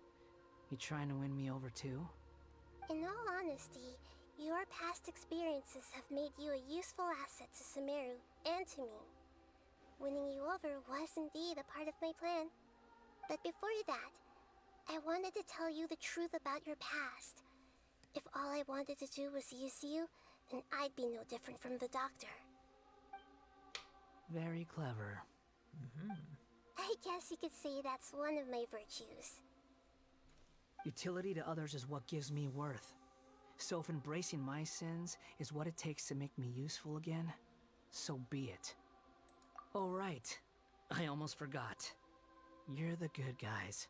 You trying to win me over too? In all honesty, your past experiences have made you a useful asset to Sumeru and to me. Winning you over was indeed a part of my plan. But before that, I wanted to tell you the truth about your past. If all I wanted to do was use you, then I'd be no different from the doctor. Very clever. I guess you could say that's one of my virtues. Utility to others is what gives me worth. So if embracing my sins is what it takes to make me useful again, so be it. Oh right, I almost forgot. You're the good guys.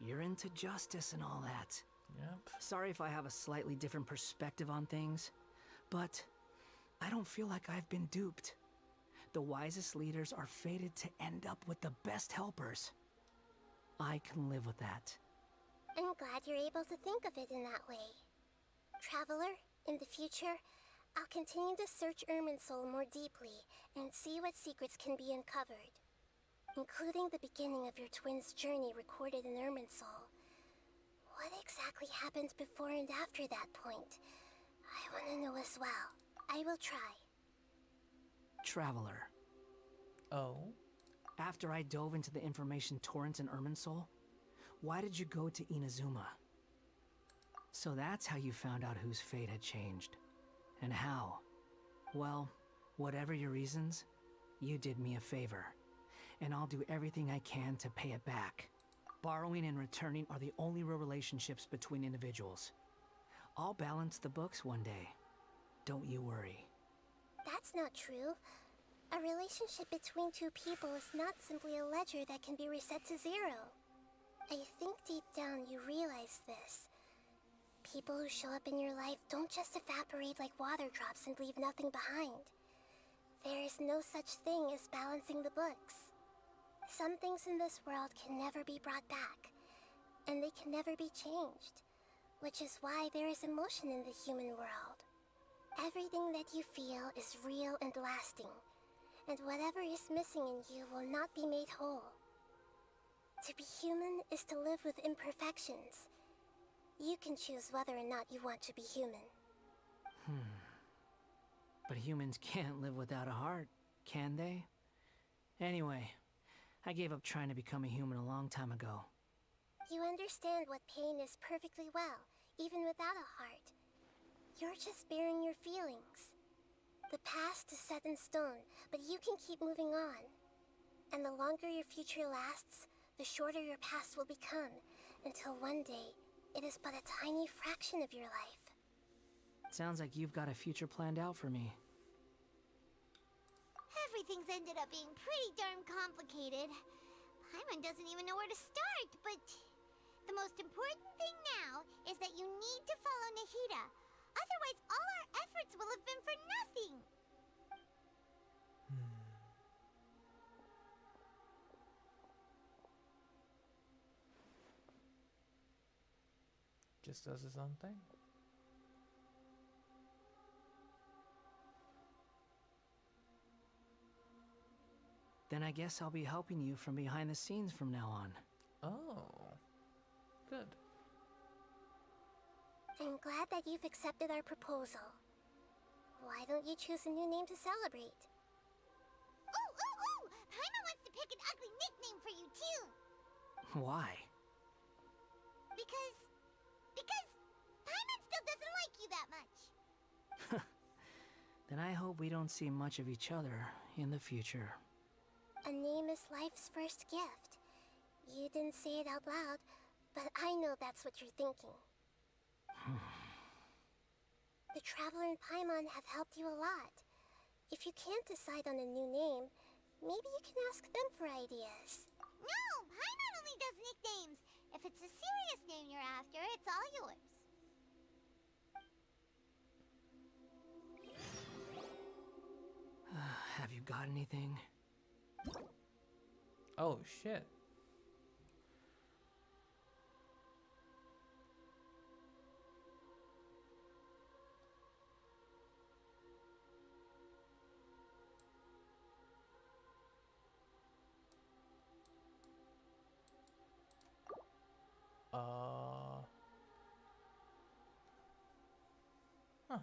You're into justice and all that. Yep. Sorry if I have a slightly different perspective on things, but I don't feel like I've been duped. The wisest leaders are fated to end up with the best helpers. I can live with that. I'm glad you're able to think of it in that way. Traveler, in the future, I'll continue to search Irminsul more deeply and see what secrets can be uncovered, including the beginning of your twins' journey recorded in Irminsul. What exactly happened before and after that point? I want to know as well. I will try. Traveler. Oh? After I dove into the information torrents in Irminsul, why did you go to Inazuma? So that's how you found out whose fate had changed. And how? Well, whatever your reasons, you did me a favor. And I'll do everything I can to pay it back. Borrowing and returning are the only real relationships between individuals. I'll balance the books one day. Don't you worry. That's not true. A relationship between two people is not simply a ledger that can be reset to zero. I think deep down you realize this. People who show up in your life don't just evaporate like water drops and leave nothing behind. There is no such thing as balancing the books. Some things in this world can never be brought back, and they can never be changed, which is why there is emotion in the human world. Everything that you feel is real and lasting, and whatever is missing in you will not be made whole. To be human is to live with imperfections. You can choose whether or not you want to be human. But humans can't live without a heart, can they? Anyway, I gave up trying to become a human a long time ago. You understand what pain is perfectly well, even without a heart. You're just bearing your feelings. The past is set in stone, but you can keep moving on. And the longer your future lasts, the shorter your past will become, until one day, it is but a tiny fraction of your life. Sounds like you've got a future planned out for me. Everything's ended up being pretty darn complicated. Paimon doesn't even know where to start, but the most important thing now is that you need to follow Nahida. Otherwise, all our efforts will have been for nothing. Just does his own thing. Then I guess I'll be helping you from behind the scenes from now on. Oh. Good. I'm glad that you've accepted our proposal. Why don't you choose a new name to celebrate? Ooh, ooh, ooh! Paimon wants to pick an ugly nickname for you, too! Why? Because Paimon still doesn't like you that much. Then I hope we don't see much of each other in the future. A name is life's first gift. You didn't say it out loud, but I know that's what you're thinking. The Traveler and Paimon have helped you a lot. If you can't decide on a new name, maybe you can ask them for ideas. No! Paimon only does nicknames! If it's a serious name you're after, it's all yours. Have you got anything? Oh shit. Huh.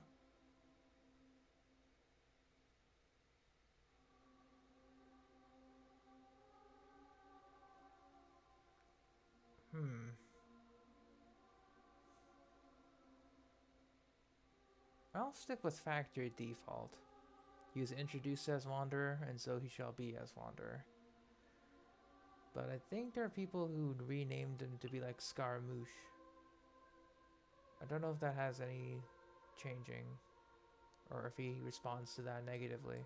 I'll stick with factory default. He was introduced as Wanderer, and so he shall be as Wanderer. But I think there are people who renamed him to be like Scaramouche. I don't know if that has any changing, or if he responds to that negatively.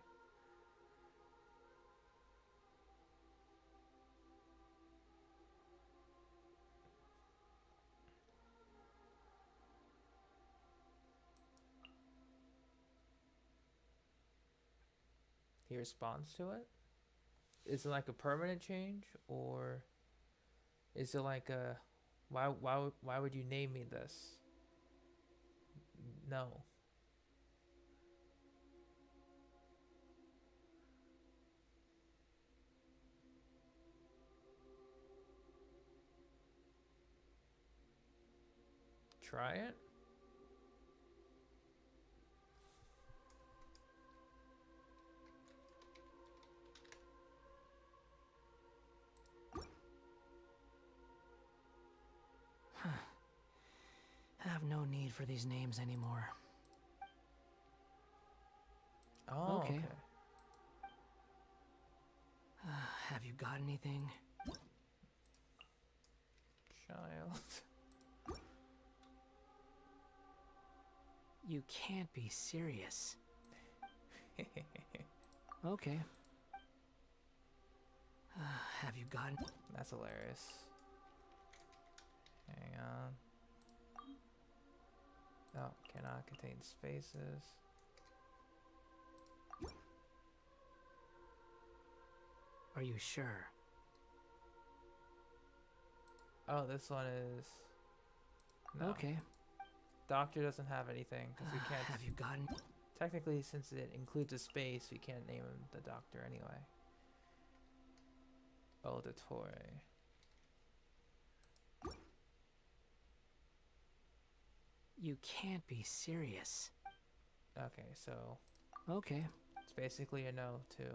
He responds to it? Is it like a permanent change, or is it like a why would you name me this? No. Try it? I have no need for these names anymore. Oh, okay. Have you got anything? Child. You can't be serious. Okay. Have you gotten... That's hilarious. Hang on. Oh, cannot contain spaces. Are you sure? Oh, this one is... No. Okay. Doctor doesn't have anything, because we can't... Have you gotten... Technically, since it includes a space, we can't name him the Doctor anyway. Auditore. You can't be serious. Okay, so... Okay. It's basically a no, too.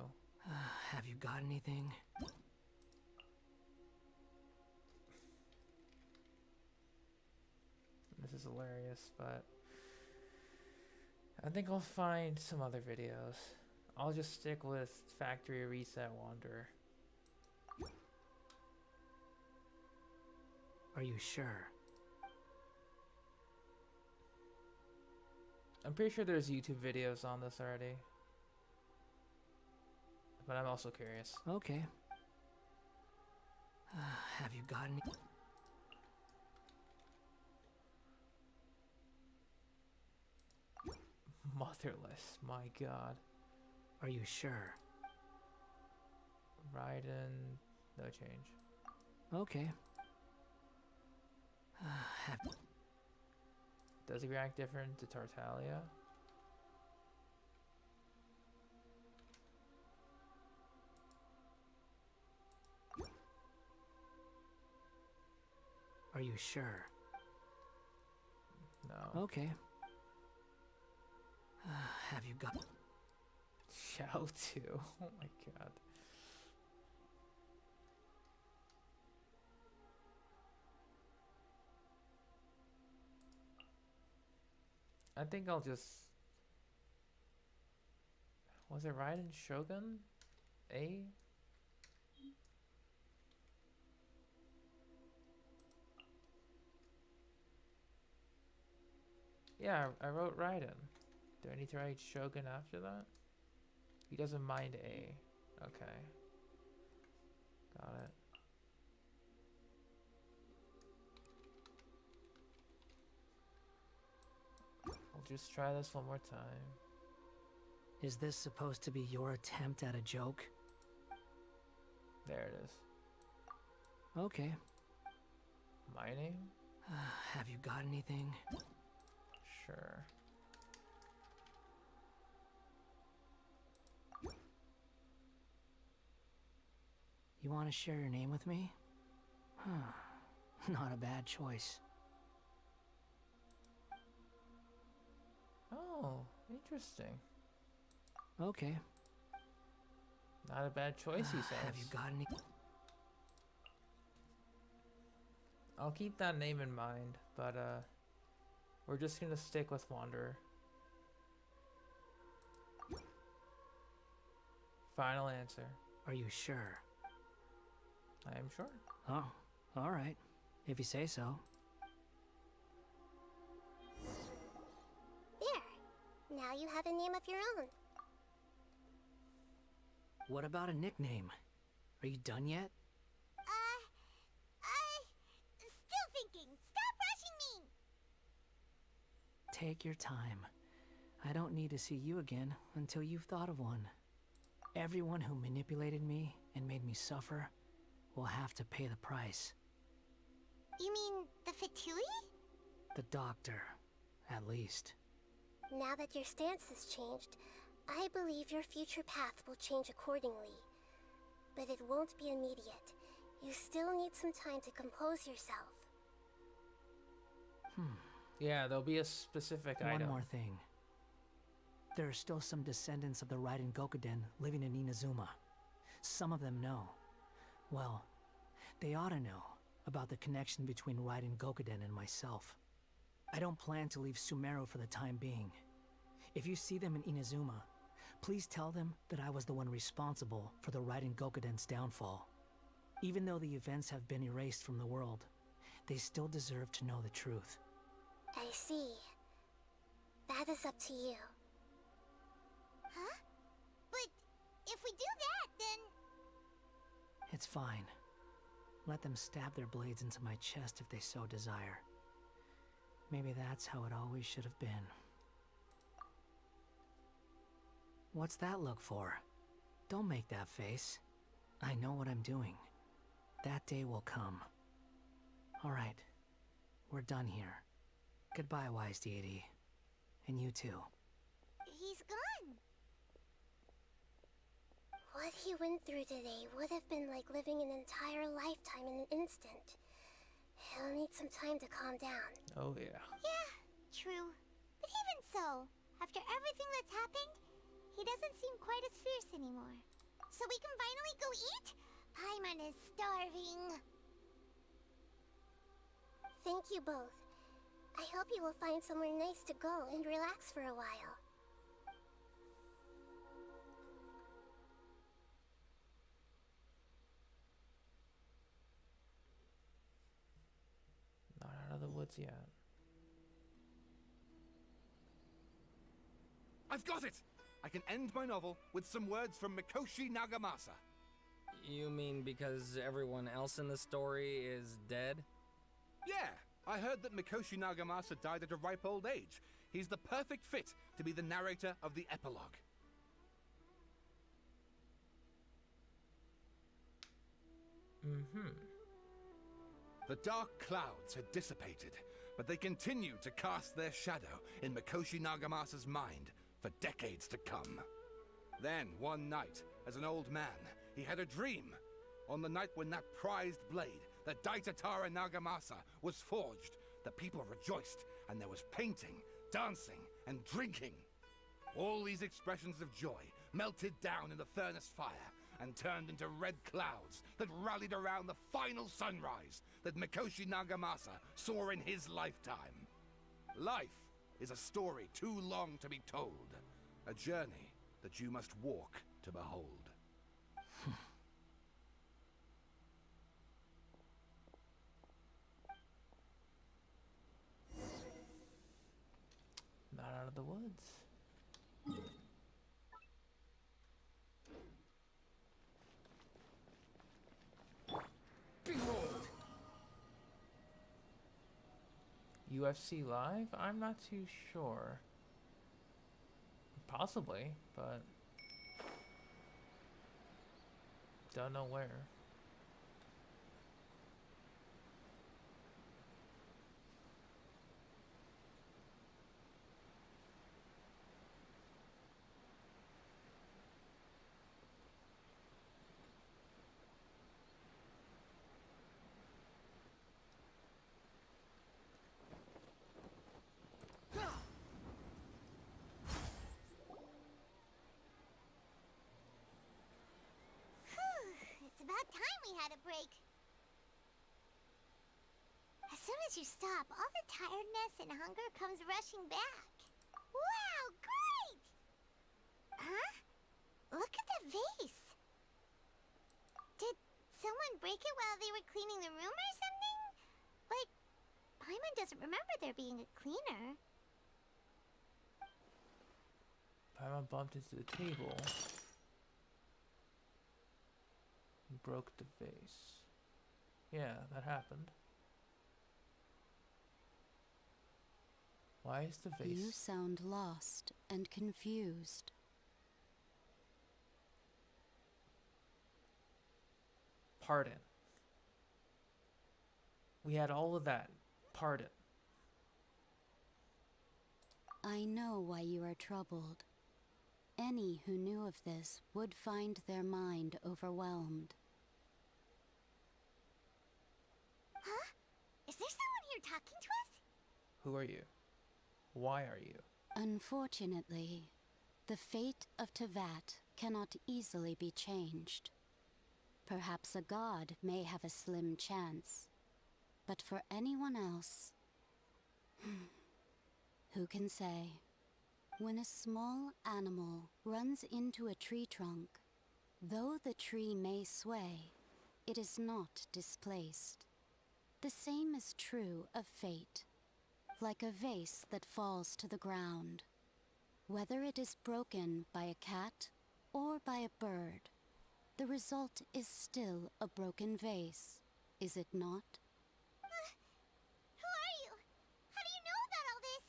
Have you got anything? This is hilarious, but... I think I'll find some other videos. I'll just stick with Factory Reset Wanderer. Are you sure? I'm pretty sure there's YouTube videos on this already. But I'm also curious. Okay. Have you got any... Motherless, my god. Are you sure? Raiden, no change. Okay. Does he react different to Tartaglia? Are you sure? No. Okay. Have you got... Shao too. Oh my god. I think I'll just... Was it Raiden Shogun? A? Yeah, I wrote Raiden. Do I need to write Shogun after that? He doesn't mind A. Okay. Got it. I'll just try this one more time. Is this supposed to be your attempt at a joke? There it is. Okay. My name? Have you got anything? Sure. You want to share your name with me? Huh. Not a bad choice. Oh, interesting. Okay. Not a bad choice, he says. Have you got any? I'll keep that name in mind, but we're just gonna stick with Wanderer. Final answer. Are you sure? I am sure. Oh, all right. If you say so. There. Now you have a name of your own. What about a nickname? Are you done yet? Still thinking. Stop rushing me! Take your time. I don't need to see you again until you've thought of one. Everyone who manipulated me and made me suffer will have to pay the price. You mean the Fatui? The doctor, at least. Now that your stance has changed, I believe your future path will change accordingly. But it won't be immediate. You still need some time to compose yourself. Yeah, there'll be a specific item. One more thing. There are still some descendants of the Raiden Gokuden living in Inazuma. Some of them know. Well, they ought to know about the connection between Raiden Gokuden and myself. I don't plan to leave Sumeru for the time being. If you see them in Inazuma, please tell them that I was the one responsible for the Raiden Gokuden's downfall. Even though the events have been erased from the world, they still deserve to know the truth. I see. That is up to you. Huh? But if we do that, then... It's fine. Let them stab their blades into my chest if they so desire. Maybe that's how it always should have been. What's that look for? Don't make that face. I know what I'm doing. That day will come. Alright. We're done here. Goodbye, wise deity. And you too. He's gone. What he went through today would have been like living an entire lifetime in an instant. He'll need some time to calm down. Oh yeah. Yeah, true. But even so, after everything that's happened, he doesn't seem quite as fierce anymore. So we can finally go eat? Paimon is starving. Thank you both. I hope you will find somewhere nice to go and relax for a while. Not out of the woods yet. I've got it! I can end my novel with some words from Mikoshi Nagamasa. You mean because everyone else in the story is dead? Yeah, I heard that Mikoshi Nagamasa died at a ripe old age. He's the perfect fit to be the narrator of the epilogue. The dark clouds had dissipated, but they continued to cast their shadow in Mikoshi Nagamasa's mind for decades to come. Then, one night, as an old man, he had a dream. On the night when that prized blade, the Daitatara Nagamasa, was forged, the people rejoiced, and there was painting, dancing, and drinking. All these expressions of joy melted down in the furnace fire and turned into red clouds that rallied around the final sunrise that Mikoshi Nagamasa saw in his lifetime. Life is a story too long to be told, a journey that you must walk to behold. Not out of the woods. Behold! UFC Live? I'm not too sure. Possibly, but don't know where. time we had a break. As soon as you stop, all the tiredness and hunger comes rushing back. Wow, great! Huh? Look at the vase. Did someone break it while they were cleaning the room or something? Like, Paimon doesn't remember there being a cleaner. Paimon bumped into the table and broke the vase. Yeah, that happened. Why is the vase... You sound lost and confused. Pardon. We had all of that. Pardon. I know why you are troubled. Any who knew of this would find their mind overwhelmed. Huh? Is there someone here talking to us? Who are you? Why are you? Unfortunately, the fate of Tevat cannot easily be changed. Perhaps a god may have a slim chance, but for anyone else, who can say? When a small animal runs into a tree trunk, though the tree may sway, it is not displaced. The same is true of fate. Like a vase that falls to the ground. Whether it is broken by a cat or by a bird, the result is still a broken vase, is it not? Who are you? How do you know about all this?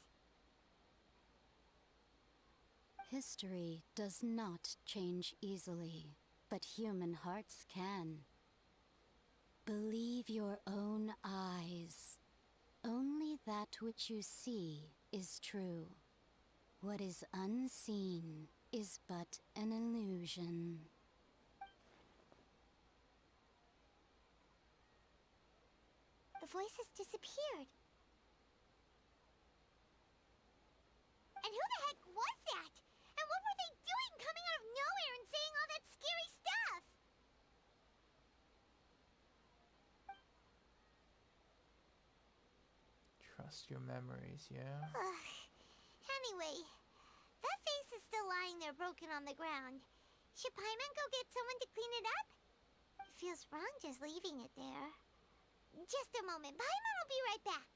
History does not change easily, but human hearts can. Believe your own eyes. Only that which you see is true. What is unseen is but an illusion. The voice has disappeared. And who the heck was that? And what were they doing coming out of nowhere and saying all that scary stuff? Trust your memories, yeah? Anyway, that vase is still lying there broken on the ground. Should Paimon go get someone to clean it up? It feels wrong just leaving it there. Just a moment. Paimon will be right back.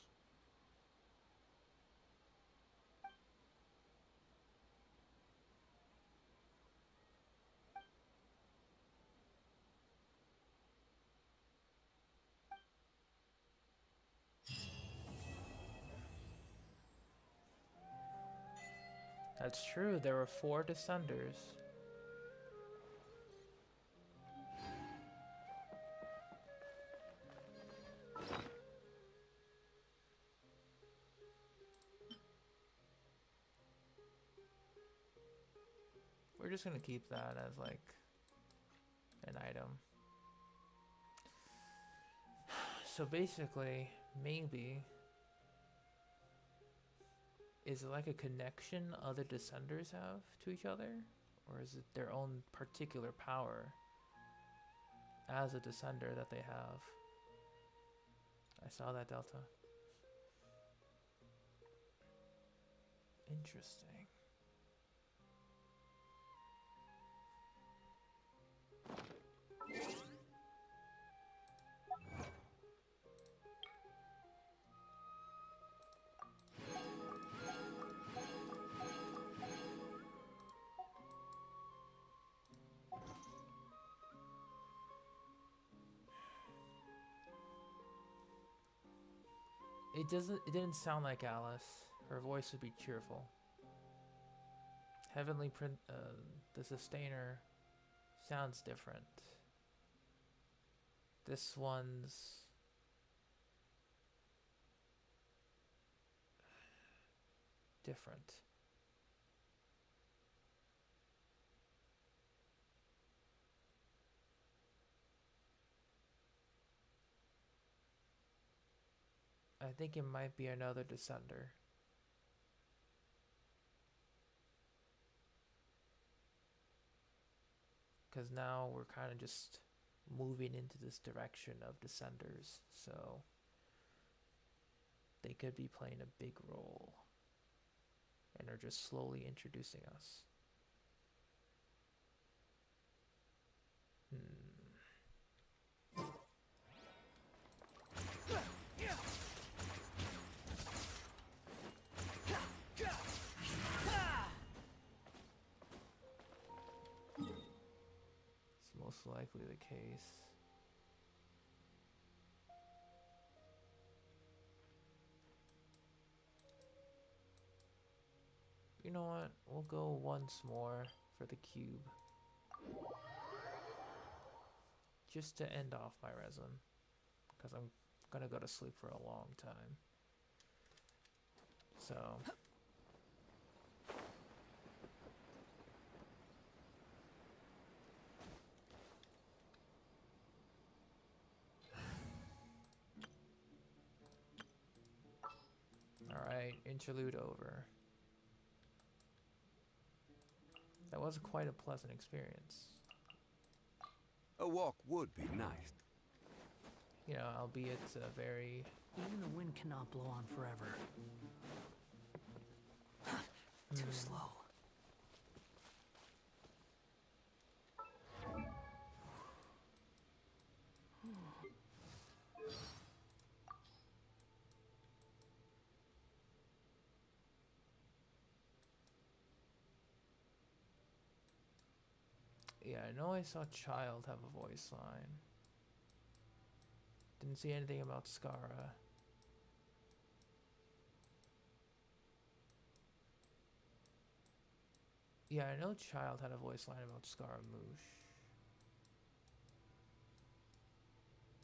That's true, there were 4 descenders. We're just gonna keep that as like an item. So basically, maybe, is it like a connection other descenders have to each other? Or is it their own particular power as a descender that they have? I saw that, Delta. Interesting. It didn't sound like Alice. Her voice would be cheerful. Heavenly the Sustainer sounds different. This one's different. I think it might be another descender. Because now we're kind of just moving into this direction of Descenders, so they could be playing a big role and are just slowly introducing us. It's most likely the case. You know what? We'll go once more for the cube. Just to end off my resin. Because I'm gonna go to sleep for a long time. So... Alright, interlude over. That was quite a pleasant experience. A walk would be nice. You know, albeit very... Even the wind cannot blow on forever. Too slow. Yeah, I know I saw Child have a voice line. Didn't see anything about Skara. Yeah, I know Child had a voice line about Scaramouche.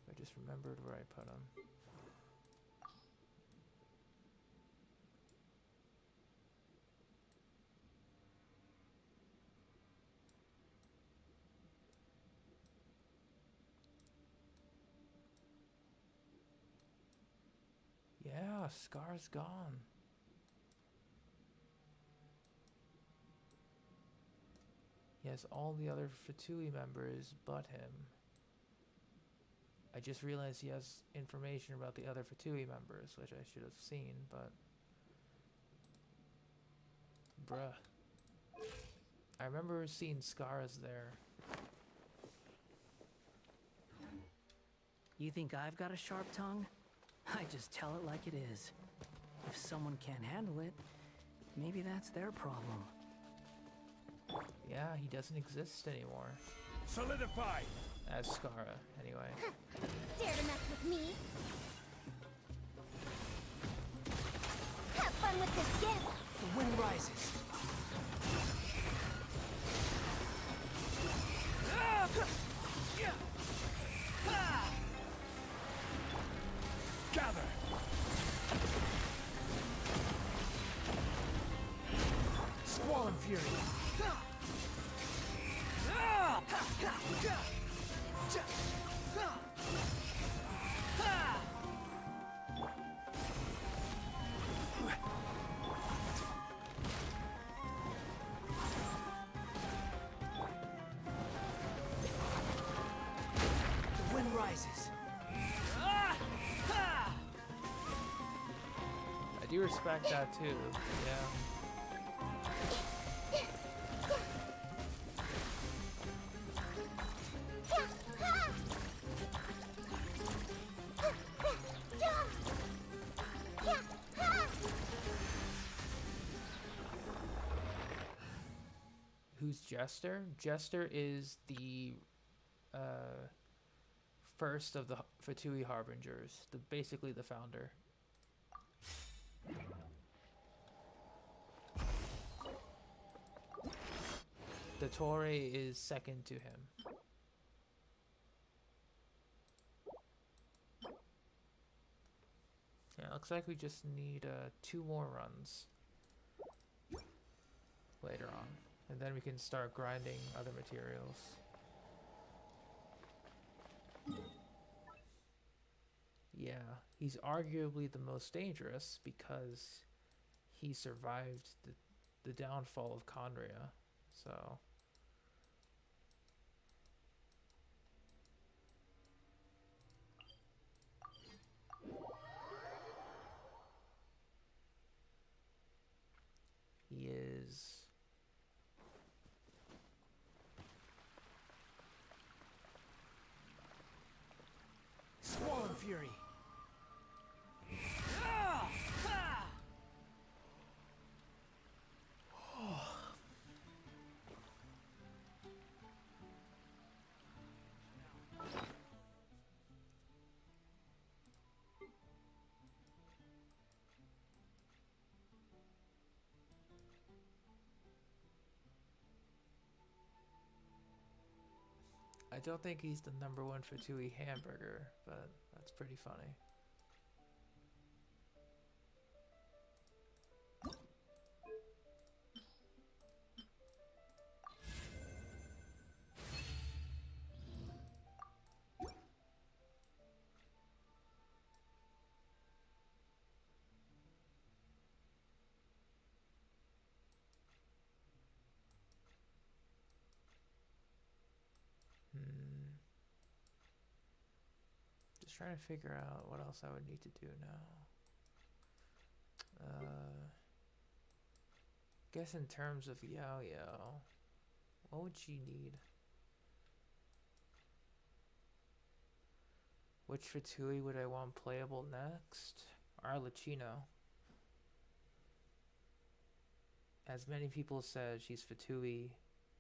I just remembered where I put him. Yeah, Scar's gone. He has all the other Fatui members but him. I just realized he has information about the other Fatui members, which I should have seen, but... Bruh. I remember seeing Scar's there. You think I've got a sharp tongue? I just tell it like it is. If someone can't handle it, maybe that's their problem. Yeah, he doesn't exist anymore. Solidify! As Skara, anyway. Dare to mess with me? Have fun with this gift! The wind rises. Gather! Squall and fury. The wind rises. I do respect that too, yeah. Who's Jester? Jester is the first of the Fatui Harbingers, basically the founder. The Torre is second to him. Yeah, looks like we just need 2 more runs later on. And then we can start grinding other materials. Yeah, he's arguably the most dangerous because he survived the downfall of Conria. So I don't think he's the #1 Fatui hamburger, but that's pretty funny. Just trying to figure out what else I would need to do now. Guess in terms of Yao Yao, what would she need? Which Fatui would I want playable next? Arlecchino. As many people said, she's Fatui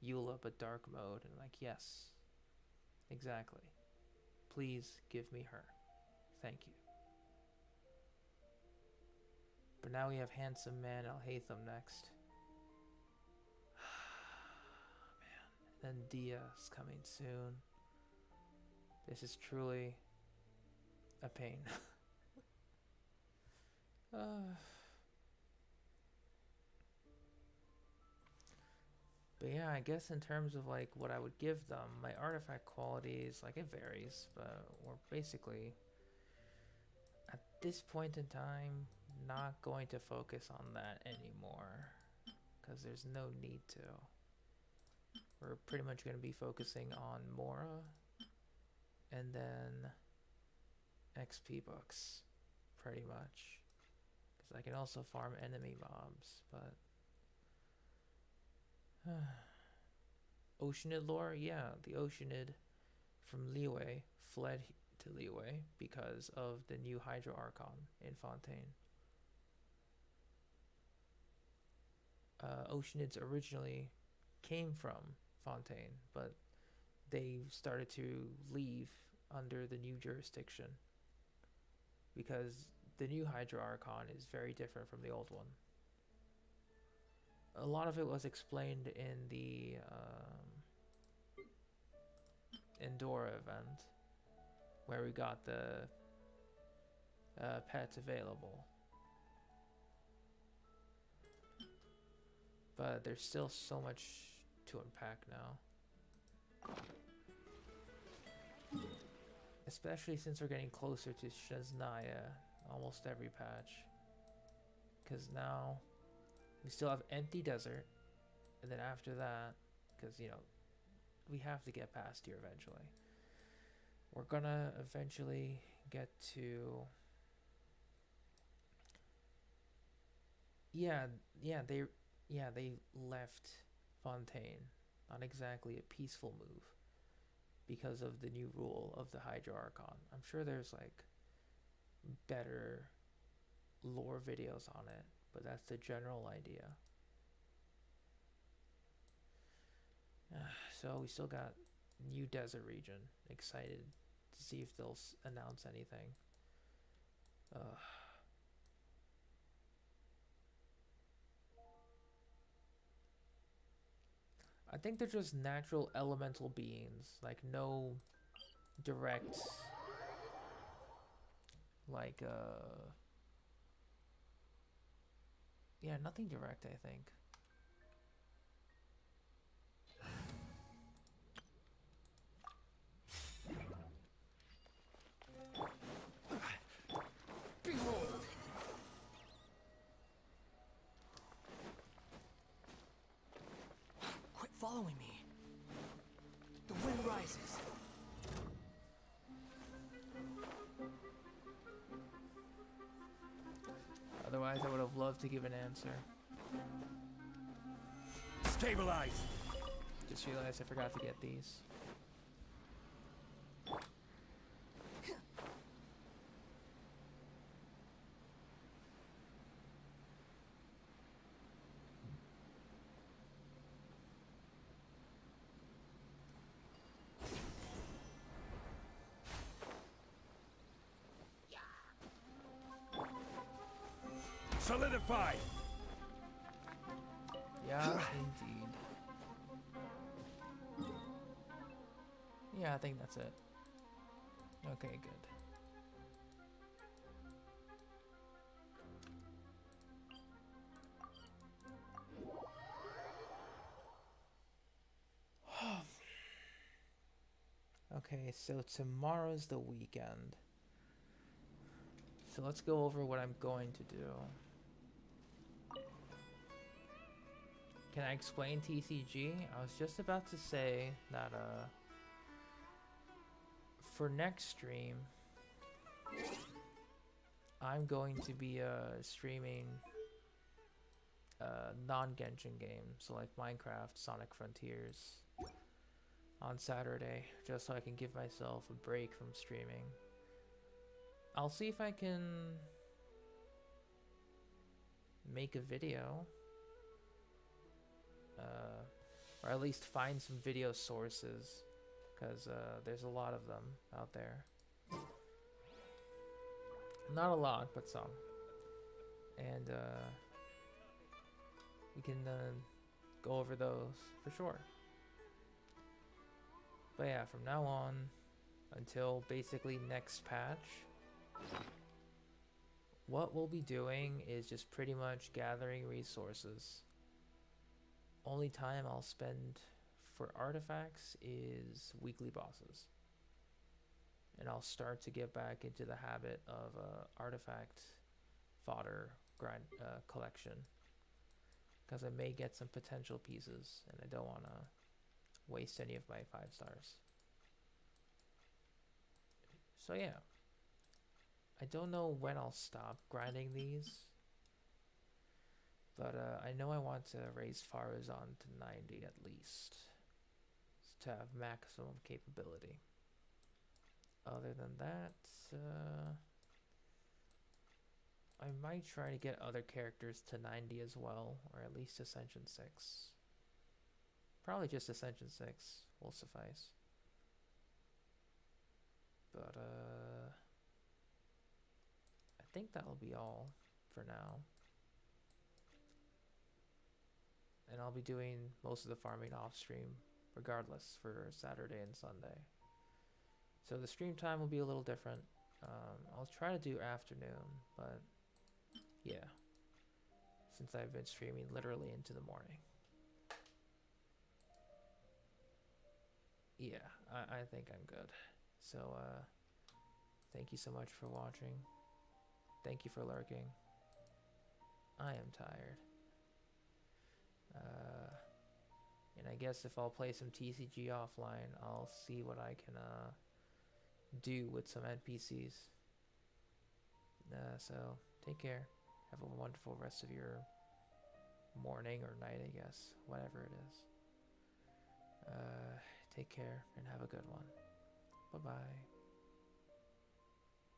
Eula but dark mode, and I'm like, yes, exactly. Please give me her. Thank you. But now we have Handsome Man Alhaitham next. Man. Then Dia's coming soon. This is truly a pain. But yeah, I guess in terms of like what I would give them, my artifact qualities, like it varies, but we're basically at this point in time not going to focus on that anymore because there's no need to. We're pretty much going to be focusing on Mora and then XP books, pretty much, because I can also farm enemy mobs, but Oceanid lore? Yeah, the Oceanid from Liyue fled to Liyue because of the new Hydro Archon in Fontaine. Oceanids originally came from Fontaine, but they started to leave under the new jurisdiction because the new Hydro Archon is very different from the old one. A lot of it was explained in the Endora event, where we got the pets available. But there's still so much to unpack now. Especially since we're getting closer to Shaznaya almost every patch. Because now we still have Empty Desert, and then after that, because, you know, we have to get past here eventually. We're gonna eventually get to... Yeah, they left Fontaine. Not exactly a peaceful move because of the new rule of the Hydro Archon. I'm sure there's, like, better lore videos on it, but that's the general idea. So we still got new desert region. Excited to see if they'll announce anything. I think they're just natural elemental beings, like no direct, like yeah, nothing direct, I think. Behold! Quit following me. The wind rises. Otherwise, I would have loved to give an answer. Stabilize! Just realized I forgot to get these. Solidify! Yeah, indeed. Yeah, I think that's it. Okay, good. Okay, so tomorrow's the weekend. So let's go over what I'm going to do. Can I explain TCG? I was just about to say that for next stream I'm going to be streaming non-Genshin games, so like Minecraft, Sonic Frontiers on Saturday, just so I can give myself a break from streaming. I'll see if I can make a video, or at least find some video sources, because there's a lot of them out there. Not a lot, but some. And we can go over those for sure. But yeah, from now on until basically next patch, what we'll be doing is just pretty much gathering resources. Only time I'll spend for artifacts is weekly bosses. And I'll start to get back into the habit of artifact fodder grind collection, because I may get some potential pieces and I don't want to waste any of my 5 stars. So yeah, I don't know when I'll stop grinding these, but I know I want to raise Farazan to 90 at least, to have maximum capability. Other than that, I might try to get other characters to 90 as well, or at least Ascension 6. Probably just Ascension 6 will suffice. But I think that'll be all for now. And I'll be doing most of the farming off stream regardless for Saturday and Sunday. So the stream time will be a little different. I'll try to do afternoon, but yeah, since I've been streaming literally into the morning. Yeah, I think I'm good. So thank you so much for watching. Thank you for lurking. I am tired. And I guess if I'll play some TCG offline, I'll see what I can do with some NPCs. So take care. Have a wonderful rest of your morning or night, I guess, whatever it is. Take care and have a good one. Bye-bye.